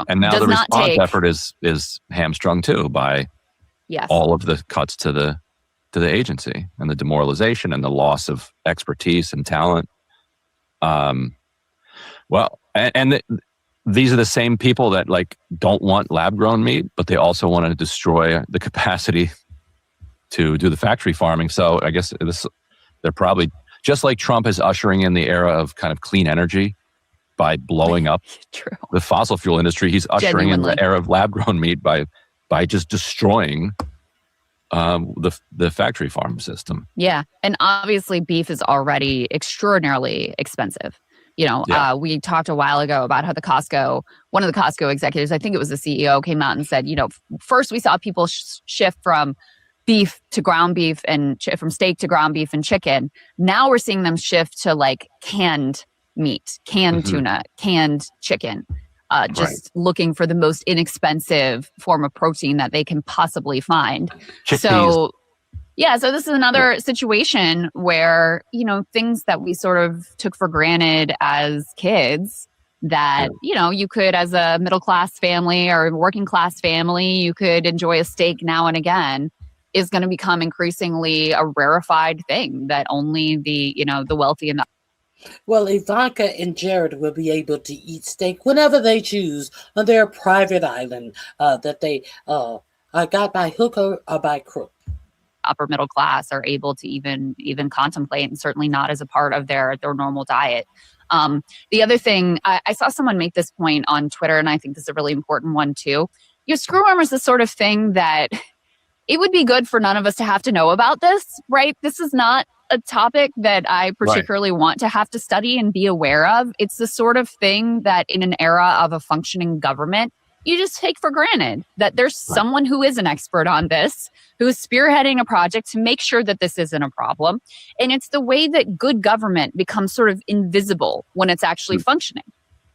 And now the response effort is hamstrung too by all of the cuts to the agency and the demoralization and the loss of expertise and talent. These are the same people that don't want lab grown meat, but they also want to destroy the capacity to do the factory farming. So I guess they're probably just like Trump is ushering in the era of kind of clean energy by blowing up the fossil fuel industry. He's ushering in the era of lab grown meat by just destroying the factory farm system. Yeah. And obviously beef is already extraordinarily expensive. We talked a while ago about how one of the Costco executives, I think it was the CEO, came out and said, first we saw people shift from beef to ground beef and from steak to ground beef and chicken. Now we're seeing them shift to canned meat, canned tuna, canned chicken, looking for the most inexpensive form of protein that they can possibly find. So this is another situation where, things that we sort of took for granted as kids that, you could, as a middle-class family or working-class family, you could enjoy a steak now and again, is going to become increasingly a rarefied thing that only the wealthy and the... Well, Ivanka and Jared will be able to eat steak whenever they choose on their private island that they got by hook or by crook. upper middle class are able to even contemplate, and certainly not as a part of their normal diet. The other thing, I saw someone make this point on Twitter, and I think this is a really important one too. Screwworm is the sort of thing that it would be good for none of us to have to know about this, right? This is not a topic that I particularly want to have to study and be aware of. It's the sort of thing that in an era of a functioning government, you just take for granted that there's someone who is an expert on this, who is spearheading a project to make sure that this isn't a problem. And it's the way that good government becomes sort of invisible when it's actually functioning.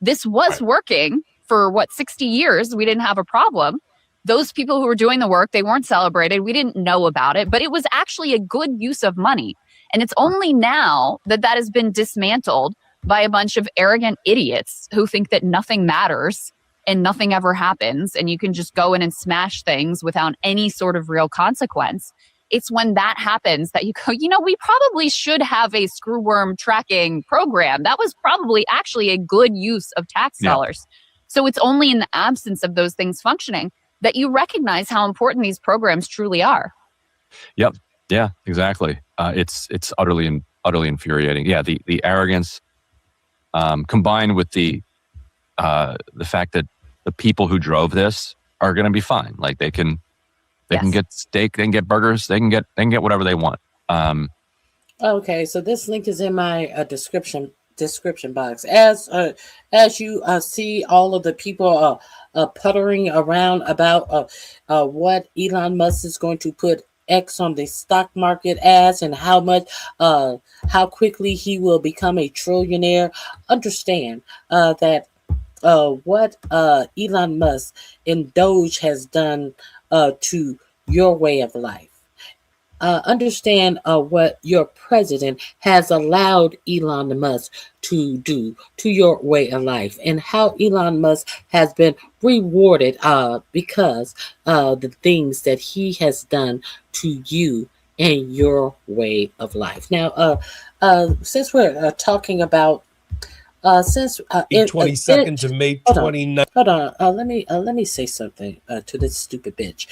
This was working for 60 years. We didn't have a problem. Those people who were doing the work, they weren't celebrated. We didn't know about it, but it was actually a good use of money. And it's only now that has been dismantled by a bunch of arrogant idiots who think that nothing matters and nothing ever happens, and you can just go in and smash things without any sort of real consequence. It's when that happens that you go, we probably should have a screwworm tracking program. That was probably actually a good use of tax dollars. So it's only in the absence of those things functioning that you recognize how important these programs truly are. Yep. Yeah, exactly. It's utterly infuriating. Yeah, the arrogance combined with the fact that the people who drove this are going to be fine. Like they can get steak, they can get burgers, they can get whatever they want. Okay, so this link is in my description box. As you see all of the people puttering around about what Elon Musk is going to put X on the stock market as, and how quickly he will become a trillionaire. Understand that what Elon Musk and DOJ has done to your way of life. Understand what your president has allowed Elon Musk to do to your way of life, and how Elon Musk has been rewarded because the things that he has done to you and your way of life. Now, since we're talking about May 22nd to May 29th. Hold on. Let me say something to this stupid bitch.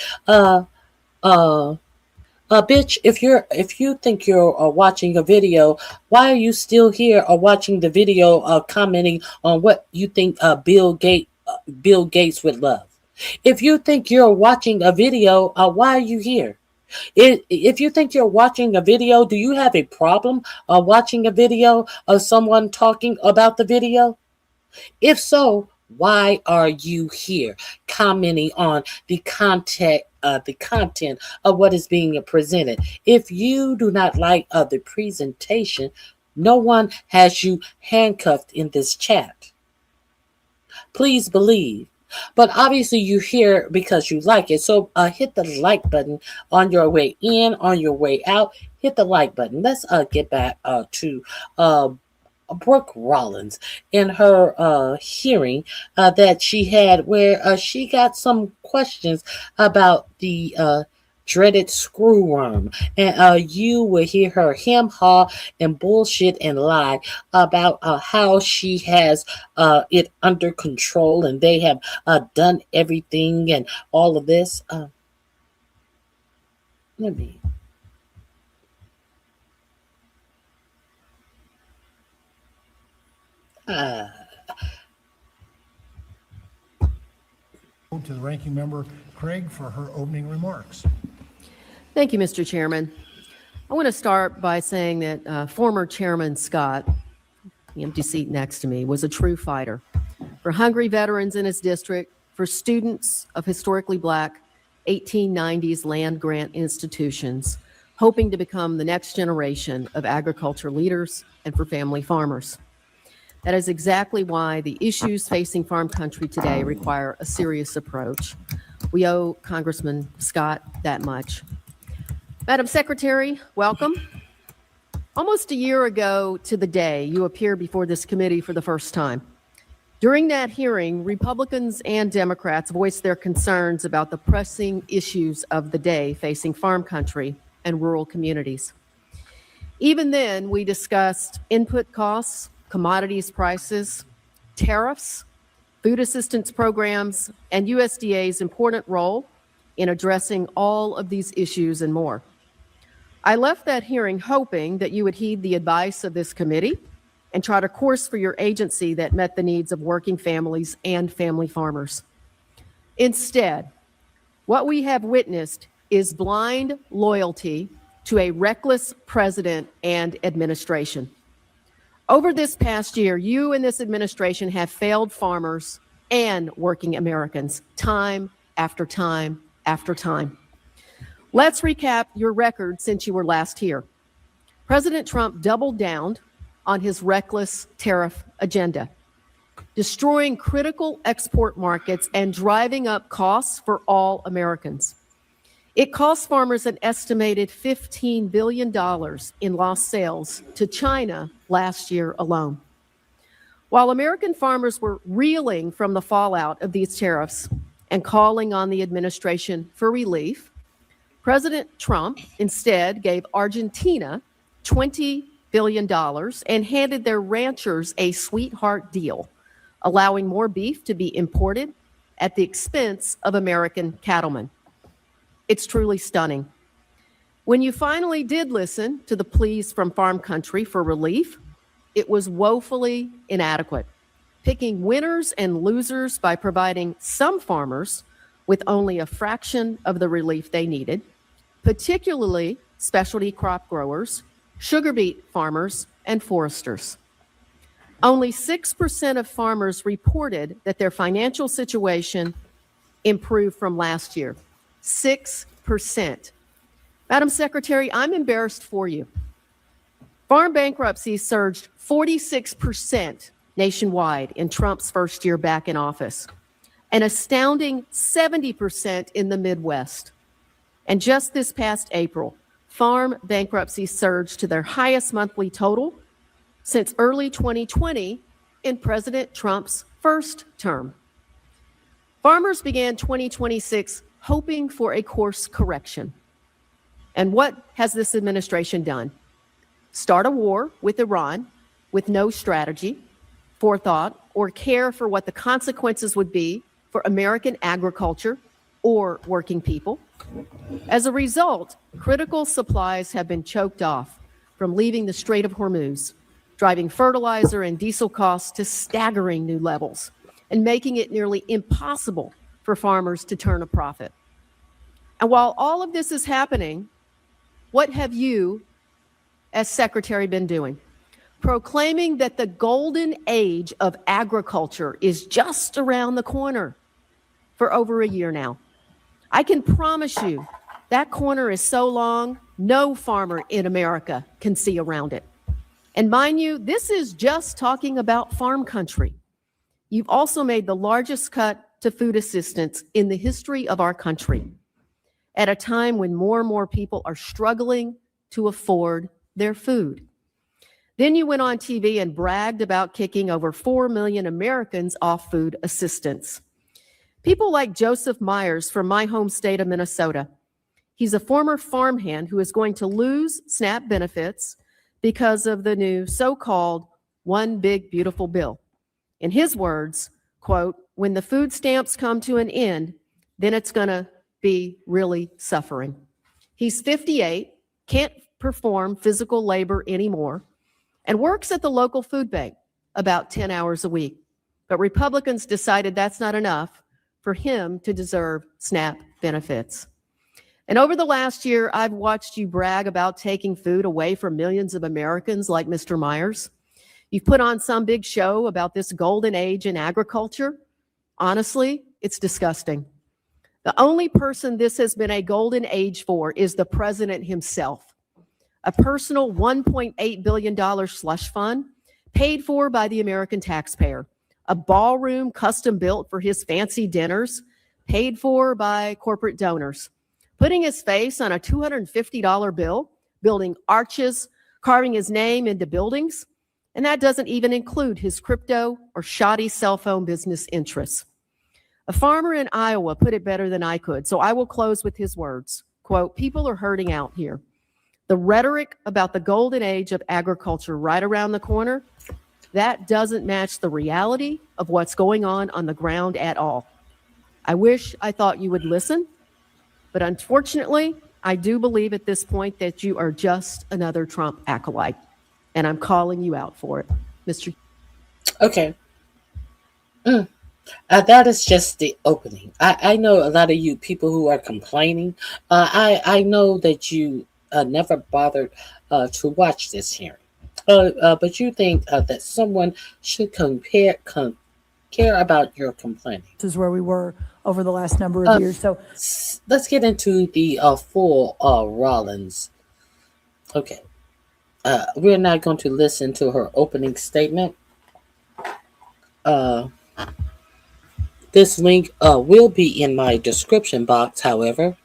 Bitch, if you think you're watching a video, why are you still here or watching the video commenting on what you think Bill Gates would love? If you think you're watching a video, why are you here? If you think you're watching a video, do you have a problem watching a video of someone talking about the video? If so, why are you here commenting on the content of what is being presented? If you do not like the presentation, no one has you handcuffed in this chat. Please believe. But obviously you're here because you like it. So hit the like button on your way in, on your way out. Hit the like button. Let's get back to Brooke Rollins in her hearing that she had, where she got some questions about the dreaded screwworm, and you will hear her haw and bullshit and lie about how she has it under control and they have done everything and all of this. Let me. To the ranking member, Craig, for her opening remarks. Thank you, Mr. Chairman. I want to start by saying that former Chairman Scott, the empty seat next to me, was a true fighter for hungry veterans in his district, for students of historically Black 1890s land grant institutions, hoping to become the next generation of agriculture leaders, and for family farmers. That is exactly why the issues facing farm country today require a serious approach. We owe Congressman Scott that much. Madam Secretary, welcome. Almost a year ago to the day, you appeared before this committee for the first time. During that hearing, Republicans and Democrats voiced their concerns about the pressing issues of the day facing farm country and rural communities. Even then, we discussed input costs, commodities prices, tariffs, food assistance programs, and USDA's important role in addressing all of these issues and more. I left that hearing hoping that you would heed the advice of this committee and chart a course for your agency that met the needs of working families and family farmers. Instead, what we have witnessed is blind loyalty to a reckless president and administration. Over this past year, you and this administration have failed farmers and working Americans time after time after time. Let's recap your record since you were last here. President Trump doubled down on his reckless tariff agenda, destroying critical export markets and driving up costs for all Americans. It cost farmers an estimated $15 billion in lost sales to China last year alone. While American farmers were reeling from the fallout of these tariffs and calling on the administration for relief, President Trump instead gave Argentina $20 billion and handed their ranchers a sweetheart deal, allowing more beef to be imported at the expense of American cattlemen. It's truly stunning. When you finally did listen to the pleas from farm country for relief, it was woefully inadequate, picking winners and losers by providing some farmers with only a fraction of the relief they needed, particularly specialty crop growers, sugar beet farmers, and foresters. Only 6% of farmers reported that their financial situation improved from last year. 6%. Madam Secretary, I'm embarrassed for you. Farm bankruptcies surged 46% nationwide in Trump's first year back in office, an astounding 70% in the Midwest. And just this past April, farm bankruptcies surged to their highest monthly total since early 2020 in President Trump's first term. Farmers began 2026 hoping for a course correction. And what has this administration done? Start a war with Iran with no strategy, forethought, or care for what the consequences would be for American agriculture or working people. As a result, critical supplies have been choked off from leaving the Strait of Hormuz, driving fertilizer and diesel costs to staggering new levels and making it nearly impossible for farmers to turn a profit. And while all of this is happening, what have you, as Secretary, been doing? Proclaiming that the golden age of agriculture is just around the corner for over a year now. I can promise you that corner is so long, no farmer in America can see around it. And mind you, this is just talking about farm country. You've also made the largest cut to food assistance in the history of our country at a time when more and more people are struggling to afford their food. Then you went on TV and bragged about kicking over 4 million Americans off food assistance. People like Joseph Myers from my home state of Minnesota. He's a former farmhand who is going to lose SNAP benefits because of the new so-called One Big Beautiful Bill. In his words, quote, when the food stamps come to an end, then it's going to be really suffering. He's 58, can't perform physical labor anymore, and works at the local food bank about 10 hours a week. But Republicans decided that's not enough for him to deserve SNAP benefits. And over the last year, I've watched you brag about taking food away from millions of Americans like Mr. Myers. You've put on some big show about this golden age in agriculture. Honestly, it's disgusting. The only person this has been a golden age for is the president himself. A personal $1.8 billion slush fund paid for by the American taxpayer. A ballroom custom built for his fancy dinners paid for by corporate donors. Putting his face on a $250 bill, building arches, carving his name into buildings, and that doesn't even include his crypto or shoddy cell phone business interests. A farmer in Iowa put it better than I could, so I will close with his words. Quote, people are hurting out here. The rhetoric about the golden age of agriculture right around the corner, that doesn't match the reality of what's going on the ground at all. I wish I thought you would listen, but unfortunately, I do believe at this point that you are just another Trump acolyte, and I'm calling you out for it, Mr. Okay. That is just the opening. I know a lot of you people who are complaining. I know that you never bothered to watch this hearing. But you think that someone should care about your complaining. This is where we were over the last number of years. So let's get into the full Rollins. Okay. We're not going to listen to her opening statement. This link will be in my description box, however.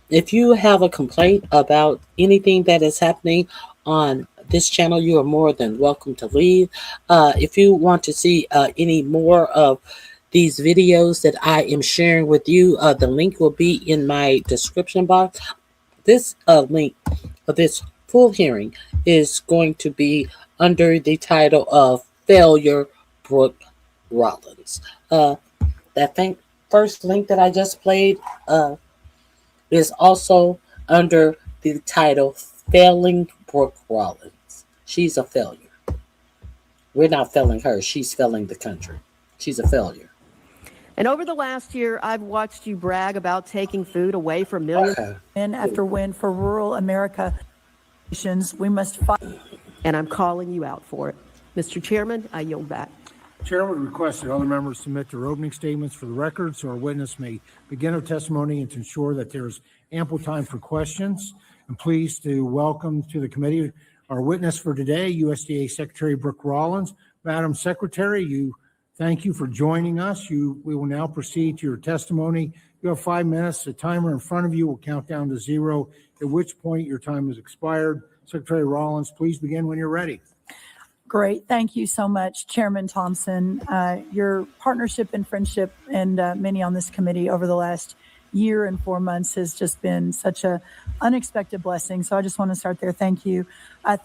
If you have a complaint about anything that is happening on this channel, you are more than welcome to leave. If you want to see any more of these videos that I am sharing with you, the link will be in my description box. This link of this full hearing is going to be under the title of Failure Brooke Rollins. That first link that I just played is also under the title Failing Brooke Rollins. She's a failure. We're not failing her. She's failing the country. She's a failure. And over the last year, I've watched you brag about taking food away from millions. win after win for rural America. We must fight. And I'm calling you out for it. Mr. Chairman, I yield back. Chairman requests that other members submit their opening statements for the record so our witness may begin her testimony and to ensure that there is ample time for questions. I'm pleased to welcome to the committee our witness for today, USDA Secretary Brooke Rollins. Madam Secretary, thank you for joining us. We will now proceed to your testimony. You have 5 minutes. The timer in front of you will count down to 0, at which point your time has expired. Secretary Rollins, please begin when you're ready. Great. Thank you so much, Chairman Thompson. Your partnership and friendship and many on this committee over the last year and 4 months has just been such a unexpected blessing. So I just want to start there. Thank you.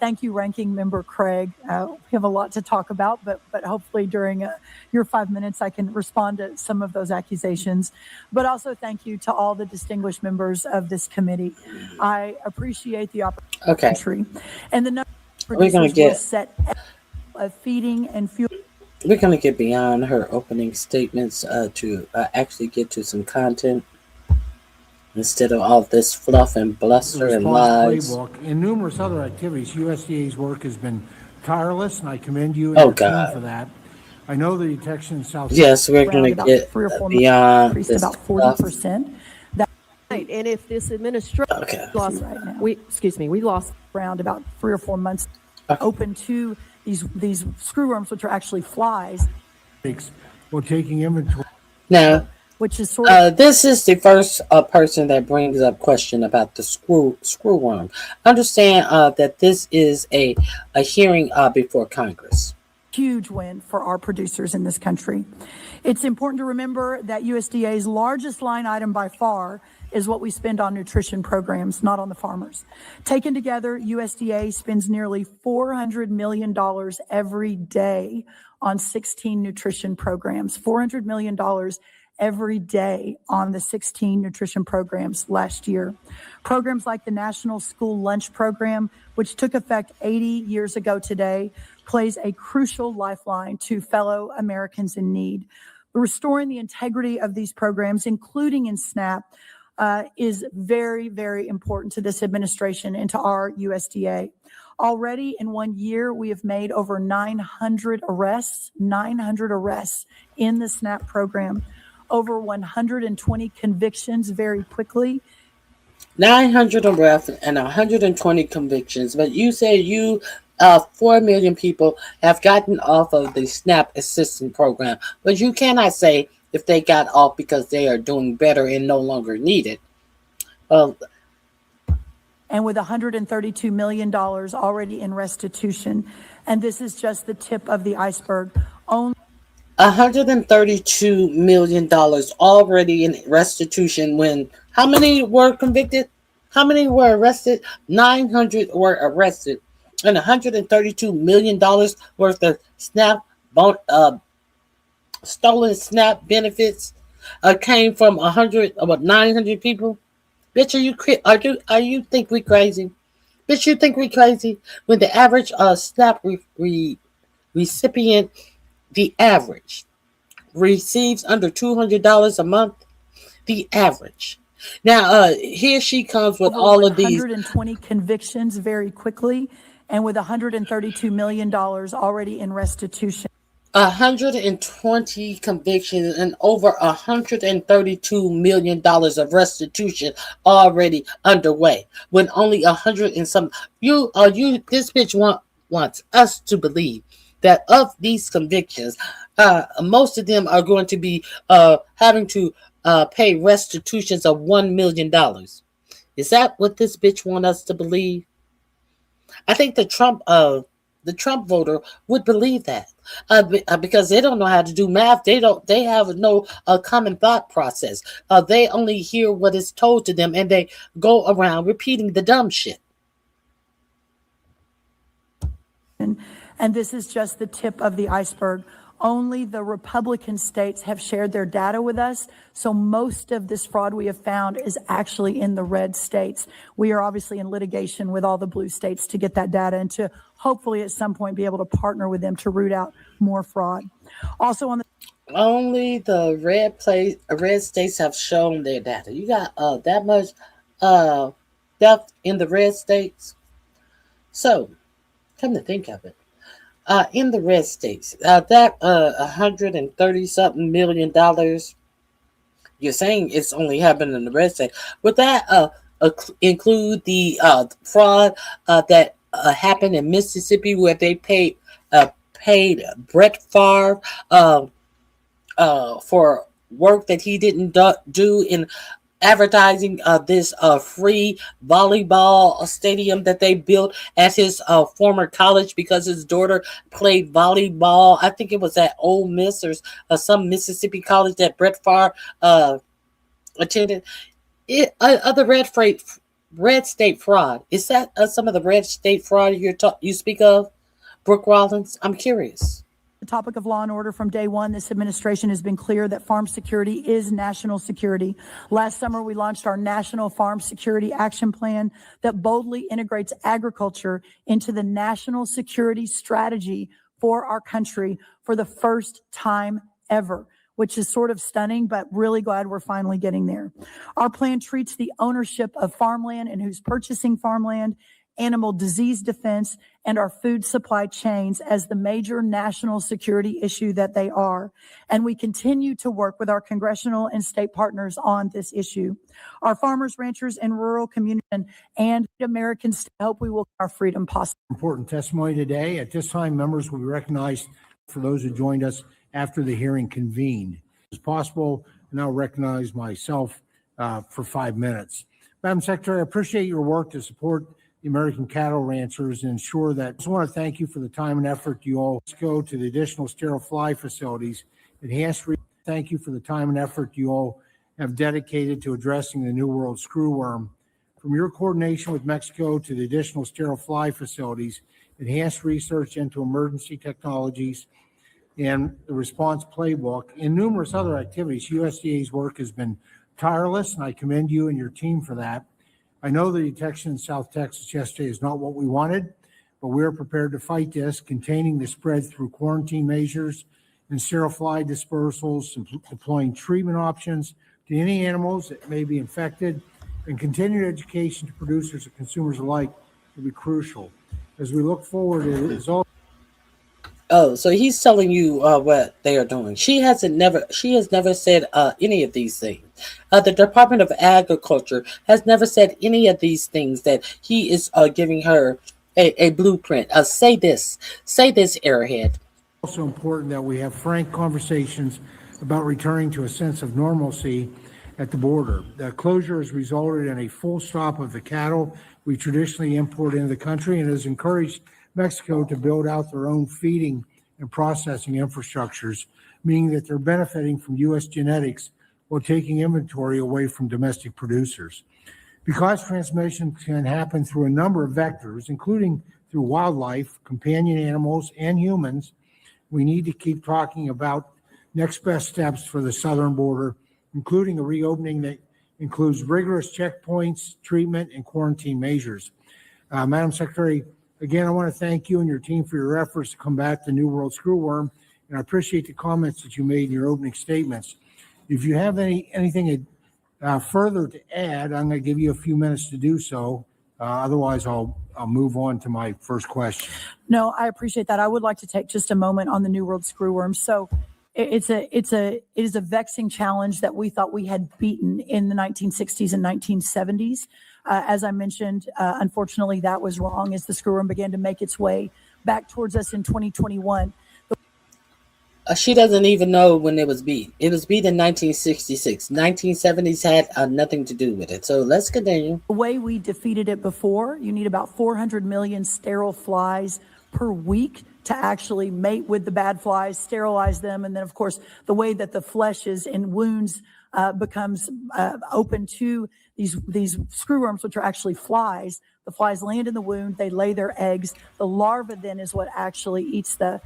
Thank you, Ranking Member Craig. We have a lot to talk about, but hopefully during your 5 minutes, I can respond to some of those accusations. But also thank you to all the distinguished members of this committee. I appreciate the opportunity. And the number of producers will set of feeding and fuel. We're going to get beyond her opening statements to actually get to some content instead of all this fluff and bluster and lies. Playbook. In numerous other activities, USDA's work has been tireless, and I commend you and your team for that. I know the detection in South. Yes, we're going to get beyond this about 40%. Right, and if this administration lost, we lost around about 3 or 4 months open to these screwworms, which are actually flies. We're taking inventory. Now, which is sort of this is the first person that brings up question about the screwworm. Understand that this is a hearing before Congress. Huge win for our producers in this country. It's important to remember that USDA's largest line item by far is what we spend on nutrition programs, not on the farmers. Taken together, USDA spends nearly $400 million every day on 16 nutrition programs. $400 million every day on the 16 nutrition programs last year. Programs like the National School Lunch Program, which took effect 80 years ago today, plays a crucial lifeline to fellow Americans in need. Restoring the integrity of these programs, including in SNAP, is very, very important to this administration and to our USDA. Already in 1 year, we have made over 900 arrests in the SNAP program, over 120 convictions very quickly. 900 arrests and 120 convictions, but you say 4 million people have gotten off of the SNAP assistance program, but you cannot say if they got off because they are doing better and no longer need it. And with $132 million already in restitution. And this is just the tip of the iceberg. Only $132 million already in restitution when how many were convicted? How many were arrested? 900 were arrested. And $132 million worth of SNAP stolen SNAP benefits came from 900 people. Bitch, are you think we crazy? Bitch, you think we crazy? When the average SNAP recipient, the average receives under $200 a month, the average. Now, here she comes with Over all of these 120 convictions very quickly, and with $132 million already in restitution. 120 convictions and over $132 million of restitution already underway. When only 100 and some this bitch wants us to believe that of these convictions, most of them are going to be having to pay restitutions of $1 million. Is that what this bitch wants us to believe? I think the Trump voter would believe that because they don't know how to do math. They have no common thought process. They only hear what is told to them, and they go around repeating the dumb shit. And this is just the tip of the iceberg. Only the Republican states have shared their data with us. So most of this fraud we have found is actually in the red states. We are obviously in litigation with all the blue states to get that data and to hopefully at some point be able to partner with them to root out more fraud. Also on the only the red states have shown their data. You got that much theft in the red states. So come to think of it. In the red states, that $130-something million, you're saying it's only happened in the red state. Would that include the fraud that happened in Mississippi, where they paid Brett Favre for work that he didn't do in advertising this free volleyball stadium that they built at his former college because his daughter played volleyball? I think it was at Ole Miss or some Mississippi college that Brett Favre attended. Other red state fraud, is that some of the red state fraud you speak of, Brooke Rollins? I'm curious. The topic of law and order from day one, this administration has been clear that farm security is national security. Last summer, we launched our National Farm Security Action Plan that boldly integrates agriculture into the national security strategy for our country for the first time ever, which is sort of stunning, but really glad we're finally getting there. Our plan treats the ownership of farmland and who's purchasing farmland, animal disease defense, and our food supply chains as the major national security issue that they are. And we continue to work with our congressional and state partners on this issue. Our farmers, ranchers, and rural communities and Americans hope we will make our freedom possible. Important testimony today. At this time, members will be recognized for those who joined us after the hearing convened. As possible, I now recognize myself for 5 minutes. Madam Secretary, I appreciate your work to support the American cattle ranchers and ensure that. I just want to thank you for the time and effort you all go to the additional sterile fly facilities. Thank you for the time and effort you all have dedicated to addressing the New World screw worm. From your coordination with Mexico to the additional sterile fly facilities, enhanced research into emergency technologies, and the response playbook, and numerous other activities, USDA's work has been tireless, and I commend you and your team for that. I know the detection in South Texas yesterday is not what we wanted, but we're prepared to fight this, containing the spread through quarantine measures and sterile fly dispersals, and deploying treatment options to any animals that may be infected, and continued education to producers and consumers alike will be crucial. As we look forward, it is all. Oh, so he's telling you what they are doing. She has never said any of these things. The Department of Agriculture has never said any of these things that he is giving her a blueprint. Say this, airhead. Also important that we have frank conversations about returning to a sense of normalcy at the border. The closure has resulted in a full stop of the cattle we traditionally import into the country and has encouraged Mexico to build out their own feeding and processing infrastructures, meaning that they're benefiting from U.S. genetics while taking inventory away from domestic producers. Because transmission can happen through a number of vectors, including through wildlife, companion animals, and humans, we need to keep talking about next best steps for the southern border, including the reopening that includes rigorous checkpoints, treatment, and quarantine measures. Madam Secretary, again, I want to thank you and your team for your efforts to combat the New World Screwworm, and I appreciate the comments that you made in your opening statements. If you have anything further to add, I'm going to give you a few minutes to do so. Otherwise, I'll move on to my first question. No, I appreciate that. I would like to take just a moment on the New World Screwworm. So it is a vexing challenge that we thought we had beaten in the 1960s and 1970s. As I mentioned, unfortunately, that was wrong as the screwworm began to make its way back towards us in 2021. She doesn't even know when it was beat. It was beat in 1966. 1970s had nothing to do with it. So let's continue. The way we defeated it before, you need about 400 million sterile flies per week to actually mate with the bad flies, sterilize them. And then, of course, the way that the flesh is in wounds becomes open to these screwworms, which are actually flies. The flies land in the wound, they lay their eggs. The larva then is what actually eats the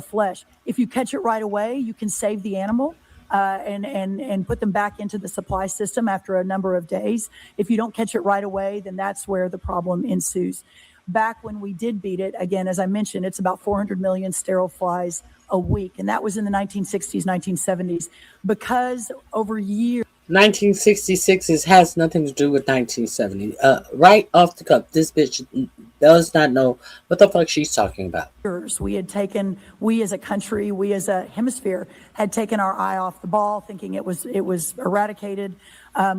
flesh. If you catch it right away, you can save the animal and put them back into the supply system after a number of days. If you don't catch it right away, then that's where the problem ensues. Back when we did beat it, again, as I mentioned, it's about 400 million sterile flies a week. And that was in the 1960s, 1970s. Because over years, 1966 has nothing to do with 1970. Right off the cuff, this bitch does not know what the fuck she's talking about. We as a country, we as a hemisphere had taken our eye off the ball, thinking it was eradicated.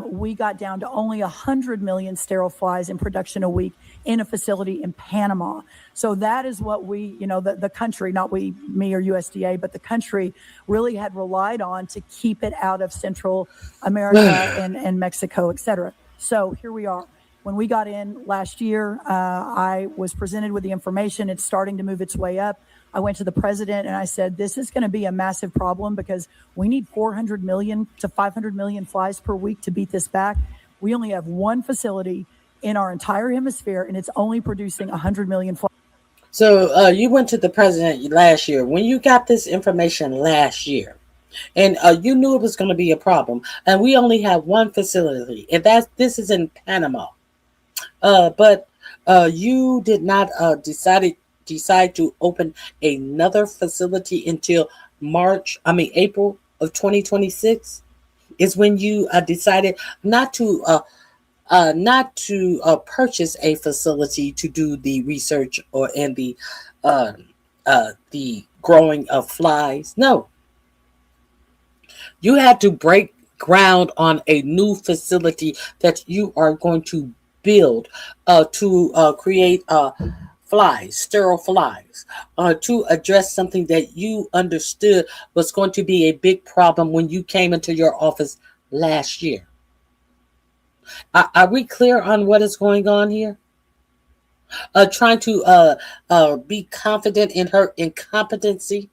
We got down to only 100 million sterile flies in production a week in a facility in Panama. So that is what we, the country, not me or USDA, but the country really had relied on to keep it out of Central America and Mexico, et cetera. So here we are. When we got in last year, I was presented with the information. It's starting to move its way up. I went to the president and I said, this is going to be a massive problem because we need 400 million to 500 million flies per week to beat this back. We only have one facility in our entire hemisphere and it's only producing 100 million flies. So you went to the president last year. When you got this information last year, and you knew it was going to be a problem, and we only have one facility, and this is in Panama. But you did not decide to open another facility until April of 2026 is when you decided not to purchase a facility to do the research and the growing of flies. No, you had to break ground on a new facility that you are going to build to create sterile flies, to address something that you understood was going to be a big problem when you came into your office last year. Are we clear on what is going on here? Trying to be confident in her incompetency.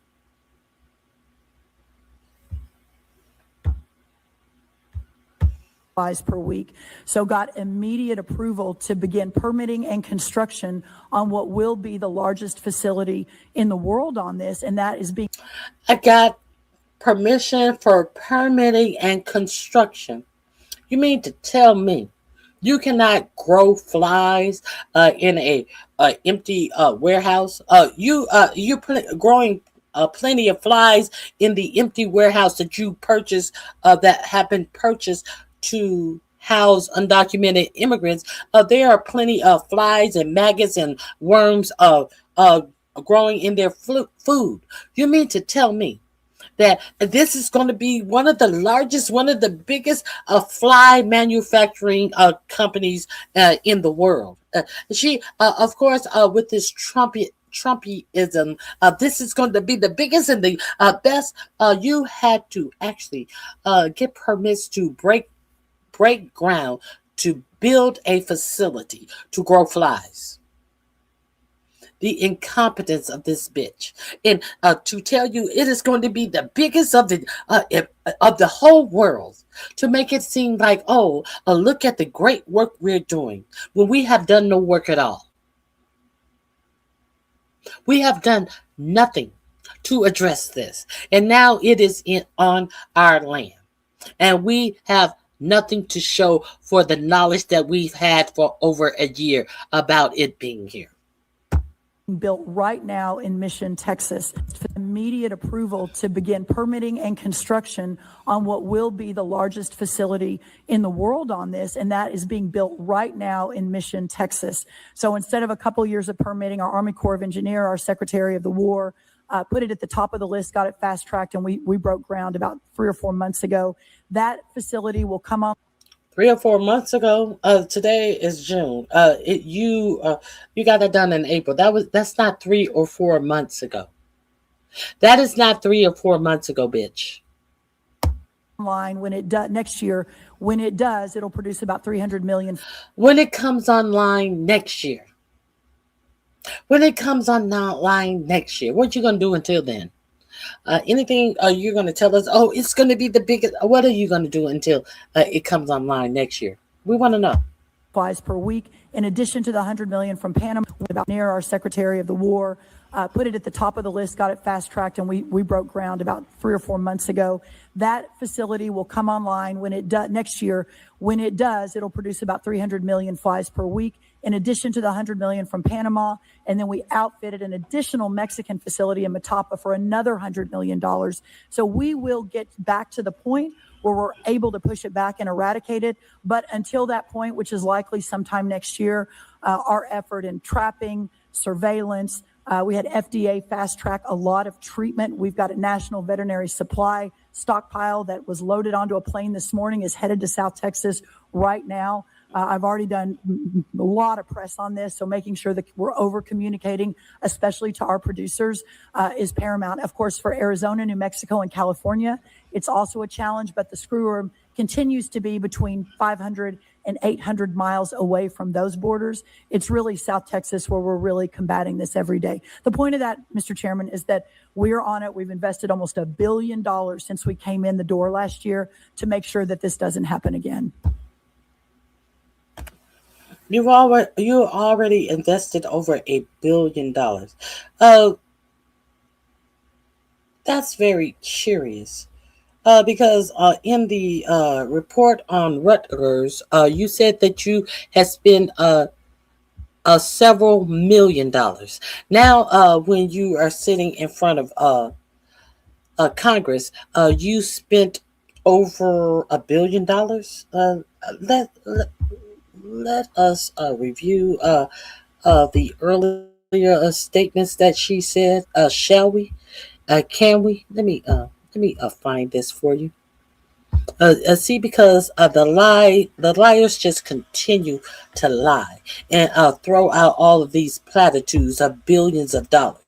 Flies per week. So got immediate approval to begin permitting and construction on what will be the largest facility in the world on this. And that is being... I got permission for permitting and construction. You mean to tell me you cannot grow flies in a empty warehouse? You're growing plenty of flies in the empty warehouse that you purchased, that have been purchased to house undocumented immigrants. There are plenty of flies and maggots and worms growing in their food. You mean to tell me that this is going to be one of the biggest fly manufacturing companies in the world? She, of course, with this Trumpism, this is going to be the biggest and the best. You had to actually get permits to break ground to build a facility to grow flies. The incompetence of this bitch, and to tell you it is going to be the biggest of the whole world, to make it seem like, look at the great work we're doing when we have done no work at all. We have done nothing to address this, and now it is on our land, and we have Nothing to show for the knowledge that we've had for over a year about it being here. Built right now in Mission, Texas. Immediate approval to begin permitting and construction on what will be the largest facility in the world on this, and that is being built right now in Mission, Texas. So instead of a couple years of permitting, our Army Corps of Engineers, our Secretary of the War, put it at the top of the list, got it fast-tracked, and we broke ground about 3 or 4 months ago. That facility will come on 3 or 4 months ago. Today is June. You got that done in April. That's not 3 or 4 months ago. That is not 3 or 4 months ago, bitch. online when it does next year. When it does, it'll produce about 300 million. When it comes online next year. When it comes online next year, what you gonna do until then? Anything you're going to tell us, oh, it's going to be the biggest. What are you going to do until it comes online next year? We want to know. Supplies per week, in addition to the 100 million from Panama. About near our Secretary of the War, put it at the top of the list, got it fast tracked, and we broke ground about 3 or 4 months ago. That facility will come online when it does next year. When it does, it'll produce about 300 million flies per week, in addition to the 100 million from Panama. And then we outfitted an additional Mexican facility in Matapa for another $100 million. So we will get back to the point where we're able to push it back and eradicate it. But until that point, which is likely sometime next year, our effort in trapping, surveillance, we had FDA fast track a lot of treatment. We've got a national veterinary supply stockpile that was loaded onto a plane this morning, is headed to South Texas right now. I've already done a lot of press on this, so making sure that we're over communicating, especially to our producers, is paramount. Of course, for Arizona, New Mexico, and California, it's also a challenge, but the screwworm continues to be between 500 and 800 miles away from those borders. It's really South Texas where we're really combating this every day. The point of that, Mr. Chairman, is that we're on it. We've invested almost $1 billion since we came in the door last year to make sure that this doesn't happen again. You already invested over $1 billion. That's very curious. Because in the report on Rutgers, you said that you had spent several $1 million. Now, when you are sitting in front of Congress, you spent over $1 billion. Let us review the earlier statements that she said. Shall we? Can we? Let me find this for you. See, because the liars just continue to lie and throw out all of these platitudes of billions of dollars.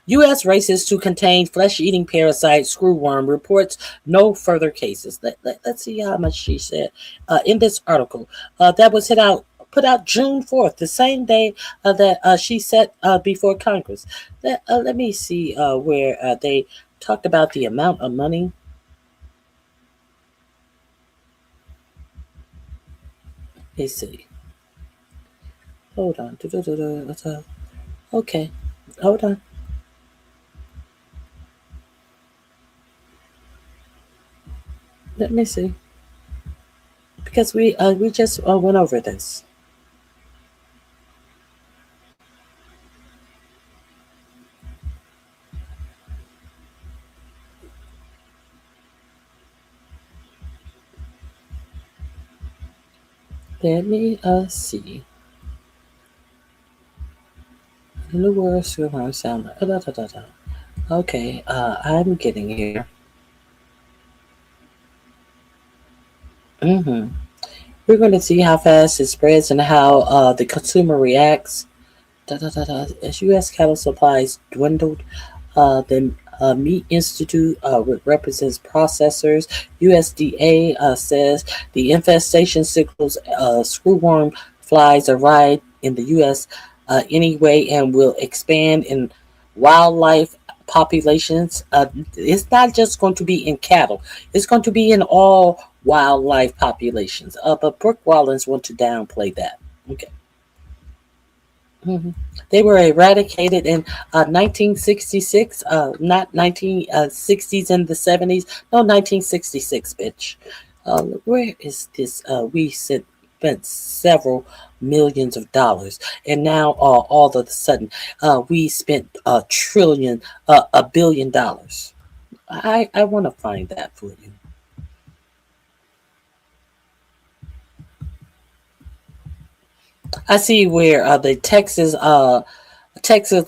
U.S. races to contain flesh-eating parasite screwworm reports no further cases. Let's see how much she said in this article that was put out June 4th, the same day that she said before Congress. Let me see where they talked about the amount of money. Let's see. Hold on. Okay. Hold on. Let me see. Because we just went over this. Let me see. In the words sound. Okay, I'm getting here. We're going to see how fast it spreads and how the consumer reacts. As U.S. cattle supplies dwindled, the Meat Institute represents processors. USDA says the infestation signals screwworm flies arrive in the U.S. Anyway and will expand in wildlife populations. It's not just going to be in cattle. It's going to be in all wildlife populations. But Brooke Rollins want to downplay that. Okay. Mhm. They were eradicated in 1966, not 1960s and the 70s. No, 1966, bitch. Where is this? We spent several millions of dollars, and now all of a sudden, we spent $1 billion. I want to find that for you. I see where the Texas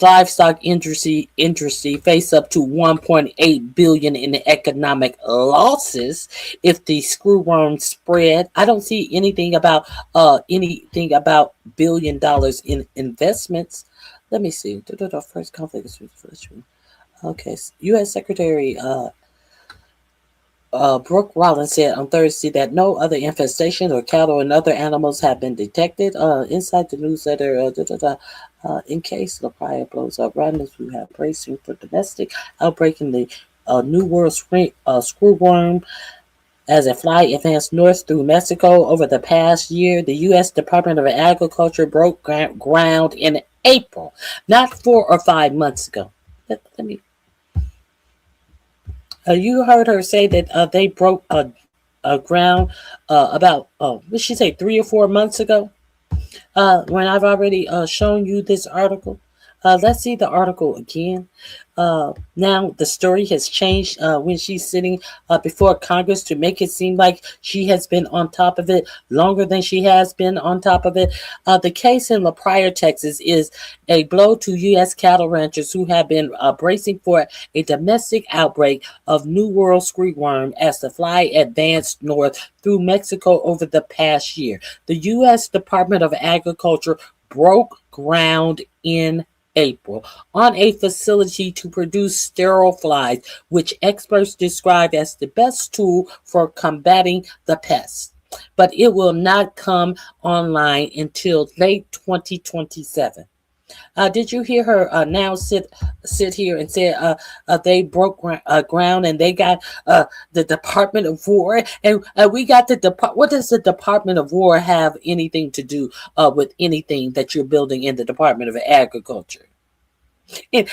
livestock industry face up to 1.8 billion in economic losses if the screwworm spread. I don't see anything about $1 billion in investments. Let me see. First conflict is okay. U.S. Secretary Brooke Rollins said on Thursday that no other infestation or cattle and other animals have been detected. Inside the newsletter, in case LaPraya blows up, runners who have bracing for domestic outbreak in the New World screwworm as a fly advanced north through Mexico over the past year. The U.S. Department of Agriculture broke ground in April, not 4 or 5 months ago. Let me. You heard her say that they broke ground about, what did she say, 3 or 4 months ago? When I've already shown you this article. Let's see the article again. Now the story has changed when she's sitting before Congress to make it seem like she has been on top of it longer than she has been on top of it. The case in La Pryor, Texas is a blow to U.S. cattle ranchers who have been bracing for a domestic outbreak of New World screwworm as the fly advanced north through Mexico over the past year. The U.S. Department of Agriculture broke ground in April on a facility to produce sterile flies, which experts describe as the best tool for combating the pest. But it will not come online until late 2027. Did you hear her now sit here and say they broke ground and they got the Department of War, and we got the what does the Department of War have anything to do with anything that you're building in the Department of Agriculture? And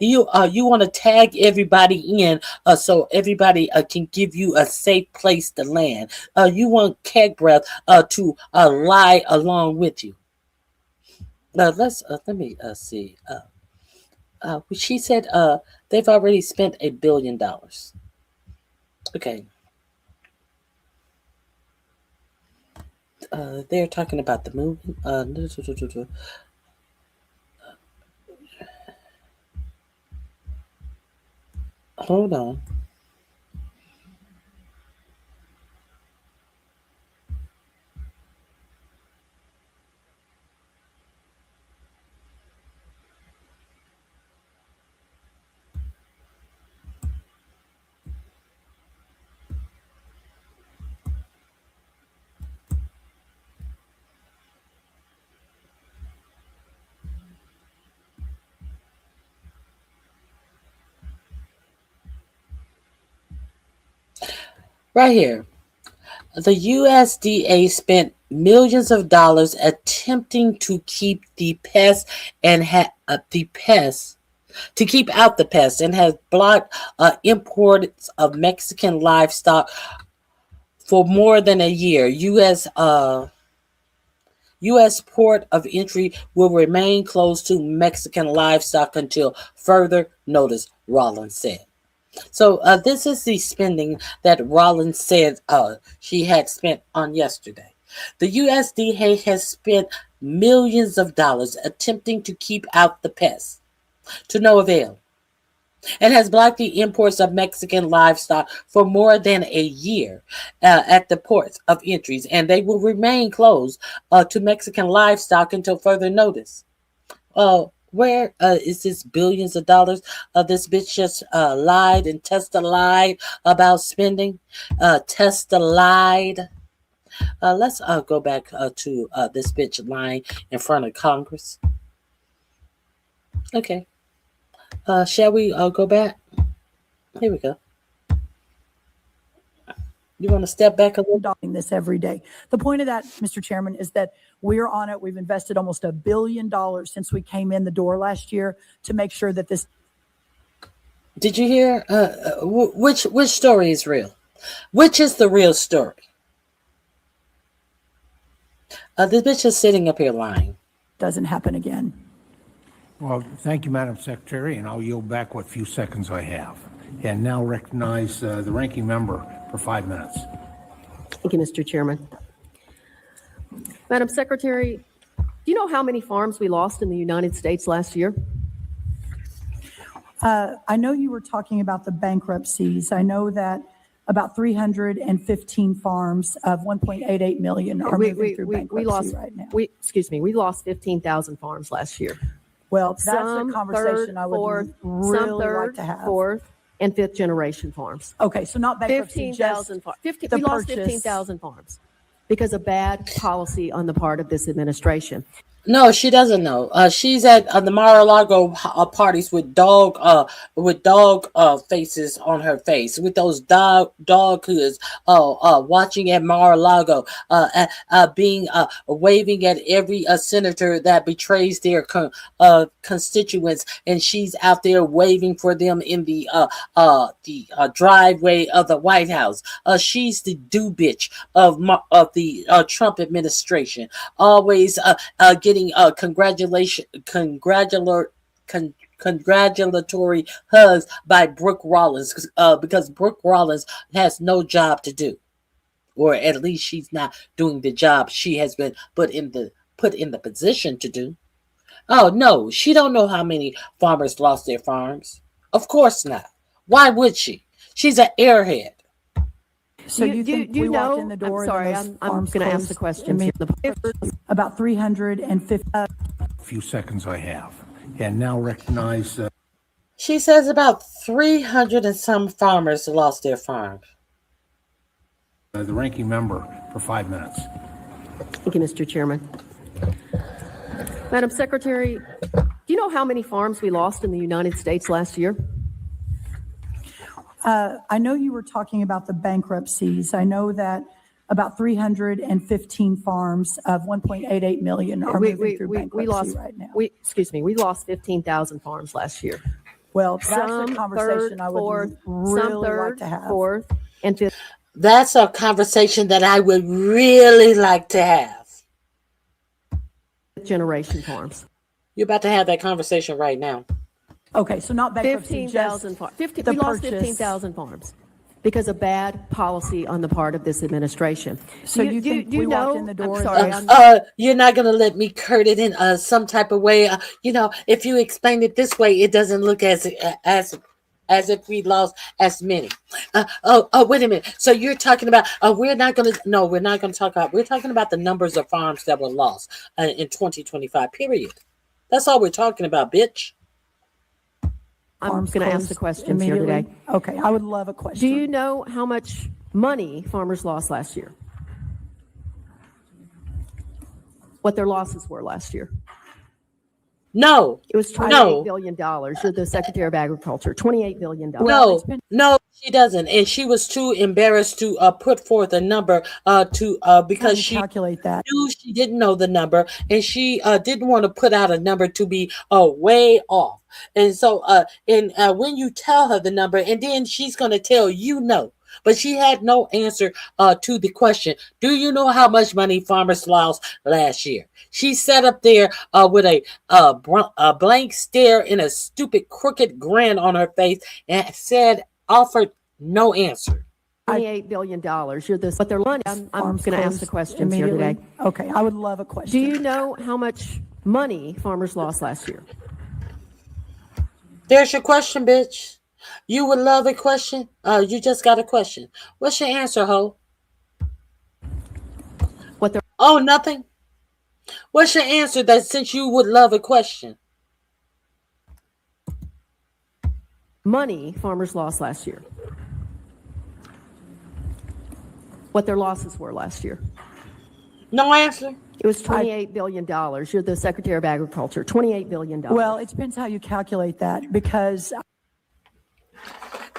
you want to tag everybody in so everybody can give you a safe place to land. You want Keg Breath to lie along with you. Let me see. She said they've already spent $1 billion. Okay. They're talking about the movie. Hold on. Right here. The USDA spent millions of dollars attempting to keep the pest and to keep out the pest, and has blocked imports of Mexican livestock for more than a year. U.S. port of entry will remain closed to Mexican livestock until further notice, Rollins said. So this is the spending that Rollins said she had spent on yesterday. The USDA has spent millions of dollars attempting to keep out the pests, to no avail, and has blocked the imports of Mexican livestock for more than a year at the ports of entries, and they will remain closed to Mexican livestock until further notice. Where is this billions of dollars? This bitch just lied, and Testa lied about spending. Testa lied. Let's go back to this bitch lying in front of Congress. Okay. Shall we go back? Here we go. You want to step back a little? Doing this every day. The point of that, Mr. Chairman, is that we're on it. We've invested almost $1 billion since we came in the door last year to make sure that this. Did you hear? Which story is real? Which is the real story? This bitch is sitting up here lying. Doesn't happen again. Well, thank you, Madam Secretary, and I'll yield back what few seconds I have. And now recognize the ranking member for 5 minutes. Thank you, Mr. Chairman. Madam Secretary, do you know how many farms we lost in the United States last year? I know you were talking about the bankruptcies. I know that about 315 farms of 1.88 million are moving through bankruptcy right now. We lost 15,000 farms last year. Well, that's a conversation I would really like to have. Fourth, and fifth generation farms. Okay, so not bankruptcy, 15,000 farms. We lost 15,000 farms because of bad policy on the part of this administration. No, she doesn't know. She's at the Mar-a-Lago parties with dog faces on her face, with those dog hoods, watching at Mar-a-Lago, being waving at every senator that betrays their constituents, and she's out there waving for them in the driveway of the White House. She's the do bitch of the Trump administration, always getting congratulatory hugs by Brooke Rollins, because Brooke Rollins has no job to do, or at least she's not doing the job she has been put in the position to do. Oh no, she don't know how many farmers lost their farms. Of course not. Why would she? She's an airhead. So you think we walked in the door? I'm sorry, I'm going to ask the question. About 350. Few seconds I have. And now recognize. She says about 300 and some farmers lost their farms. The ranking member for 5 minutes. Thank you, Mr. Chairman. Madam Secretary, do you know how many farms we lost in the United States last year? I know you were talking about the bankruptcies. I know that about 315 farms of 1.88 million are moving through bankruptcy right now. We lost 15,000 farms last year. Well, that's a conversation I would really like to have. Fourth, and fifth. That's a conversation that I would really like to have. Generation farms. You're about to have that conversation right now. Okay, so not bankruptcy, 15,000 farms. We lost 15,000 farms because of bad policy on the part of this administration. So you think we walked in the door? You're not going to let me curt it in some type of way. If you explain it this way, it doesn't look as if we lost as many. Wait a minute. So you're talking about we're not going to talk about. We're talking about the numbers of farms that were lost in 2025. Period. That's all we're talking about, bitch. I'm going to ask the questions here today. Okay, I would love a question. Do you know how much money farmers lost last year? What their losses were last year? No. It was $28 billion. You're the Secretary of Agriculture. $28 billion. No, she doesn't. And she was too embarrassed to put forth a number because she calculate that. Knew she didn't know the number, and she didn't want to put out a number to be way off. And so when you tell her the number, and then she's going to tell you no. But she had no answer to the question. Do you know how much money farmers lost last year? She sat up there with a blank stare and a stupid crooked grin on her face and offered no answer. $28 billion. You're this, but they're money. I'm going to ask the questions here today. Okay, I would love a question. Do you know how much money farmers lost last year? There's your question, bitch. You would love a question? You just got a question. What's your answer, ho? Nothing? What's your answer that since you would love a question? Money farmers lost last year. What their losses were last year. No answer? It was $28 billion. You're the Secretary of Agriculture. $28 billion. Well, it depends how you calculate that, because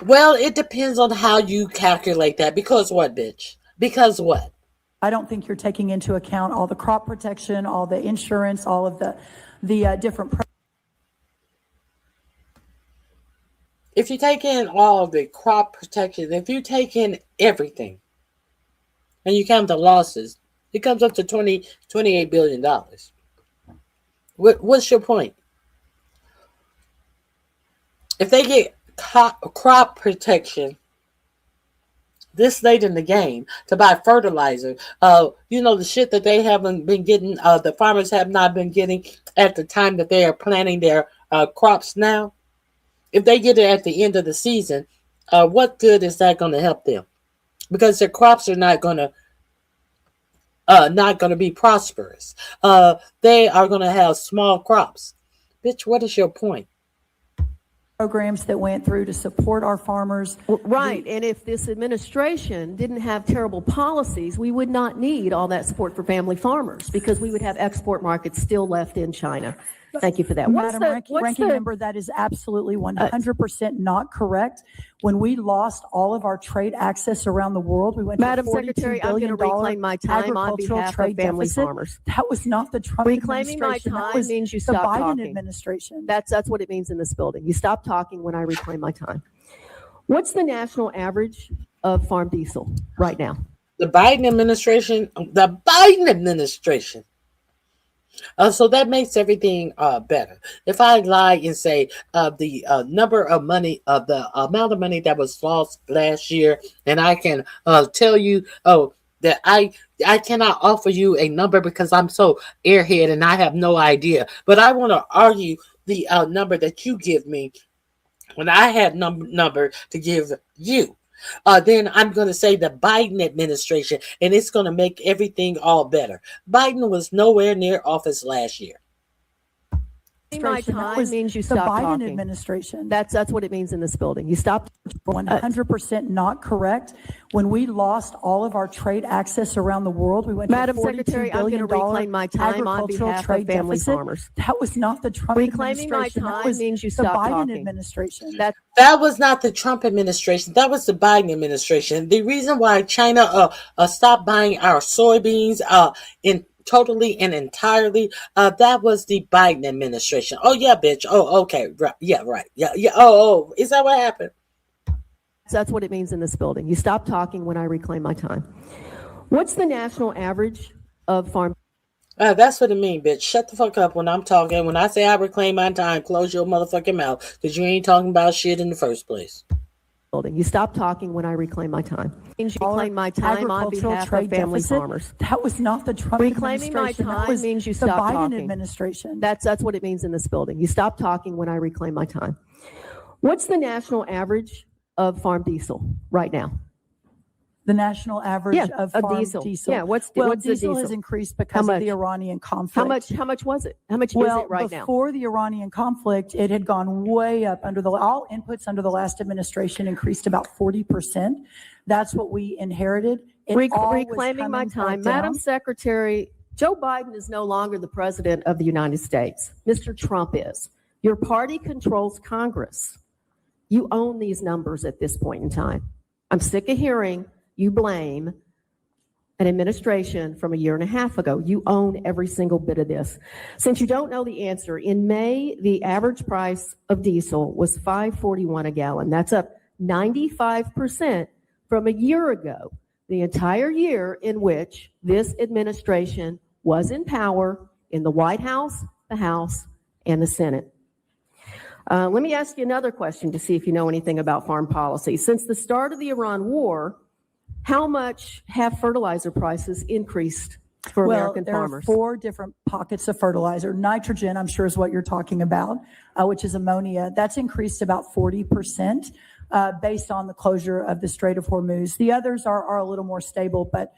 Well, it depends on how you calculate that. Because what, bitch? Because what? I don't think you're taking into account all the crop protection, all the insurance, all of the different. If you take in all the crop protection, if you take in everything, and you count the losses, it comes up to $28 billion. What's your point? If they get crop protection this late in the game to buy fertilizer, the shit that they haven't been getting, the farmers have not been getting at the time that they are planting their crops now. If they get it at the end of the season, what good is that going to help them? Because their crops are not going to be prosperous. They are going to have small crops. Bitch, what is your point? Programs that went through to support our farmers. Right. And if this administration didn't have terrible policies, we would not need all that support for family farmers because we would have export markets still left in China. Thank you for that. Madam Ranking Member, that is absolutely 100% not correct. When we lost all of our trade access around the world, we went Madam to $42 Secretary, I'm billion going to reclaim my time on agricultural behalf trade of family deficit. farmers. That was not the Trump Reclaiming my administration. That time was means you the stop Biden talking. administration. That's what it means in this building. You stop talking when I reclaim my time. What's the national average of farm diesel right now? The Biden administration. So that makes everything better. If I lie and say the number of money, the amount of money that was lost last year, and I can tell you, that I cannot offer you a number because I'm so airhead and I have no idea. But I want to argue the number that you give me when I had number to give you. Then I'm going to say the Biden administration, and it's going to make everything all better. Biden was nowhere near office last year. My time means you the stop Biden talking. administration. That's what it means in this building. You stop. 100% not correct. When we lost all of our trade access around the world, we went Madam to $42 Secretary, I'm billion going to reclaim my time on agricultural behalf trade of family deficit. farmers. That was not the Trump Reclaiming my administration. That time was means you the stop Biden talking. administration. That was not the Trump administration. That was the Biden administration. The reason why China stopped buying our soybeans totally and entirely, that was the Biden administration. Oh yeah, bitch. Oh, okay. Right. Yeah, right. Yeah. Oh, is that what happened? That's what it means in this building. You stop talking when I reclaim my time. What's the national average of farm? That's what it means, bitch. Shut the fuck up when I'm talking. When I say I reclaim my time, close your motherfucking mouth because you ain't talking about shit in the first place. You stop talking when I reclaim my time. You reclaim my time on behalf of family farmers. That was not the Trump Reclaiming my administration. That time was means you the stop Biden talking. administration. That's what it means in this building. You stop talking when I reclaim my time. What's the national average of farm diesel right now? The national average of farm diesel. diesel. Yeah, what's diesel the diesel has increased because of the Iranian conflict. How much was it? How much is it right now? Before the Iranian conflict, it had gone way up all inputs under the last administration increased about 40%. That's what we inherited. Reclaiming my time. Madam Secretary, Joe Biden is no longer the president of the United States. Mr. Trump is. Your party controls Congress. You own these numbers at this point in time. I'm sick of hearing you blame an administration from a year and a half ago. You own every single bit of this. Since you don't know the answer, in May, the average price of diesel was $5.41 a gallon. That's up 95% from a year ago, the entire year in which this administration was in power in the White House, the House, and the Senate. Let me ask you another question to see if you know anything about farm policy. Since the start of the Iran war, how much have fertilizer prices increased for American farmers? There are 4 different pockets of fertilizer. Nitrogen, I'm sure, is what you're talking about, which is ammonia. That's increased about 40% based on the closure of the Strait of Hormuz. The others are a little more stable, but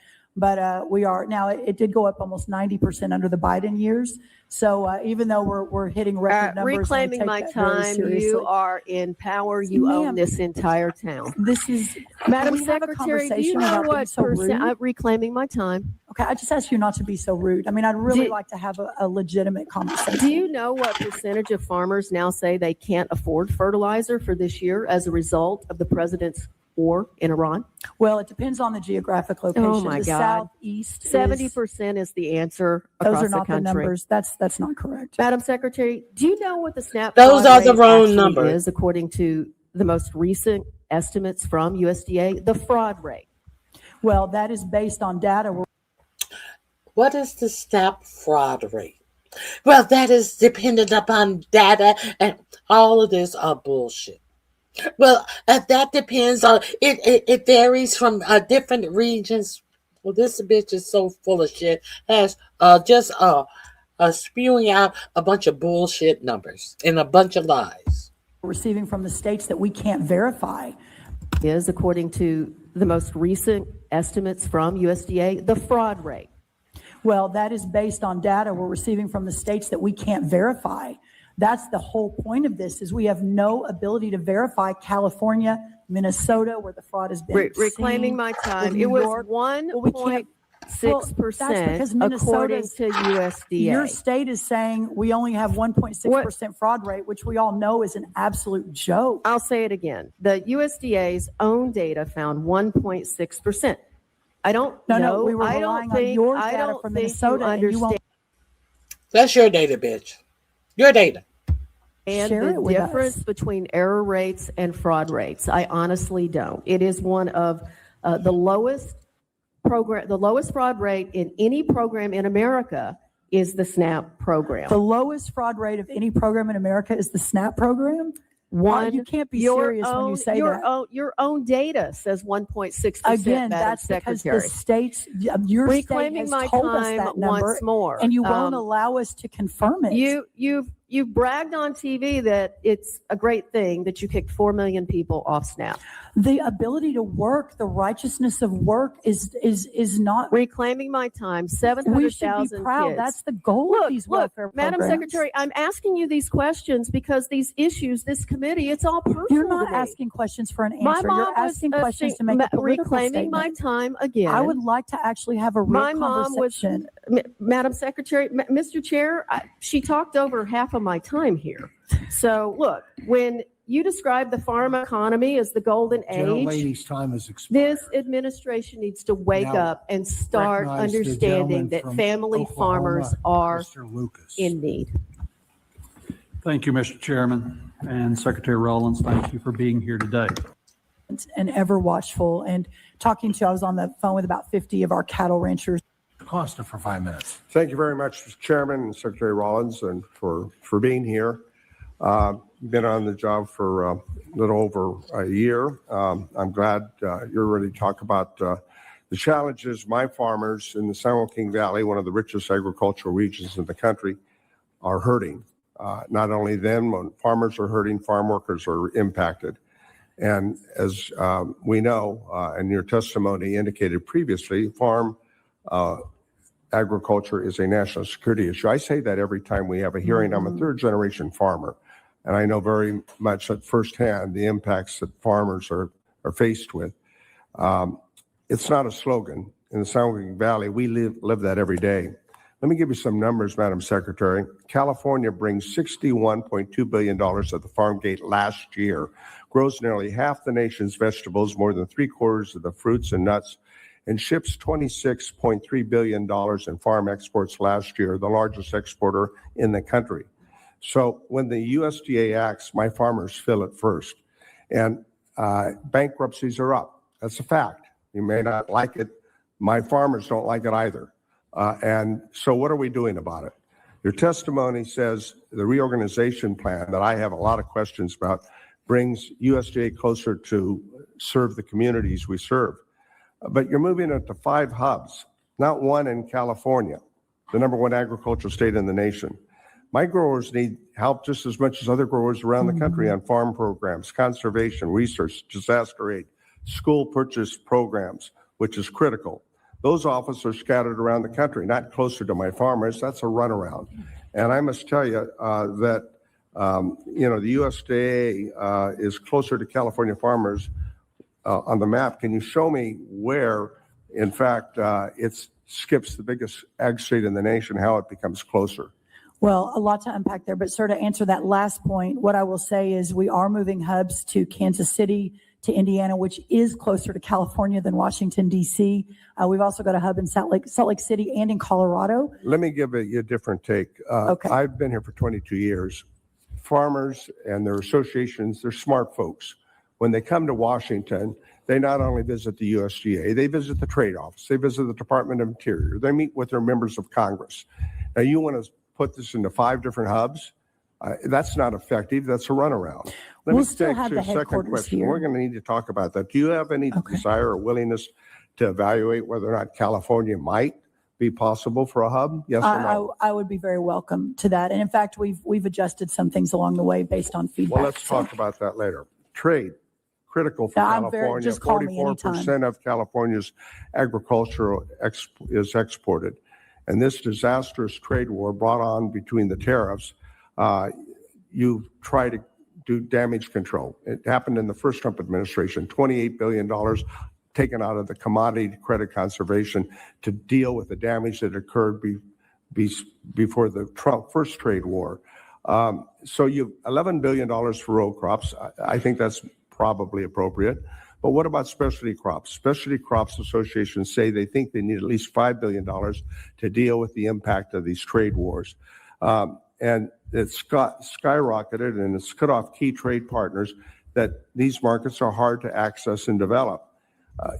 we are now. It did go up almost 90% under the Biden years. So even though we're hitting record numbers, reclaiming my time, you are in power. You own this entire town. This is Madam Secretary. Do you know what percent? Reclaiming my time. Okay, I just ask you not to be so rude. I mean, I'd really like to have a legitimate conversation. Do you know what percentage of farmers now say they can't afford fertilizer for this year as a result of the president's war in Iran? Well, it depends on the geographic location. Oh my the God. Southeast, 70% is the answer across those are not the the country. numbers. That's not correct. Madam Secretary, do you know what the SNAP Those fraud are the rate wrong actually numbers. is according to the most recent estimates from USDA? The fraud rate. Well, that is based on data. What is the SNAP fraud rate? Well, that is dependent upon data, and all of this are bullshit. Well, that depends on it varies from different regions. Well, this bitch is so full of shit. Has just spewing out a bunch of bullshit numbers and a bunch of lies. Receiving from the states that we can't verify. Is according to the most recent estimates from USDA, the fraud rate. Well, that is based on data we're receiving from the states that we can't verify. That's the whole point of this, is we have no ability to verify California, Minnesota, where the fraud has been Reclaiming seen, my time. with It New was York. 1.6% according to USDA. Your state is saying we only have 1.6% fraud rate, which we all know is an absolute joke. I'll say it again. The USDA's own data found 1.6%. I don't know. No, we were relying on your data from Minnesota, and you won't. That's your data, bitch. Your data. And Share the it with difference between error rates and fraud rates, I honestly don't. It is one of the lowest fraud rate in any program in America is the SNAP program. The lowest fraud rate of any program in America is the SNAP program? You can't be serious when you say that. Your own data says 1.6%. Again, that's because the states, your state has told us that number, once more. and you won't allow us to confirm it. You've bragged on TV that it's a great thing that you kicked 4 million people off SNAP. The ability to work, the righteousness of work is not reclaiming my time. 700,000 We should be proud. kids. That's the goal of these welfare Madam programs. Secretary, I'm asking you these questions because these issues, this committee, it's all personal. You're not to me. asking questions for an answer. My mom You're asking questions to make a political reclaiming my statement. time again. I would like to actually have a real My mom was, conversation. Madam Secretary, Mr. Chair, she talked over half of my time here. So look, when you describe the farm economy as the golden age, Lady's time is expired. this administration needs to wake Now, up and start recognize the understanding gentleman that from family Oklahoma, farmers are Mr. Lucas. in need. Thank you, Mr. Chairman, and Secretary Rollins. Thank you for being here today. And ever watchful, and talking to, I was on the phone with about 50 of our cattle ranchers. Costa for 5 minutes. Thank you very much, Mr. Chairman and Secretary Rollins, and for being here. Been on the job for a little over a year. I'm glad you're ready to talk about the challenges my farmers in the San Joaquin Valley, one of the richest agricultural regions in the country, are hurting. Not only them, when farmers are hurting, farm workers are impacted. And as we know, and your testimony indicated previously, farm agriculture is a national security issue. I say that every time we have a hearing. I'm a third generation farmer, and I know very much at firsthand the impacts that farmers are faced with. It's not a slogan. In the San Joaquin Valley, we live that every day. Let me give you some numbers, Madam Secretary. California brings $61.2 billion at the farm gate last year, grows nearly half the nation's vegetables, more than 3/4 of the fruits and nuts, and ships $26.3 billion in farm exports last year, the largest exporter in the country. So when the USDA acts, my farmers feel it first. And bankruptcies are up. That's a fact. You may not like it. My farmers don't like it either. And so what are we doing about it? Your testimony says the reorganization plan that I have a lot of questions about brings USDA closer to serve the communities we serve. But you're moving it to 5 hubs, not one in California, the #1 agricultural state in the nation. My growers need help just as much as other growers around the country on farm programs, conservation, research, disaster aid, school purchase programs, which is critical. Those offices are scattered around the country, not closer to my farmers. That's a runaround. And I must tell you that, the USDA is closer to California farmers on the map. Can you show me where, in fact, it's skips the biggest ag state in the nation, how it becomes closer. Well, a lot to unpack there, but sir, to answer that last point, what I will say is we are moving hubs to Kansas City, to Indiana, which is closer to California than Washington, D.C. We've also got a hub in Salt Lake City and in Colorado. Let me give you a different take. Okay. I've been here for 22 years. Farmers and their associations, they're smart folks. When they come to Washington, they not only visit the USDA, they visit the trade office, they visit the Department of Interior, they meet with their members of Congress. Now, you want to put this into 5 different hubs? That's not effective. That's a runaround. We'll still have the second headquarters question. here. We're going to need to talk about that. Do you have any desire or willingness to evaluate whether or not California might be possible for a hub? Yes or no? I would be very welcome to that. And in fact, we've adjusted some things along the way based on feedback. Well, let's talk about that later. Trade, critical for California. Just call me anytime. 44% of California's agricultural is exported. And this disastrous trade war brought on between the tariffs, you try to do damage control. It happened in the first Trump administration, $28 billion taken out of the commodity credit conservation to deal with the damage that occurred before the Trump first trade war. So you $11 billion for row crops. I think that's probably appropriate. But what about specialty crops? Specialty crops associations say they think they need at least $5 billion to deal with the impact of these trade wars. And it's skyrocketed, and it's cut off key trade partners that these markets are hard to access and develop.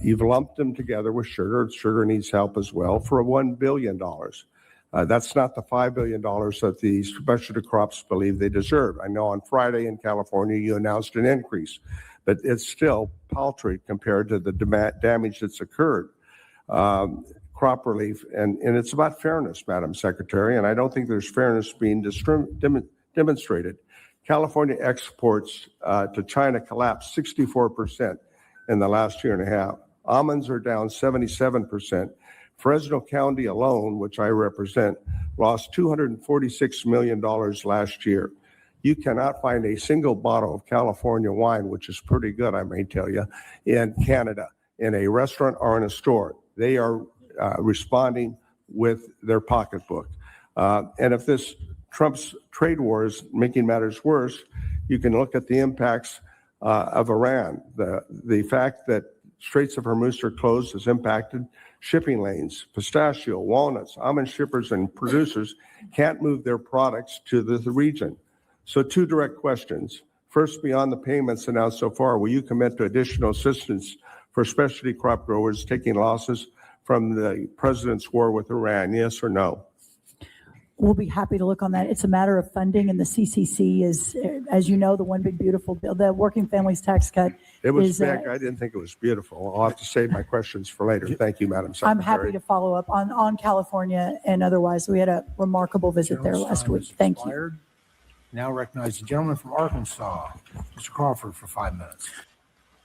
You've lumped them together with sugar. Sugar needs help as well for $1 billion. That's not the $5 billion that the specialty crops believe they deserve. I know on Friday in California, you announced an increase, but it's still paltry compared to the damage that's occurred. Crop relief, and it's about fairness, Madam Secretary, and I don't think there's fairness being demonstrated. California exports to China collapsed 64% in the last year and a half. Almonds are down 77%. Fresno County alone, which I represent, lost $246 million last year. You cannot find a single bottle of California wine, which is pretty good, I may tell you, in Canada, in a restaurant or in a store. They are responding with their pocketbook. And if this Trump's trade war is making matters worse, you can look at the impacts of Iran. The fact that Straits of Hormuz are closed has impacted shipping lanes. Pistachio, walnuts, almond shippers and producers can't move their products to the region. So 2 direct questions. First, beyond the payments announced so far, will you commit to additional assistance for specialty crop growers taking losses from the president's war with Iran, yes or no? We'll be happy to look on that. It's a matter of funding, and the CCC is, as you know, the one big beautiful bill. The Working Families Tax Cut. It was big. I didn't think it was beautiful. I'll have to save my questions for later. Thank you, Madam Secretary. I'm happy to follow up on California and otherwise. We had a remarkable visit there last week. Thank you. Now recognize the gentleman from Arkansas, Mr. Crawford, for 5 minutes.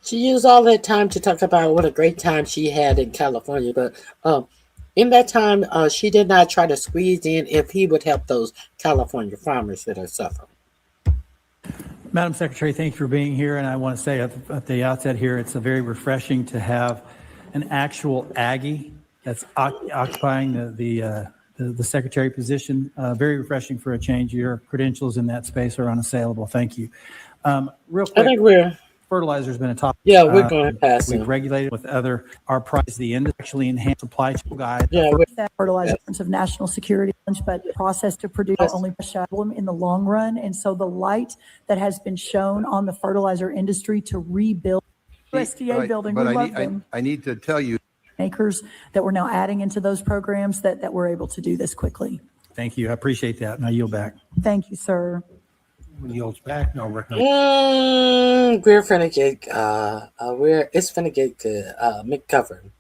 She used all that time to talk about what a great time she had in California, but in that time, she did not try to squeeze in if he would help those California farmers that are suffering. Madam Secretary, thank you for being here. And I want to say at the outset here, it's very refreshing to have an actual Aggie that's occupying the secretary position. Very refreshing for a change. Your credentials in that space are unassailable. Thank you. Real quick. I think fertilizer's been a topic. Yeah, we're going to pass We've it. regulated with our price, the end actually enhanced supply chain guide. Yeah, that fertilizer of national security, but process to produce only problem in the long run. And so the light that has been shown on the fertilizer industry to rebuild USDA building, we love them. I need to tell you. Acres that we're now adding into those programs that we're able to do this quickly. Thank you. I appreciate that. And I yield back. Thank you, sir. When he yields back, no recognize. We're finna get it's finna get to McGovern.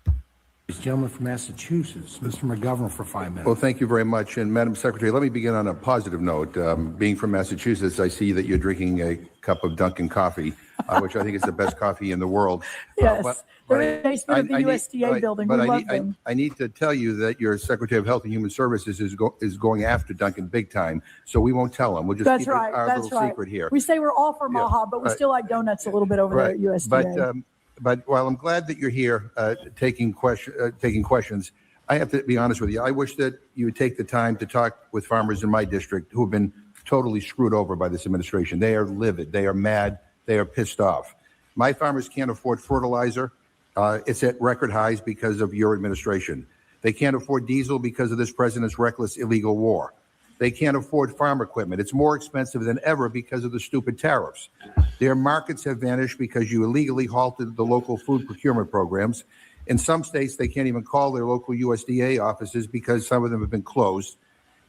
Gentleman from Massachusetts, Mr. McGovern, for 5 minutes. Well, thank you very much. And Madam Secretary, let me begin on a positive note. Being from Massachusetts, I see that you're drinking a cup of Dunkin' coffee, which I think is the best coffee in the world. Yes, they're in the basement of the USDA building. We love them. I need to tell you that your Secretary of Health and Human Services is going after Dunkin' big time. So we won't tell them. We'll just keep our little secret here. We say we're all for Maha, but we still like donuts a little bit over there at USDA. But while I'm glad that you're here taking questions, I have to be honest with you. I wish that you would take the time to talk with farmers in my district who have been totally screwed over by this administration. They are livid. They are mad. They are pissed off. My farmers can't afford fertilizer. It's at record highs because of your administration. They can't afford diesel because of this president's reckless, illegal war. They can't afford farm equipment. It's more expensive than ever because of the stupid tariffs. Their markets have vanished because you illegally halted the local food procurement programs. In some states, they can't even call their local USDA offices because some of them have been closed.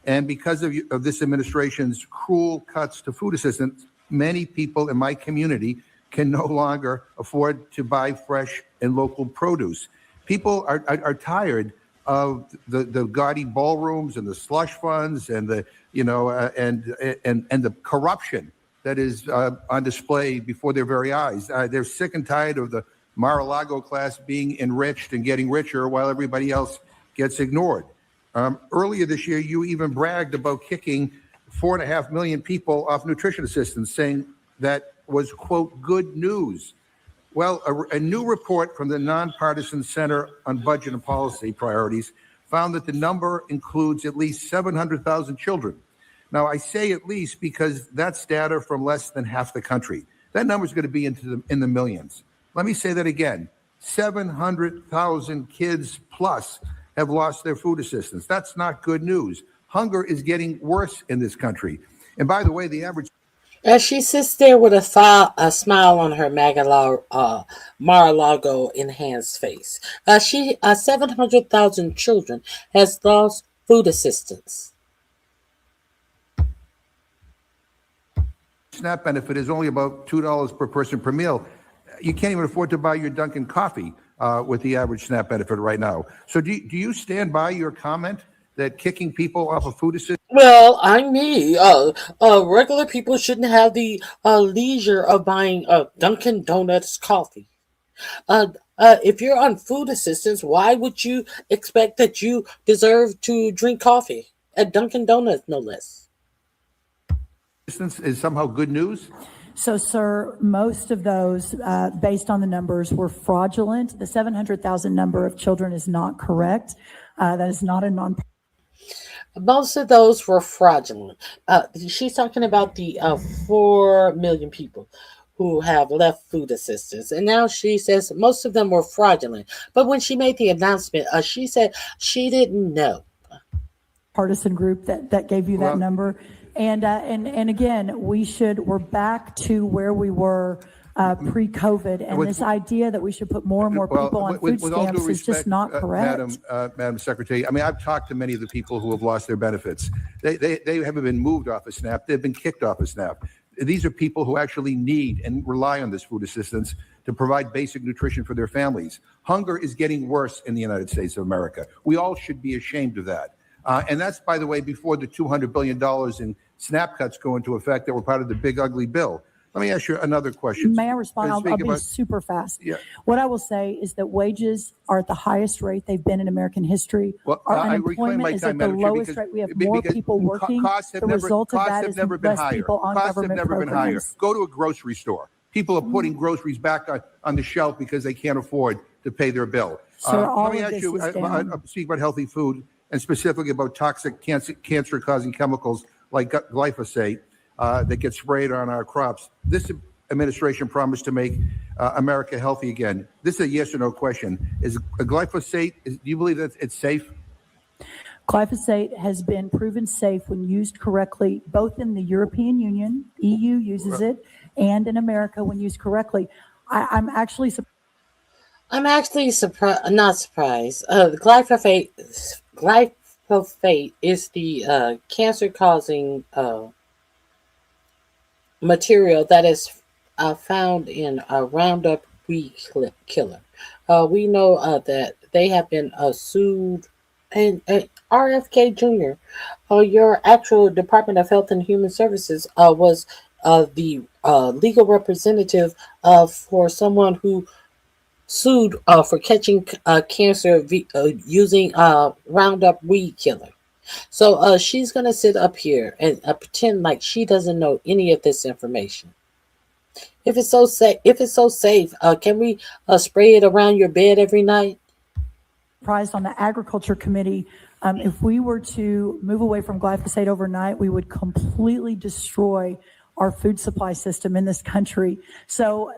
And because of this administration's cruel cuts to food assistance, many people in my community can no longer afford to buy fresh and local produce. People are tired of the gaudy ballrooms and the slush funds and the and the corruption that is on display before their very eyes. They're sick and tired of the Mar-a-Lago class being enriched and getting richer while everybody else gets ignored. Earlier this year, you even bragged about kicking 4.5 million people off nutrition assistance, saying that was, quote, good news. Well, a new report from the Nonpartisan Center on Budget and Policy Priorities found that the number includes at least 700,000 children. Now, I say at least because that's data from less than half the country. That number is going to be in the millions. Let me say that again. 700,000 kids plus have lost their food assistance. That's not good news. Hunger is getting worse in this country. And by the way, the average... As she sits there with a smile on her Mar-a-Lago enhanced face, 700,000 children has lost food assistance. SNAP benefit is only about $2 per person per meal. You can't even afford to buy your Dunkin' coffee with the average SNAP benefit right now. So do you stand by your comment that kicking people off of food assistance? Well, regular people shouldn't have the leisure of buying Dunkin' Donuts coffee. If you're on food assistance, why would you expect that you deserve to drink coffee at Dunkin' Donuts, no less? Assistance is somehow good news? So, sir, most of those, based on the numbers, were fraudulent. The 700,000 number of children is not correct. That is not a non. Most of those were fraudulent. She's talking about the 4 million people who have left food assistance. And now she says most of them were fraudulent. But when she made the announcement, she said she didn't know. Partisan group that gave you that number. And again, we're back to where we were pre-COVID, and this idea that we should put more and more people on food stamps is just not correct. Madam Secretary, I mean, I've talked to many of the people who have lost their benefits. They haven't been moved off of SNAP. They've been kicked off of SNAP. These are people who actually need and rely on this food assistance to provide basic nutrition for their families. Hunger is getting worse in the United States of America. We all should be ashamed of that. And that's, by the way, before the $200 billion in SNAP cuts go into effect that were part of the big ugly bill. Let me ask you another question. May I respond? I'll be super fast. Yeah. What I will say is that wages are at the highest rate they've been in American history. Well, Our I reclaim my unemployment is time, at the Madam Chair, lowest rate. We have more people working. The result of that is less people on government programs. Go to a grocery store. People are putting groceries back on the shelf because they can't afford to pay their bill. Sir, all let me of ask this you, is down. speak about healthy food and specifically about toxic cancer-causing chemicals like glyphosate that get sprayed on our crops. This administration promised to make America healthy again. This is a yes or no question. Is a glyphosate, do you believe that it's safe? Glyphosate has been proven safe when used correctly, both in the European Union, EU uses it, and in America when used correctly. I'm actually not surprised. Glyphosate is the cancer-causing material that is found in a Roundup weed killer. We know that they have been sued, and RFK Jr., your actual Department of Health and Human Services, was the legal representative for someone who sued for catching cancer using Roundup weed killer. So she's going to sit up here and pretend like she doesn't know any of this information. If it's so safe, can we spray it around your bed every night? Surprised on the Agriculture Committee, if we were to move away from glyphosate overnight, we would completely destroy our food supply system in this country. So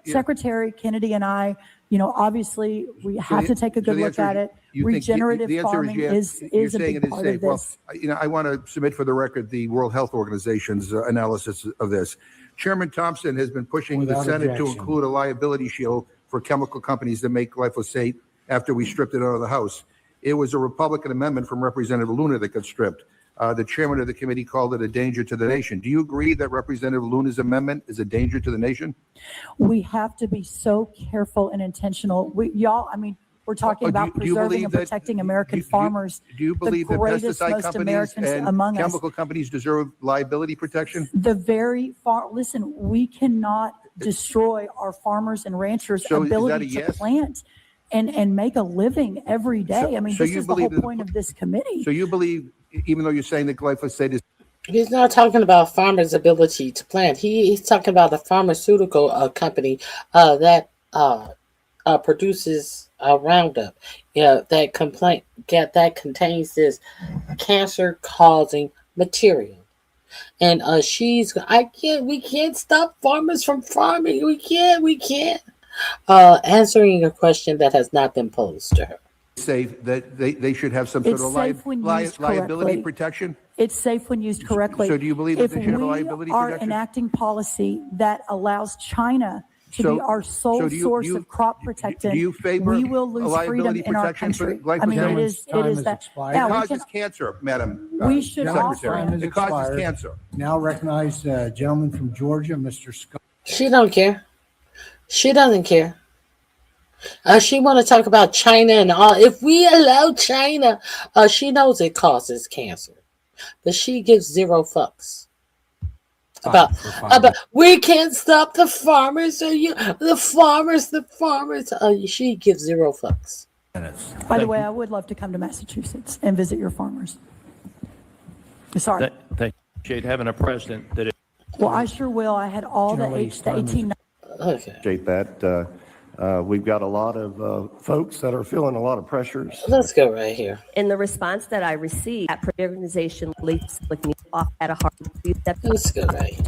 Secretary Kennedy and I, obviously we have to take a good look at it. Regenerative farming is a big part of this. Well, I want to submit for the record the World Health Organization's analysis of this. Chairman Thompson has been pushing the Senate to include a liability shield for chemical companies that make glyphosate after we stripped it out of the House. It was a Republican amendment from Representative Luna that got stripped. The chairman of the committee called it a danger to the nation. Do you agree that Representative Luna's amendment is a danger to the nation? We have to be so careful and intentional. We're talking about preserving and protecting American farmers. Do you believe that pesticide companies and chemical companies deserve liability protection? Listen, we cannot destroy our farmers and ranchers' ability to plant and make a living every day. This is the whole point of this committee. So you believe, even though you're saying that glyphosate is... He's not talking about farmers' ability to plant. He's talking about a pharmaceutical company that produces Roundup, that contains this cancer-causing material. And we can't stop farmers from farming. We can't. Answering a question that has not been posed to her. Safe that they should have some sort of liability protection? It's safe when used correctly. So do you believe that they should have a liability protection? If we are enacting policy that allows China to be our sole source of crop protectant, we will lose freedom in our country. It is that. It causes cancer, Madam Secretary. It causes cancer. Now recognize the gentleman from Georgia, Mr. Scott. She don't care. She doesn't care. She want to talk about China and all. If we allow China, she knows it causes cancer, but she gives zero fucks about we can't stop the farmers. The farmers. She gives zero fucks. By the way, I would love to come to Massachusetts and visit your farmers. Sorry. Thank you. Appreciate having a president that. Well, I sure will. I had all the 18. Okay. Appreciate that. We've got a lot of folks that are feeling a lot of pressures. Let's go right here. In the response that I received, that organization leads like me off at a hard. Let's go right here.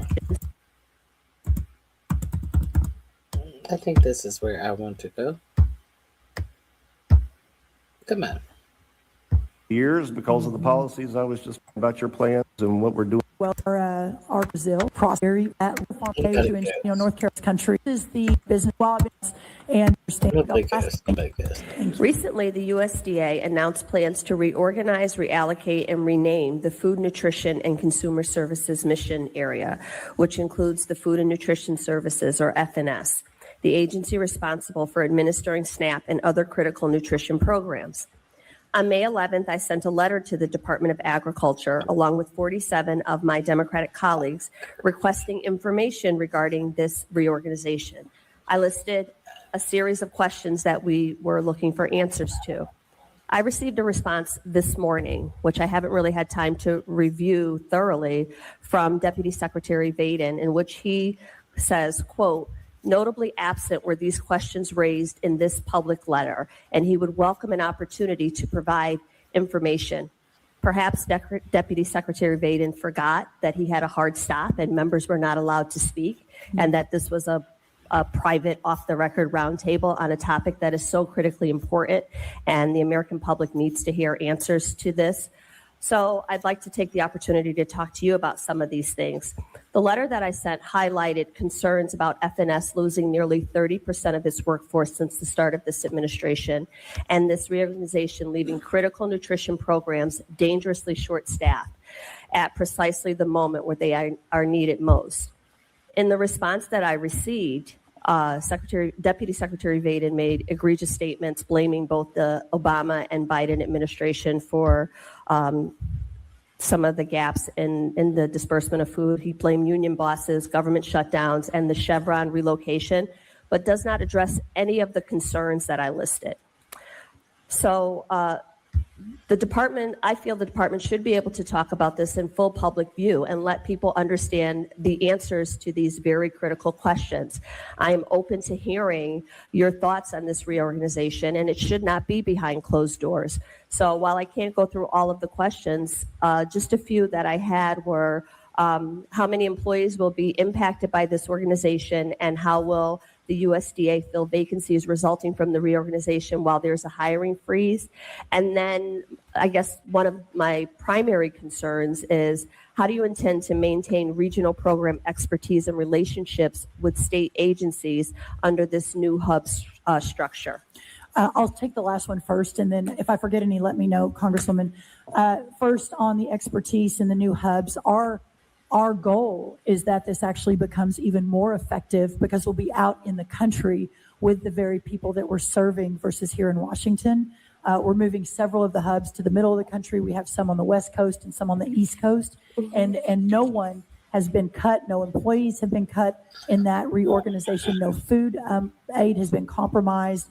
I think this is where I want to go. Come on. Years because of the policies I was just about your plans and what we're doing. Well, our Brazil prosperity at North Carolina country is the business and recently the USDA announced plans to reorganize, reallocate, and rename the Food, Nutrition, and Consumer Services Mission Area, which includes the Food and Nutrition Services, or FNS, the agency responsible for administering SNAP and other critical nutrition programs. On May 11th, I sent a letter to the Department of Agriculture, along with 47 of my Democratic colleagues, requesting information regarding this reorganization. I listed a series of questions that we were looking for answers to. I received a response this morning, which I haven't really had time to review thoroughly, from Deputy Secretary Vaden, in which he says, quote, "Notably absent were these questions raised in this public letter, and he would welcome an opportunity to provide information." Perhaps Deputy Secretary Vaden forgot that he had a hard stop and members were not allowed to speak, and that this was a private, off-the-record roundtable on a topic that is so critically important, and the American public needs to hear answers to this. So I'd like to take the opportunity to talk to you about some of these things. The letter that I sent highlighted concerns about FNS losing nearly 30% of its workforce since the start of this administration, and this reorganization leaving critical nutrition programs dangerously short-staffed at precisely the moment where they are needed most. In the response that I received, Deputy Secretary Vaden made egregious statements blaming both the Obama and Biden administration for some of the gaps in the disbursement of food. He blamed union bosses, government shutdowns, and the Chevron relocation, but does not address any of the concerns that I listed. So The department, I feel the department should be able to talk about this in full public view and let people understand the answers to these very critical questions. I am open to hearing your thoughts on this reorganization, and it should not be behind closed doors. So while I can't go through all of the questions, just a few that I had were how many employees will be impacted by this organization, and how will the USDA fill vacancies resulting from the reorganization while there's a hiring freeze? And then I guess one of my primary concerns is, how do you intend to maintain regional program expertise and relationships with state agencies under this new hub structure? I'll take the last one first, and then if I forget any, let me know, Congresswoman. First, on the expertise in the new hubs, our goal is that this actually becomes even more effective, because we'll be out in the country with the very people that we're serving versus here in Washington. We're moving several of the hubs to the middle of the country. We have some on the West Coast and some on the East Coast, and no one has been cut. No employees have been cut in that reorganization. No food aid has been compromised.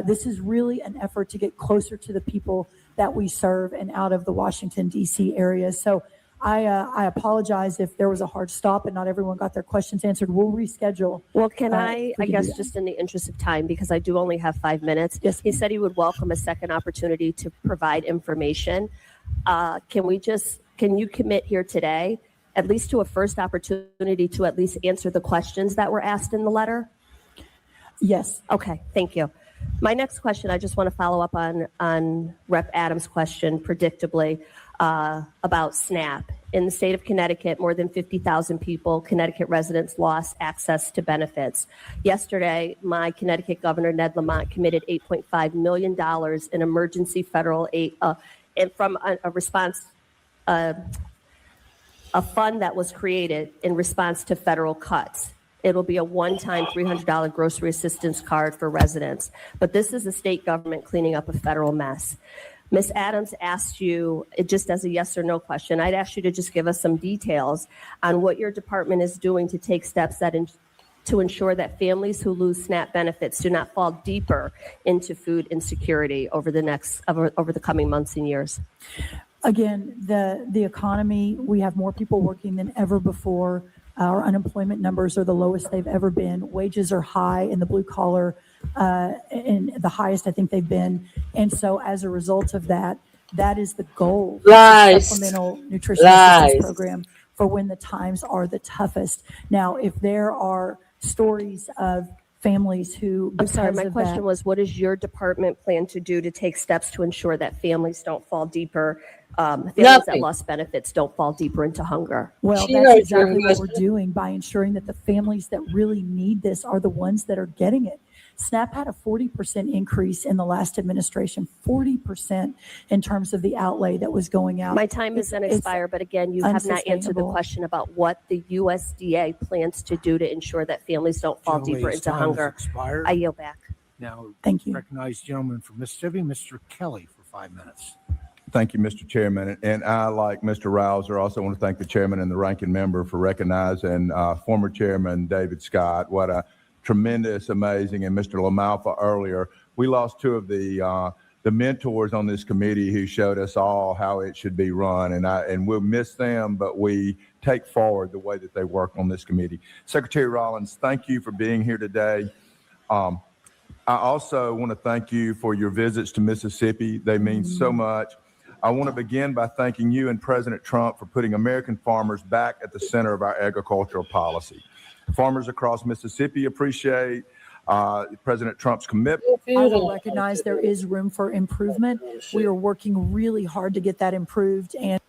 This is really an effort to get closer to the people that we serve and out of the Washington, D.C. area. So I apologize if there was a hard stop and not everyone got their questions answered. We'll reschedule. Well, can I guess, just in the interest of time, because I do only have 5 minutes. Yes. He said he would welcome a second opportunity to provide information. Can you commit here today, at least to a first opportunity to at least answer the questions that were asked in the letter? Yes. Okay, thank you. My next question, I just want to follow up on Rep. Adams' question, predictably, about SNAP. In the state of Connecticut, more than 50,000 people, Connecticut residents, lost access to benefits. Yesterday, my Connecticut Governor, Ned Lamont, committed $8.5 million in emergency federal aid and from a response, a fund that was created in response to federal cuts. It'll be a one-time $300 grocery assistance card for residents. But this is the state government cleaning up a federal mess. Ms. Adams asked you, just as a yes or no question, I'd ask you to just give us some details on what your department is doing to take steps to ensure that families who lose SNAP benefits do not fall deeper into food insecurity over the coming months and years. Again, the economy, we have more people working than ever before. Our unemployment numbers are the lowest they've ever been. Wages are high in the blue collar, and the highest I think they've been. And so as a result of that, that is the goal of the Supplemental Nutrition Assistance Program for when the times are the toughest. Now, if there are stories of families who, I'm sorry, my question was, what does your department plan to do to take steps to ensure that families don't fall deeper, families that lost benefits don't fall deeper into hunger? Well, that's exactly what we're doing by ensuring that the families that really need this are the ones that are getting it. SNAP had a 40% increase in the last administration, 40% in terms of the outlay that was going out. My time is going to expire, but again, you have not answered the question about what the USDA plans to do to ensure that families don't fall deeper into hunger. I yield back. Now, thank you. Recognize gentleman from Mississippi, Mr. Kelly, for 5 minutes. Thank you, Mr. Chairman. And I, like Mr. Rouser, also want to thank the chairman and the ranking member for recognizing former chairman David Scott. What a tremendous, amazing, and Mr. LaMalfa earlier. We lost two of the mentors on this committee who showed us all how it should be run, and we'll miss them, but we take forward the way that they work on this committee. Secretary Rollins, thank you for being here today. I also want to thank you for your visits to Mississippi. They mean so much. I want to begin by thanking you and President Trump for putting American farmers back at the center of our agricultural policy. Farmers across Mississippi appreciate President Trump's commitment. I will recognize there is room for improvement. We are working really hard to get that improved and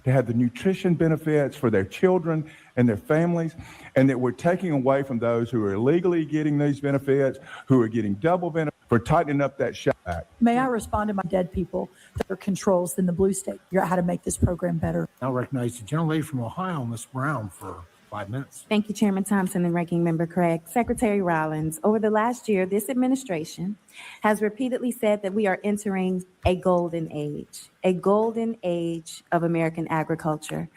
to have the nutrition benefits for their children and their families, and that we're taking away from those who are illegally getting these benefits, who are getting double benefits, for tightening up that shop act. May I respond to my dead people that are controls in the blue state? Figure out how to make this program better. Now recognize the gentlelady from Ohio, Ms. Brown, for 5 minutes. Thank you, Chairman Thompson and Ranking Member Craig. Secretary Rollins, over the last year, this administration has repeatedly said that we are entering a golden age of American agriculture.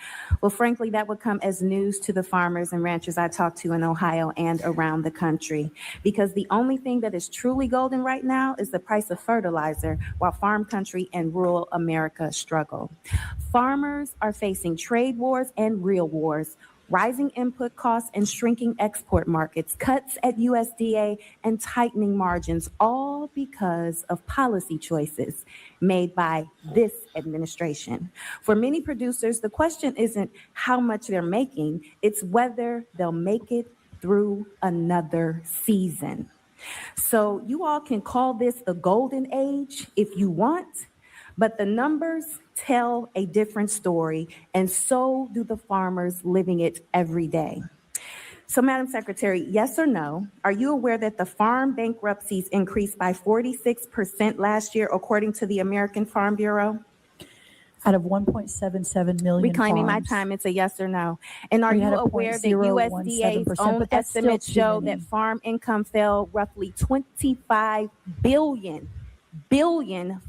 Well, frankly, that would come as news to the farmers and ranchers I talk to in Ohio and around the country, because the only thing that is truly golden right now is the price of fertilizer, while farm country and rural America struggle. Farmers are facing trade wars and real wars, rising input costs and shrinking export markets, cuts at USDA, and tightening margins, all because of policy choices made by this administration. For many producers, the question isn't how much they're making, it's whether they'll make it through another season. So you all can call this the golden age if you want, but the numbers tell a different story, and so do the farmers living it every day. So, Madam Secretary, yes or no, are you aware that the farm bankruptcies increased by 46% last year, according to the American Farm Bureau? Out of 1.77 million Reclaiming my farms. time, it's a yes or no. And are We you had a aware that 0.017%, USDA's own but that's still estimates too show many. that farm income fell roughly $25 billion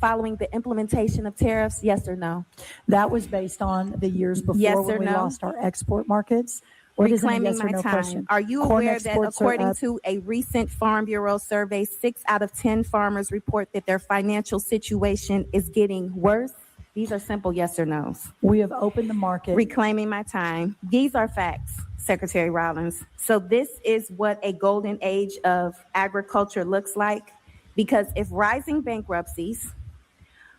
following the implementation of tariffs? Yes or no? That was based on the years before Yes or when we no? lost our export markets. Or it isn't a Reclaiming yes or my no time. question. Are you Corn aware that exports are according up. to a recent Farm Bureau survey, 6 out of 10 farmers report that their financial situation is getting worse? These are simple yes or no's. We have opened the market. Reclaiming my time. These are facts, Secretary Rollins. So this is what a golden age of agriculture looks like, because if rising bankruptcies,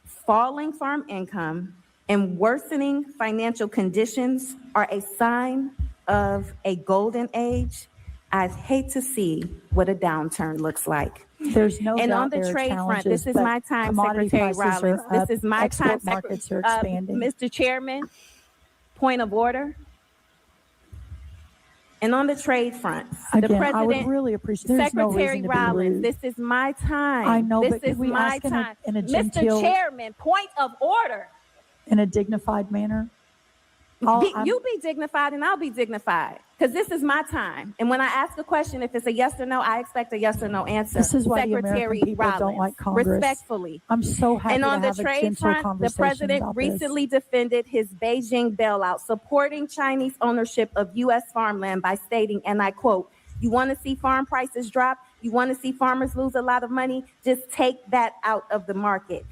falling farm income, and worsening financial conditions are a sign of a golden age, I'd hate to see what a downturn looks like. There's no And doubt on the there are trade front, challenges, this is but my time, commodity Secretary prices Rollins. are up, This is my export time, markets are expanding. Mr. Chairman, point of order. And on the trade front, the Again, president, I would really appreciate. There's no Secretary reason to be Rollins, rude. this is my time. I know, this but could is we my ask time. in a Mr. genteel, Chairman, point of order. in a dignified manner. You be dignified and I'll be dignified, because this is my time. And when I ask a question, if it's a yes or no, I expect a yes or no answer. This is why the Secretary American people Rollins, don't like Congress. respectfully. I'm so happy And on to the have a trade gentle front, the conversation president about this. recently defended his Beijing bailout, supporting Chinese ownership of U.S. farmland by stating, and I quote, "You want to see farm prices drop? You want to see farmers lose a lot of money? Just take that out of the market."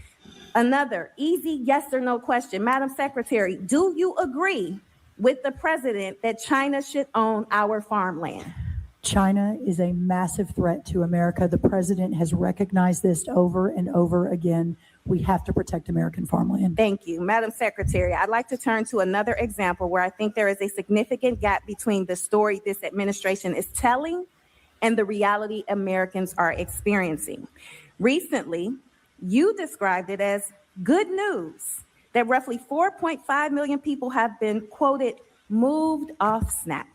Another easy yes or no question. Madam Secretary, do you agree with the president that China should own our farmland? China is a massive threat to America. The president has recognized this over and over again. We have to protect American farmland. Thank you. Madam Secretary, I'd like to turn to another example where I think there is a significant gap between the story this administration is telling and the reality Americans are experiencing. Recently, you described it as good news that roughly 4.5 million people have been, quoted, moved off SNAP.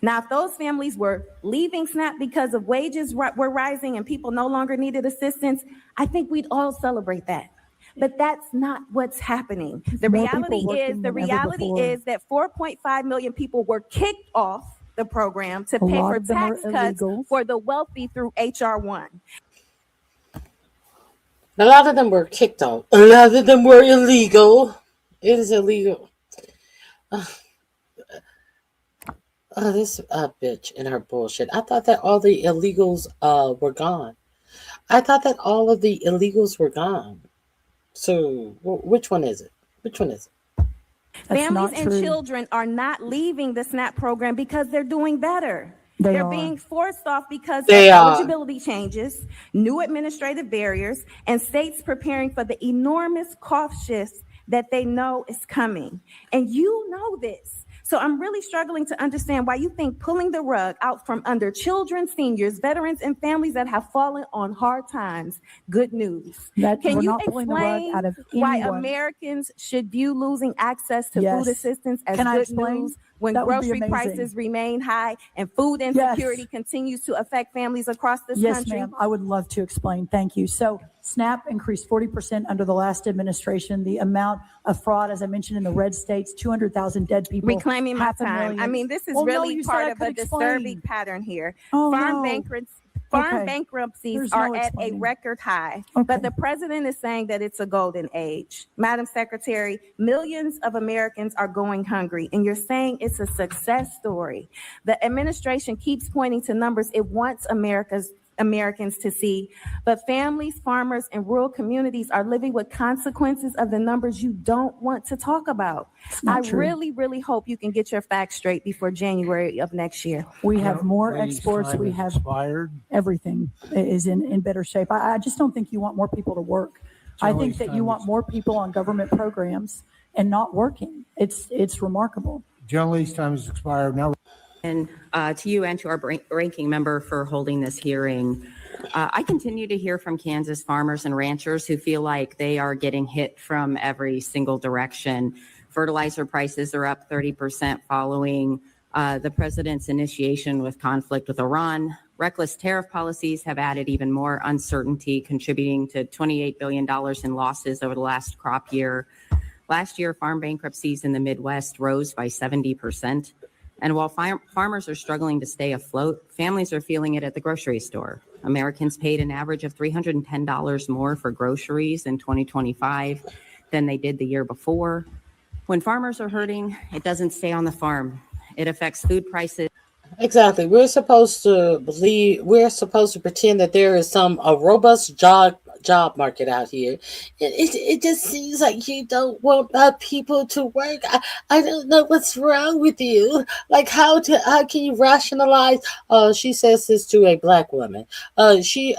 Now, if those families were leaving SNAP because of wages were rising and people no longer needed assistance, I think we'd all celebrate that. But that's not what's happening. The More reality people working is than ever before. that 4.5 million people were kicked off the program to A pay lot for of them are tax cuts illegal. for the wealthy through HR 1. A lot of them were kicked off. A lot of them were illegal. It is illegal. This bitch and her bullshit. I thought that all the illegals were gone. I thought that all of the illegals were gone. So which one is it? Which one is it? Families and children are not leaving the SNAP program because they're doing better. They're being forced off because of eligibility changes, new administrative barriers, and states preparing for the enormous cost shifts that they know is coming. And you know this. So I'm really struggling to understand why you think pulling the rug out from under children, seniors, veterans, and families that have fallen on hard times, good news. Can you explain why Americans should view losing access to food assistance as good news when grocery prices remain high and food insecurity continues to affect families across this Yes, country? ma'am. I would love to explain. Thank you. So SNAP increased 40% under the last administration. The amount of fraud, as I mentioned, in the red states, 200,000 dead people. Reclaiming my time. 500,000. I mean, this is Well, no, really you said part I of could a disturbing explain. pattern here. Oh, Farm no. Farm Okay. bankruptcies There's are no at a explaining. record high, Okay. but the president is saying that it's a golden age. Madam Secretary, millions of Americans are going hungry, and you're saying it's a success story. The administration keeps pointing to numbers it wants Americans to see, but families, farmers, and rural communities are living with consequences of the numbers you don't want to talk about. I really, really hope you can get your facts straight before January of next year. We have more Ladies, exports. time We has have expired. everything is in better shape. I just don't think you want more people to work. I think that you want more people on government programs and not working. It's remarkable. Generally, time has expired. Now. And to you and to our ranking member for holding this hearing. I continue to hear from Kansas farmers and ranchers who feel like they are getting hit from every single direction. Fertilizer prices are up 30% following the president's initiation with conflict with Iran. Reckless tariff policies have added even more uncertainty, contributing to $28 billion in losses over the last crop year. Last year, farm bankruptcies in the Midwest rose by 70%. And while farmers are struggling to stay afloat, families are feeling it at the grocery store. Americans paid an average of $310 more for groceries in 2025 than they did the year before. When farmers are hurting, it doesn't stay on the farm. It affects food prices. Exactly. We're supposed to pretend that there is a robust job market out here. It just seems like you don't want people to work. I don't know what's wrong with you. Like how can you rationalize? She says this to a black woman. You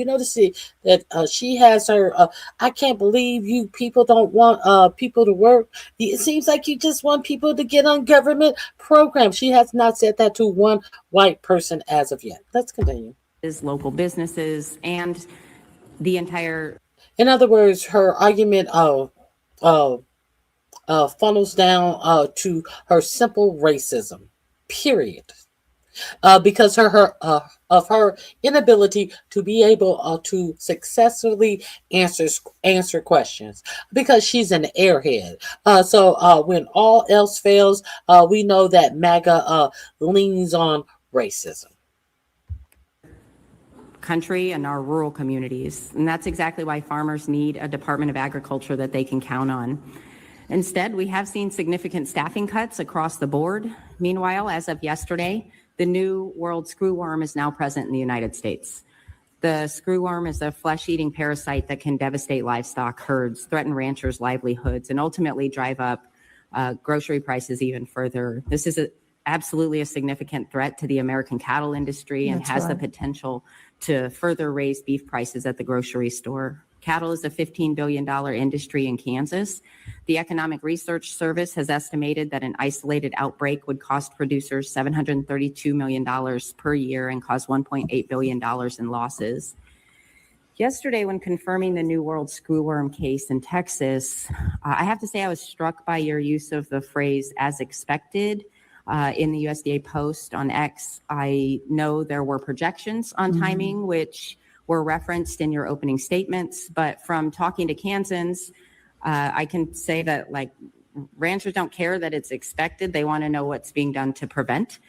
notice that she has her. I can't believe you people don't want people to work. It seems like you just want people to get on government programs. She has not said that to one white person as of yet. Let's continue. Local businesses and the entire. In other words, her argument funnels down to her simple racism. Period. Because of her inability to be able to successfully answer questions, because she's an airhead. So when all else fails, we know that MAGA leans on racism. Country and our rural communities. And that's exactly why farmers need a Department of Agriculture that they can count on. Instead, we have seen significant staffing cuts across the board. Meanwhile, as of yesterday, the new world screwworm is now present in the United States. The screwworm is a flesh-eating parasite that can devastate livestock herds, threaten ranchers' livelihoods, and ultimately drive up grocery prices even further. This is absolutely a significant threat to the American cattle industry and has the potential to further raise beef prices at the grocery store. Cattle is a $15 billion industry in Kansas. The Economic Research Service has estimated that an isolated outbreak would cost producers $732 million per year and cause $1.8 billion in losses. Yesterday, when confirming the New World screwworm case in Texas, I have to say I was struck by your use of the phrase "as expected." In the USDA post on X, I know there were projections on timing, which were referenced in your opening statements. But from talking to Kansans, I can say that ranchers don't care that it's expected. They want to know what's being done to prevent.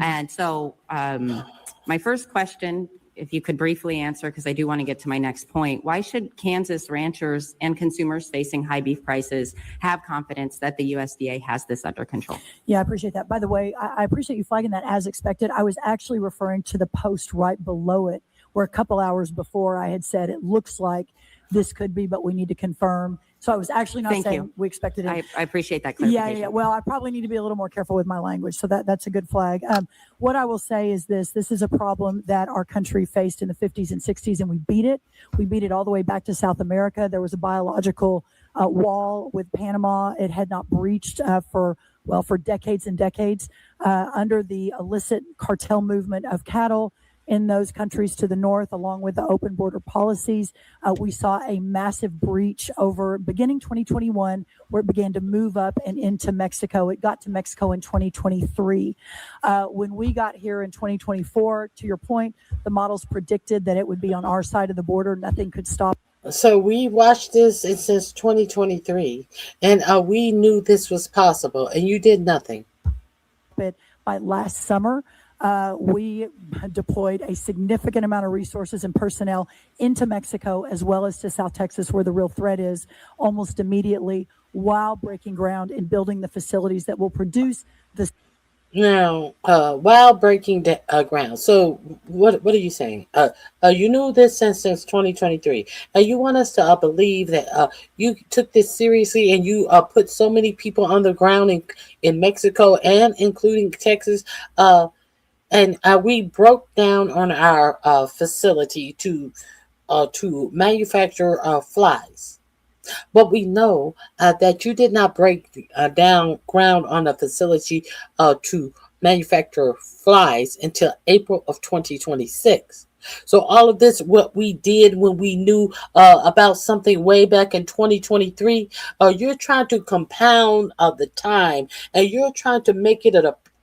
And so my first question, if you could briefly answer, because I do want to get to my next point, why should Kansas ranchers and consumers facing high beef prices have confidence that the USDA has this under control? Yeah, I appreciate that. By the way, I appreciate you flagging that as expected. I was actually referring to the post right below it, where a couple hours before I had said it looks like this could be, but we need to confirm. So I was actually not saying we expected it. I appreciate that clarification. Yeah. Well, I probably need to be a little more careful with my language. So that's a good flag. What I will say is this is a problem that our country faced in the 50s and 60s, and we beat it. We beat it all the way back to South America. There was a biological wall with Panama. It had not breached for decades and decades under the illicit cartel movement of cattle. in those countries to the north, along with the open border policies. We saw a massive breach over beginning 2021, where it began to move up and into Mexico. It got to Mexico in 2023. When we got here in 2024, to your point, the models predicted that it would be on our side of the border. Nothing could stop. So we watched this since 2023, and we knew this was possible, and you did nothing. But by last summer, we deployed a significant amount of resources and personnel into Mexico, as well as to South Texas, where the real threat is, almost immediately, while breaking ground and building the facilities that will produce the. Now, while breaking ground, so what are you saying? You knew this since 2023, and you want us to believe that you took this seriously, and you put so many people on the ground in Mexico and including Texas, and we broke down on our facility to manufacture flies. But we know that you did not break down ground on a facility to manufacture flies until April of 2026. So all of this, what we did when we knew about something way back in 2023, you're trying to compound the time, and you're trying to make it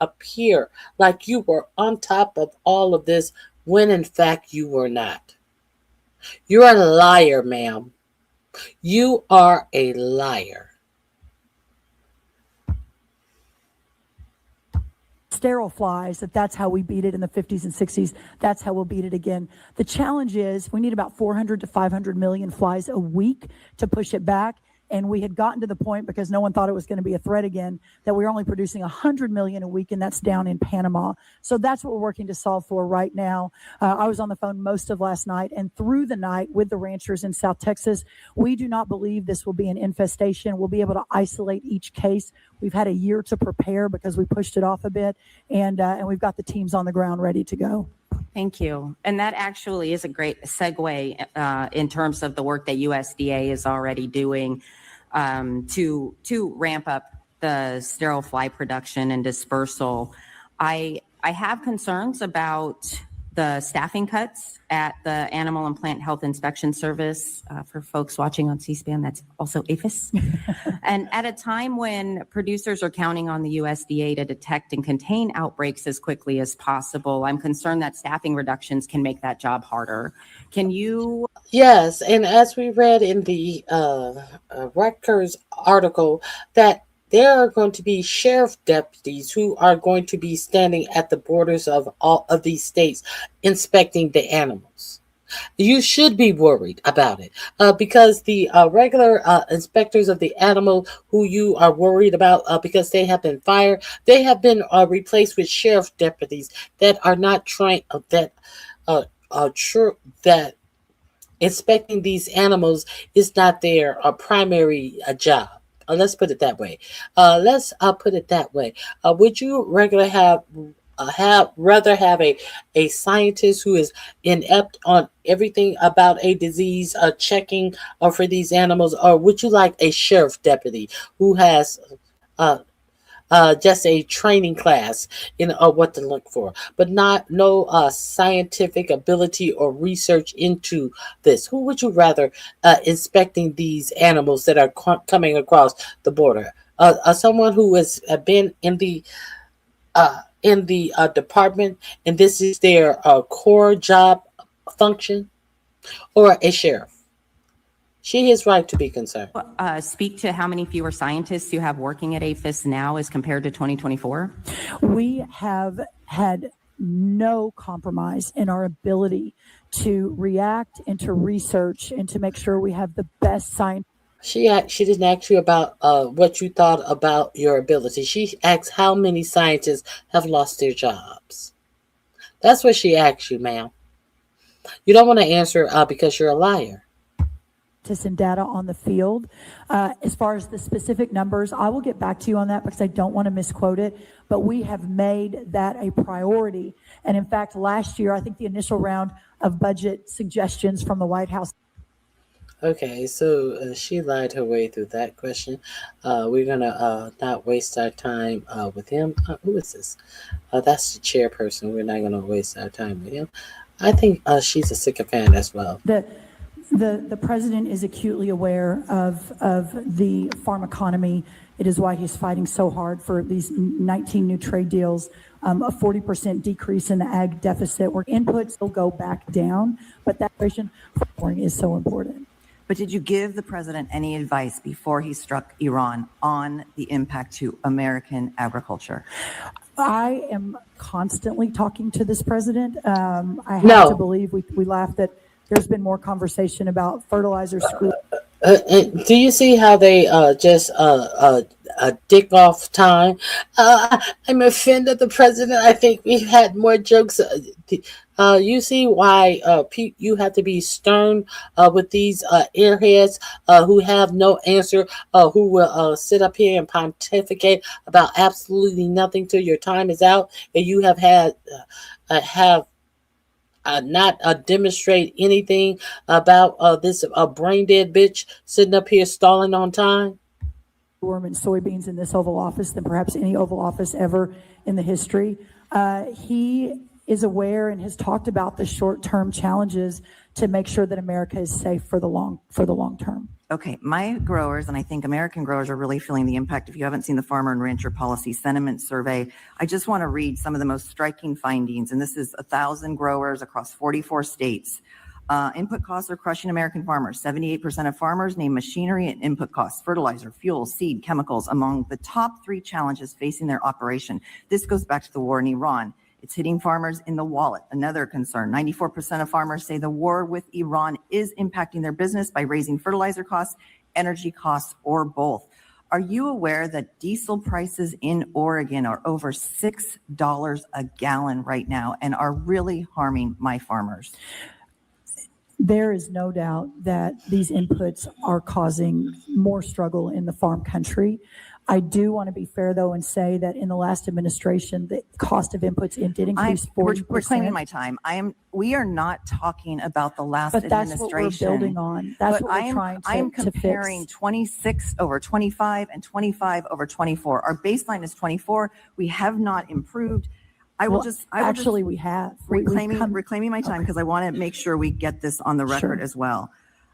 appear like you were on top of all of this, when in fact you were not. You're a liar, ma'am. You are a liar. Sterile flies, that's how we beat it in the 50s and 60s. That's how we'll beat it again. The challenge is we need about 400 to 500 million flies a week to push it back. And we had gotten to the point, because no one thought it was going to be a threat again, that we were only producing 100 million a week, and that's down in Panama. So that's what we're working to solve for right now. I was on the phone most of last night and through the night with the ranchers in South Texas. We do not believe this will be an infestation. We'll be able to isolate each case. We've had a year to prepare because we pushed it off a bit, and we've got the teams on the ground ready to go. Thank you. And that actually is a great segue in terms of the work that USDA is already doing to ramp up the sterile fly production and dispersal. I have concerns about the staffing cuts at the Animal and Plant Health Inspection Service. For folks watching on C-SPAN, that's also APHIS. And at a time when producers are counting on the USDA to detect and contain outbreaks as quickly as possible, I'm concerned that staffing reductions can make that job harder. Can you? Yes, and as we read in the Rutgers article, that there are going to be sheriff deputies who are going to be standing at the borders of all of these states inspecting the animals. You should be worried about it because the regular inspectors of the animal who you are worried about because they have been fired, they have been replaced with sheriff deputies that are not trained, that inspecting these animals is not their primary job. Let's put it that way. Would you rather have a scientist who is inept on everything about a disease checking for these animals, or would you like a sheriff deputy who has just a training class in what to look for, but no scientific ability or research into this? Who would you rather inspecting these animals that are coming across the border? Someone who has been in the department, and this is their core job function, or a sheriff? She is right to be concerned. Speak to how many fewer scientists you have working at APHIS now as compared to 2024? We have had no compromise in our ability to react and to research and to make sure we have the best science. She didn't ask you about what you thought about your ability. She asked how many scientists have lost their jobs. That's what she asked you, ma'am. You don't want to answer because you're a liar. And data on the field. As far as the specific numbers, I will get back to you on that because I don't want to misquote it, but we have made that a priority. And in fact, last year, I think the initial round of budget suggestions from the White House. Okay, so she lied her way through that question. We're gonna not waste our time with him. Who is this? That's the chairperson. We're not gonna waste our time with him. I think she's a sycophant as well. The president is acutely aware of the farm economy. It is why he's fighting so hard for these 19 new trade deals, a 40% decrease in the ag deficit, where inputs will go back down, but that question is so important. But did you give the president any advice before he struck Iran on the impact to American agriculture? I am constantly talking to this president. I have to believe we laugh that there's been more conversation about fertilizer school. Do you see how they just dick off time? I'm offended at the president. I think we've had more jokes. You see why you have to be stern with these airheads who have no answer, who will sit up here and pontificate about absolutely nothing till your time is out, and you have had not demonstrate anything about this brain dead bitch sitting up here stalling on time. Worm and soybeans in this Oval Office than perhaps any Oval Office ever in the history. He is aware and has talked about the short-term challenges to make sure that America is safe for the long term. Okay, my growers, and I think American growers, are really feeling the impact. If you haven't seen the Farmer and Rancher Policy Sentiment Survey, I just want to read some of the most striking findings, and this is 1,000 growers across 44 states. Input costs are crushing American farmers. 78% of farmers name machinery and input costs, fertilizer, fuel, seed, chemicals, among the top 3 challenges facing their operation. This goes back to the war in Iran. It's hitting farmers in the wallet. Another concern, 94% of farmers say the war with Iran is impacting their business by raising fertilizer costs, energy costs, or both. Are you aware that diesel prices in Oregon are over $6 a gallon right now and are really harming my farmers? There is no doubt that these inputs are causing more struggle in the farm country. I do want to be fair, though, and say that in the last administration, the cost of inputs did increase 40%. We're claiming my time. We are not talking about the last administration. But that's what we're building on. That's what we're trying to fix. I am comparing 26 over 25 and 25 over 24. Our baseline is 24. We have not improved. We have. Reclaiming my time because I want to make sure we get this on the record as well.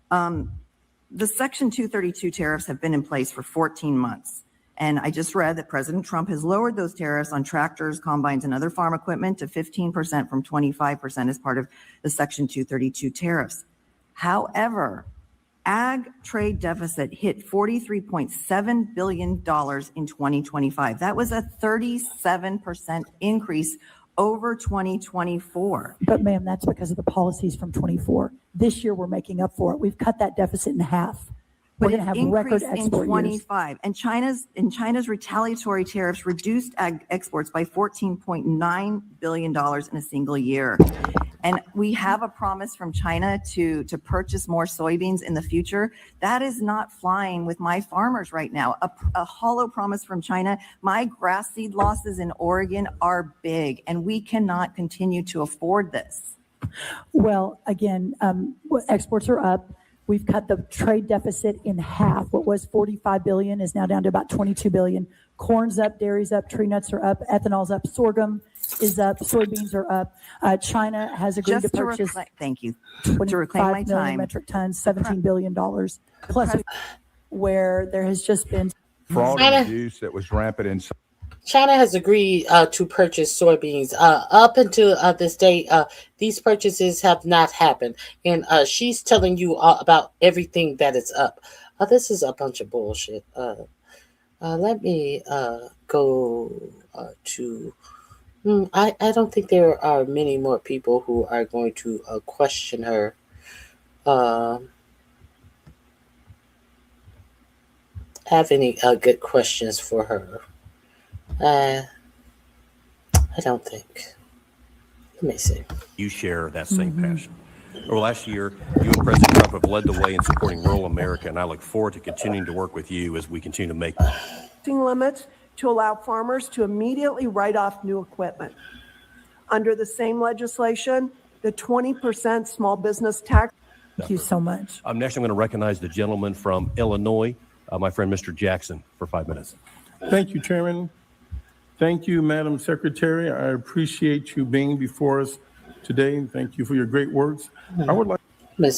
The Section 232 tariffs have been in place for 14 months. And I just read that President Trump has lowered those tariffs on tractors, combines, and other farm equipment to 15% from 25% as part of the Section 232 tariffs. However, ag trade deficit hit $43.7 billion in 2025. That was a 37% increase over 2024. But ma'am, that's because of the policies from 24. This year, we're making up for it. We've cut that deficit in half. We're going to have record export in 25. And China's retaliatory tariffs reduced ag exports by $14.9 billion in a single year. And we have a promise from China to purchase more soybeans in the future. That is not flying with my farmers right now. A hollow promise from China. My grass seed losses in Oregon are big, and we cannot continue to afford this. Well, again, exports are up. We've cut the trade deficit in half. What was $45 billion is now down to about $22 billion. Corn's up, dairy's up, tree nuts are up, ethanol's up, sorghum is up, soybeans are up. China has agreed to purchase. Thank you. 25 million metric tons, $17 billion. Plus, where there has just been fraud and abuse that was rampant in. China has agreed to purchase soybeans. Up until this date, these purchases have not happened. And she's telling you about everything that is up. This is a bunch of bullshit. Let me go to... I don't think there are many more people who are going to question her. Have any good questions for her? I don't think. Let me see. You share that same passion. Over last year, you and President Trump have led the way in supporting rural America, and I look forward to continuing to work with you as we continue to make limits to allow farmers to immediately write off new equipment. Under the same legislation, the 20% small business tax Thank you so much. Next, I'm going to recognize the gentleman from Illinois, my friend Mr. Jackson, for 5 minutes. Thank you, Chairman. Thank you, Madam Secretary. I appreciate you being before us today, and thank you for your great works. I would like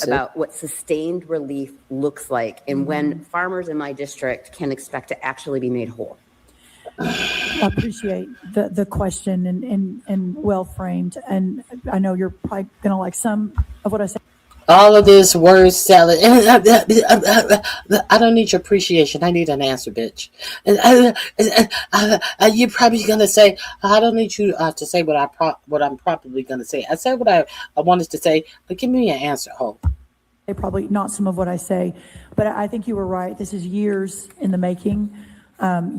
about what sustained relief looks like and when farmers in my district can expect to actually be made whole. I appreciate the question and well framed. And I know you're probably going to like some of what I said. All of this word salad. I don't need your appreciation. I need an answer, bitch. You're probably gonna say, I don't need you to say what I'm probably gonna say. I said what I wanted to say, but give me an answer, Hope. Probably not some of what I say, but I think you were right. This is years in the making. As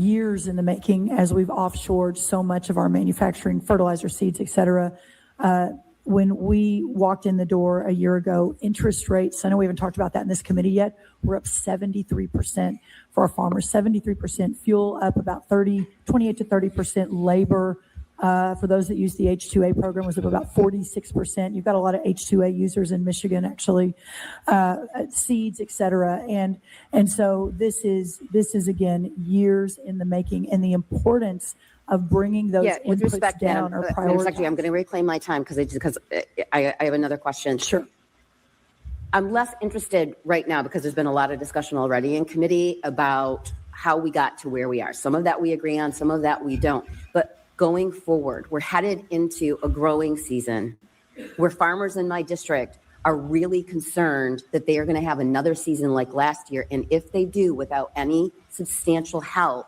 we've offshored so much of our manufacturing, fertilizer, seeds, et cetera. When we walked in the door a year ago, interest rates, I know we haven't talked about that in this committee yet, we're up 73% for our farmers, 73%, fuel up about 28 to 30%, labor for those that use the H2A program was up about 46%. You've got a lot of H2A users in Michigan, actually, seeds, et cetera. And so this is again, years in the making, and the importance of bringing those with inputs respect, down Madam are Secretary, I'm prioritized. going to reclaim my time because I have another question. Sure. I'm less interested right now because there's been a lot of discussion already in committee about how we got to where we are. Some of that we agree on, some of that we don't. But going forward, we're headed into a growing season where farmers in my district are really concerned that they are going to have another season like last year. And if they do, without any substantial help,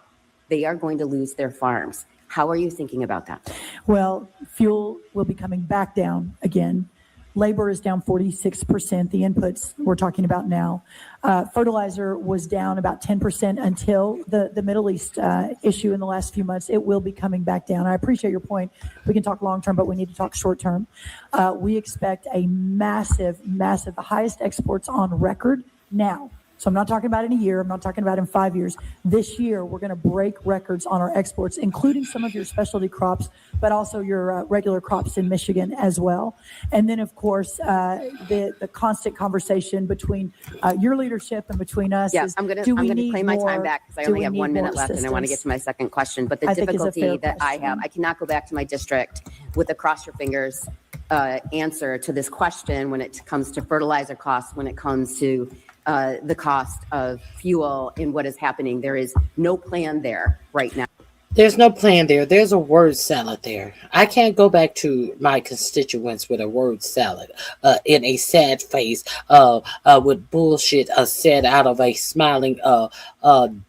they are going to lose their farms. How are you thinking about that? Well, fuel will be coming back down again. Labor is down 46%, the inputs we're talking about now. Fertilizer was down about 10% until the Middle East issue in the last few months. It will be coming back down. I appreciate your point. We can talk long term, but we need to talk short term. We expect a massive, the highest exports on record now. So I'm not talking about in a year. I'm not talking about in 5 years. This year, we're going to break records on our exports, including some of your specialty crops, but also your regular crops in Michigan as well. And then, of course, the constant conversation between your leadership and between us is, I'm going to claim my time back because I only have 1 minute left and I want to get to my second question. But the difficulty that I have, I cannot go back to my district with a cross your fingers answer to this question when it comes to fertilizer costs, when it comes to the cost of fuel and what is happening. There is no plan there right now. There's no plan there. There's a word salad there. I can't go back to my constituents with a word salad in a sad face with bullshit said out of a smiling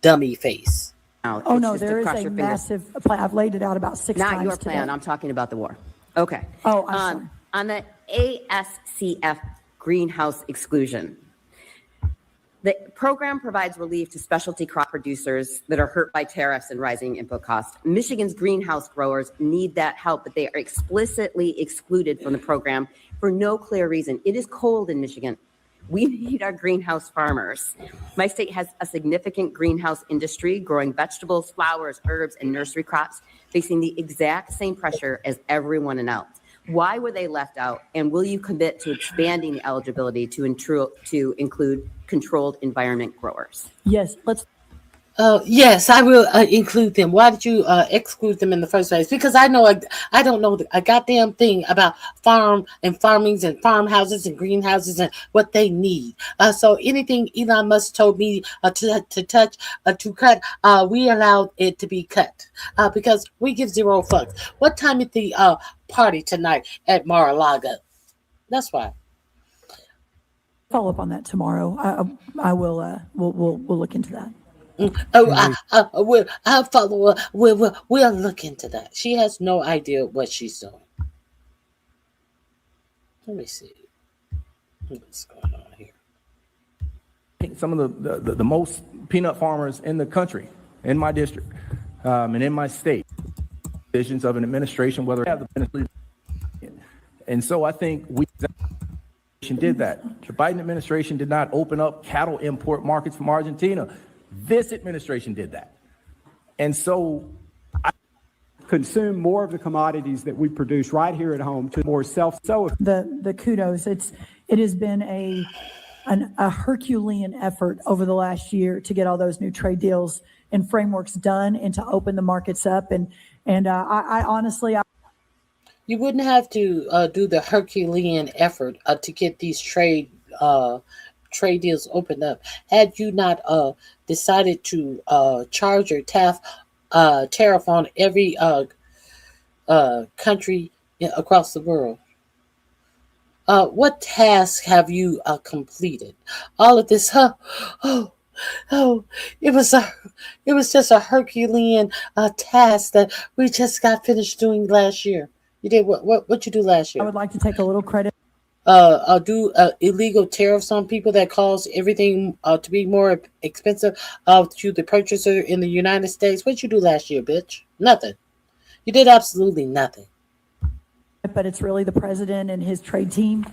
dummy face. Oh, no, there is a massive plan. I've laid it out about 6 times Not your plan. today. I'm talking about the war. Okay. Oh, I'm sorry. On the ASCF greenhouse exclusion, the program provides relief to specialty crop producers that are hurt by tariffs and rising input costs. Michigan's greenhouse growers need that help, but they are explicitly excluded from the program for no clear reason. It is cold in Michigan. We need our greenhouse farmers. My state has a significant greenhouse industry growing vegetables, flowers, herbs, and nursery crops, facing the exact same pressure as everyone else. Why were they left out? And will you commit to expanding the eligibility to include controlled environment growers? Yes, Yes, I will include them. Why did you exclude them in the first place? Because I don't know a goddamn thing about farmings and farmhouses and greenhouses and what they need. So anything Elon Musk told me to cut, we allowed it to be cut because we give zero fucks. What time is the party tonight at Mar-a-Lago? That's why. Follow up on that tomorrow. I will. We'll look into that. I'll follow her. We'll look into that. She has no idea what she's doing. Let me see what's going on here. Some of the most peanut farmers in the country, in my district, and in my state, decisions of an administration, whether they have the benefit. And so I think we did that. The Biden administration did not open up cattle import markets from Argentina. This administration did that. And so consume more of the commodities that we produce right here at home to more self-so. The kudos. It has been a Herculean effort over the last year to get all those new trade deals and frameworks done and to open the markets up. And I honestly, You wouldn't have to do the Herculean effort to get these trade deals opened up had you not decided to charge your tariff on every country across the world. What tasks have you completed? All of this, it was just a Herculean task that we just got finished doing last year. You did what you do last year? I would like to take a little credit. Do illegal tariffs on people that cause everything to be more expensive to the purchaser in the United States. What you do last year, bitch? Nothing. You did absolutely nothing. But it's really the president and his trade team,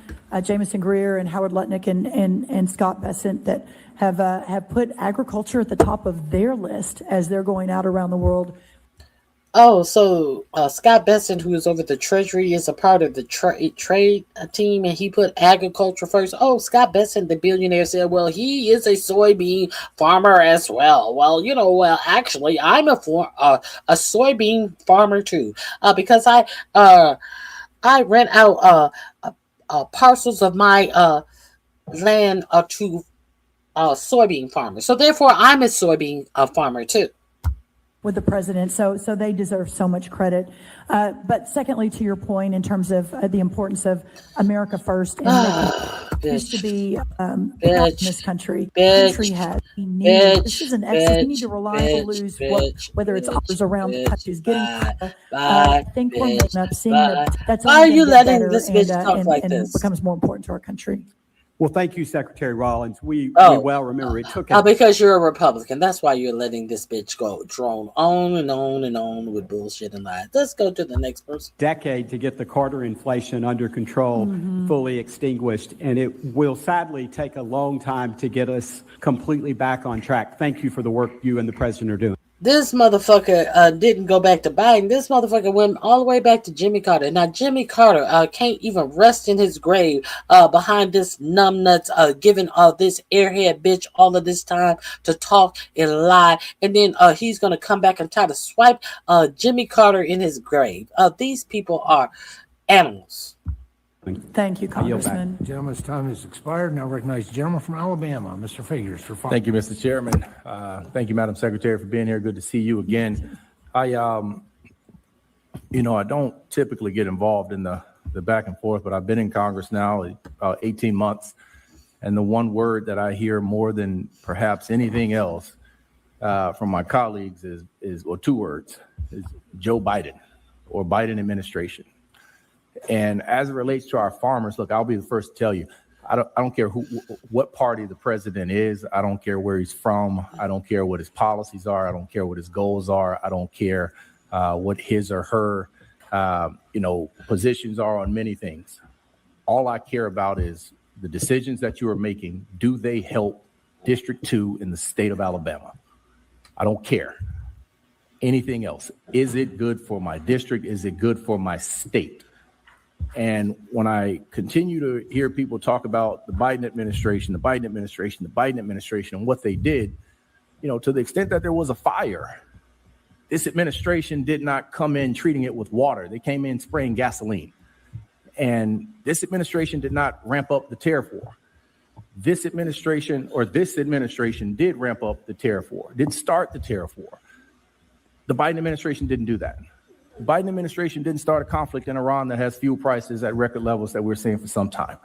Jamison Greer and Howard Lutnick and Scott Bessent, that have put agriculture at the top of their list as they're going out around the world. Oh, so Scott Bessent, who is over the Treasury, is a part of the trade team, and he put agriculture first. Oh, Scott Bessent, the billionaire, said, well, he is a soybean farmer as well. Well, actually, I'm a soybean farmer too, because I rent out parcels of my land to soybean farmers. So therefore, I'm a soybean farmer too. With the president, so they deserve so much credit. But secondly, to your point, in terms of the importance of America first, and used to be in this country. Country has. This is an excess. We need to rely on lose whether it's others around the country is getting. Think we're up, seeing that's. Why are you letting this bitch talk like this? Becomes more important to our country. Well, thank you, Secretary Rollins. We well remember it took because you're a Republican. That's why you're letting this bitch go drone on and on and on with bullshit and lies. Let's go to the next person. decade to get the Carter inflation under control, fully extinguished, and it will sadly take a long time to get us completely back on track. Thank you for the work you and the president are doing. This motherfucker didn't go back to Biden. This motherfucker went all the way back to Jimmy Carter. Now, Jimmy Carter can't even rest in his grave behind this numbnuts, giving this airhead bitch all of this time to talk and lie. And then he's going to come back and try to swipe Jimmy Carter in his grave. These people are animals. Thank you, Congressman. Gentleman's time has expired. Now recognize the gentleman from Alabama, Mr. Figures, for 5 Thank you, Mr. Chairman. Thank you, Madam Secretary, for being here. Good to see you again. I don't typically get involved in the back and forth, but I've been in Congress now about 18 months. And the one word that I hear more than perhaps anything else from my colleagues is two words, is Joe Biden or Biden administration. And as it relates to our farmers, look, I'll be the first to tell you, I don't care what party the president is. I don't care where he's from. I don't care what his policies are. I don't care what his goals are. I don't care what his or her, positions are on many things. All I care about is the decisions that you are making. Do they help District 2 in the state of Alabama? I don't care anything else. Is it good for my district? Is it good for my state? And when I continue to hear people talk about the Biden administration, and what they did, to the extent that there was a fire, this administration did not come in treating it with water. They came in spraying gasoline. And this administration did not ramp up the tariff war. This administration did ramp up the tariff war, didn't start the tariff war. The Biden administration didn't do that. The Biden administration didn't start a conflict in Iran that has fuel prices at record levels that we're seeing for some time.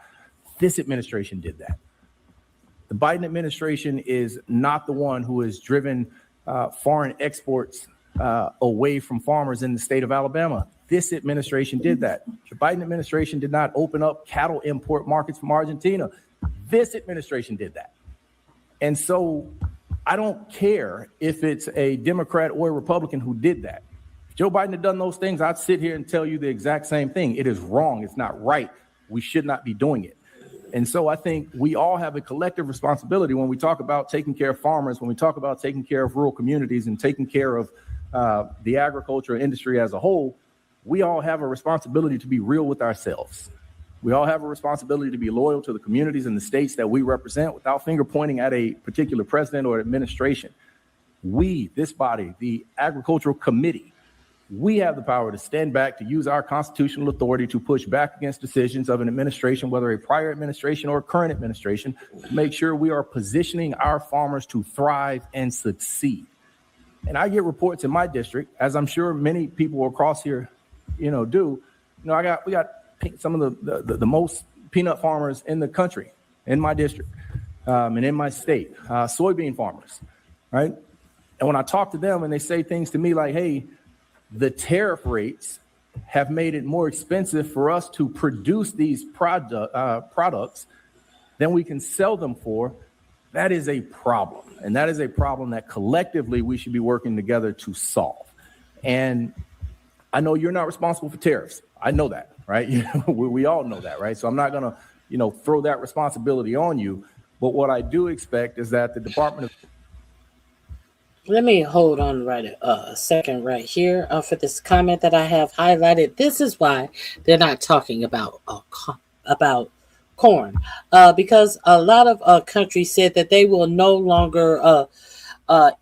This administration did that. The Biden administration is not the one who has driven foreign exports away from farmers in the state of Alabama. This administration did that. The Biden administration did not open up cattle import markets from Argentina. This administration did that. And so I don't care if it's a Democrat or a Republican who did that. Joe Biden had done those things, I'd sit here and tell you the exact same thing. It is wrong. It's not right. We should not be doing it. And so I think we all have a collective responsibility when we talk about taking care of farmers, when we talk about taking care of rural communities and taking care of the agriculture industry as a whole. We all have a responsibility to be real with ourselves. We all have a responsibility to be loyal to the communities and the states that we represent without finger pointing at a particular president or administration. We, this body, the Agricultural Committee, we have the power to stand back, to use our constitutional authority to push back against decisions of an administration, whether a prior administration or a current administration, to make sure we are positioning our farmers to thrive and succeed. And I get reports in my district, as I'm sure many people across here, do. We got some of the most peanut farmers in the country, in my district, and in my state, soybean farmers, right? And when I talk to them and they say things to me like, hey, the tariff rates have made it more expensive for us to produce these products than we can sell them for, that is a problem. And that is a problem that collectively we should be working together to solve. And I know you're not responsible for tariffs. I know that, right? We all know that, right? So I'm not going to, throw that responsibility on you. But what I do expect is that the Department of... Let me hold on a second right here for this comment that I have highlighted. This is why they're not talking about corn, because a lot of countries said that they will no longer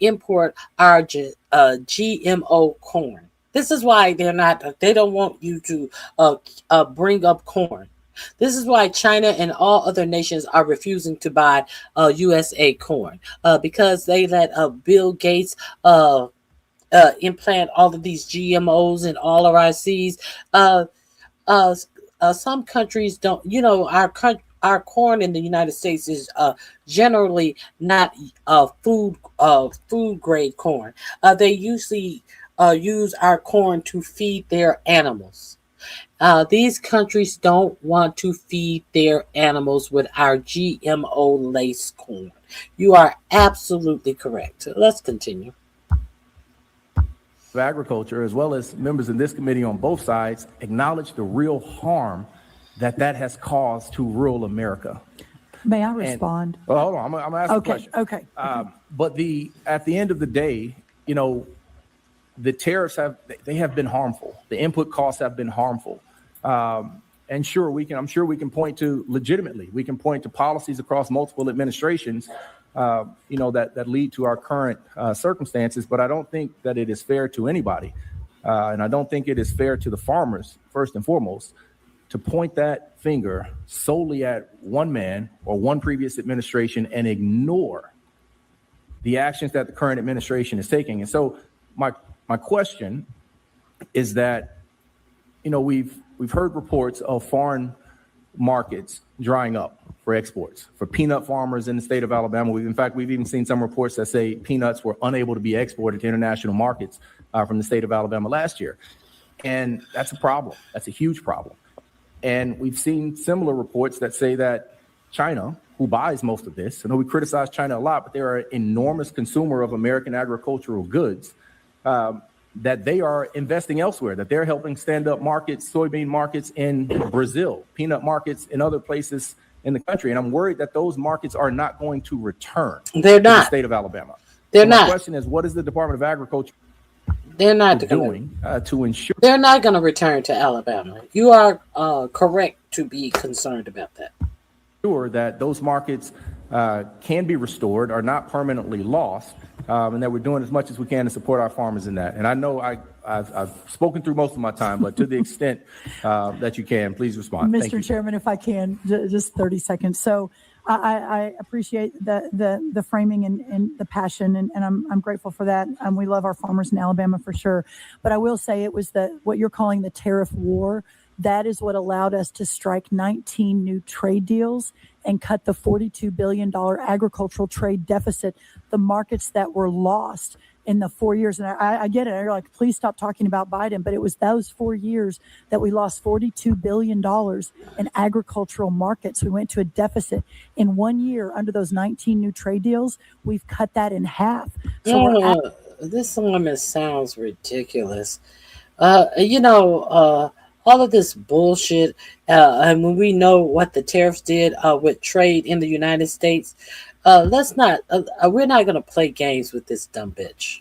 import our GMO corn. This is why they don't want you to bring up corn. This is why China and all other nations are refusing to buy USA corn, because they let Bill Gates implant all of these GMOs in all of our seeds. Some countries don't, our corn in the United States is generally not food grade corn. They usually use our corn to feed their animals. These countries don't want to feed their animals with our GMO laced corn. You are absolutely correct. Let's continue. Agriculture, as well as members in this committee on both sides, acknowledge the real harm that has caused to rural America. May I respond? Well, hold on. I'm going to ask a question. Okay. But at the end of the day, the tariffs have been harmful. The input costs have been harmful. And sure, I'm sure we can point to policies across multiple administrations, that lead to our current circumstances. But I don't think that it is fair to anybody. And I don't think it is fair to the farmers, first and foremost, to point that finger solely at one man or one previous administration and ignore the actions that the current administration is taking. And so my question is that, we've heard reports of foreign markets drying up for exports for peanut farmers in the state of Alabama. We've even seen some reports that say peanuts were unable to be exported to international markets from the state of Alabama last year. And that's a problem. That's a huge problem. And we've seen similar reports that say that China, who buys most of this, I know we criticize China a lot, but they're an enormous consumer of American agricultural goods, that they are investing elsewhere, that they're helping stand up markets, soybean markets in Brazil, peanut markets in other places in the country. And I'm worried that those markets are not going to return to the state of Alabama. They're so not. My question is, what is the Department of Agriculture doing to ensure? They're not going to return to Alabama. You are correct to be concerned about that. Sure that those markets can be restored, are not permanently lost, and that we're doing as much as we can to support our farmers in that. And I know I've spoken through most of my time, but to the extent that you can, please respond. Thank you. Mr. Chairman, if I can, just 30 seconds. So I appreciate the framing and the passion, and I'm grateful for that. We love our farmers in Alabama for sure. But I will say it was what you're calling the tariff war. That is what allowed us to strike 19 new trade deals and cut the $42 billion agricultural trade deficit, the markets that were lost in the 4 years. And I get it. You're like, please stop talking about Biden. But it was those 4 years that we lost $42 billion in agricultural markets. We went to a deficit. In 1 year, under those 19 new trade deals, we've cut that in half. So this woman sounds ridiculous. All of this bullshit, and when we know what the tariffs did with trade in the United States, we're not going to play games with this dumb bitch.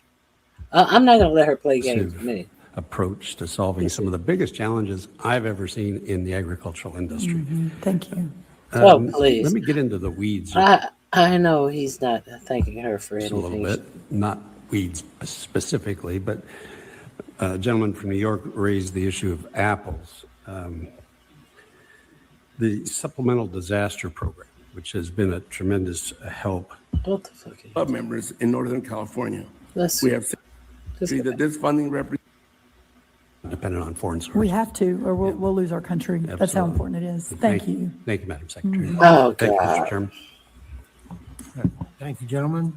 I'm not going to let her play games with me. approach to solving some of the biggest challenges I've ever seen in the agricultural industry. Thank you. Please. Let me get into the weeds I know he's not thanking her for just a anything. little bit, not weeds specifically, but a gentleman from New York raised the issue of apples. The Supplemental Disaster Program, which has been a tremendous help. What the fuck? Club members in Northern California. Let's We have that this funding represents Dependent on foreign sources. We have to, or we'll lose our country. That's how important it is. Thank you. Thank you, Madam Secretary. Oh, Thank you, God. Mr. Chairman. Thank you, gentlemen.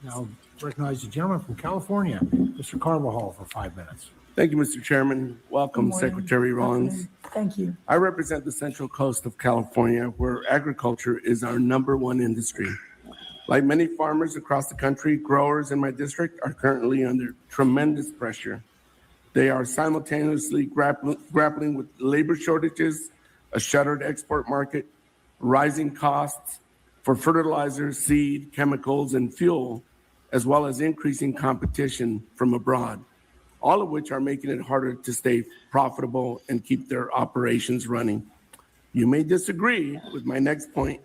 Now recognize the gentleman from California, Mr. Carvajal, for 5 minutes. Thank you, Mr. Chairman. Welcome, Good morning. Secretary Rollins. Thank you. I represent the Central Coast of California, where agriculture is our #1 industry. Like many farmers across the country, growers in my district are currently under tremendous pressure. They are simultaneously grappling with labor shortages, a shuttered export market, rising costs for fertilizer, seed, chemicals, and fuel, as well as increasing competition from abroad, all of which are making it harder to stay profitable and keep their operations running. You may disagree with my next point,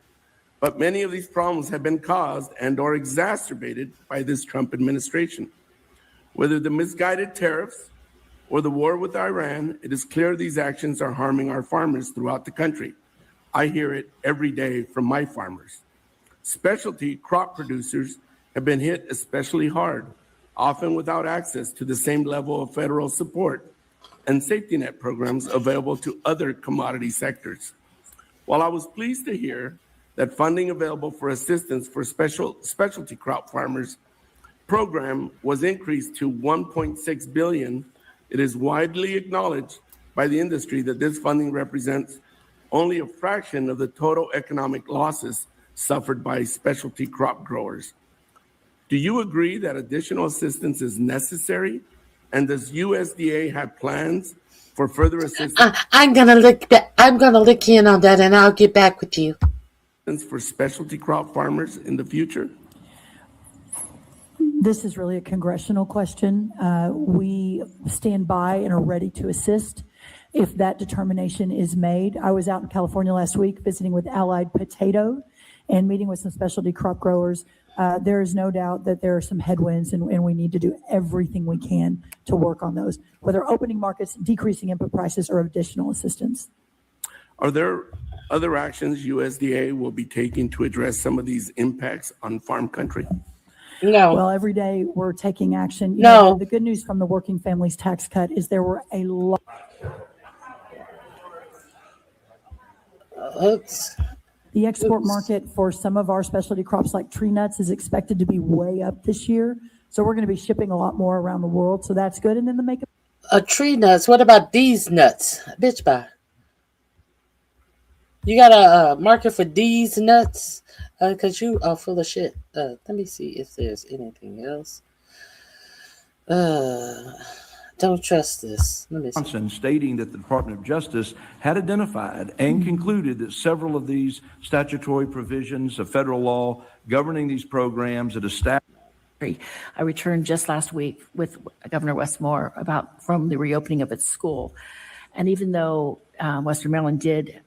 but many of these problems have been caused and/or exacerbated by this Trump administration. Whether the misguided tariffs or the war with Iran, it is clear these actions are harming our farmers throughout the country. I hear it every day from my farmers. Specialty crop producers have been hit especially hard, often without access to the same level of federal support and safety net programs available to other commodity sectors. While I was pleased to hear that funding available for assistance for specialty crop farmers program was increased to $1.6 billion, it is widely acknowledged by the industry that this funding represents only a fraction of the total economic losses suffered by specialty crop growers. Do you agree that additional assistance is necessary? And does USDA have plans for further assistance? I'm gonna look in on that, and I'll get back with you. For specialty crop farmers in the future? This is really a congressional question. We stand by and are ready to assist if that determination is made. I was out in California last week visiting with Allied Potato and meeting with some specialty crop growers. There is no doubt that there are some headwinds, and we need to do everything we can to work on those, whether opening markets, decreasing input prices, or additional assistance. Are there other actions USDA will be taking to address some of these impacts on farm country? No. Well, every day we're taking action. You No. know, the good news from the working families tax cut is there were a lot. The export market for some of our specialty crops like tree nuts is expected to be way up this year. So we're going to be shipping a lot more around the world. So that's good. And then the makeup. Tree nuts. What about these nuts? Bitch, bye. You got a market for these nuts? Because you are full of shit. Let me see if there's anything else. Don't trust this. Let me see. Johnson stating that the Department of Justice had identified and concluded that several of these statutory provisions of federal law governing these programs that establish. I returned just last week with Governor Westmore from the reopening of its school. And even though Western Maryland did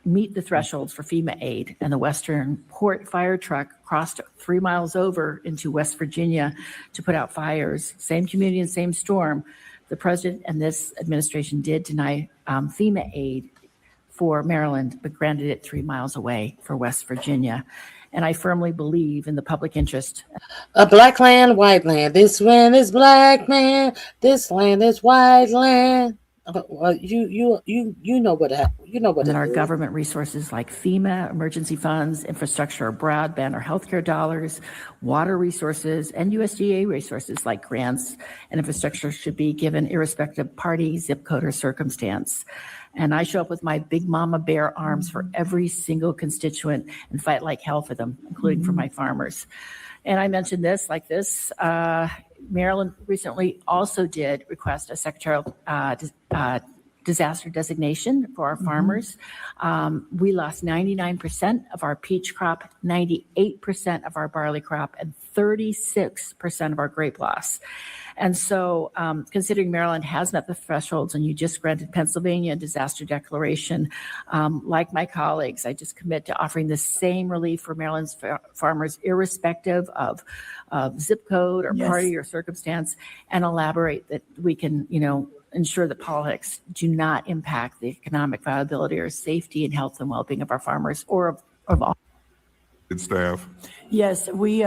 meet the thresholds for FEMA aid, and the Western Port fire truck crossed 3 miles over into West Virginia to put out fires, same community and same storm, the president and this administration did deny FEMA aid for Maryland, but granted it 3 miles away for West Virginia. And I firmly believe in the public interest. A black land, white land. This land is black man. This land is white land. Well, you know what happened. You know what. And our government resources like FEMA, emergency funds, infrastructure, broadband, or healthcare dollars, water resources, and USDA resources like grants and infrastructure should be given irrespective of party, zip code, or circumstance. And I show up with my big mama bear arms for every single constituent and fight like hell for them, including for my farmers. And I mentioned this, Maryland recently also did request a secretarial disaster designation for our farmers. We lost 99% of our peach crop, 98% of our barley crop, and 36% of our grape loss. And so considering Maryland has met the thresholds and you just granted Pennsylvania a disaster declaration, like my colleagues, I just commit to offering the same relief for Maryland's farmers, irrespective of zip code or party or circumstance, and elaborate that we can, ensure that politics do not impact the economic viability or safety and health and well-being of our farmers or of all. Good staff. Yes, we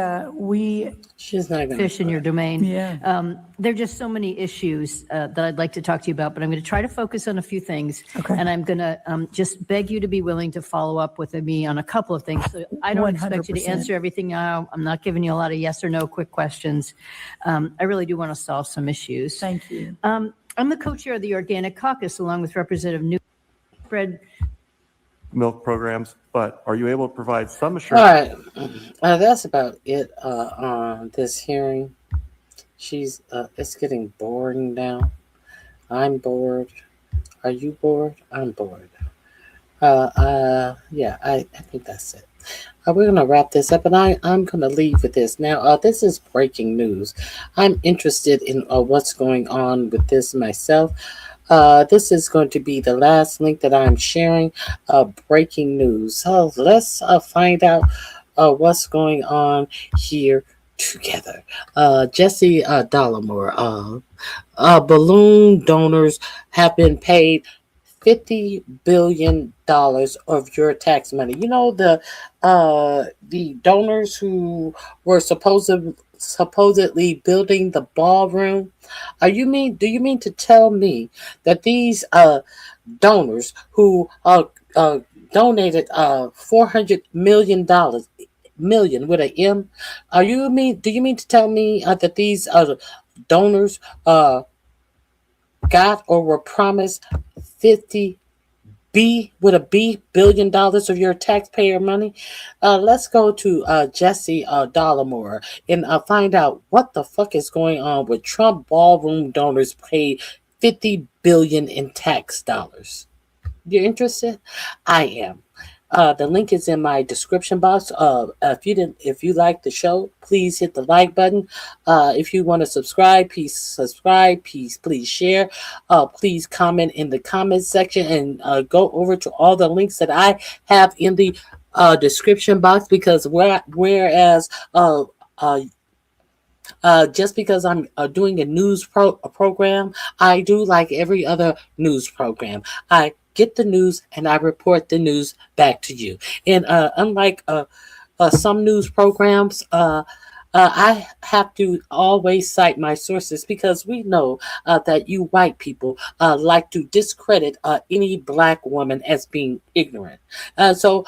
She's not even fish in your domain. Yeah. There are just so many issues that I'd like to talk to you about, but I'm going to try to focus on a few things. Okay. And I'm going to just beg you to be willing to follow up with me on a couple of things. So I don't expect you to 100%. answer everything now. I'm not giving you a lot of yes or no quick questions. I really do want to solve some issues. Thank you. I'm the co-chair of the Organic Caucus, along with Representative New. Spread milk programs, but are you able to provide some All assurance? right, that's about it on this hearing. It's getting boring now. I'm bored. Are you bored? I'm bored. Yeah, I think that's it. We're gonna wrap this up, and I'm gonna leave with this now. This is breaking news. I'm interested in what's going on with this myself. This is going to be the last link that I'm sharing. Breaking news. So let's find out what's going on here together. Jesse Dollamore. Balloon donors have been paid $50 billion of your tax money. You know, the donors who were supposedly building the ballroom. Do you mean to tell me that these donors who donated $400 million with an M? Do you mean to tell me that these donors got or were promised $50 billion of your taxpayer money? Let's go to Jesse Dollamore and find out what the fuck is going on with Trump ballroom donors paid $50 billion in tax dollars. You're interested? I am. The link is in my description box. If you like the show, please hit the like button. If you want to subscribe, please subscribe. Please share. Please comment in the comments section and go over to all the links that I have in the description box, because whereas just because I'm doing a news program, I do like every other news program. I get the news and I report the news back to you. And unlike some news programs, I have to always cite my sources, because we know that you white people like to discredit any black woman as being ignorant. So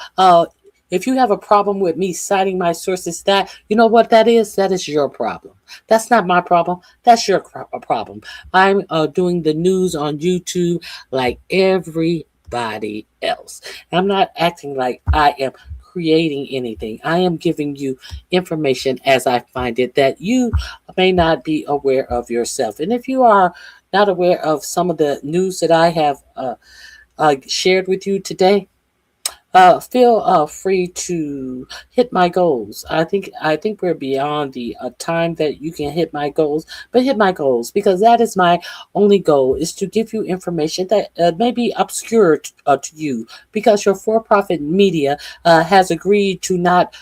if you have a problem with me citing my sources, you know what that is? That is your problem. That's not my problem. That's your problem. I'm doing the news on YouTube like everybody else. I'm not acting like I am creating anything. I am giving you information as I find it that you may not be aware of yourself. And if you are not aware of some of the news that I have shared with you today, feel free to hit my goals. I think we're beyond the time that you can hit my goals, but hit my goals, because that is my only goal, is to give you information that may be obscure to you, because your for-profit media has agreed to not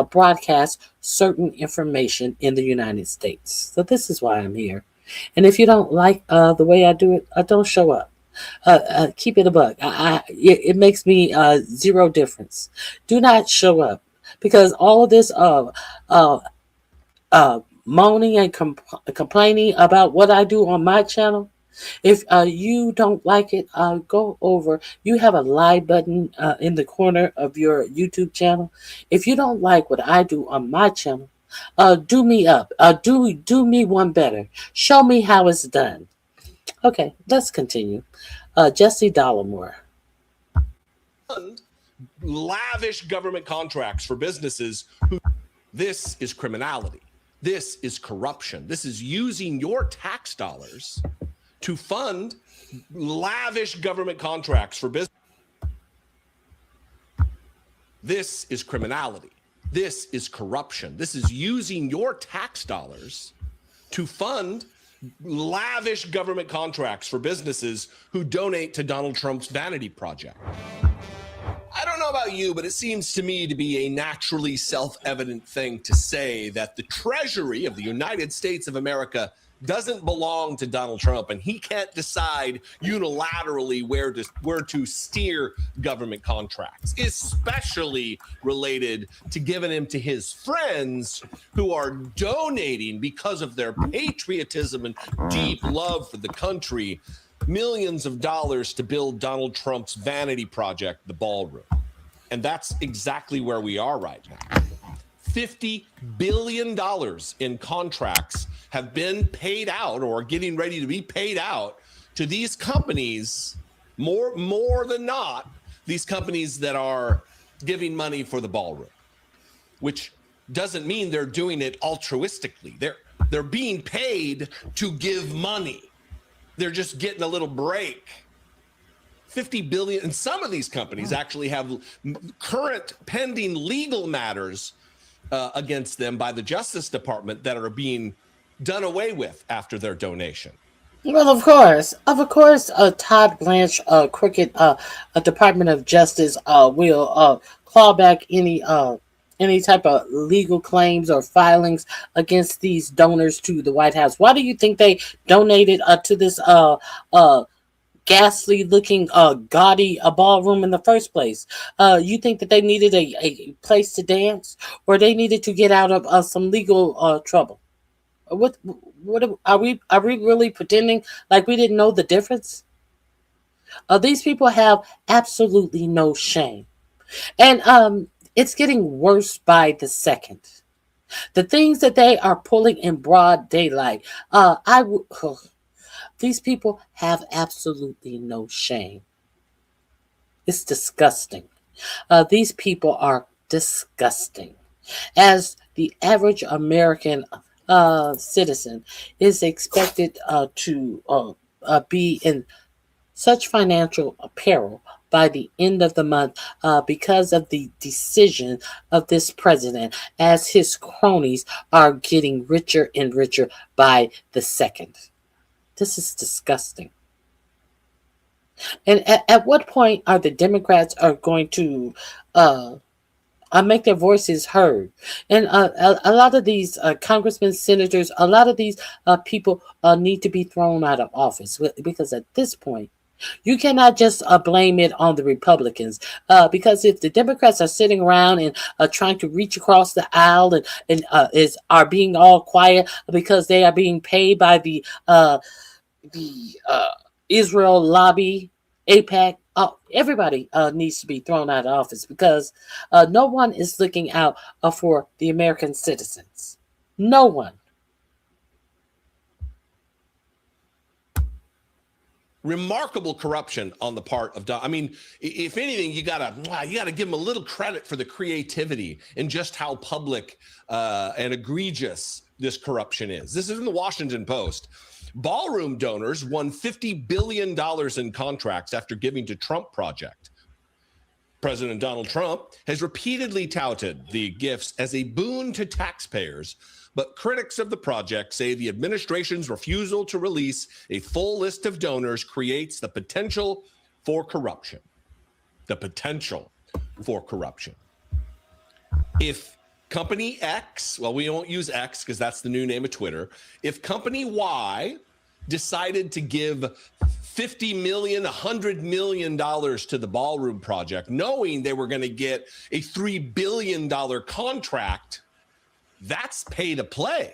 broadcast certain information in the United States. So this is why I'm here. And if you don't like the way I do it, don't show up. Keep it a buck. It makes me zero difference. Do not show up, because all of this moaning and complaining about what I do on my channel, if you don't like it, go over. You have a like button in the corner of your YouTube channel. If you don't like what I do on my channel, do me up. Do me one better. Show me how it's done. Okay, let's continue. Jesse Dollamore. Lavish government contracts for businesses. This is criminality. This is corruption. This is using your tax dollars to fund lavish government contracts for business. This is criminality. This is corruption. This is using your tax dollars to fund lavish government contracts for businesses who donate to Donald Trump's vanity project. I don't know about you, but it seems to me to be a naturally self-evident thing to say that the Treasury of the United States of America doesn't belong to Donald Trump, and he can't decide unilaterally where to steer government contracts, especially related to giving them to his friends who are donating because of their patriotism and deep love for the country millions of dollars to build Donald Trump's vanity project, the ballroom. And that's exactly where we are right now. $50 billion in contracts have been paid out or are getting ready to be paid out to these companies, more than not, these companies that are giving money for the ballroom, which doesn't mean they're doing it altruistically. They're being paid to give money. They're just getting a little break. 50 billion, and some of these companies actually have current pending legal matters against them by the Justice Department that are being done away with after their donation. Well, of course, Todd, Blanche, crooked Department of Justice will claw back any type of legal claims or filings against these donors to the White House. Why do you think they donated to this ghastly looking gaudy ballroom in the first place? You think that they needed a place to dance, or they needed to get out of some legal trouble? What are we really pretending like we didn't know the difference? These people have absolutely no shame, and it's getting worse by the second. The things that they are pulling in broad daylight, these people have absolutely no shame. It's disgusting. These people are disgusting. As the average American citizen is expected to be in such financial peril by the end of the month because of the decision of this president, as his cronies are getting richer and richer by the second. This is disgusting. And at what point are the Democrats going to make their voices heard? And a lot of these congressmen, senators, a lot of these people need to be thrown out of office, because at this point, you cannot just blame it on the Republicans, because if the Democrats are sitting around and trying to reach across the aisle and are being all quiet because they are being paid by the Israel lobby, AIPAC, everybody needs to be thrown out of office, because no one is looking out for the American citizens. No one. Remarkable corruption on the part of Don. I mean, if anything, you gotta give him a little credit for the creativity and just how public and egregious this corruption is. This is in the Washington Post. Ballroom donors won $50 billion in contracts after giving to Trump project. President Donald Trump has repeatedly touted the gifts as a boon to taxpayers, but critics of the project say the administration's refusal to release a full list of donors creates the potential for corruption. The potential for corruption. If Company X, well, we won't use X because that's the new name of Twitter. If Company Y decided to give $50 million, $100 million to the Ballroom project, knowing they were going to get a $3 billion contract, that's pay to play.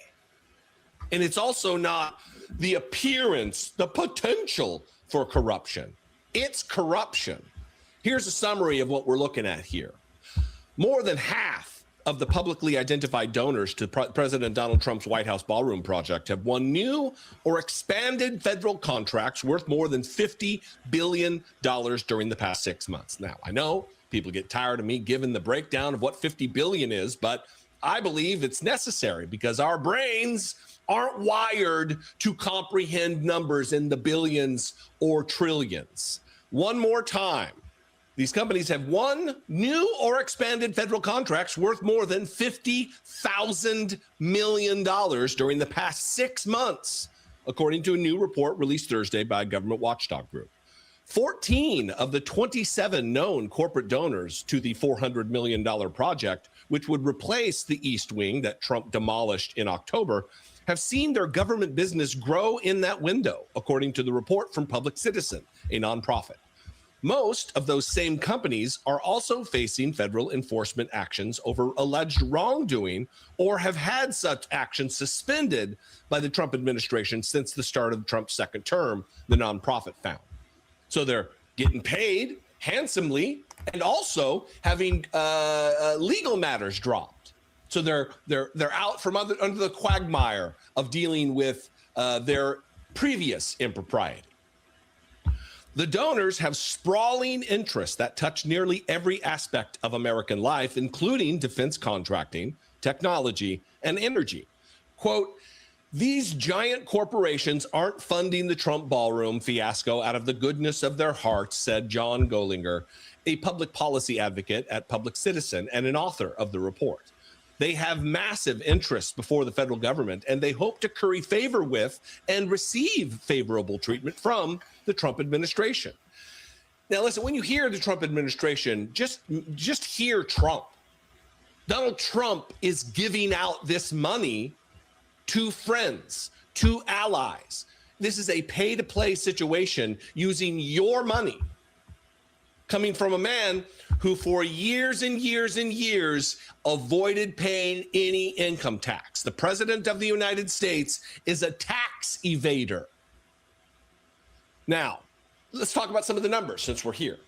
And it's also not the appearance, the potential for corruption. It's corruption. Here's a summary of what we're looking at here. More than half of the publicly identified donors to President Donald Trump's White House Ballroom project have won new or expanded federal contracts worth more than $50 billion during the past 6 months. Now, I know people get tired of me giving the breakdown of what $50 billion is, but I believe it's necessary because our brains aren't wired to comprehend numbers in the billions or trillions. One more time. These companies have won new or expanded federal contracts worth more than $50,000 million during the past 6 months, according to a new report released Thursday by a government watchdog group. 14 of the 27 known corporate donors to the $400 million project, which would replace the East Wing that Trump demolished in October, have seen their government business grow in that window, according to the report from Public Citizen, a nonprofit. Most of those same companies are also facing federal enforcement actions over alleged wrongdoing or have had such actions suspended by the Trump administration since the start of Trump's second term, the nonprofit found. So they're getting paid handsomely and also having legal matters dropped. So they're out from under the quagmire of dealing with their previous impropriety. The donors have sprawling interests that touch nearly every aspect of American life, including defense contracting, technology, and energy. Quote, these giant corporations aren't funding the Trump ballroom fiasco out of the goodness of their hearts, said John Gollinger, a public policy advocate at Public Citizen and an author of the report. They have massive interests before the federal government, and they hope to curry favor with and receive favorable treatment from the Trump administration. Now, listen, when you hear the Trump administration, just hear Trump. Donald Trump is giving out this money to friends, to allies. This is a pay-to-play situation using your money, coming from a man who for years and years and years avoided paying any income tax. The president of the United States is a tax evader. Now, let's talk about some of the numbers since we're here.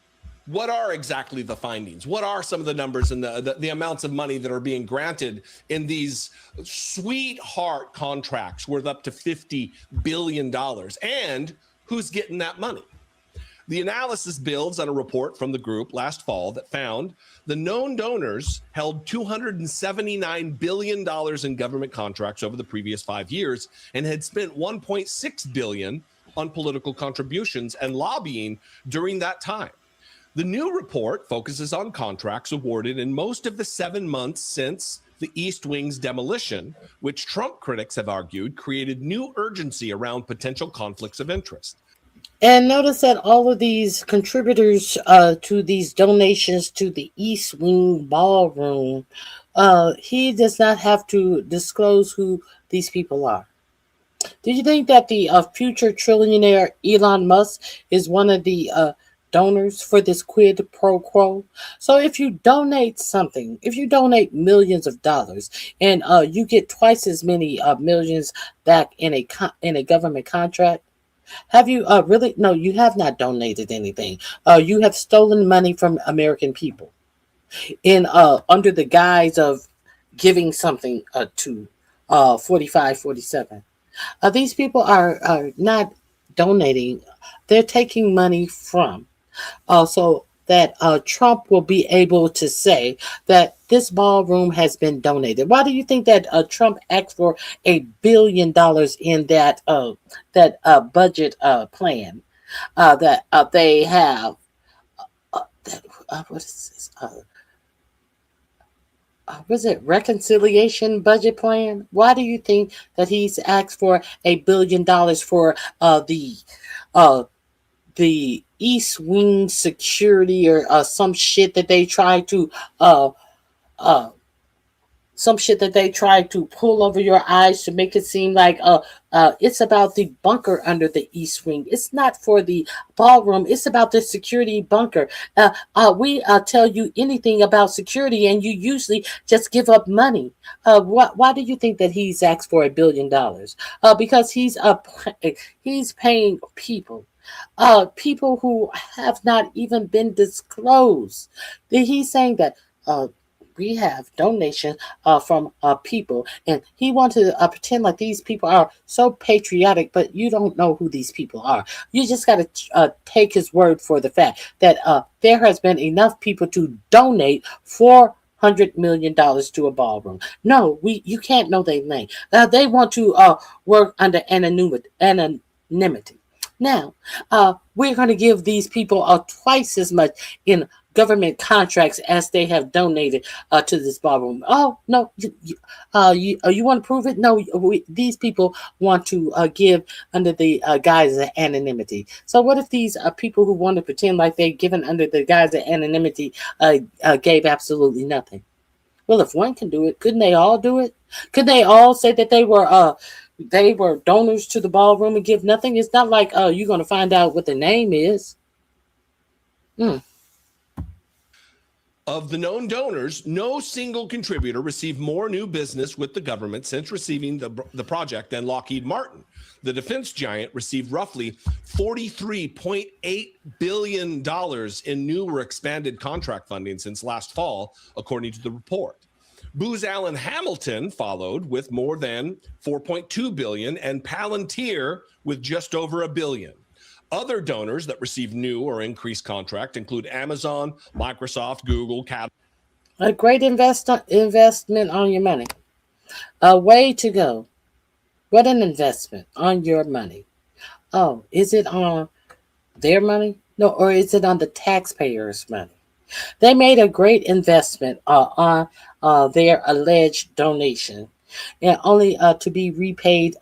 What are exactly the findings? What are some of the numbers and the amounts of money that are being granted in these sweetheart contracts worth up to $50 billion? And who's getting that money? The analysis builds on a report from the group last fall that found the known donors held $279 billion in government contracts over the previous 5 years and had spent $1.6 billion on political contributions and lobbying during that time. The new report focuses on contracts awarded in most of the 7 months since the East Wing's demolition, which Trump critics have argued created new urgency around potential conflicts of interest. And notice that all of these contributors to these donations to the East Wing Ballroom, he does not have to disclose who these people are. Do you think that the future trillionaire Elon Musk is one of the donors for this quid pro quo? So if you donate something, if you donate millions of dollars and you get twice as many millions back in a government contract, have you really? No, you have not donated anything. You have stolen money from American people in under the guise of giving something to 4547. These people are not donating. They're taking money from. So that Trump will be able to say that this ballroom has been donated. Why do you think that Trump asked for $1 billion in that budget plan that they have? What is this? Was it reconciliation budget plan? Why do you think that he's asked for $1 billion for the East Wing security or some shit that they try to pull over your eyes to make it seem like it's about the bunker under the East Wing. It's not for the ballroom. It's about the security bunker. We tell you anything about security and you usually just give up money. Why do you think that he's asked for $1 billion? Because he's paying people. People who have not even been disclosed. He's saying that we have donations from people, and he wants to pretend like these people are so patriotic, but you don't know who these people are. You just got to take his word for the fact that there has been enough people to donate $400 $100 million to a ballroom. No, you can't know their name. They want to work under anonymity. Now, we're going to give these people twice as much in government contracts as they have donated to this ballroom. Oh, no, you want to prove it? No, these people want to give under the guise of anonymity. So what if these people who want to pretend like they're given under the guise of anonymity gave absolutely nothing? Well, if one can do it, couldn't they all do it? Could they all say that they were donors to the ballroom and give nothing? It's not like you're going to find out what the name is. Of the known donors, no single contributor received more new business with the government since receiving the project than Lockheed Martin. The defense giant received roughly $43.8 billion in new or expanded contract funding since last fall, according to the report. Booz Allen Hamilton followed with more than $4.2 billion, and Palantir with just over $1 billion. Other donors that received new or increased contract include Amazon, Microsoft, Google, A great investment on your money. A way to go. What an investment on your money. Oh, is it on their money? No, or is it on the taxpayers' money? They made a great investment on their alleged donation, and only to be repaid.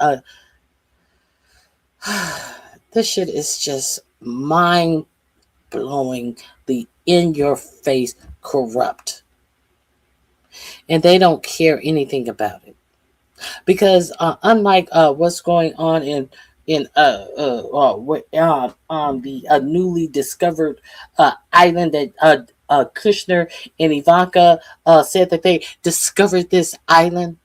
This shit is just mind-blowingly in-your-face corrupt. And they don't care anything about it. Because unlike what's going on on the newly discovered island that Kushner and Ivanka said that they discovered this island,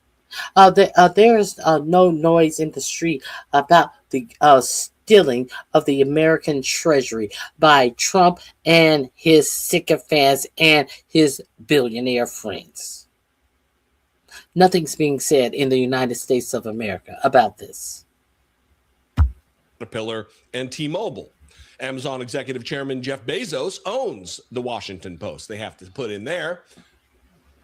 there is no noise in the street about the stealing of the American treasury by Trump and his sycophants and his billionaire friends. Nothing's being said in the United States of America about this. Caterpillar, and T-Mobile. Amazon executive chairman Jeff Bezos owns the Washington Post. They have to put in there,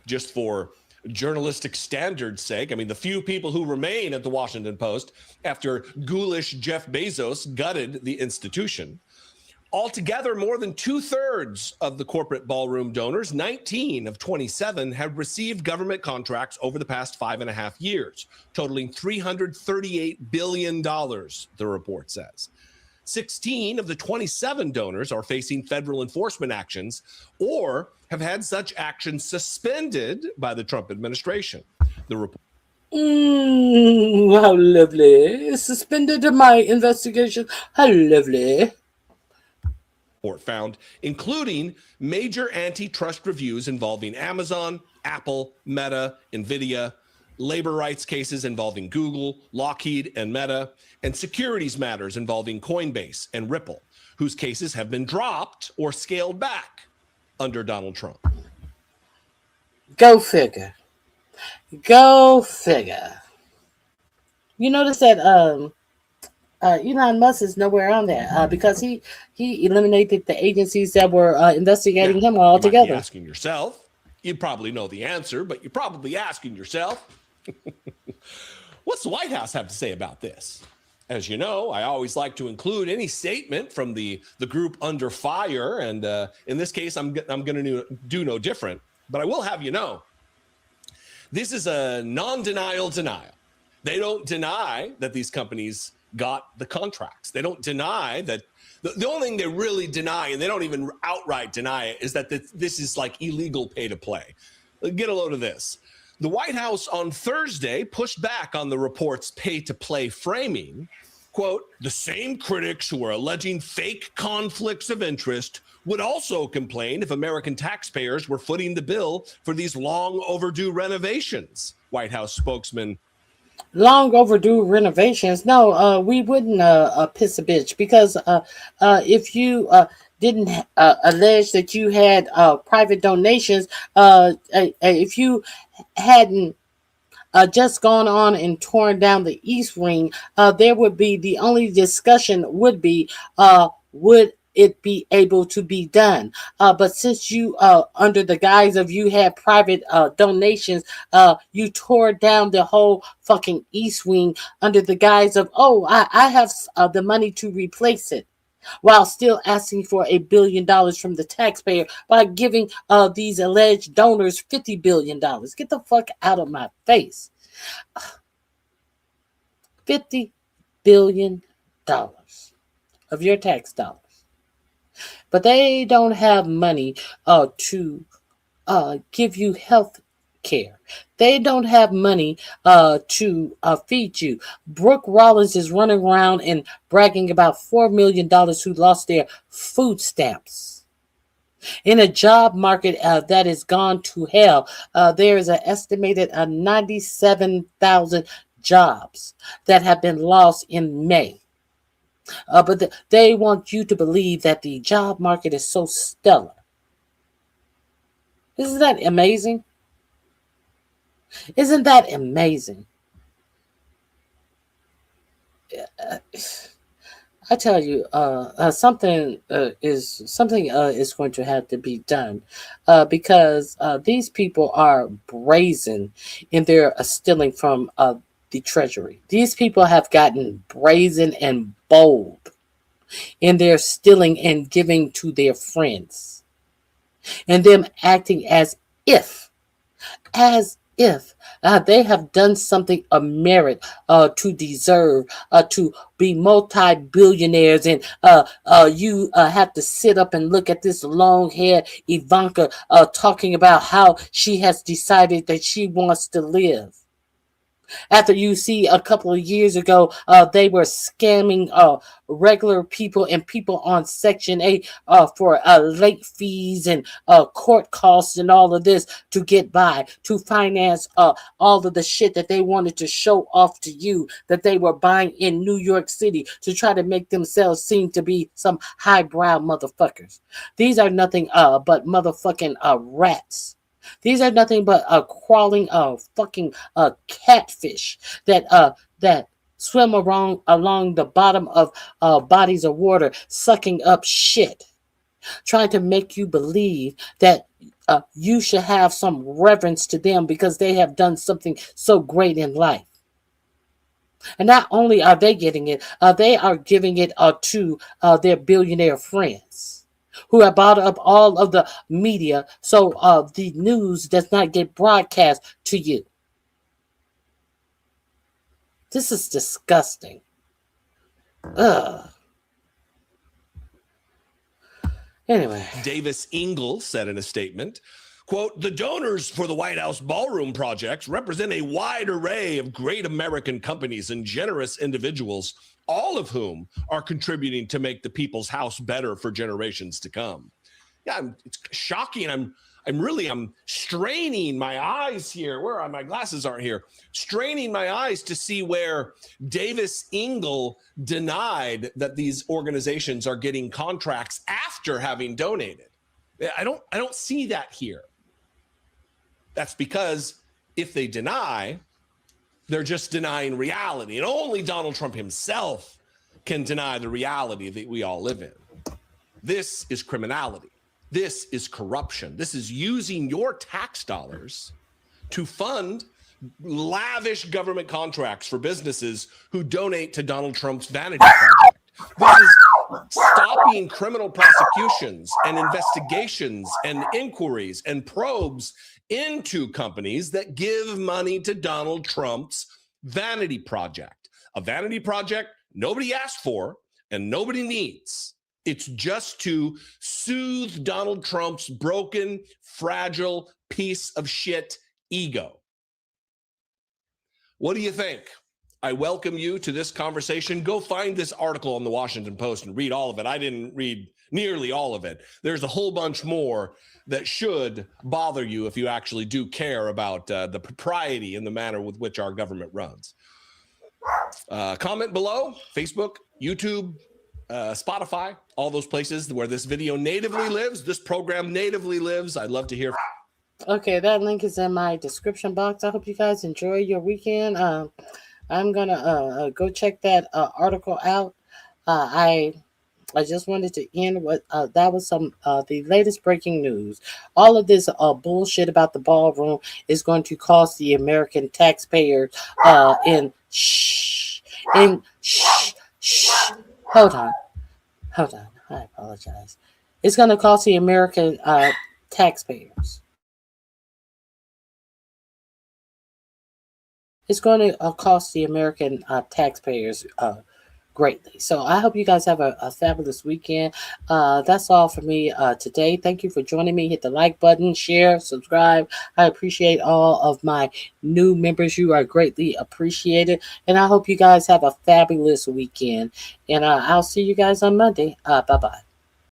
just for journalistic standards' sake. I mean, the few people who remain at the Washington Post after ghoulish Jeff Bezos gutted the institution. Altogether, more than 2/3 of the corporate ballroom donors, 19 of 27, have received government contracts over the past 5.5 years, totaling $338 billion, the report says. 16 of the 27 donors are facing federal enforcement actions or have had such actions suspended by the Trump administration. The report. How lovely. Suspended my investigation. How lovely. Found, including major antitrust reviews involving Amazon, Apple, Meta, NVIDIA, labor rights cases involving Google, Lockheed, and Meta, and securities matters involving Coinbase and Ripple, whose cases have been dropped or scaled back under Donald Trump. Go figure. Go figure. You notice that Elon Musk is nowhere on there because he eliminated the agencies that were investigating him altogether. You might be asking yourself, you probably know the answer, but you're probably asking yourself, what's the White House have to say about this? As you know, I always like to include any statement from the group under fire, and in this case, I'm going to do no different. But I will have you know, this is a non-denial denial. They don't deny that these companies got the contracts. They don't deny that. The only thing they really deny, and they don't even outright deny it, is that this is like illegal pay to play. Get a load of this. The White House on Thursday pushed back on the report's pay to play framing. Quote, the same critics who are alleging fake conflicts of interest would also complain if American taxpayers were footing the bill for these long overdue renovations, White House spokesman. Long overdue renovations? No, we wouldn't piss a bitch because if you didn't allege that you had private donations, if you hadn't just gone on and torn down the East Wing, there would be the only discussion would be would it be able to be done. But since you, under the guise of you had private donations, you tore down the whole fucking East Wing under the guise of, oh, I have the money to replace it, while still asking for $1 billion from the taxpayer by giving these alleged donors $50 billion. Get the fuck out of my face. $50 billion of your tax dollars. But they don't have money to give you health care. They don't have money to feed you. Brooke Rollins is running around and bragging about $4 million who lost their food stamps. In a job market that has gone to hell, there is an estimated 97,000 jobs that have been lost in May. But they want you to believe that the job market is so stellar. Isn't that amazing? Isn't that amazing? I tell you, something is going to have to be done because these people are brazen in their stealing from the Treasury. These people have gotten brazen and bold in their stealing and giving to their friends, and them acting as if they have done something of merit to deserve to be multi-billionaires, and you have to sit up and look at this long-haired Ivanka talking about how she has decided that she wants to live. After you see a couple of years ago, they were scamming regular people and people on Section 8 for late fees and court costs and all of this to get by, to finance all of the shit that they wanted to show off to you that they were buying in New York City to try to make themselves seem to be some highbrow motherfuckers. These are nothing but motherfucking rats. These are nothing but crawling fucking catfish that swim along the bottom of bodies of water, sucking up shit, trying to make you believe that you should have some reverence to them because they have done something so great in life. And not only are they getting it, they are giving it to their billionaire friends, who have bought up all of the media so the news does not get broadcast to you. This is disgusting. Ugh. Anyway. Davis Ingle said in a statement, quote, "The donors for the White House ballroom projects represent a wide array of great American companies and generous individuals, all of whom are contributing to make the people's house better for generations to come." Yeah, it's shocking. I'm straining my eyes here. Where are my glasses? Aren't here. Straining my eyes to see where Davis Ingle denied that these organizations are getting contracts after having donated. I don't see that here. That's because if they deny, they're just denying reality. And only Donald Trump himself can deny the reality that we all live in. This is criminality. This is corruption. This is using your tax dollars to fund lavish government contracts for businesses who donate to Donald Trump's vanity project. This is stopping criminal prosecutions and investigations and inquiries and probes into companies that give money to Donald Trump's vanity project. A vanity project nobody asked for and nobody needs. It's just to soothe Donald Trump's broken, fragile piece of shit ego. What do you think? I welcome you to this conversation. Go find this article on the Washington Post and read all of it. I didn't read nearly all of it. There's a whole bunch more that should bother you if you actually do care about the propriety and the manner with which our government runs. Comment below, Facebook, YouTube, Spotify, all those places where this video natively lives, this program natively lives. I'd love to hear. Okay, that link is in my description box. I hope you guys enjoy your weekend. I'm gonna go check that article out. I I just wanted to end with that was some the latest breaking news. All of this bullshit about the ballroom is going to cost the American taxpayer hold on. I apologize. It's going to cost the American taxpayers. It's going to cost the American taxpayers greatly. So I hope you guys have a fabulous weekend. That's all for me today. Thank you for joining me. Hit the like button, share, subscribe. I appreciate all of my new members. You are greatly appreciated. And I hope you guys have a fabulous weekend. And I'll see you guys on Monday. Bye-bye.